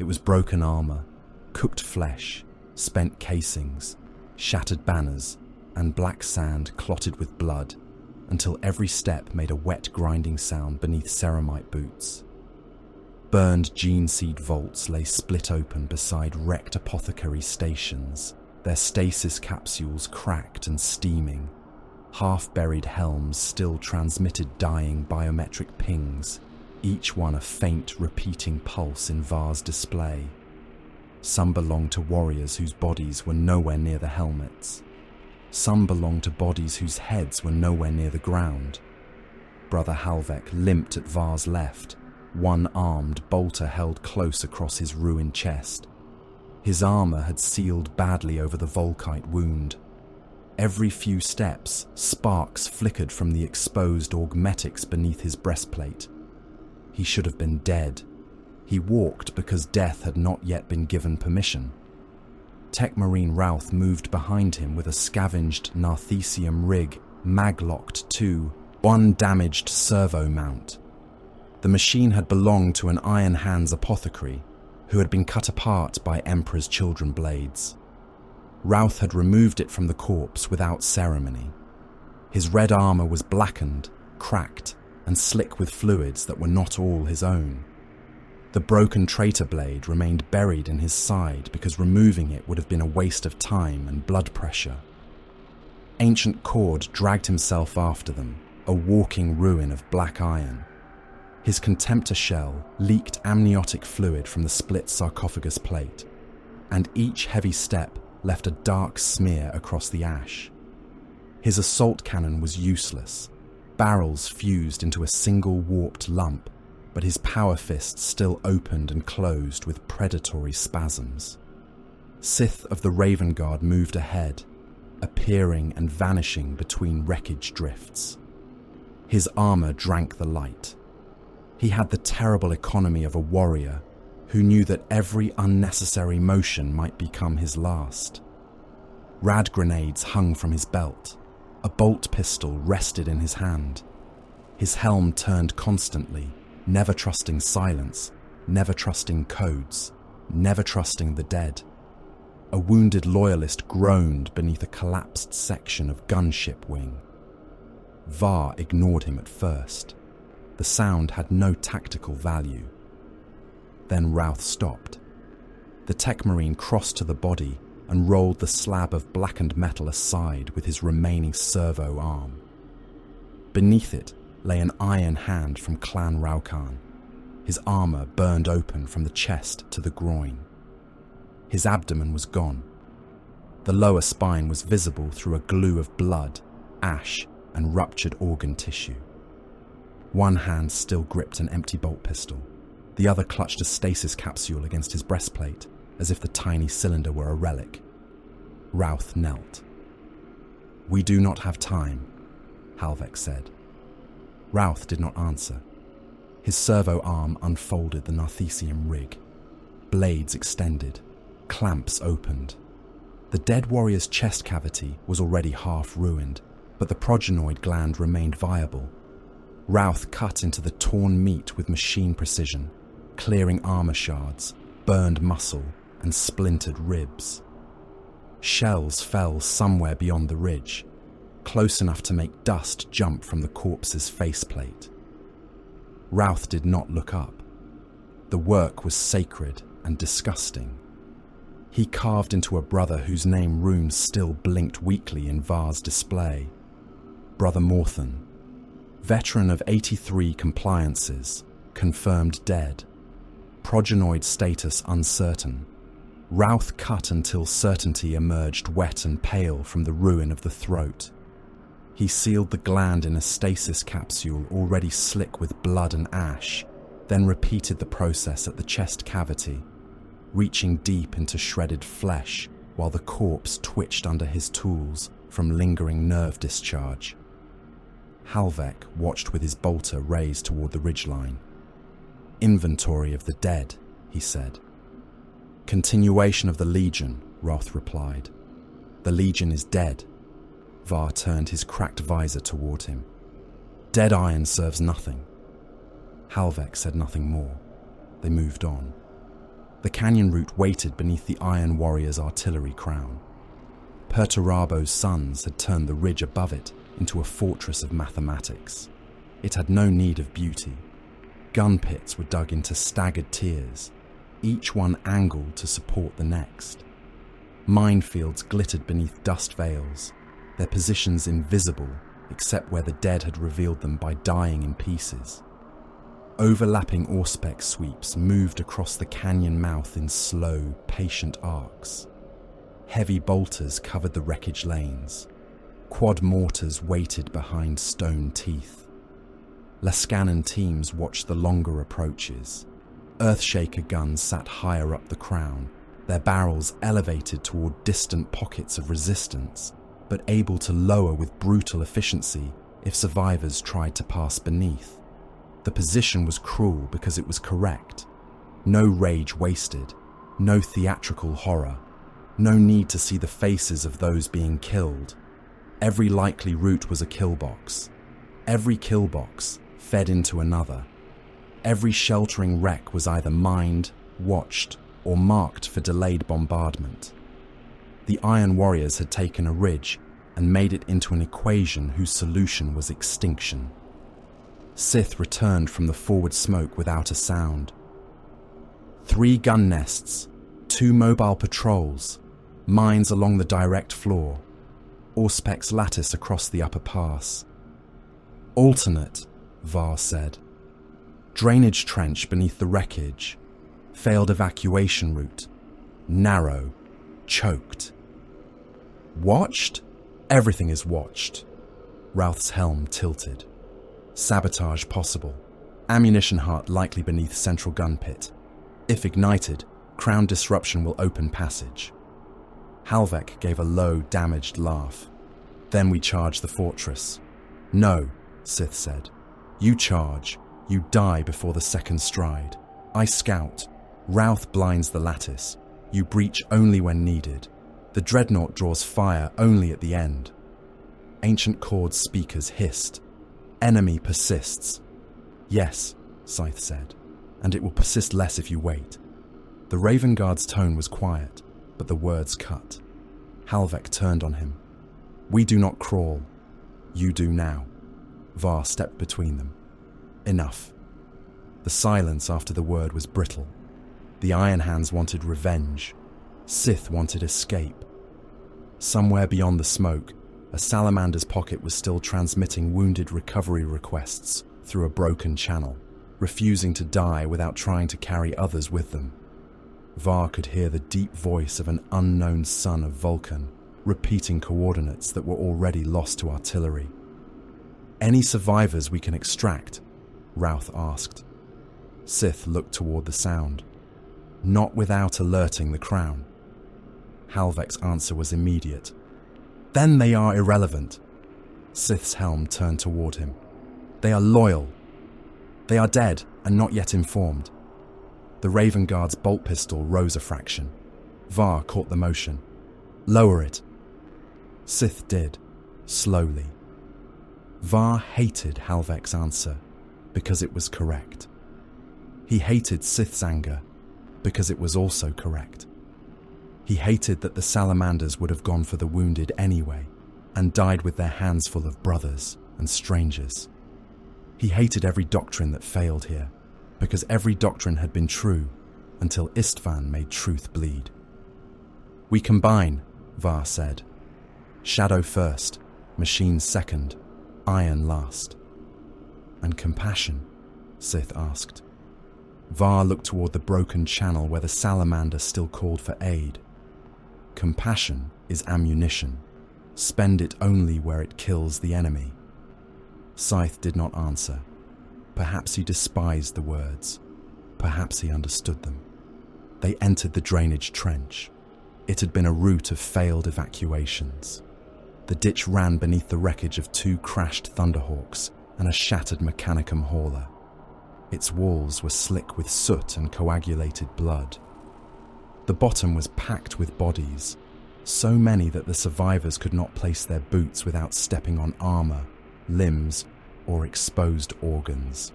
It was broken armor, cooked flesh, spent casings, shattered banners, and black sand clotted with blood, until every step made a wet grinding sound beneath ceramite boots. Burned gene seed vaults lay split open beside wrecked apothecary stations, their stasis capsules cracked and steaming. Half-buried helms still transmitted dying biometric pings, each one a faint, repeating pulse in Var's display. Some belonged to warriors whose bodies were nowhere near the helmets. Some belonged to bodies whose heads were nowhere near the ground. Brother Halvek limped at Var's left, one-armed bolter held close across his ruined chest. His armor had sealed badly over the Volkite wound. Every few steps, sparks flickered from the exposed augmetics beneath his breastplate. He should have been dead. He walked because death had not yet been given permission. Tech Marine Routh moved behind him with a scavenged Narthesium rig maglocked to one damaged servo mount. The machine had belonged to an Iron Hands apothecary who had been cut apart by Emperor's Children blades. Routh had removed it from the corpse without ceremony. His red armor was blackened, cracked, and slick with fluids that were not all his own. The broken traitor blade remained buried in his side because removing it would have been a waste of time and blood pressure. Ancient Cord dragged himself after them, a walking ruin of black iron. His contemptor shell leaked amniotic fluid from the split sarcophagus plate, and each heavy step left a dark smear across the ash. His assault cannon was useless. Barrels fused into a single warped lump, but his power fist still opened and closed with predatory spasms. Sith of the Raven Guard moved ahead, appearing and vanishing between wreckage drifts. His armor drank the light. He had the terrible economy of a warrior who knew that every unnecessary motion might become his last. Rad grenades hung from his belt. A bolt pistol rested in his hand. His helm turned constantly, never trusting silence, never trusting codes, never trusting the dead. A wounded loyalist groaned beneath a collapsed section of gunship wing. Var ignored him at first. The sound had no tactical value. Then Routh stopped. The Tech Marine crossed to the body and rolled the slab of blackened metal aside with his remaining servo arm. Beneath it lay an iron hand from Clan Raukan. His armor burned open from the chest to the groin. His abdomen was gone. The lower spine was visible through a glue of blood, ash, and ruptured organ tissue. One hand still gripped an empty bolt pistol. The other clutched a stasis capsule against his breastplate, as if the tiny cylinder were a relic. Routh knelt. "We do not have time," Halvek said. Routh did not answer. His servo arm unfolded the Narthesium rig. Blades extended. Clamps opened. The dead warrior's chest cavity was already half ruined, but the progenoid gland remained viable. Routh cut into the torn meat with machine precision, clearing armor shards, burned muscle, and splintered ribs. Shells fell somewhere beyond the ridge, close enough to make dust jump from the corpse's faceplate. Routh did not look up. The work was sacred and disgusting. He carved into a brother whose name runes still blinked weakly in Var's display. Brother Morthen, veteran of 83 compliances, confirmed dead. Progenoid status uncertain. Routh cut until certainty emerged wet and pale from the ruin of the throat. He sealed the gland in a stasis capsule already slick with blood and ash, then repeated the process at the chest cavity, reaching deep into shredded flesh while the corpse twitched under his tools from lingering nerve discharge. Halvek watched with his bolter raised toward the ridgeline. "Inventory of the dead," he said. "Continuation of the Legion," Roth replied. "The Legion is dead." Var turned his cracked visor toward him. "Dead iron serves nothing." Halvek said nothing more. They moved on. The canyon route waited beneath the Iron Warrior's artillery crown. Perturabo's sons had turned the ridge above it into a fortress of mathematics. It had no need of beauty. Gun pits were dug into staggered tiers, each one angled to support the next. Minefields glittered beneath dust veils, their positions invisible except where the dead had revealed them by dying in pieces. Overlapping Auspex sweeps moved across the canyon mouth in slow, patient arcs. Heavy bolters covered the wreckage lanes. Quad mortars waited behind stone teeth. Lascanan teams watched the longer approaches. Earthshaker guns sat higher up the crown, their barrels elevated toward distant pockets of resistance, but able to lower with brutal efficiency if survivors tried to pass beneath. The position was cruel because it was correct. No rage wasted, no theatrical horror, no need to see the faces of those being killed. Every likely route was a kill box. Every kill box fed into another. Every sheltering wreck was either mined, watched, or marked for delayed bombardment. The Iron Warriors had taken a ridge and made it into an equation whose solution was extinction. Sith returned from the forward smoke without a sound. 3 gun nests, 2 mobile patrols, mines along the direct floor, Auspex lattice across the upper pass. Alternate, Var said. Drainage trench beneath the wreckage. Failed evacuation route. Narrow. Choked. Watched? Everything is watched. Routh's helm tilted. Sabotage possible. Ammunition heart likely beneath central gun pit. If ignited, crown disruption will open passage. Halvek gave a low, damaged laugh. Then we charge the fortress. No, Sith said. You charge. You die before the second stride. I scout. Routh blinds the lattice. You breach only when needed. The dreadnought draws fire only at the end. Ancient Chord speakers hissed. Enemy persists. Yes, Scythe said, and it will persist less if you wait. The Raven Guard's tone was quiet, but the words cut. Halvek turned on him. We do not crawl. You do now. Var stepped between them. Enough. The silence after the word was brittle. The Iron Hands wanted revenge. Sith wanted escape. Somewhere beyond the smoke, a salamander's pocket was still transmitting wounded recovery requests through a broken channel, refusing to die without trying to carry others with them. Var could hear the deep voice of an unknown son of Vulcan, repeating coordinates that were already lost to artillery. Any survivors we can extract? Routh asked. Sith looked toward the sound. Not without alerting the crown. Halvek's answer was immediate. Then they are irrelevant. Sith's helm turned toward him. They are loyal. They are dead and not yet informed. The Raven Guard's bolt pistol rose a fraction. Var caught the motion. Lower it. Sith did, slowly. Var hated Halvek's answer because it was correct. He hated Sith's anger because it was also correct. He hated that the salamanders would have gone for the wounded anyway and died with their hands full of brothers and strangers. He hated every doctrine that failed here because every doctrine had been true until Isstvan made truth bleed. We combine, Var said. Shadow first, machine second, iron last. And compassion? Sith asked. Var looked toward the broken channel where the salamander still called for aid. Compassion is ammunition. Spend it only where it kills the enemy. Scythe did not answer. Perhaps he despised the words. Perhaps he understood them. They entered the drainage trench. It had been a route of failed evacuations. The ditch ran beneath the wreckage of 2 crashed Thunderhawks and a shattered Mechanicum hauler. Its walls were slick with soot and coagulated blood. The bottom was packed with bodies, so many that the survivors could not place their boots without stepping on armor, limbs, or exposed organs.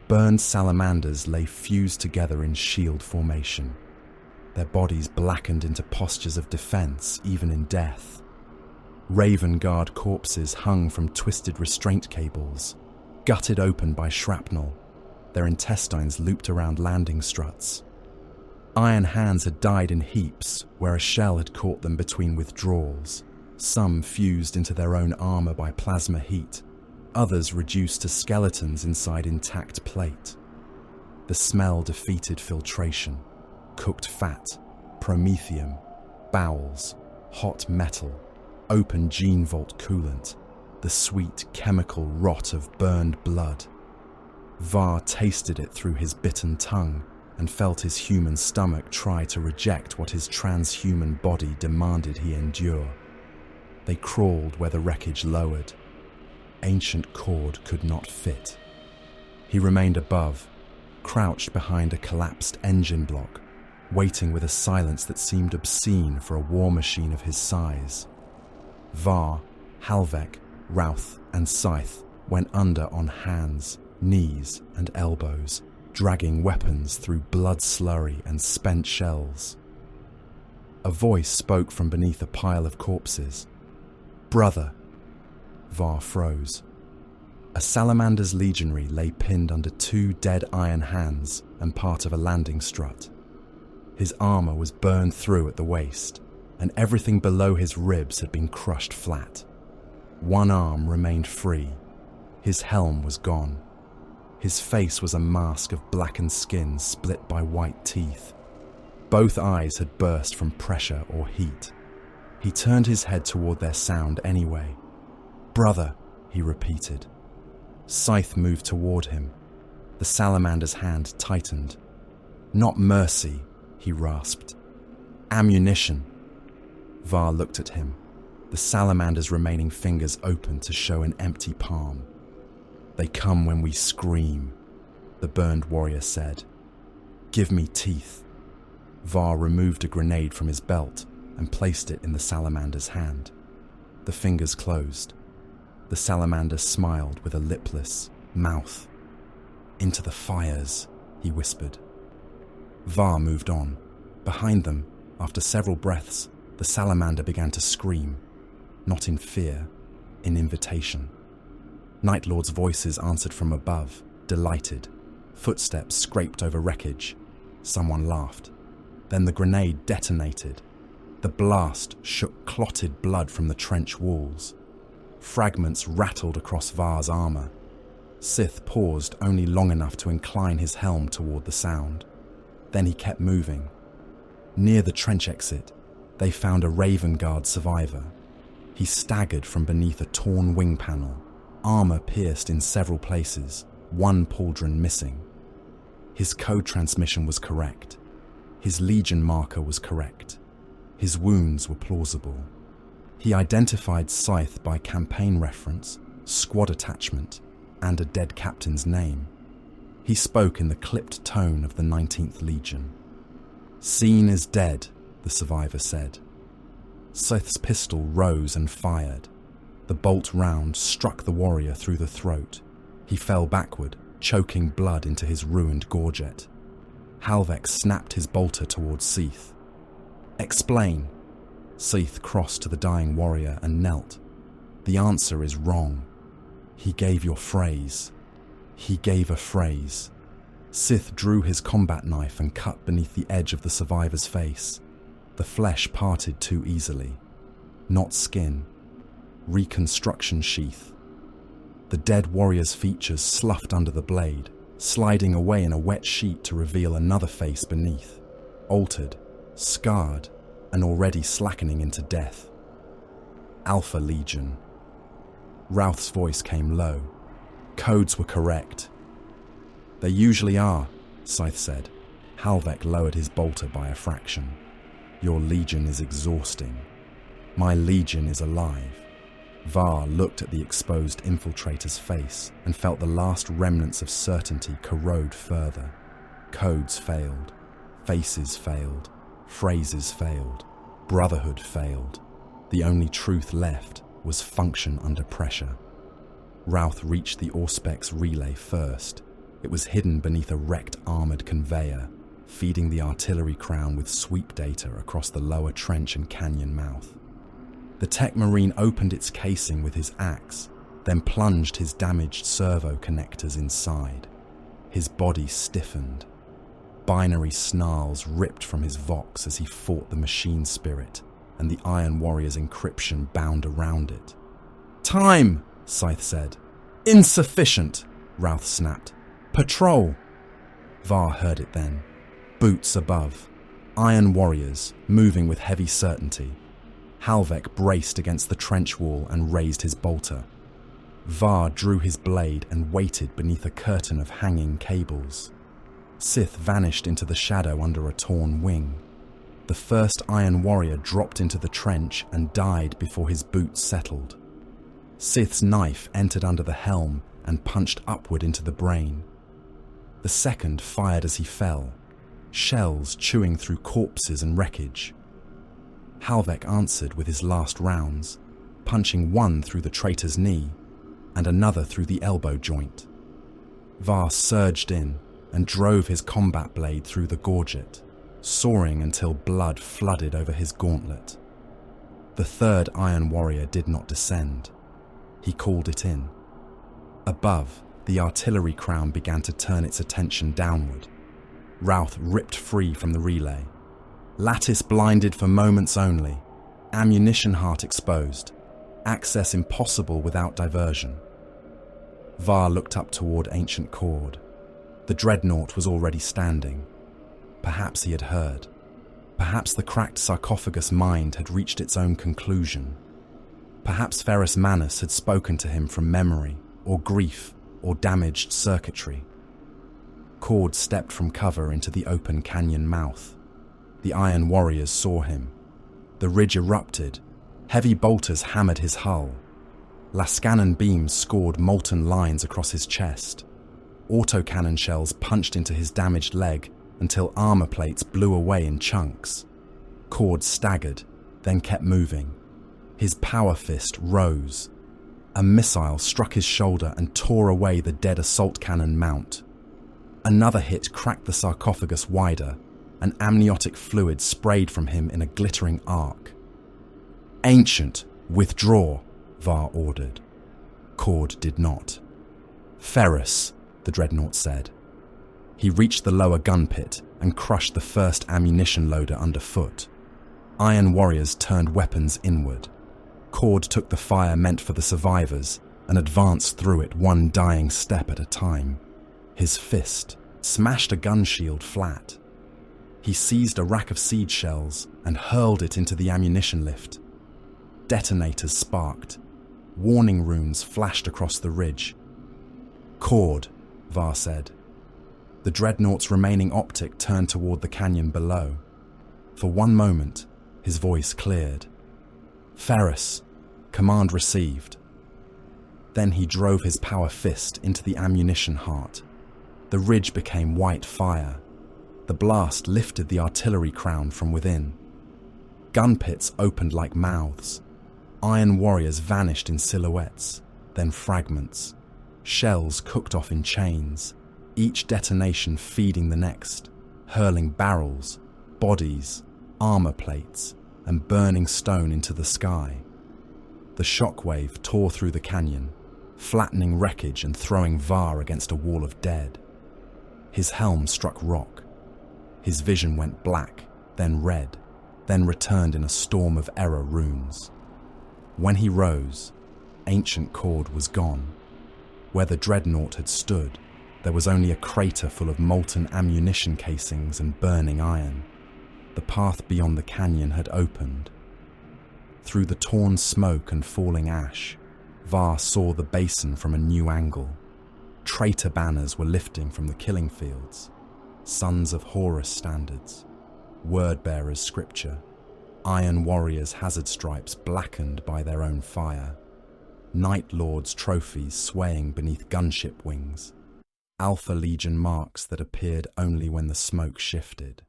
Burned salamanders lay fused together in shield formation, their bodies blackened into postures of defense even in death. Raven Guard corpses hung from twisted restraint cables, gutted open by shrapnel, their intestines looped around landing struts. Iron Hands had died in heaps where a shell had caught them between withdrawals, some fused into their own armor by plasma heat, others reduced to skeletons inside intact plate. The smell defeated filtration, cooked fat, promethium, bowels, hot metal, open gene vault coolant, the sweet chemical rot of burned blood. Var tasted it through his bitten tongue and felt his human stomach try to reject what his transhuman body demanded he endure. They crawled where the wreckage lowered. Ancient cord could not fit. He remained above, crouched behind a collapsed engine block, waiting with a silence that seemed obscene for a war machine of his size. Var, Halvek, Routh, and Scythe went under on hands, knees, and elbows, dragging weapons through blood slurry and spent shells. A voice spoke from beneath a pile of corpses. "Brother." Var froze. A salamander's legionary lay pinned under 2 dead iron hands and part of a landing strut. His armor was burned through at the waist, and everything below his ribs had been crushed flat. One arm remained free. His helm was gone. His face was a mask of blackened skin split by white teeth. Both eyes had burst from pressure or heat. He turned his head toward their sound anyway. "Brother," he repeated. Scythe moved toward him. The salamander's hand tightened. "Not mercy," he rasped. "Ammunition." Var looked at him, the salamander's remaining fingers open to show an empty palm. "They come when we scream," the burned warrior said. "Give me teeth." Var removed a grenade from his belt and placed it in the salamander's hand. The fingers closed. The salamander smiled with a lipless mouth. "Into the fires," he whispered. Var moved on. Behind them, after several breaths, the salamander began to scream, not in fear, in invitation. Night Lord's voices answered from above, delighted. Footsteps scraped over wreckage. Someone laughed. Then the grenade detonated. The blast shook clotted blood from the trench walls. Fragments rattled across Var's armor. Sith paused only long enough to incline his helm toward the sound. Then he kept moving. Near the trench exit, they found a Raven Guard survivor. He staggered from beneath a torn wing panel, armor pierced in several places, one pauldron missing. His code transmission was correct. His Legion marker was correct. His wounds were plausible. He identified Scythe by campaign reference, squad attachment, and a dead captain's name. He spoke in the clipped tone of the 19th Legion. "Seen is dead," the survivor said. Scythe's pistol rose and fired. The bolt round struck the warrior through the throat. He fell backward, choking blood into his ruined gorget. Halvek snapped his bolter towards Scythe. "Explain." Scythe crossed to the dying warrior and knelt. "The answer is wrong. He gave your phrase." He gave a phrase. Sith drew his combat knife and cut beneath the edge of the survivor's face. The flesh parted too easily. Not skin. Reconstruction sheath. The dead warrior's features sloughed under the blade, sliding away in a wet sheet to reveal another face beneath, altered, scarred, and already slackening into death. Alpha Legion. Routh's voice came low. Codes were correct. "They usually are," Scythe said. Halvek lowered his bolter by a fraction. "Your Legion is exhausting. My Legion is alive." Var looked at the exposed infiltrator's face and felt the last remnants of certainty corrode further. Codes failed. Faces failed. Phrases failed. Brotherhood failed. The only truth left was function under pressure. Routh reached the Auspex relay first. It was hidden beneath a wrecked armoured conveyor, feeding the artillery crown with sweep data across the lower trench and canyon mouth. The Tech Marine opened its casing with his axe, then plunged his damaged servo connectors inside. His body stiffened. Binary snarls ripped from his vox as he fought the machine spirit, and the Iron Warrior's encryption bound around it. "Time!" Scythe said. "Insufficient!" Routh snapped. "Patrol!" Var heard it then. Boots above. Iron Warriors, moving with heavy certainty. Halvek braced against the trench wall and raised his bolter. Var drew his blade and waited beneath a curtain of hanging cables. Sith vanished into the shadow under a torn wing. The first Iron Warrior dropped into the trench and died before his boots settled. Sith's knife entered under the helm and punched upward into the brain. The second fired as he fell, shells chewing through corpses and wreckage. Halvek answered with his last rounds, punching one through the traitor's knee and another through the elbow joint. Var surged in and drove his combat blade through the gorget, soaring until blood flooded over his gauntlet. The third Iron Warrior did not descend. He called it in. Above, the artillery crown began to turn its attention downward. Routh ripped free from the relay. Lattice blinded for moments only. Ammunition heart exposed. Access impossible without diversion. Var looked up toward Ancient Cord. The dreadnought was already standing. Perhaps he had heard. Perhaps the cracked sarcophagus mind had reached its own conclusion. Perhaps Ferrus Manus had spoken to him from memory, or grief, or damaged circuitry. Cord stepped from cover into the open canyon mouth. The Iron Warriors saw him. The ridge erupted. Heavy bolters hammered his hull. Lascannon beams scored molten lines across his chest. Autocannon shells punched into his damaged leg until armor plates blew away in chunks. Cord staggered, then kept moving. His power fist rose. A missile struck his shoulder and tore away the dead assault cannon mount. Another hit cracked the sarcophagus wider, and amniotic fluid sprayed from him in a glittering arc. "Ancient, withdraw," Var ordered. Cord did not. "Ferrus," the dreadnought said. He reached the lower gun pit and crushed the first ammunition loader underfoot. Iron Warriors turned weapons inward. Cord took the fire meant for the survivors and advanced through it one dying step at a time. His fist smashed a gun shield flat. He seized a rack of seed shells and hurled it into the ammunition lift. Detonators sparked. Warning runes flashed across the ridge. "Cord," Var said. The dreadnought's remaining optic turned toward the canyon below. For one moment, his voice cleared. "Ferrus, command received." Then he drove his power fist into the ammunition heart. The ridge became white fire. The blast lifted the artillery crown from within. Gun pits opened like mouths. Iron Warriors vanished in silhouettes, then fragments. Shells cooked off in chains, each detonation feeding the next, hurling barrels, bodies, armor plates, and burning stone into the sky. The shockwave tore through the canyon, flattening wreckage and throwing Var against a wall of dead. His helm struck rock. His vision went black, then red, then returned in a storm of error runes. When he rose, Ancient Cord was gone. Where the dreadnought had stood, there was only a crater full of molten ammunition casings and burning iron. The path beyond the canyon had opened. Through the torn smoke and falling ash, Var saw the basin from a new angle. Traitor banners were lifting from the killing fields. Sons of Horus standards, word-bearers' scripture, Iron Warriors' hazard stripes blackened by their own fire, Night Lords' trophies swaying beneath gunship wings, Alpha Legion marks that appeared only when the smoke shifted.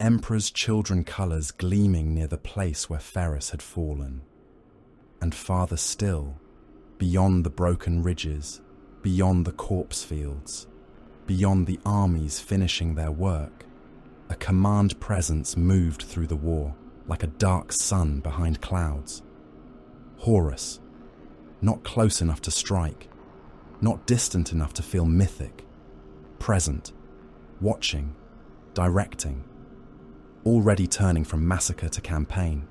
Emperor's children colours gleaming near the place where Ferrus had fallen. And farther still, beyond the broken ridges, beyond the corpse fields, beyond the armies finishing their work, a command presence moved through the war like a dark sun behind clouds. Horus, not close enough to strike, not distant enough to feel mythic, present, watching, directing, already turning from massacre to campaign,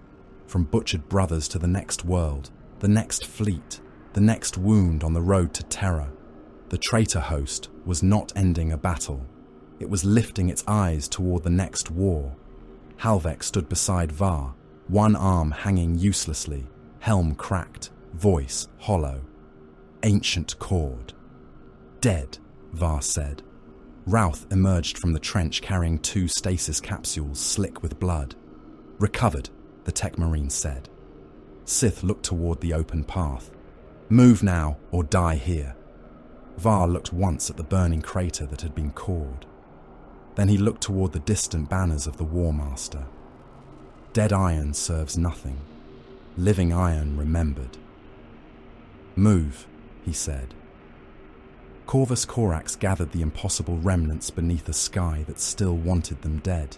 from butchered brothers to the next world, the next fleet, the next wound on the road to terror. The traitor host was not ending a battle. It was lifting its eyes toward the next war. Halvek stood beside Var, one arm hanging uselessly, helm cracked, voice hollow. ancient cord. Dead, Var said. Routh emerged from the trench carrying 2 stasis capsules slick with blood. Recovered, the tech marine said. Sith looked toward the open path. Move now or die here. Var looked once at the burning crater that had been cored. Then he looked toward the distant banners of the War Master. Dead iron serves nothing. Living iron remembered. Move, he said. Corvus Corax gathered the impossible remnants beneath a sky that still wanted them dead.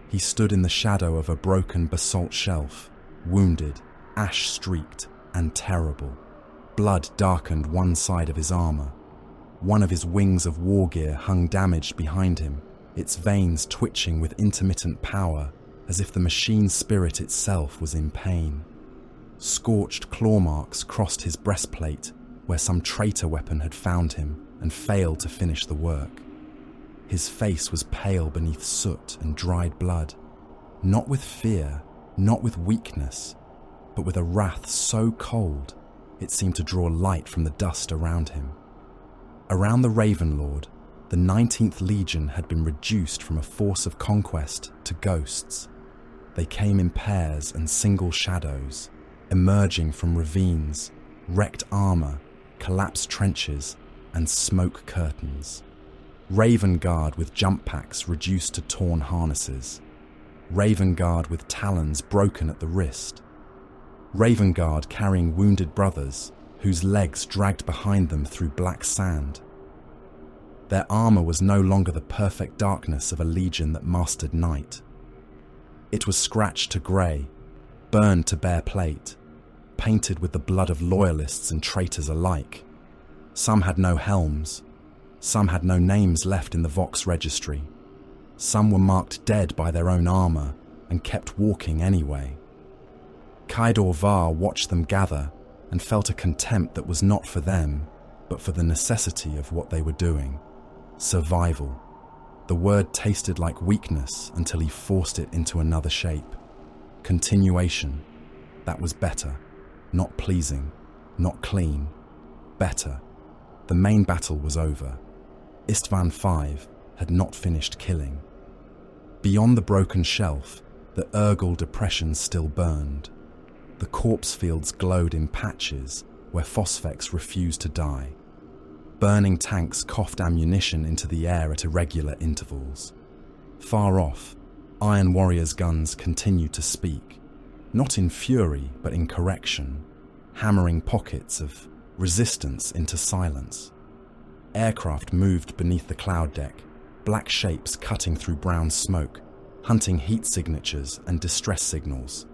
He stood in the shadow of a broken basalt shelf, wounded, ash-streaked, and terrible. Blood darkened one side of his armor. One of his wings of war gear hung damaged behind him, its veins twitching with intermittent power, as if the machine spirit itself was in pain. Scorched claw marks crossed his breastplate, where some traitor weapon had found him and failed to finish the work. His face was pale beneath soot and dried blood, not with fear, not with weakness, but with a wrath so cold it seemed to draw light from the dust around him. Around the Ravenlord, the 19th Legion had been reduced from a force of conquest to ghosts. They came in pairs and single shadows, emerging from ravines, wrecked armor, collapsed trenches, and smoke curtains. Raven Guard with jump packs reduced to torn harnesses. Raven Guard with talons broken at the wrist. Raven Guard carrying wounded brothers, whose legs dragged behind them through black sand. Their armor was no longer the perfect darkness of a legion that mastered night. It was scratched to grey, burned to bare plate, painted with the blood of loyalists and traitors alike. Some had no helms. Some had no names left in the Vox registry. Some were marked dead by their own armor and kept walking anyway. Kaidor Var watched them gather and felt a contempt that was not for them, but for the necessity of what they were doing. Survival. The word tasted like weakness until he forced it into another shape. Continuation. That was better. Not pleasing. Not clean. Better. The main battle was over. Isstvan V had not finished killing. Beyond the broken shelf, the Urgal depression still burned. The corpse fields glowed in patches where phosphex refused to die. Burning tanks coughed ammunition into the air at irregular intervals. Far off, Iron Warrior's guns continued to speak, not in fury but in correction, hammering pockets of resistance into silence. Aircraft moved beneath the cloud deck, black shapes cutting through brown smoke, hunting heat signatures and distress signals.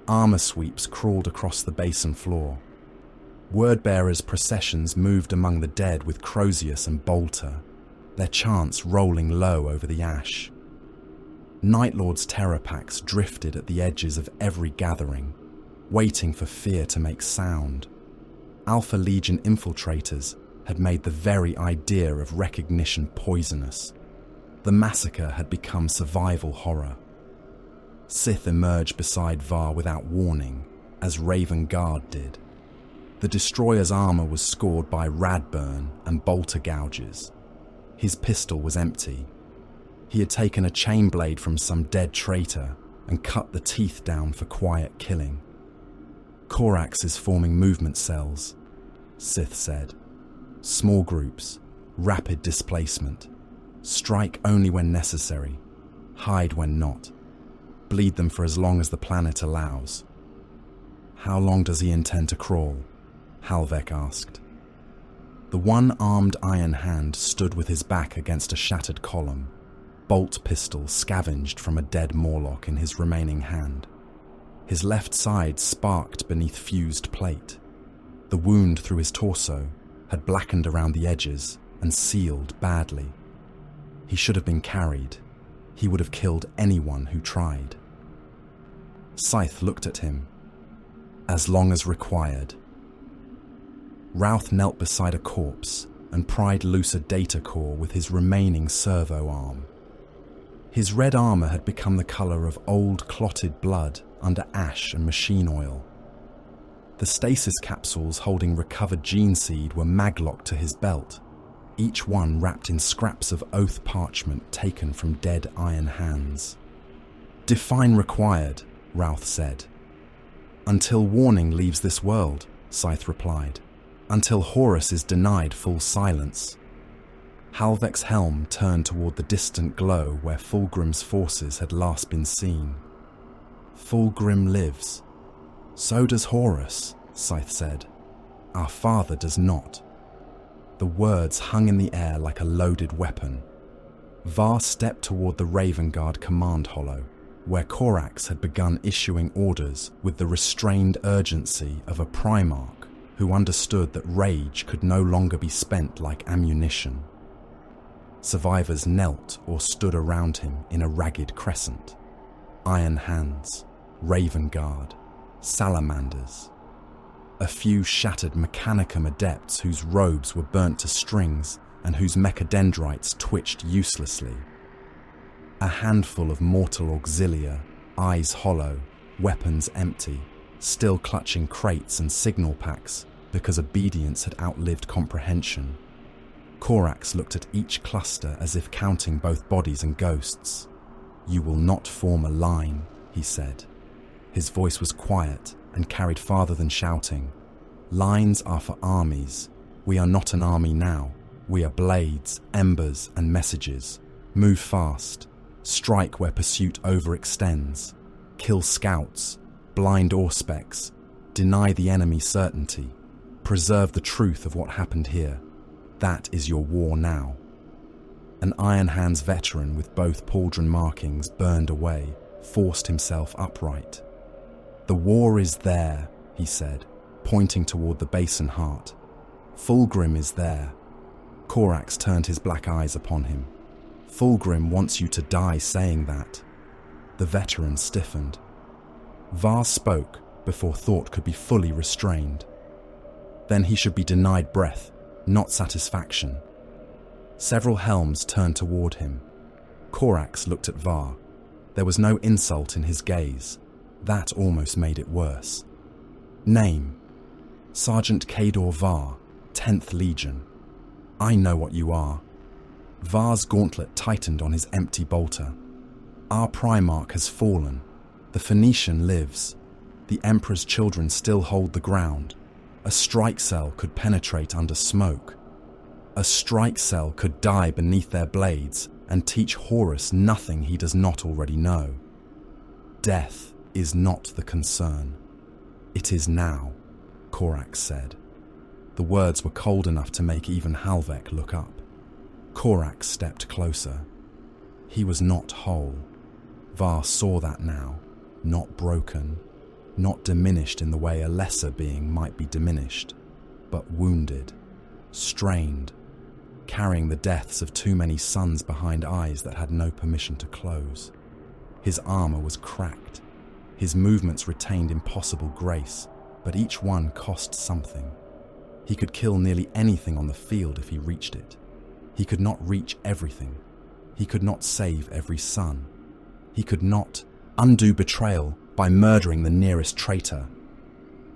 Armor sweeps crawled across the basin floor. Word-bearers' processions moved among the dead with Crozius and Bolter, their chants rolling low over the ash. Night Lord's terror packs drifted at the edges of every gathering, waiting for fear to make sound. Alpha Legion infiltrators had made the very idea of recognition poisonous. The massacre had become survival horror. Sith emerged beside Var without warning, as Raven Guard did. The destroyer's armor was scored by radburn and bolter gouges. His pistol was empty. He had taken a chain blade from some dead traitor and cut the teeth down for quiet killing. Corax is forming movement cells, Sith said. Small groups, rapid displacement. Strike only when necessary, hide when not. Bleed them for as long as the planet allows. How long does he intend to crawl? Halvek asked. The one-armed iron hand stood with his back against a shattered column, bolt pistol scavenged from a dead Morlock in his remaining hand. His left side sparked beneath fused plate. The wound through his torso had blackened around the edges and sealed badly. He should have been carried. He would have killed anyone who tried. Scythe looked at him. As long as required. Routh knelt beside a corpse and pried loose a data core with his remaining servo arm. His red armor had become the color of old clotted blood under ash and machine oil. The stasis capsules holding recovered gene seed were maglocked to his belt, each one wrapped in scraps of oath parchment taken from dead iron hands. "Define required," Routh said. "Until warning leaves this world," Scythe replied. "Until Horus is denied full silence." Halvek's helm turned toward the distant glow where Fulgrim's forces had last been seen. "Fulgrim lives. So does Horus," Scythe said. "Our father does not." The words hung in the air like a loaded weapon. Var stepped toward the Raven Guard command hollow, where Korax had begun issuing orders with the restrained urgency of a Primarch who understood that rage could no longer be spent like ammunition. Survivors knelt or stood around him in a ragged crescent. Iron Hands, Raven Guard, Salamanders. A few shattered Mechanicum adepts whose robes were burnt to strings and whose mechadendrites twitched uselessly. A handful of mortal auxilia, eyes hollow, weapons empty, still clutching crates and signal packs because obedience had outlived comprehension. Korax looked at each cluster as if counting both bodies and ghosts. "You will not form a line," he said. His voice was quiet and carried farther than shouting. "Lines are for armies. We are not an army now. We are blades, embers, and messages. Move fast. Strike where pursuit overextends. Kill scouts. Blind Auspex. Deny the enemy certainty. Preserve the truth of what happened here. That is your war now." An Iron Hands veteran with both pauldron markings burned away forced himself upright. "The war is there," he said, pointing toward the basin heart. "Fulgrim is there." Korax turned his black eyes upon him. "Fulgrim wants you to die saying that." The veteran stiffened. Var spoke before thought could be fully restrained. Then he should be denied breath, not satisfaction. Several helms turned toward him. Korax looked at Var. There was no insult in his gaze. That almost made it worse. "Name: Sergeant Kador Var, 10th Legion. I know what you are." Var's gauntlet tightened on his empty bolter. "Our Primarch has fallen. The Phoenician lives. The Emperor's children still hold the ground. A strike cell could penetrate under smoke. A strike cell could die beneath their blades and teach Horus nothing he does not already know. Death is not the concern. It is now," Korax said. The words were cold enough to make even Halvek look up. Korax stepped closer. He was not whole. Var saw that now, not broken, not diminished in the way a lesser being might be diminished, but wounded, strained, carrying the deaths of too many suns behind eyes that had no permission to close. His armor was cracked. His movements retained impossible grace, but each one cost something. He could kill nearly anything on the field if he reached it. He could not reach everything. He could not save every son. He could not undo betrayal by murdering the nearest traitor.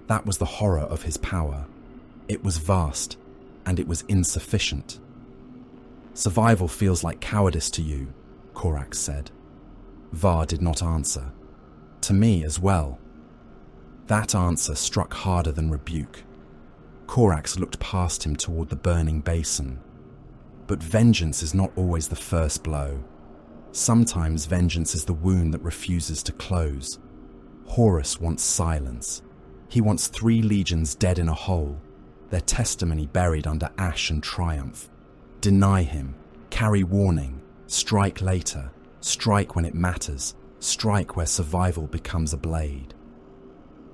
That was the horror of his power. It was vast, and it was insufficient. "Survival feels like cowardice to you," Korax said. Var did not answer. "To me as well." That answer struck harder than rebuke. Korax looked past him toward the burning basin. But vengeance is not always the first blow. Sometimes vengeance is the wound that refuses to close. Horus wants silence. He wants 3 legions dead in a hole, their testimony buried under ash and triumph. Deny him, carry warning, strike later, strike when it matters, strike where survival becomes a blade.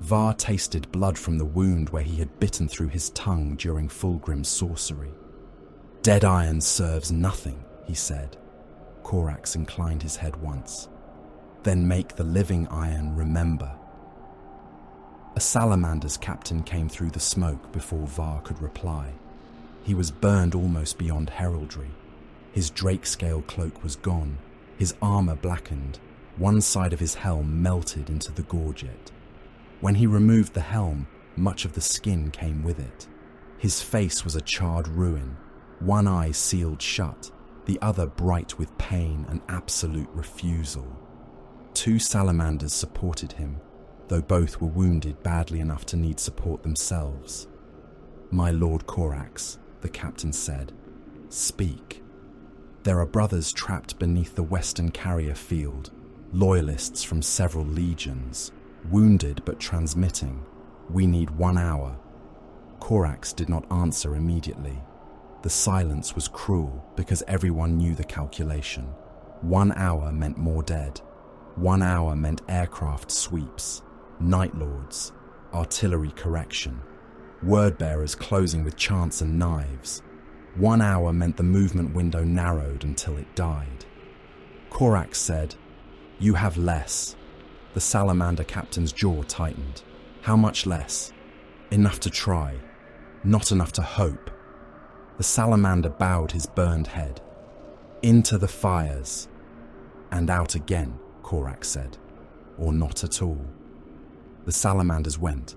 Var tasted blood from the wound where he had bitten through his tongue during Fulgrim's sorcery. "Dead iron serves nothing," he said. Korax inclined his head once. "Then make the living iron remember." A salamander's captain came through the smoke before Var could reply. He was burned almost beyond heraldry. His drake-scale cloak was gone, his armor blackened, one side of his helm melted into the gorget. When he removed the helm, Much of the skin came with it. His face was a charred ruin, one eye sealed shut, the other bright with pain and absolute refusal. 2 salamanders supported him, though both were wounded badly enough to need support themselves. "My Lord Corax," the captain said, "speak. There are brothers trapped beneath the western carrier field, loyalists from several legions, wounded but transmitting. We need 1 hour." Corax did not answer immediately. The silence was cruel because everyone knew the calculation. 1 hour meant more dead. 1 hour meant aircraft sweeps, night lords, artillery correction, word-bearers closing with chants and knives. 1 hour meant the movement window narrowed until it died. Corax said, "You have less." The salamander captain's jaw tightened. "How much less?" "Enough to try, not enough to hope." The salamander bowed his burned head. "Into the fires." "And out again," Corax said. "Or not at all." The salamanders went.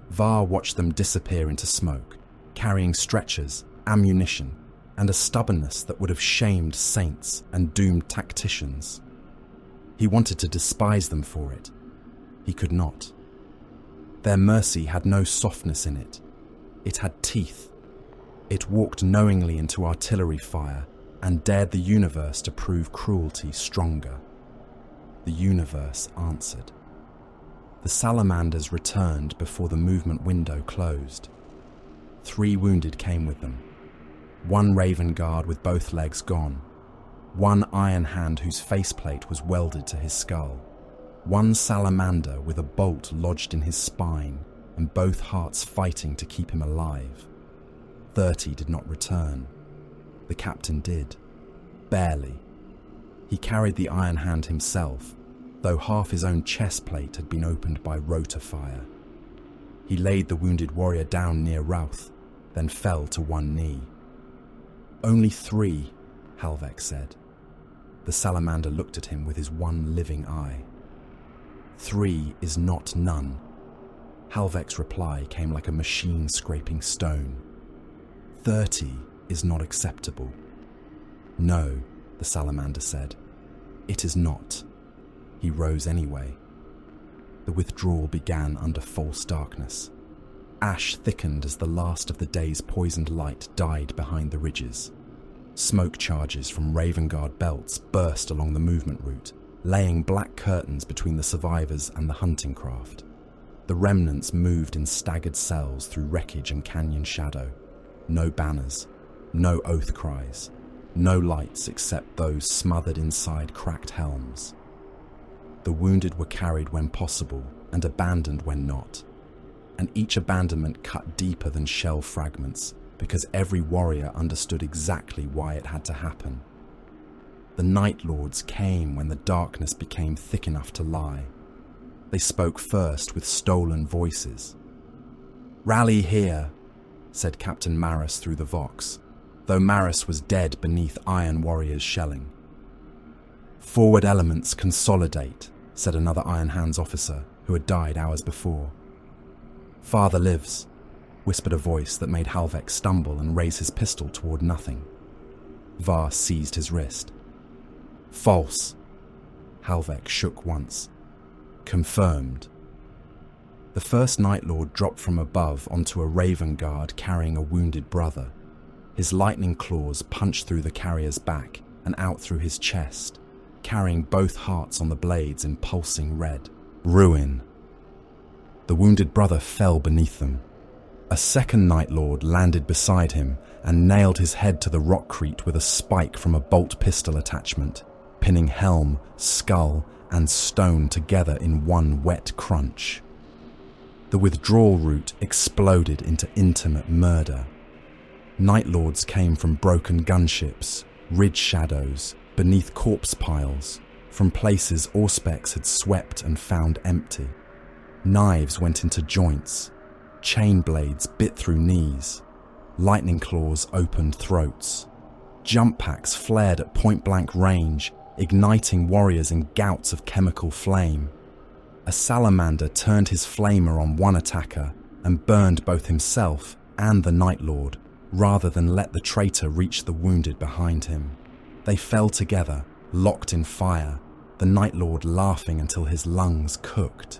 Var watched them disappear into smoke, carrying stretchers, ammunition, and a stubbornness that would have shamed saints and doomed tacticians. He wanted to despise them for it. He could not. Their mercy had no softness in it. It had teeth. It walked knowingly into artillery fire and dared the universe to prove cruelty stronger. The universe answered. The salamanders returned before the movement window closed. 3 wounded came with them. 1 raven guard with both legs gone. 1 iron hand whose faceplate was welded to his skull. 1 salamander with a bolt lodged in his spine and both hearts fighting to keep him alive. 30 did not return. The captain did. Barely. He carried the iron hand himself, though half his own chest plate had been opened by rotor fire. He laid the wounded warrior down near Routh, then fell to 1 knee. "Only 3, Halvek said. The salamander looked at him with his one living eye. 3 is not none. Halvek's reply came like a machine scraping stone. 30 is not acceptable. No, the salamander said. It is not. He rose anyway. The withdrawal began under false darkness. Ash thickened as the last of the day's poisoned light died behind the ridges. Smoke charges from Raven Guard belts burst along the movement route, laying black curtains between the survivors and the hunting craft. The remnants moved in staggered cells through wreckage and canyon shadow. No banners, no oath cries, no lights except those smothered inside cracked helms. The wounded were carried when possible and abandoned when not, and each abandonment cut deeper than shell fragments because every warrior understood exactly why it had to happen. The Night Lords came when the darkness became thick enough to lie. They spoke first with stolen voices. "Rally here," said Captain Maris through the Vox, though Maris was dead beneath Iron Warrior's shelling. "Forward elements consolidate," said another Iron Hands officer who had died hours before. "Father lives," whispered a voice that made Halvek stumble and raise his pistol toward nothing. Var seized his wrist. "False." Halvek shook once. "Confirmed." The first Night Lord dropped from above onto a Raven Guard carrying a wounded brother. His lightning claws punched through the carrier's back and out through his chest, carrying both hearts on the blades in pulsing red. Ruin. The wounded brother fell beneath them. A second Night Lord landed beside him and nailed his head to the rockcrete with a spike from a bolt pistol attachment, pinning helm, skull, and stone together in one wet crunch. The withdrawal route exploded into intimate murder. Night Lords came from broken gunships, ridge shadows, beneath corpse piles, from places Auspex had swept and found empty. Knives went into joints. Chain blades bit through knees. Lightning claws opened throats. Jump packs flared at point-blank range, igniting warriors in gouts of chemical flame. A salamander turned his flamer on one attacker and burned both himself and the Night Lord, rather than let the traitor reach the wounded behind him. They fell together, locked in fire, the Night Lord laughing until his lungs cooked.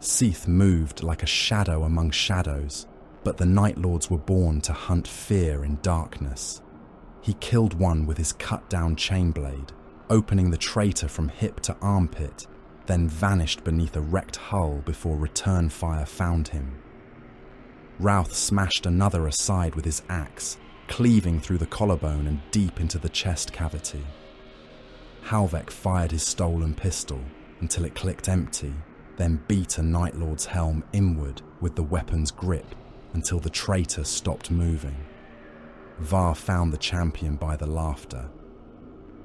Seath moved like a shadow among shadows, but the Night Lords were born to hunt fear in darkness. He killed one with his cut-down chainblade, opening the traitor from hip to armpit, then vanished beneath a wrecked hull before return fire found him. Routh smashed another aside with his axe, cleaving through the collarbone and deep into the chest cavity. Halvek fired his stolen pistol until it clicked empty, then beat a Night Lord's helm inward with the weapon's grip until the traitor stopped moving. Var found the champion by the laughter.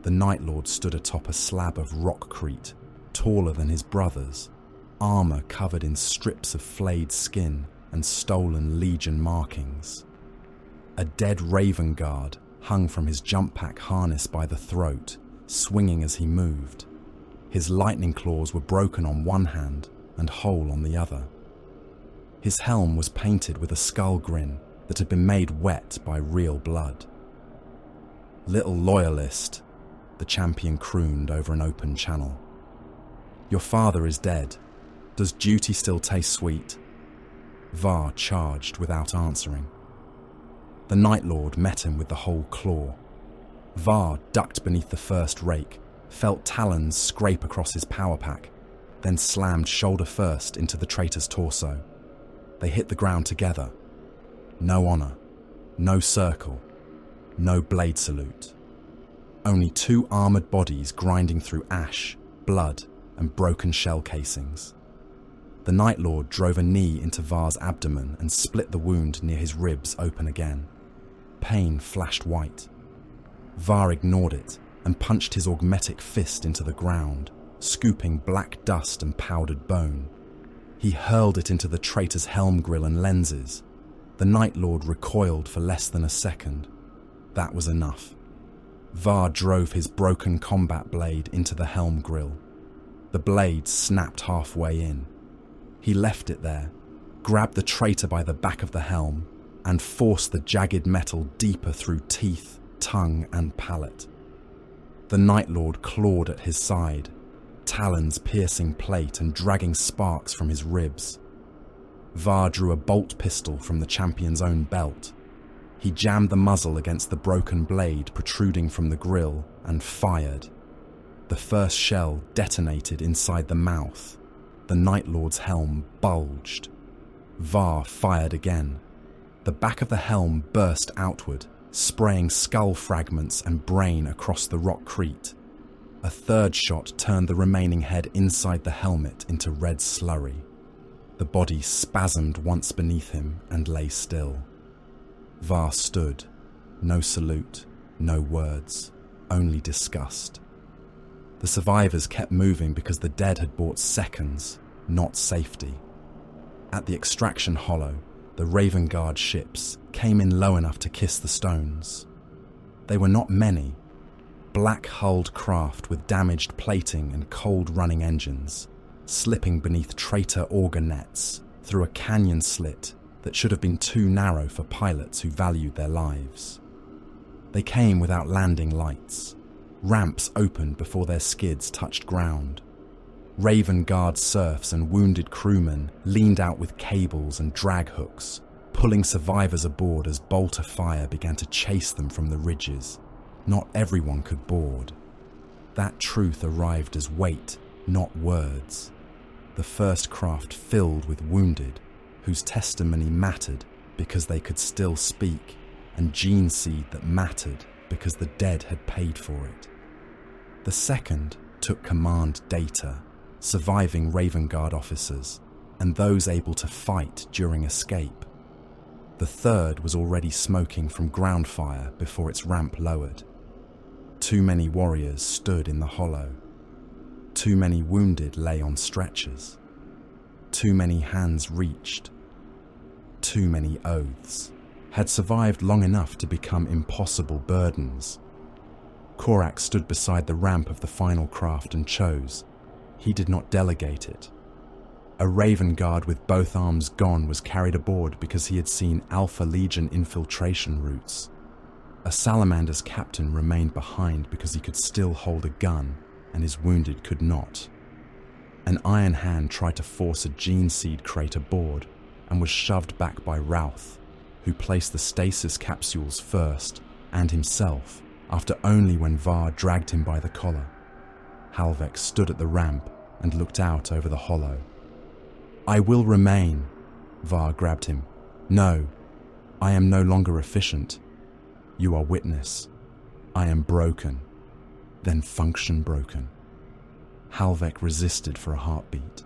The Night Lord stood atop a slab of rockcrete, taller than his brothers, armor covered in strips of flayed skin and stolen Legion markings. A dead Raven Guard hung from his jump pack harness by the throat, swinging as he moved. His lightning claws were broken on one hand and whole on the other. His helm was painted with a skull grin that had been made wet by real blood. "Little loyalist," the champion crooned over an open channel. "Your father is dead. Does duty still taste sweet?" Var charged without answering. The Night Lord met him with the whole claw. Var ducked beneath the first rake, felt talons scrape across his power pack, then slammed shoulder first into the traitor's torso. They hit the ground together. No honor, no circle, no blade salute. Only two armored bodies grinding through ash, blood, and broken shell casings. The Night Lord drove a knee into Var's abdomen and split the wound near his ribs open again. Pain flashed white. Var ignored it and punched his augmetic fist into the ground, scooping black dust and powdered bone. He hurled it into the traitor's helm grill and lenses. The Night Lord recoiled for less than a second. That was enough. Var drove his broken combat blade into the helm grill. The blade snapped halfway in. He left it there, grabbed the traitor by the back of the helm, and forced the jagged metal deeper through teeth, tongue, and palate. The Night Lord clawed at his side, talons piercing plate and dragging sparks from his ribs. Var drew a bolt pistol from the champion's own belt. He jammed the muzzle against the broken blade protruding from the grill and fired. The first shell detonated inside the mouth. The Night Lord's helm bulged. Var fired again. The back of the helm burst outward, spraying skull fragments and brain across the rockcrete. A third shot turned the remaining head inside the helmet into red slurry. The body spasmed once beneath him and lay still. Var stood. No salute, no words, only disgust. The survivors kept moving because the dead had bought seconds, not safety. At the extraction hollow, the Raven Guard ships came in low enough to kiss the stones. They were not many. Black-hulled craft with damaged plating and cold-running engines, slipping beneath traitor auger nets through a canyon slit that should have been too narrow for pilots who valued their lives. They came without landing lights. Ramps opened before their skids touched ground. Raven Guard serfs and wounded crewmen leaned out with cables and drag hooks, pulling survivors aboard as bolter fire began to chase them from the ridges. Not everyone could board. That truth arrived as weight, not words. The first craft filled with wounded, whose testimony mattered because they could still speak, and gene seed that mattered because the dead had paid for it. The second took command data, surviving Raven Guard officers, and those able to fight during escape. The third was already smoking from ground fire before its ramp lowered. Too many warriors stood in the hollow. Too many wounded lay on stretchers. Too many hands reached. Too many oaths had survived long enough to become impossible burdens. Korak stood beside the ramp of the final craft and chose. He did not delegate it. A Raven Guard with both arms gone was carried aboard because he had seen Alpha Legion infiltration routes. A Salamander's captain remained behind because he could still hold a gun and his wounded could not. An Iron Hand tried to force a gene seed crate aboard and was shoved back by Routh, who placed the stasis capsules first and himself after only when Var dragged him by the collar. Halvex stood at the ramp and looked out over the hollow. "I will remain," Var grabbed him. "No, I am no longer efficient. You are witness. I am broken, then function broken." Halvek resisted for a heartbeat.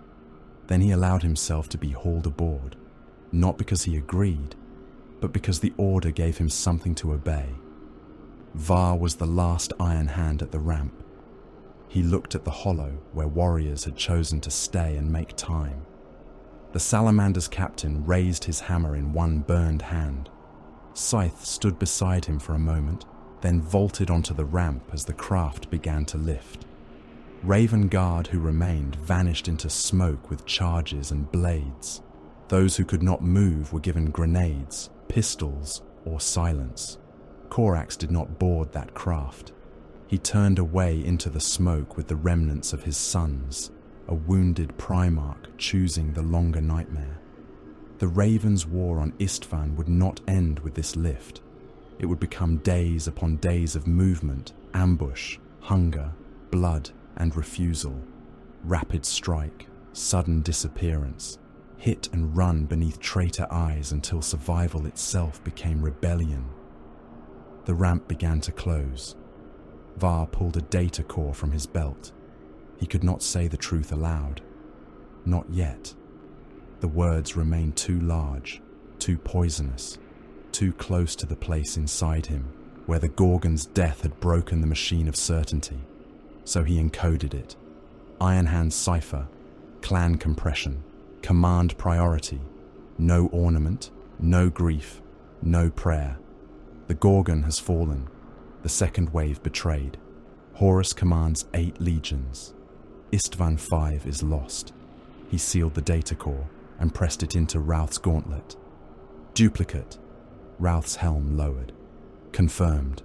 Then he allowed himself to be hauled aboard, not because he agreed, but because the order gave him something to obey. Var was the last Iron Hand at the ramp. He looked at the hollow where warriors had chosen to stay and make time. The Salamander's captain raised his hammer in one burned hand. Scythe stood beside him for a moment, then vaulted onto the ramp as the craft began to lift. Raven Guard who remained vanished into smoke with charges and blades. Those who could not move were given grenades, pistols, or silence. Corax did not board that craft. He turned away into the smoke with the remnants of his sons, a wounded Primarch choosing the longer nightmare. The Ravens' war on Isstvan would not end with this lift. It would become days upon days of movement, ambush, hunger, blood, and refusal. Rapid strike, sudden disappearance, hit and run beneath traitor eyes until survival itself became rebellion. The ramp began to close. Var pulled a data core from his belt. He could not say the truth aloud. Not yet. The words remained too large, too poisonous, too close to the place inside him, where the Gorgon's death had broken the machine of certainty. So he encoded it. Iron Hand cipher, clan compression, command priority, no ornament, no grief, no prayer. The Gorgon has fallen, the second wave betrayed. Horus commands 8 legions. Isstvan 5 is lost. He sealed the data core and pressed it into Routh's gauntlet. Duplicate. Routh's helm lowered. Confirmed.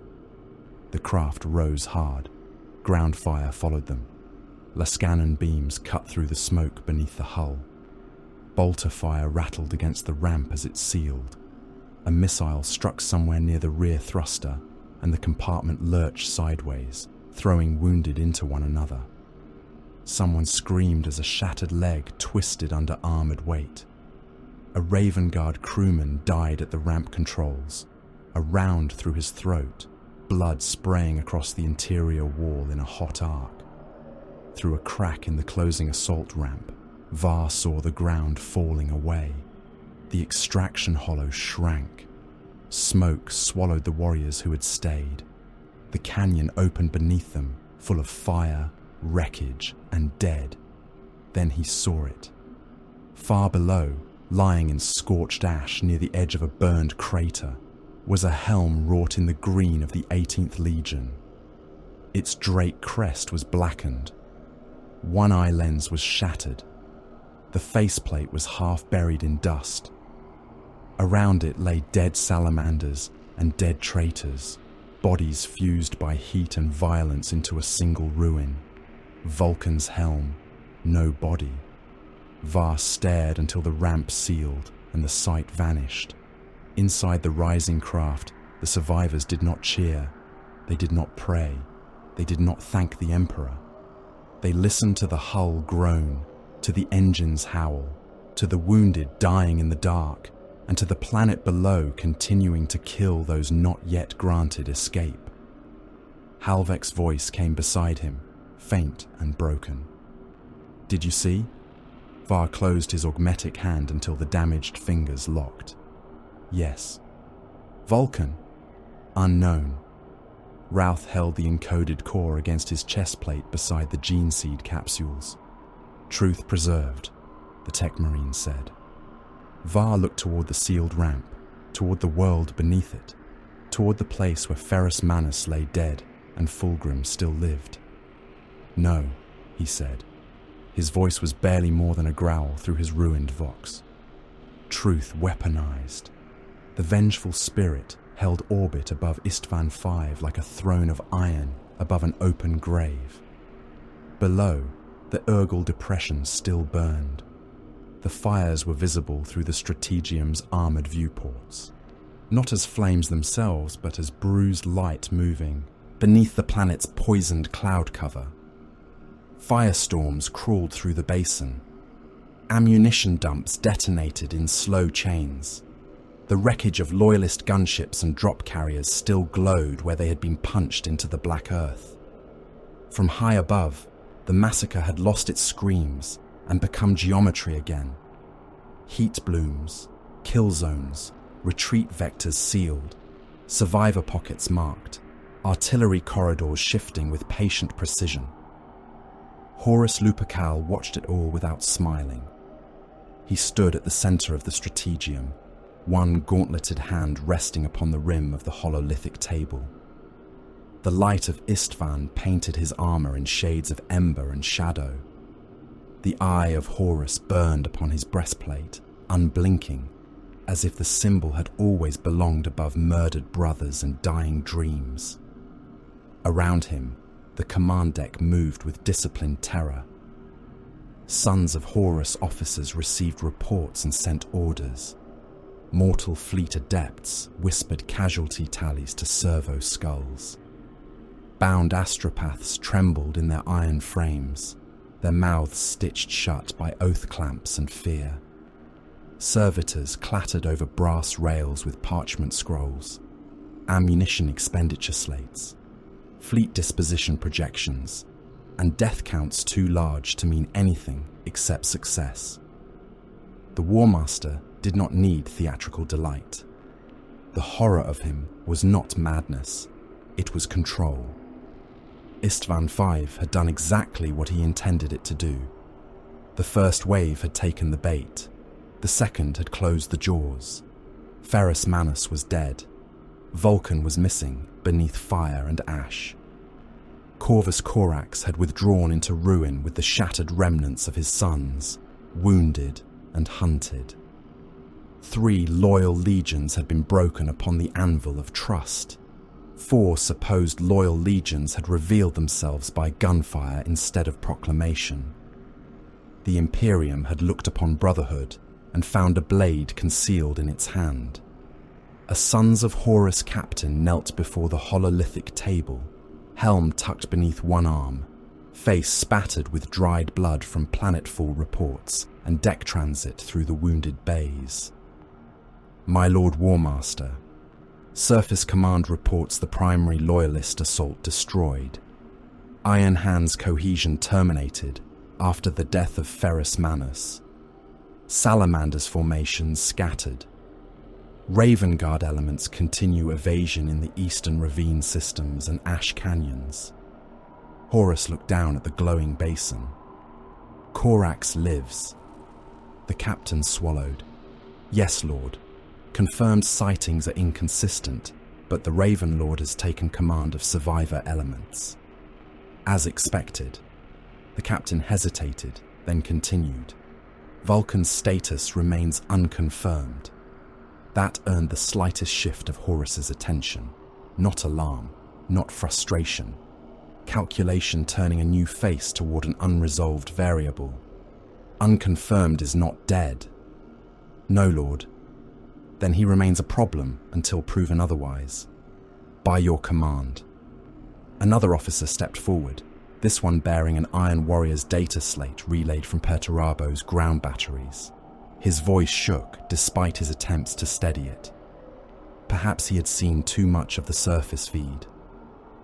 The craft rose hard. Ground fire followed them. Lascanon beams cut through the smoke beneath the hull. Bolter fire rattled against the ramp as it sealed. A missile struck somewhere near the rear thruster, and the compartment lurched sideways, throwing wounded into one another. Someone screamed as a shattered leg twisted under armored weight. A Raven Guard crewman died at the ramp controls, a round through his throat, blood spraying across the interior wall in a hot arc. Through a crack in the closing assault ramp, Var saw the ground falling away. The extraction hollow shrank. Smoke swallowed the warriors who had stayed. The canyon opened beneath them, full of fire, wreckage, and dead. Then he saw it. Far below, lying in scorched ash near the edge of a burned crater, was a helm wrought in the green of the 18th Legion. Its drake crest was blackened. One eye lens was shattered. The faceplate was half buried in dust. Around it lay dead salamanders and dead traitors, bodies fused by heat and violence into a single ruin. Vulcan's helm, no body. Var stared until the ramp sealed and the sight vanished. Inside the rising craft, the survivors did not cheer. They did not pray. They did not thank the Emperor. They listened to the hull groan, to the engines howl, to the wounded dying in the dark, and to the planet below continuing to kill those not yet granted escape. Halvek's voice came beside him, faint and broken. "Did you see?" Var closed his augmetic hand until the damaged fingers locked. "Yes." "Vulcan?" "Unknown." Routh held the encoded core against his chest plate beside the gene seed capsules. "Truth preserved," the tech marine said. Var looked toward the sealed ramp, toward the world beneath it, toward the place where Ferrus Manus lay dead and Fulgrim still lived. "No," he said. His voice was barely more than a growl through his ruined vox. Truth weaponized. The vengeful spirit held orbit above Isstvan 5 like a throne of iron above an open grave. Below, the Urgal depression still burned. The fires were visible through the Strategium's armoured viewports, not as flames themselves, but as bruised light moving beneath the planet's poisoned cloud cover. Firestorms crawled through the basin. Ammunition dumps detonated in slow chains. The wreckage of loyalist gunships and drop carriers still glowed where they had been punched into the black earth. From high above, the massacre had lost its screams and become geometry again. Heat blooms, kill zones, retreat vectors sealed, survivor pockets marked, artillery corridors shifting with patient precision. Horus Lupercal watched it all without smiling. He stood at the center of the Strategium, one gauntleted hand resting upon the rim of the hololithic table. The light of Isstvan painted his armor in shades of ember and shadow. The eye of Horus burned upon his breastplate, unblinking, as if the symbol had always belonged above murdered brothers and dying dreams. Around him, the command deck moved with disciplined terror. Sons of Horus officers received reports and sent orders. Mortal fleet adepts whispered casualty tallies to servo skulls. Bound astropaths trembled in their iron frames, their mouths stitched shut by oath clamps and fear. Servitors clattered over brass rails with parchment scrolls, ammunition expenditure slates, fleet disposition projections, and death counts too large to mean anything except success. The War Master did not need theatrical delight. The horror of him was not madness, it was control. Isstvan 5 had done exactly what he intended it to do. The first wave had taken the bait, the second had closed the jaws. Ferrus Manus was dead. Vulcan was missing beneath fire and ash. Corvus Corax had withdrawn into ruin with the shattered remnants of his sons, wounded and hunted. 3 loyal legions had been broken upon the anvil of trust. 4 supposed loyal legions had revealed themselves by gunfire instead of proclamation. The Imperium had looked upon brotherhood and found a blade concealed in its hand. A Sons of Horus captain knelt before the hololithic table, helm tucked beneath one arm, face spattered with dried blood from planetfall reports and deck transit through the wounded bays. My Lord War Master, Surface Command reports the primary Loyalist assault destroyed. Iron Hand's cohesion terminated after the death of Ferrus Manus. Salamander's formations scattered. Raven Guard elements continue evasion in the eastern ravine systems and ash canyons. Horus looked down at the glowing basin. Corax lives. The captain swallowed. Yes, Lord. Confirmed sightings are inconsistent, but the Raven Lord has taken command of survivor elements. As expected. The captain hesitated, then continued. Vulcan's status remains unconfirmed. That earned the slightest shift of Horus's attention. Not alarm, not frustration. Calculation turning a new face toward an unresolved variable. Unconfirmed is not dead. No, Lord. Then he remains a problem until proven otherwise. By your command. Another officer stepped forward, this one bearing an Iron Warrior's data slate relayed from Perturabo's ground batteries. His voice shook despite his attempts to steady it. Perhaps he had seen too much of the surface feed.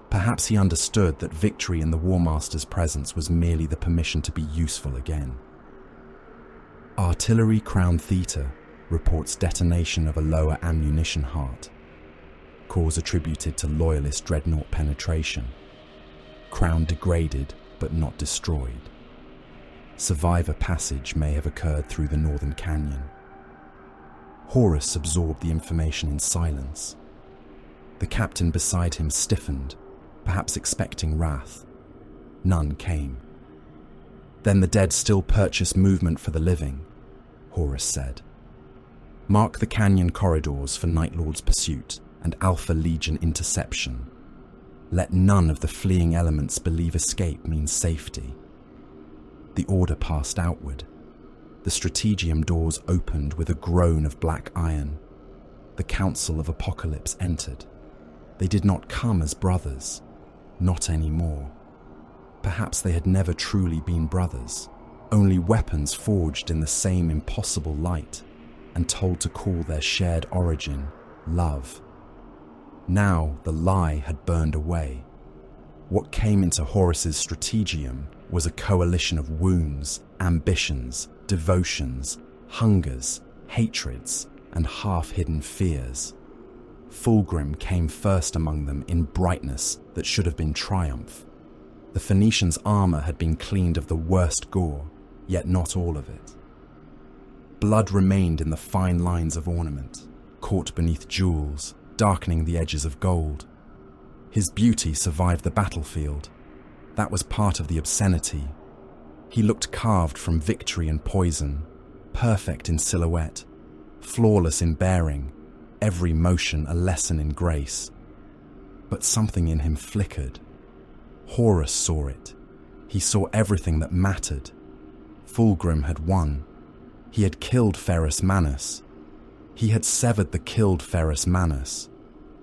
Perhaps he understood that victory in the War Master's presence was merely the permission to be useful again. Artillery Crown Theta reports detonation of a lower ammunition heart. Cause attributed to Loyalist dreadnought penetration. Crown degraded but not destroyed. Survivor passage may have occurred through the northern canyon. Horus absorbed the information in silence. The captain beside him stiffened, perhaps expecting wrath. None came. Then the dead still purchase movement for the living, Horus said. Mark the canyon corridors for Night Lord's pursuit and Alpha Legion interception. Let none of the fleeing elements believe escape means safety. The order passed outward. The strategium doors opened with a groan of black iron. The Council of Apocalypse entered. They did not come as brothers, not anymore. Perhaps they had never truly been brothers, only weapons forged in the same impossible light and told to call their shared origin love. Now the lie had burned away. What came into Horus's strategium was a coalition of wounds, ambitions, devotions, hungers, hatreds, and half-hidden fears. Fulgrim came first among them in brightness that should have been triumph. The Phoenicians' armor had been cleaned of the worst gore, yet not all of it. Blood remained in the fine lines of ornament, caught beneath jewels, darkening the edges of gold. His beauty survived the battlefield. That was part of the obscenity. He looked carved from victory and poison, perfect in silhouette, flawless in bearing, every motion a lesson in grace. But something in him flickered. Horus saw it. He saw everything that mattered. Fulgrim had won. He had killed Ferrus Manus. He had severed the killed Ferrus Manus.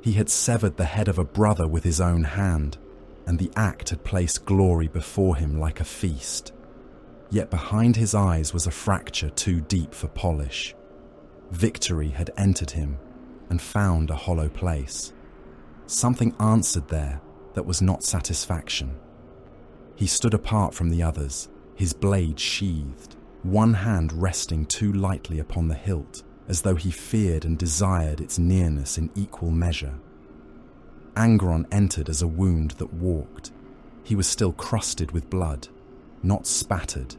He had severed the head of a brother with his own hand, and the act had placed glory before him like a feast. Yet behind his eyes was a fracture too deep for polish. Victory had entered him and found a hollow place. Something answered there that was not satisfaction. He stood apart from the others, his blade sheathed, one hand resting too lightly upon the hilt, as though he feared and desired its nearness in equal measure. Angron entered as a wound that walked. He was still crusted with blood, not spattered,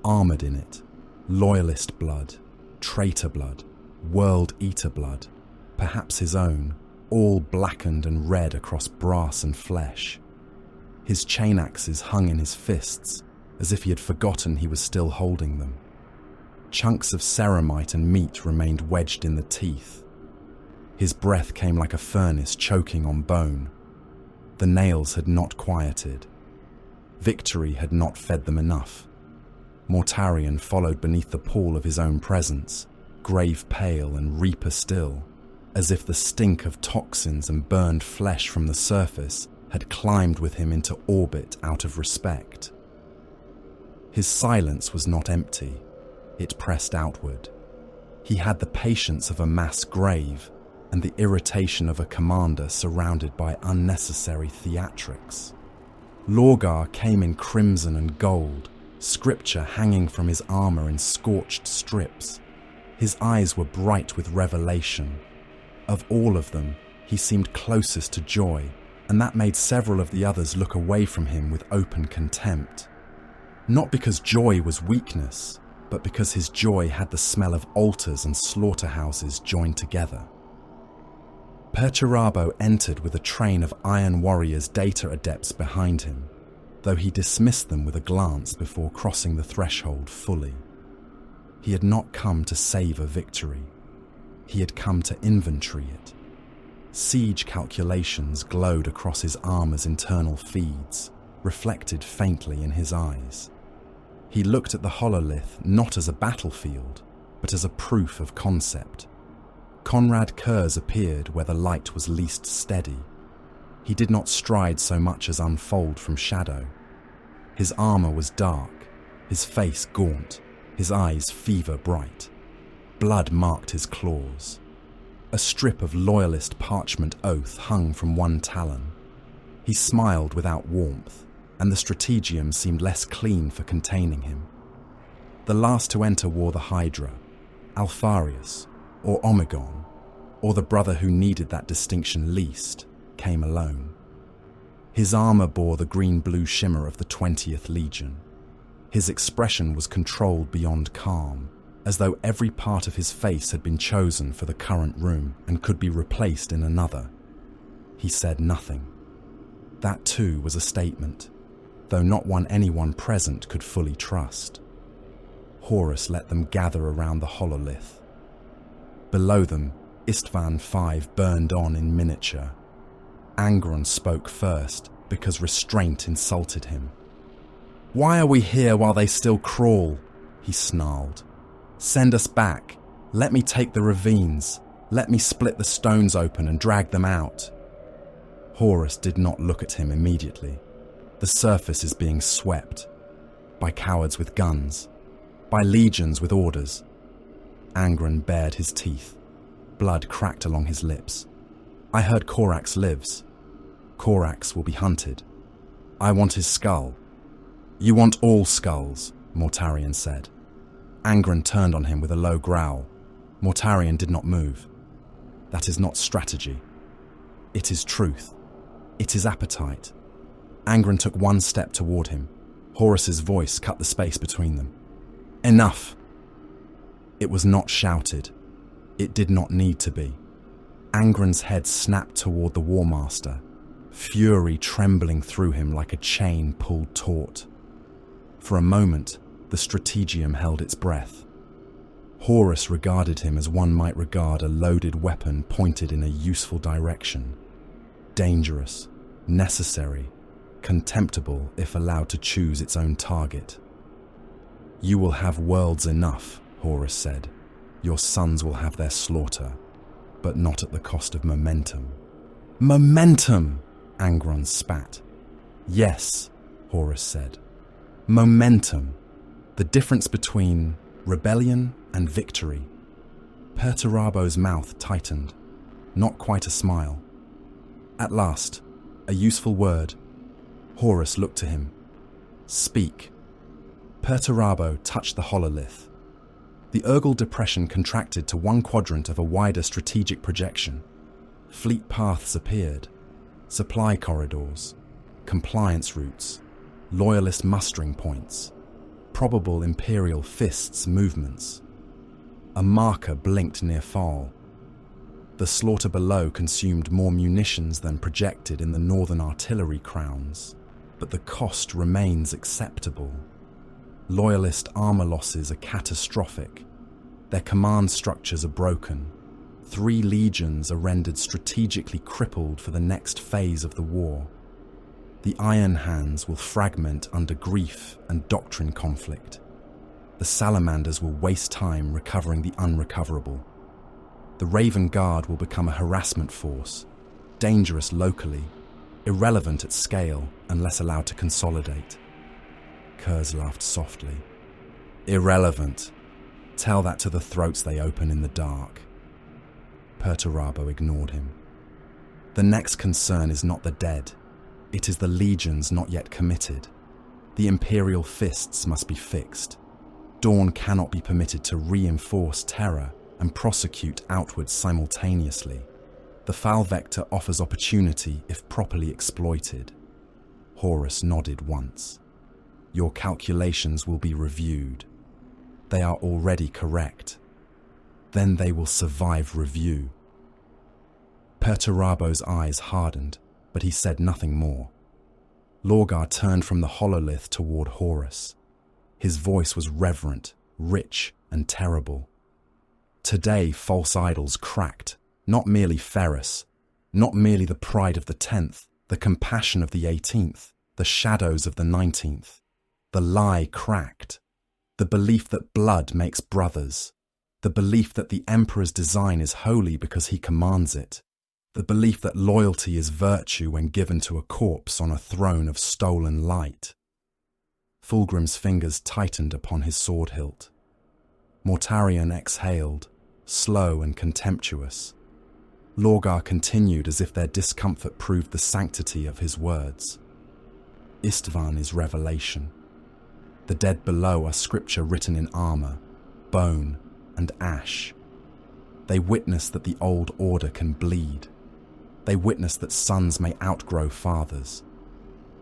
armored in it, loyalist blood, traitor blood, world-eater blood, perhaps his own, all blackened and red across brass and flesh. His chain axes hung in his fists, as if he had forgotten he was still holding them. Chunks of ceramite and meat remained wedged in the teeth. His breath came like a furnace choking on bone. The nails had not quieted. Victory had not fed them enough. Mortarion followed beneath the pall of his own presence, grave pale and reaper still, as if the stink of toxins and burned flesh from the surface had climbed with him into orbit out of respect. His silence was not empty. It pressed outward. He had the patience of a mass grave and the irritation of a commander surrounded by unnecessary theatrics. Lorgar came in crimson and gold, scripture hanging from his armor in scorched strips. His eyes were bright with revelation. Of all of them, he seemed closest to joy, and that made several of the others look away from him with open contempt. Not because joy was weakness, but because his joy had the smell of altars and slaughterhouses joined together. Perturabo entered with a train of Iron Warriors data adepts behind him, though he dismissed them with a glance before crossing the threshold fully. He had not come to savor victory. He had come to inventory it. Siege calculations glowed across his armor's internal feeds, reflected faintly in his eyes. He looked at the hololith not as a battlefield, but as a proof of concept. Conrad Kurz appeared where the light was least steady. He did not stride so much as unfold from shadow. His armor was dark, his face gaunt, his eyes fever bright. Blood marked his claws. A strip of loyalist parchment oath hung from one talon. He smiled without warmth, and the strategium seemed less clean for containing him. The last to enter wore the Hydra, Alpharius, or Omegon, or the brother who needed that distinction least, came alone. His armor bore the green-blue shimmer of the 20th Legion. His expression was controlled beyond calm, as though every part of his face had been chosen for the current room and could be replaced in another. He said nothing. That too was a statement. though not one anyone present could fully trust. Horus let them gather around the hololith. Below them, Isstvan 5 burned on in miniature. Angron spoke first because restraint insulted him. "Why are we here while they still crawl?" he snarled. "Send us back. Let me take the ravines. Let me split the stones open and drag them out." Horus did not look at him immediately. The surface is being swept. By cowards with guns. By legions with orders. Angron bared his teeth. Blood cracked along his lips. "I heard Korax lives. Korax will be hunted. I want his skull." "You want all skulls," Mortarion said. Angron turned on him with a low growl. Mortarion did not move. That is not strategy. It is truth. It is appetite. Angron took one step toward him. Horus's voice cut the space between them. "Enough!" It was not shouted. It did not need to be. Angron's head snapped toward the War Master, fury trembling through him like a chain pulled taut. For a moment, the strategium held its breath. Horus regarded him as one might regard a loaded weapon pointed in a useful direction. Dangerous, necessary, contemptible if allowed to choose its own target. "You will have worlds enough," Horus said. "Your sons will have their slaughter, but not at the cost of momentum." "Momentum!" Angron spat. "Yes," Horus said. "Momentum. The difference between rebellion and victory." Perturabo's mouth tightened. Not quite a smile. At last, a useful word. Horus looked to him. "Speak." Perturabo touched the hololith. The Urgal depression contracted to one quadrant of a wider strategic projection. Fleet paths appeared. Supply corridors. Compliance routes. Loyalist mustering points. Probable Imperial fists movements. A marker blinked near fall. The slaughter below consumed more munitions than projected in the northern artillery crowns, but the cost remains acceptable. Loyalist armor losses are catastrophic. Their command structures are broken. 3 legions are rendered strategically crippled for the next phase of the war. The Iron Hands will fragment under grief and doctrine conflict. The Salamanders will waste time recovering the unrecoverable. The Raven Guard will become a harassment force, dangerous locally, irrelevant at scale unless allowed to consolidate. Kurz laughed softly. "Irrelevant. Tell that to the throats they open in the dark." Perturabo ignored him. "The next concern is not the dead. It is the legions not yet committed. The Imperial fists must be fixed. Dawn cannot be permitted to reinforce terror and prosecute outwards simultaneously. The foul vector offers opportunity if properly exploited." Horus nodded once. "Your calculations will be reviewed. They are already correct. Then they will survive review." Perturabo's eyes hardened, but he said nothing more. Lorgar turned from the hololith toward Horus. His voice was reverent, rich, and terrible. Today, false idols cracked, not merely Ferrus, not merely the pride of the 10th, the compassion of the 18th, the shadows of the 19th. The lie cracked. The belief that blood makes brothers. The belief that the Emperor's design is holy because he commands it. The belief that loyalty is virtue when given to a corpse on a throne of stolen light. Fulgrim's fingers tightened upon his sword hilt. Mortarion exhaled, slow and contemptuous. Lorgar continued as if their discomfort proved the sanctity of his words. Isstvan is revelation. The dead below are scripture written in armor, bone, and ash. They witness that the old order can bleed. They witness that sons may outgrow fathers.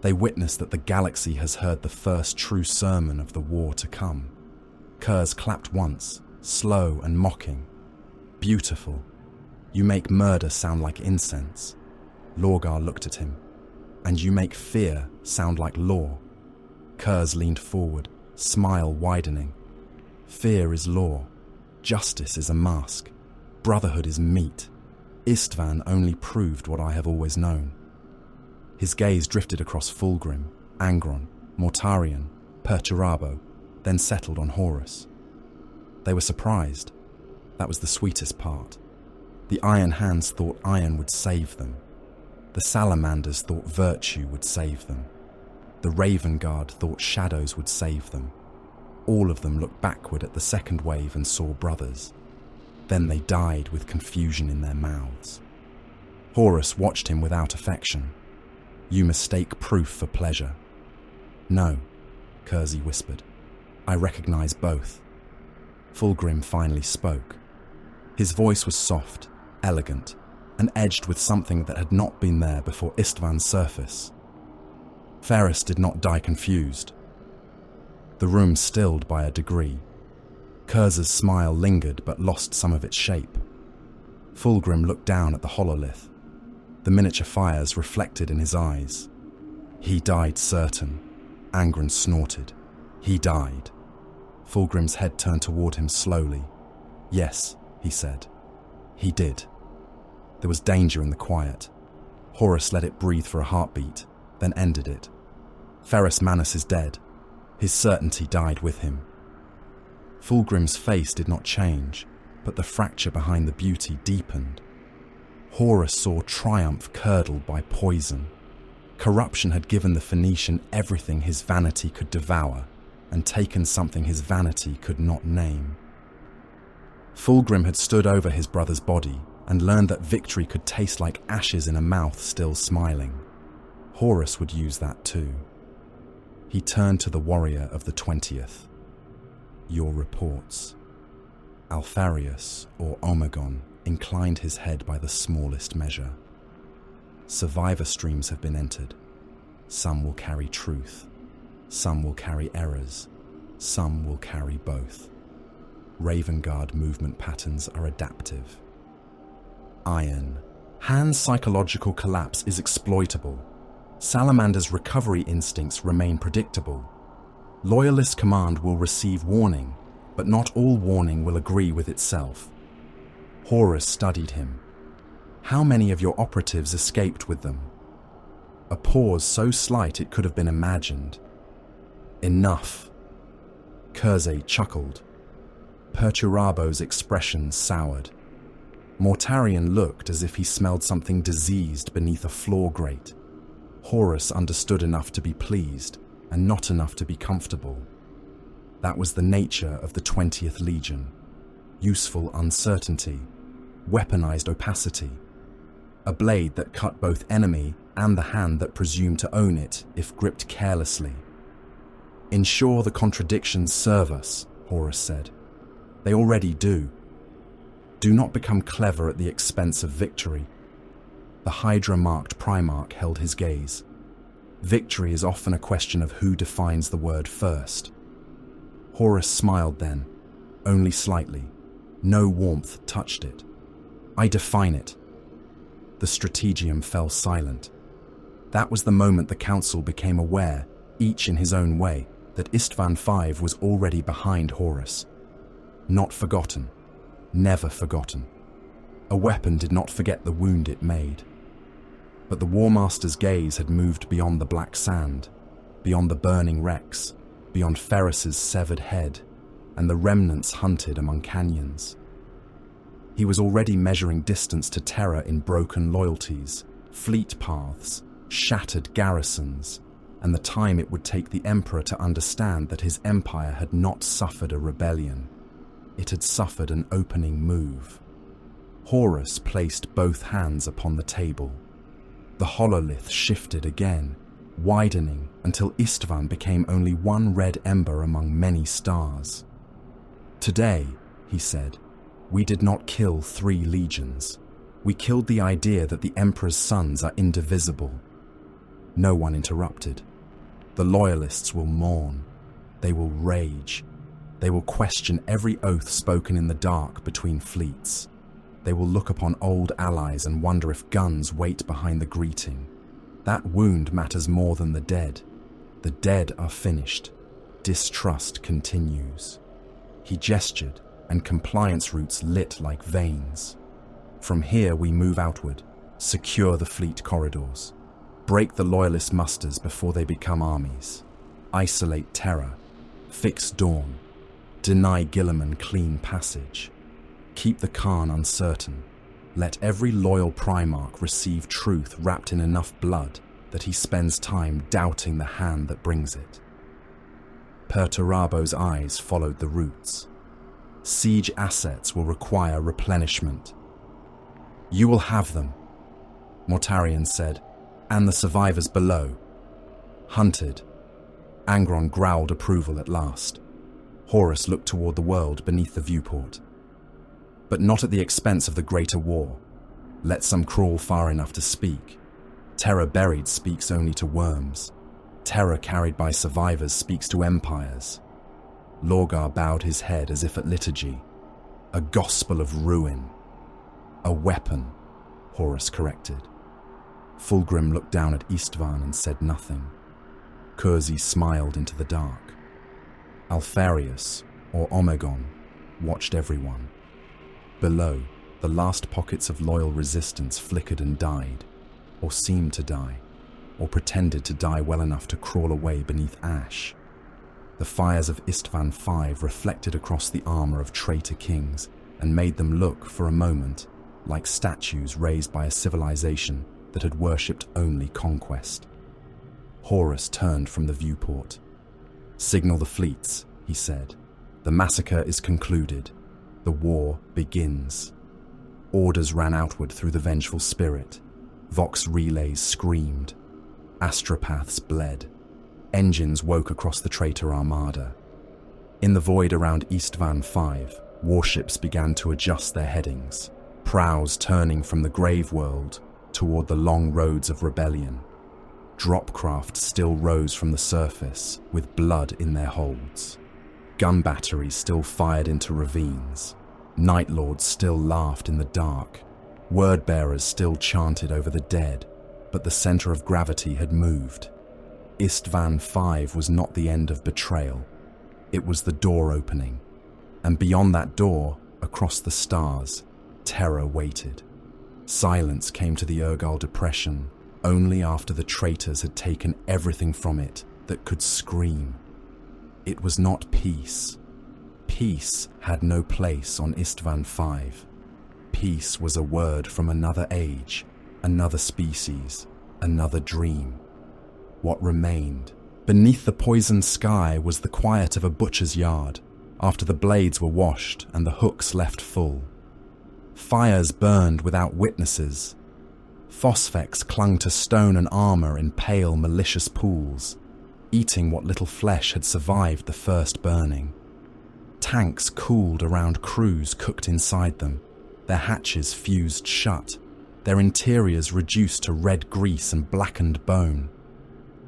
They witness that the galaxy has heard the first true sermon of the war to come. Kurz clapped once, slow and mocking. "Beautiful. You make murder sound like incense." Lorgar looked at him. "And you make fear sound like law." Kurz leaned forward, smile widening. Fear is law. Justice is a mask. Brotherhood is meat. Isstvan only proved what I have always known. His gaze drifted across Fulgrim, Angron, Mortarion, Perturabo, then settled on Horus. They were surprised. That was the sweetest part. The Iron Hands thought iron would save them. The Salamanders thought virtue would save them. The Raven Guard thought shadows would save them. All of them looked backward at the second wave and saw brothers. Then they died with confusion in their mouths. Horus watched him without affection. You mistake proof for pleasure. No, Kurz whispered. I recognize both. Fulgrim finally spoke. His voice was soft, elegant, and edged with something that had not been there before Isstvan's surface. Ferris did not die confused. The room stilled by a degree. Kurz's smile lingered but lost some of its shape. Fulgrim looked down at the hololith. The miniature fires reflected in his eyes. He died certain. Angron snorted. He died. Fulgrim's head turned toward him slowly. Yes, he said. He did. There was danger in the quiet. Horus let it breathe for a heartbeat, then ended it. Ferrus Manus is dead. His certainty died with him. Fulgrim's face did not change, but the fracture behind the beauty deepened. Horus saw triumph curdled by poison. Corruption had given the Phoenician everything his vanity could devour, and taken something his vanity could not name. Fulgrim had stood over his brother's body and learned that victory could taste like ashes in a mouth still smiling. Horus would use that too. He turned to the warrior of the 20th. Your reports. Alpharius, or Omegon, inclined his head by the smallest measure. Survivor streams have been entered. Some will carry truth. Some will carry errors. Some will carry both. Raven Guard movement patterns are adaptive. Iron. Han's psychological collapse is exploitable. Salamander's recovery instincts remain predictable. Loyalist command will receive warning, but not all warning will agree with itself. Horus studied him. How many of your operatives escaped with them? A pause so slight it could have been imagined. Enough. Kurze chuckled. Perturabo's expression soured. Mortarion looked as if he smelled something diseased beneath a floor grate. Horus understood enough to be pleased, and not enough to be comfortable. That was the nature of the 20th Legion. Useful uncertainty, weaponized opacity. A blade that cut both enemy and the hand that presumed to own it if gripped carelessly. Ensure the contradictions serve us, Horus said. They already do. Do not become clever at the expense of victory. The Hydra-marked Primarch held his gaze. Victory is often a question of who defines the word first. Horus smiled then, only slightly. No warmth touched it. I define it. The strategium fell silent. That was the moment the council became aware, each in his own way, that Isstvan V was already behind Horus. Not forgotten. Never forgotten. A weapon did not forget the wound it made. But the War Master's gaze had moved beyond the black sand, beyond the burning wrecks, beyond Ferris's severed head, and the remnants hunted among canyons. He was already measuring distance to terror in broken loyalties, fleet paths, shattered garrisons, and the time it would take the Emperor to understand that his empire had not suffered a rebellion. It had suffered an opening move. Horus placed both hands upon the table. The hololith shifted again, widening until Isstvan became only one red ember among many stars. Today, he said, we did not kill 3 legions. We killed the idea that the Emperor's sons are indivisible. No one interrupted. The loyalists will mourn. They will rage. They will question every oath spoken in the dark between fleets. They will look upon old allies and wonder if guns wait behind the greeting. That wound matters more than the dead. The dead are finished. Distrust continues. He gestured, and compliance routes lit like veins. From here we move outward, secure the fleet corridors, break the loyalist musters before they become armies, isolate terror, fix dawn, deny Gilliman clean passage, keep the Khan uncertain, let every loyal Primarch receive truth wrapped in enough blood that he spends time doubting the hand that brings it. Perturabo's eyes followed the routes. Siege assets will require replenishment. You will have them, Mortarion said, and the survivors below. Hunted. Angron growled approval at last. Horus looked toward the world beneath the viewport. But not at the expense of the greater war. Let some crawl far enough to speak. Terror buried speaks only to worms. Terror carried by survivors speaks to empires. Lorgar bowed his head as if at liturgy. A gospel of ruin. A weapon, Horus corrected. Fulgrim looked down at Isstvan and said nothing. Kurzi smiled into the dark. Alfarius, or Omegon, watched everyone. Below, the last pockets of loyal resistance flickered and died, or seemed to die, or pretended to die well enough to crawl away beneath ash. The fires of Isstvan V reflected across the armor of traitor kings and made them look, for a moment, like statues raised by a civilization that had worshipped only conquest. Horus turned from the viewport. "Signal the fleets," he said. "The massacre is concluded. The war begins." Orders ran outward through the vengeful spirit. Vox relays screamed. Astropaths bled. Engines woke across the traitor armada. In the void around Isstvan V, warships began to adjust their headings, prows turning from the grave world toward the long roads of rebellion. Dropcraft still rose from the surface, with blood in their holds. Gun batteries still fired into ravines. Night Lords still laughed in the dark. Word-bearers still chanted over the dead, but the center of gravity had moved. Isstvan V was not the end of betrayal. It was the door opening. And beyond that door, across the stars, terror waited. Silence came to the Urgal Depression only after the traitors had taken everything from it that could scream. It was not peace. Peace had no place on Isstvan V. Peace was a word from another age, another species, another dream. What remained? Beneath the poisoned sky was the quiet of a butcher's yard, after the blades were washed and the hooks left full. Fires burned without witnesses. Phosphex clung to stone and armor in pale, malicious pools, eating what little flesh had survived the first burning. Tanks cooled around crews cooked inside them, their hatches fused shut, their interiors reduced to red grease and blackened bone.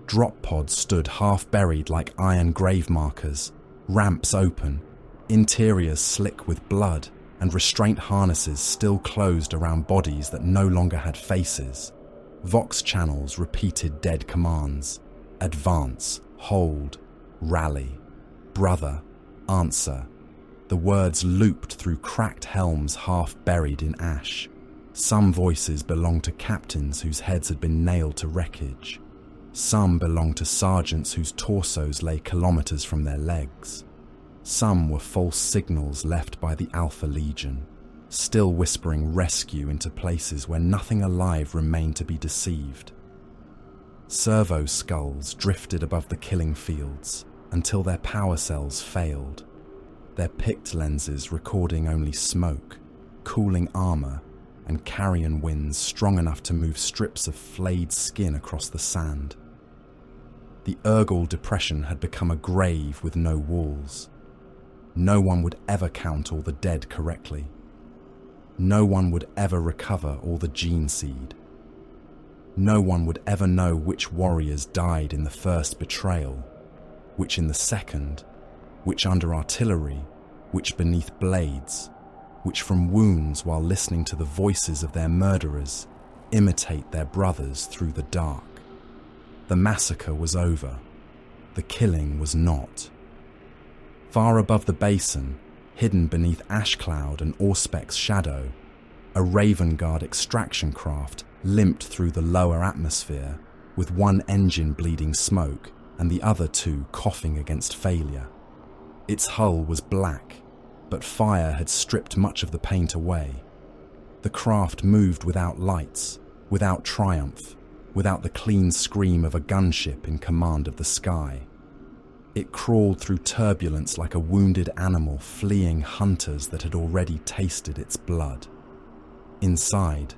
Drop pods stood half-buried like iron grave markers, ramps open, interiors slick with blood, and restraint harnesses still closed around bodies that no longer had faces. Vox channels repeated dead commands: advance, hold, rally, brother, answer. The words looped through cracked helms half buried in ash. Some voices belonged to captains whose heads had been nailed to wreckage. Some belonged to sergeants whose torsos lay kilometers from their legs. Some were false signals left by the Alpha Legion, still whispering rescue into places where nothing alive remained to be deceived. Servo skulls drifted above the killing fields until their power cells failed, their picked lenses recording only smoke, cooling armor, and carrion winds strong enough to move strips of flayed skin across the sand. The Urgal Depression had become a grave with no walls. No one would ever count all the dead correctly. No one would ever recover all the gene seed. No one would ever know which warriors died in the first betrayal, which in the second, which under artillery, which beneath blades, which from wounds while listening to the voices of their murderers imitate their brothers through the dark. The massacre was over. The killing was not. Far above the basin, hidden beneath ash cloud and Auspec's shadow, a Raven Guard extraction craft limped through the lower atmosphere, with one engine bleeding smoke and the other two coughing against failure. Its hull was black, but fire had stripped much of the paint away. The craft moved without lights, without triumph, without the clean scream of a gunship in command of the sky. It crawled through turbulence like a wounded animal fleeing hunters that had already tasted its blood. Inside,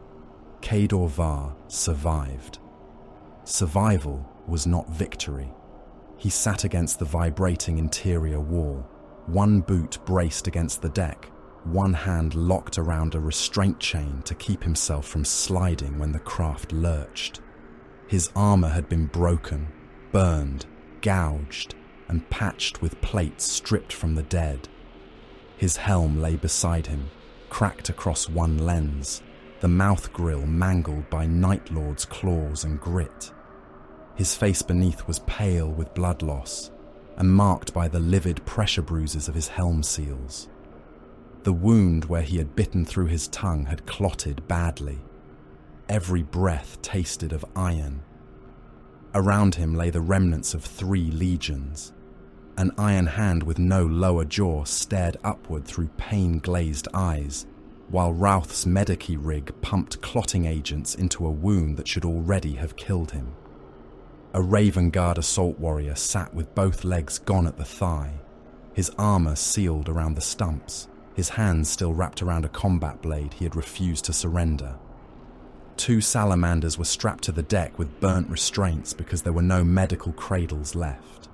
Kador Var survived. Survival was not victory. He sat against the vibrating interior wall, one boot braced against the deck, one hand locked around a restraint chain to keep himself from sliding when the craft lurched. His armor had been broken, burned, gouged, and patched with plates stripped from the dead. His helm lay beside him, cracked across one lens, the mouth grill mangled by Night Lord's claws and grit. His face beneath was pale with blood loss, and marked by the livid pressure bruises of his helm seals. The wound where he had bitten through his tongue had clotted badly. Every breath tasted of iron. Around him lay the remnants of 3 legions. An iron hand with no lower jaw stared upward through pain-glazed eyes, while Routh's Medici rig pumped clotting agents into a wound that should already have killed him. A Raven Guard assault warrior sat with both legs gone at the thigh, his armor sealed around the stumps, his hands still wrapped around a combat blade he had refused to surrender. 2 salamanders were strapped to the deck with burnt restraints because there were no medical cradles left.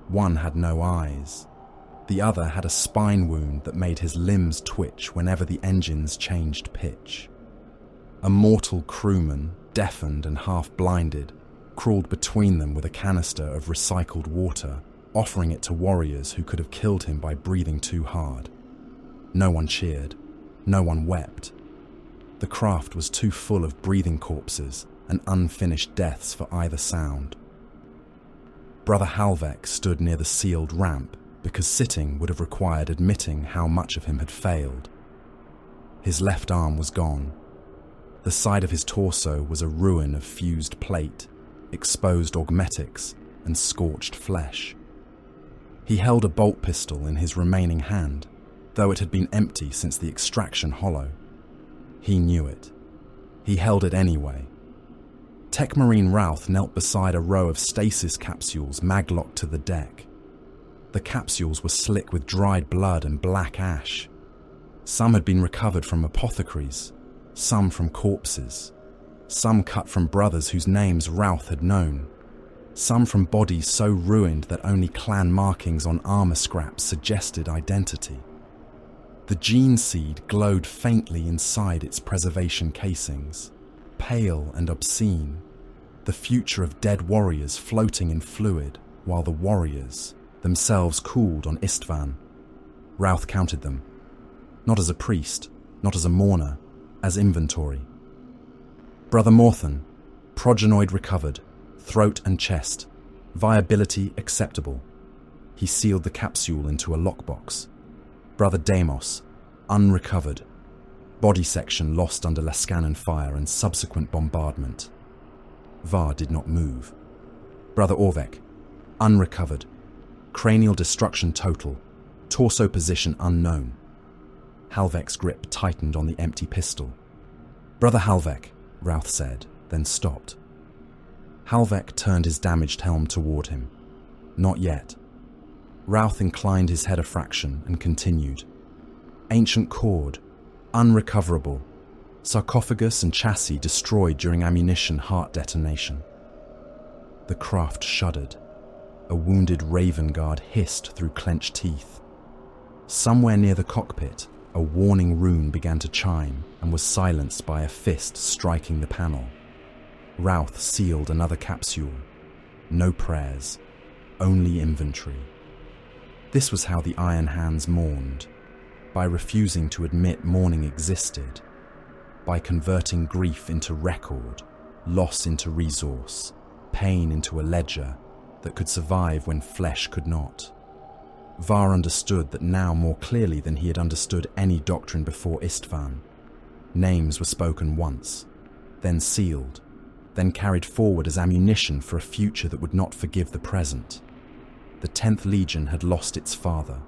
One had no eyes. The other had a spine wound that made his limbs twitch whenever the engines changed pitch. A mortal crewman, deafened and half-blinded, crawled between them with a canister of recycled water, offering it to warriors who could have killed him by breathing too hard. No one cheered. No one wept. The craft was too full of breathing corpses and unfinished deaths for either sound. Brother Halvek stood near the sealed ramp because sitting would have required admitting how much of him had failed. His left arm was gone. The side of his torso was a ruin of fused plate, exposed augmetics, and scorched flesh. He held a bolt pistol in his remaining hand, though it had been empty since the extraction hollow. He knew it. He held it anyway. Tech Marine Routh knelt beside a row of stasis capsules maglocked to the deck. The capsules were slick with dried blood and black ash. Some had been recovered from apothecaries, some from corpses, some cut from brothers whose names Routh had known, some from bodies so ruined that only clan markings on armor scraps suggested identity. The gene seed glowed faintly inside its preservation casings, pale and obscene, the future of dead warriors floating in fluid while the warriors themselves cooled on Isstvan. Routh counted them, not as a priest, not as a mourner, as inventory. Brother Morthen, progenoid recovered, throat and chest, viability acceptable. He sealed the capsule into a lockbox. Brother Deimos, unrecovered, body section lost under Lascanan fire and subsequent bombardment. Var did not move. Brother Orvek, unrecovered, cranial destruction total, torso position unknown. Halvek's grip tightened on the empty pistol. Brother Halvek, Routh said, then stopped. Halvek turned his damaged helm toward him. Not yet. Routh inclined his head a fraction and continued. Ancient cord, unrecoverable. Sarcophagus and chassis destroyed during ammunition heart detonation. The craft shuddered. A wounded Raven Guard hissed through clenched teeth. Somewhere near the cockpit, a warning rune began to chime and was silenced by a fist striking the panel. Routh sealed another capsule. No prayers, only inventory. This was how the Iron Hands mourned, by refusing to admit mourning existed, by converting grief into record, loss into resource, pain into a ledger, that could survive when flesh could not. Var understood that now more clearly than he had understood any doctrine before Isstvan. Names were spoken once, then sealed, then carried forward as ammunition for a future that would not forgive the present. The 10th Legion had lost its father.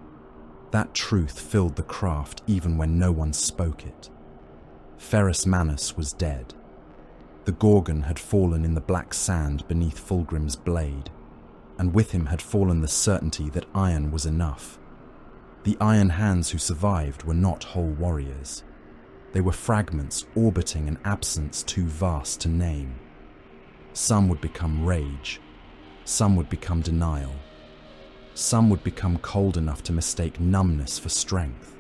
That truth filled the craft even when no one spoke it. Ferrus Manus was dead. The Gorgon had fallen in the black sand beneath Fulgrim's blade, and with him had fallen the certainty that iron was enough. The Iron Hands who survived were not whole warriors. They were fragments orbiting an absence too vast to name. Some would become rage, some would become denial. Some would become cold enough to mistake numbness for strength.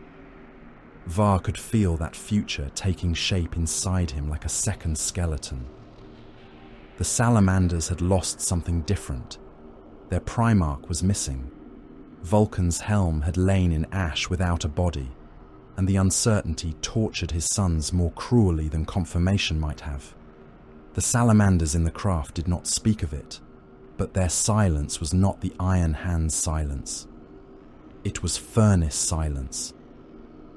Var could feel that future taking shape inside him like a second skeleton. The salamanders had lost something different. Their Primarch was missing. Vulcan's helm had lain in ash without a body, and the uncertainty tortured his sons more cruelly than confirmation might have. The salamanders in the craft did not speak of it, but their silence was not the Iron Hand's silence. It was furnace silence.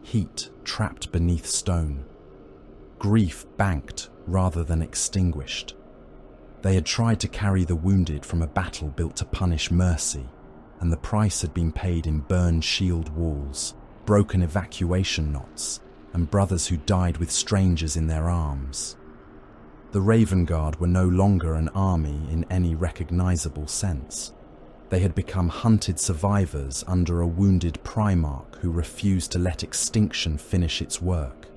Heat trapped beneath stone. Grief banked rather than extinguished. They had tried to carry the wounded from a battle built to punish mercy, and the price had been paid in burned shield walls, broken evacuation knots, and brothers who died with strangers in their arms. The Raven Guard were no longer an army in any recognizable sense. They had become hunted survivors under a wounded Primarch who refused to let extinction finish its work.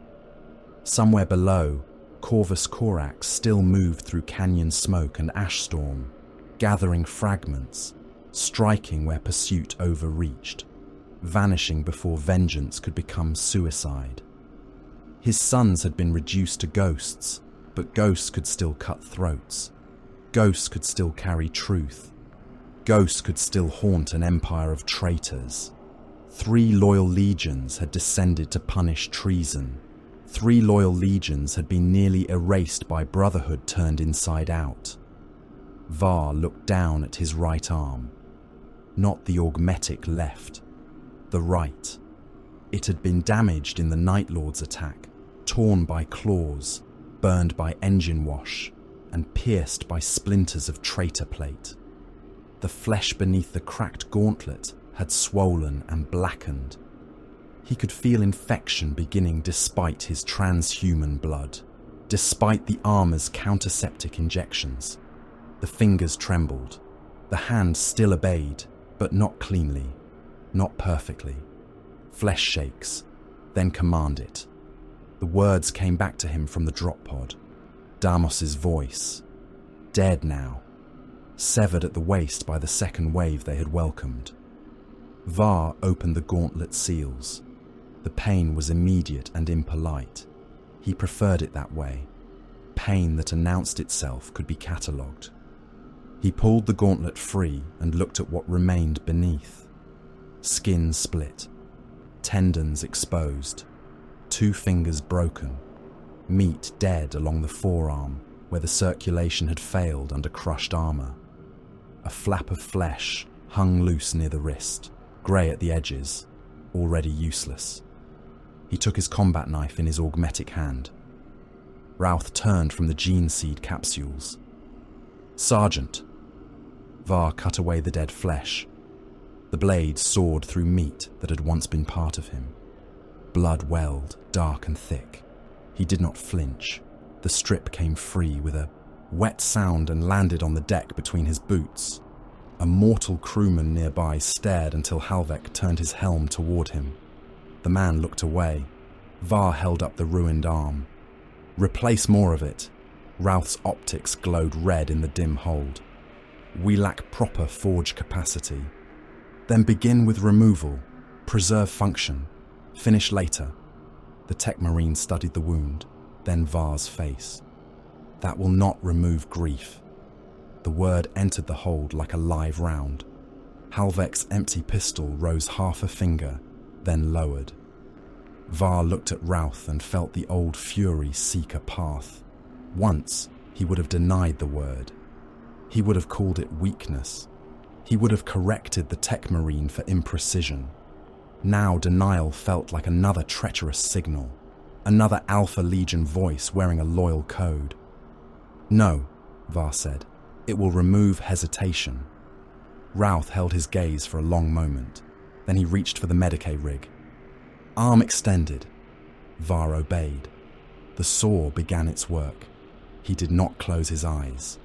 Somewhere below, Corvus Corax still moved through canyon smoke and ash storm, gathering fragments, striking where pursuit overreached, vanishing before vengeance could become suicide. His sons had been reduced to ghosts, but ghosts could still cut throats. Ghosts could still carry truth. Ghosts could still haunt an empire of traitors. 3 loyal legions had descended to punish treason. 3 loyal legions had been nearly erased by brotherhood turned inside out. Var looked down at his right arm. Not the augmetic left, the right. It had been damaged in the Night Lord's attack, torn by claws, burned by engine wash, and pierced by splinters of traitor plate. The flesh beneath the cracked gauntlet had swollen and blackened. He could feel infection beginning despite his transhuman blood, despite the armor's counterseptic injections. The fingers trembled. The hand still obeyed, but not cleanly, not perfectly. Flesh shakes, then command it. The words came back to him from the drop pod. Damos's voice. Dead now. Severed at the waist by the second wave they had welcomed. Var opened the gauntlet seals. The pain was immediate and impolite. He preferred it that way. Pain that announced itself could be catalogued. He pulled the gauntlet free and looked at what remained beneath. Skin split. Tendons exposed. 2 fingers broken. Meat dead along the forearm where the circulation had failed under crushed armor. A flap of flesh hung loose near the wrist, grey at the edges, already useless. He took his combat knife in his augmetic hand. Routh turned from the gene seed capsules. Sergeant! Var cut away the dead flesh. The blade soared through meat that had once been part of him. Blood welled, dark and thick. He did not flinch. The strip came free with a wet sound and landed on the deck between his boots. A mortal crewman nearby stared until Halvek turned his helm toward him. The man looked away. Var held up the ruined arm. Replace more of it. Routh's optics glowed red in the dim hold. We lack proper forge capacity. Then begin with removal. Preserve function. Finish later. The tech marine studied the wound, then Var's face. That will not remove grief. The word entered the hold like a live round. Halvek's empty pistol rose half a finger, then lowered. Var looked at Routh and felt the old fury seek a path. Once, he would have denied the word. He would have called it weakness, He would have corrected the tech marine for imprecision. Now denial felt like another treacherous signal, another Alpha Legion voice wearing a loyal code. "No," Var said. "It will remove hesitation." Routh held his gaze for a long moment. Then he reached for the Medicae rig. Arm extended. Var obeyed. The saw began its work. He did not close his eyes.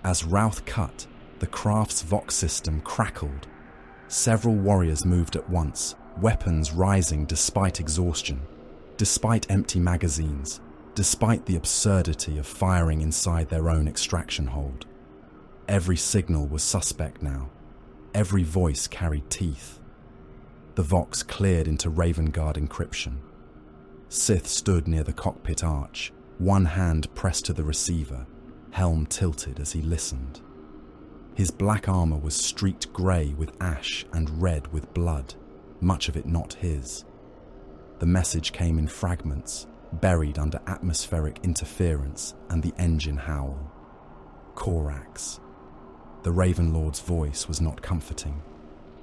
As Routh cut, the craft's Vox system crackled. Several warriors moved at once, weapons rising despite exhaustion, despite empty magazines, despite the absurdity of firing inside their own extraction hold. Every signal was suspect now. Every voice carried teeth. The Vox cleared into Raven Guard encryption. Sith stood near the cockpit arch, one hand pressed to the receiver, helm tilted as he listened. His black armor was streaked grey with ash and red with blood, much of it not his. The message came in fragments, buried under atmospheric interference and the engine howl. Corax. The Raven Lord's voice was not comforting.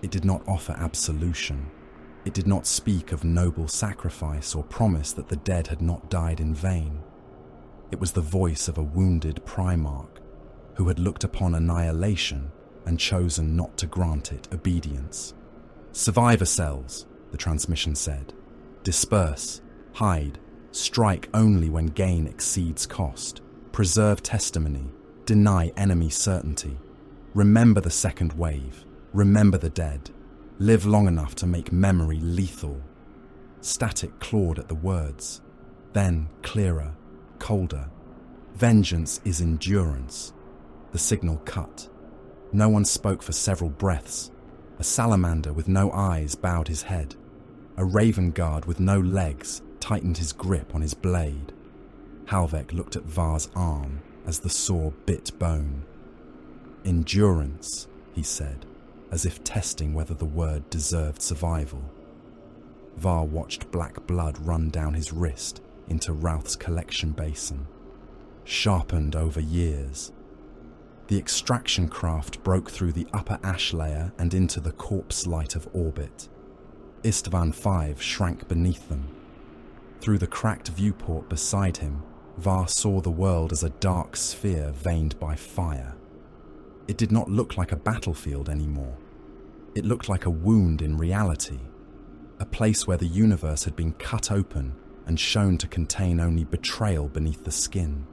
It did not offer absolution. It did not speak of noble sacrifice or promise that the dead had not died in vain. It was the voice of a wounded Primarch who had looked upon annihilation and chosen not to grant it obedience. "Survivor cells," the transmission said. "Disperse, hide, strike only when gain exceeds cost. Preserve testimony, deny enemy certainty. Remember the second wave, remember the dead. Live long enough to make memory lethal." Static clawed at the words. Then clearer, colder. "Vengeance is endurance." The signal cut. No one spoke for several breaths. A salamander with no eyes bowed his head. A Raven Guard with no legs tightened his grip on his blade. Halvek looked at Var's arm as the saw bit bone. "Endurance," he said, as if testing whether the word deserved survival. Var watched black blood run down his wrist into Routh's collection basin, sharpened over years. The extraction craft broke through the upper ash layer and into the corpse light of orbit. Isstvan 5 shrank beneath them. Through the cracked viewport beside him, Var saw the world as a dark sphere veined by fire. It did not look like a battlefield anymore. It looked like a wound in reality, a place where the universe had been cut open and shown to contain only betrayal beneath the skin.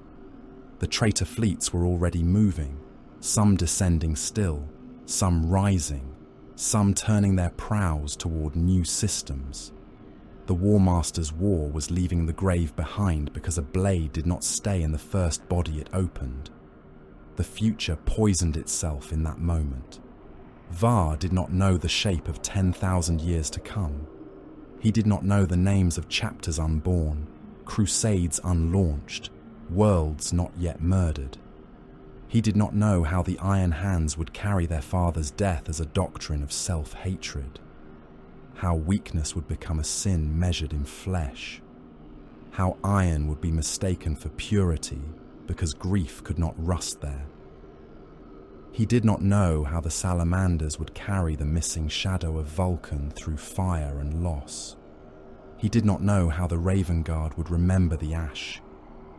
The traitor fleets were already moving, some descending still, some rising, some turning their prows toward new systems. The War Master's war was leaving the grave behind because a blade did not stay in the first body it opened. The future poisoned itself in that moment. Var did not know the shape of 10,000 years to come. He did not know the names of chapters unborn, crusades unlaunched, worlds not yet murdered. He did not know how the Iron Hands would carry their father's death as a doctrine of self-hatred, how weakness would become a sin measured in flesh, how iron would be mistaken for purity because grief could not rust there. He did not know how the salamanders would carry the missing shadow of Vulcan through fire and loss. He did not know how the Raven Guard would remember the ash,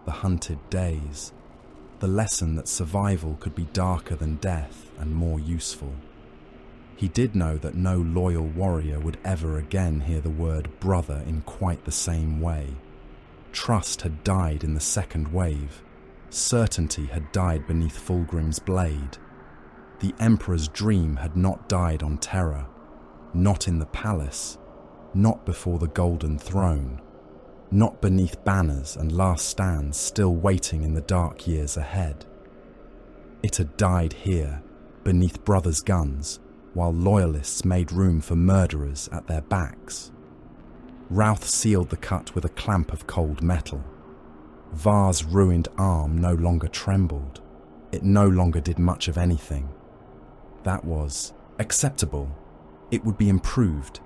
the hunted days, the lesson that survival could be darker than death and more useful. He did know that no loyal warrior would ever again hear the word brother in quite the same way. Trust had died in the second wave. Certainty had died beneath Fulgrim's blade. The Emperor's dream had not died on Terra, not in the palace, not before the Golden Throne, not beneath banners and last stands still waiting in the dark years ahead. It had died here, beneath brothers' guns, while loyalists made room for murderers at their backs. Routh sealed the cut with a clamp of cold metal. Var's ruined arm no longer trembled. It no longer did much of anything. That was acceptable. It would be improved.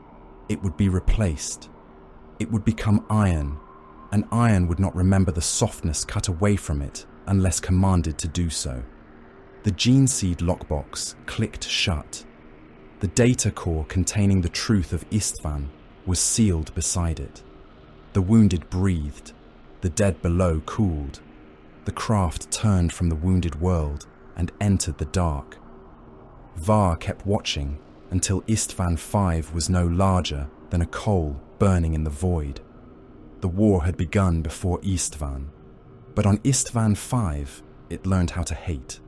It would be replaced. It would become iron, and iron would not remember the softness cut away from it unless commanded to do so. The gene seed lockbox clicked shut. The data core containing the truth of Isstvan was sealed beside it. The wounded breathed. The dead below cooled. The craft turned from the wounded world and entered the dark. Var kept watching until Isstvan 5 was no larger than a coal burning in the void. The war had begun before Isstvan, but on Isstvan 5 it learned how to hate.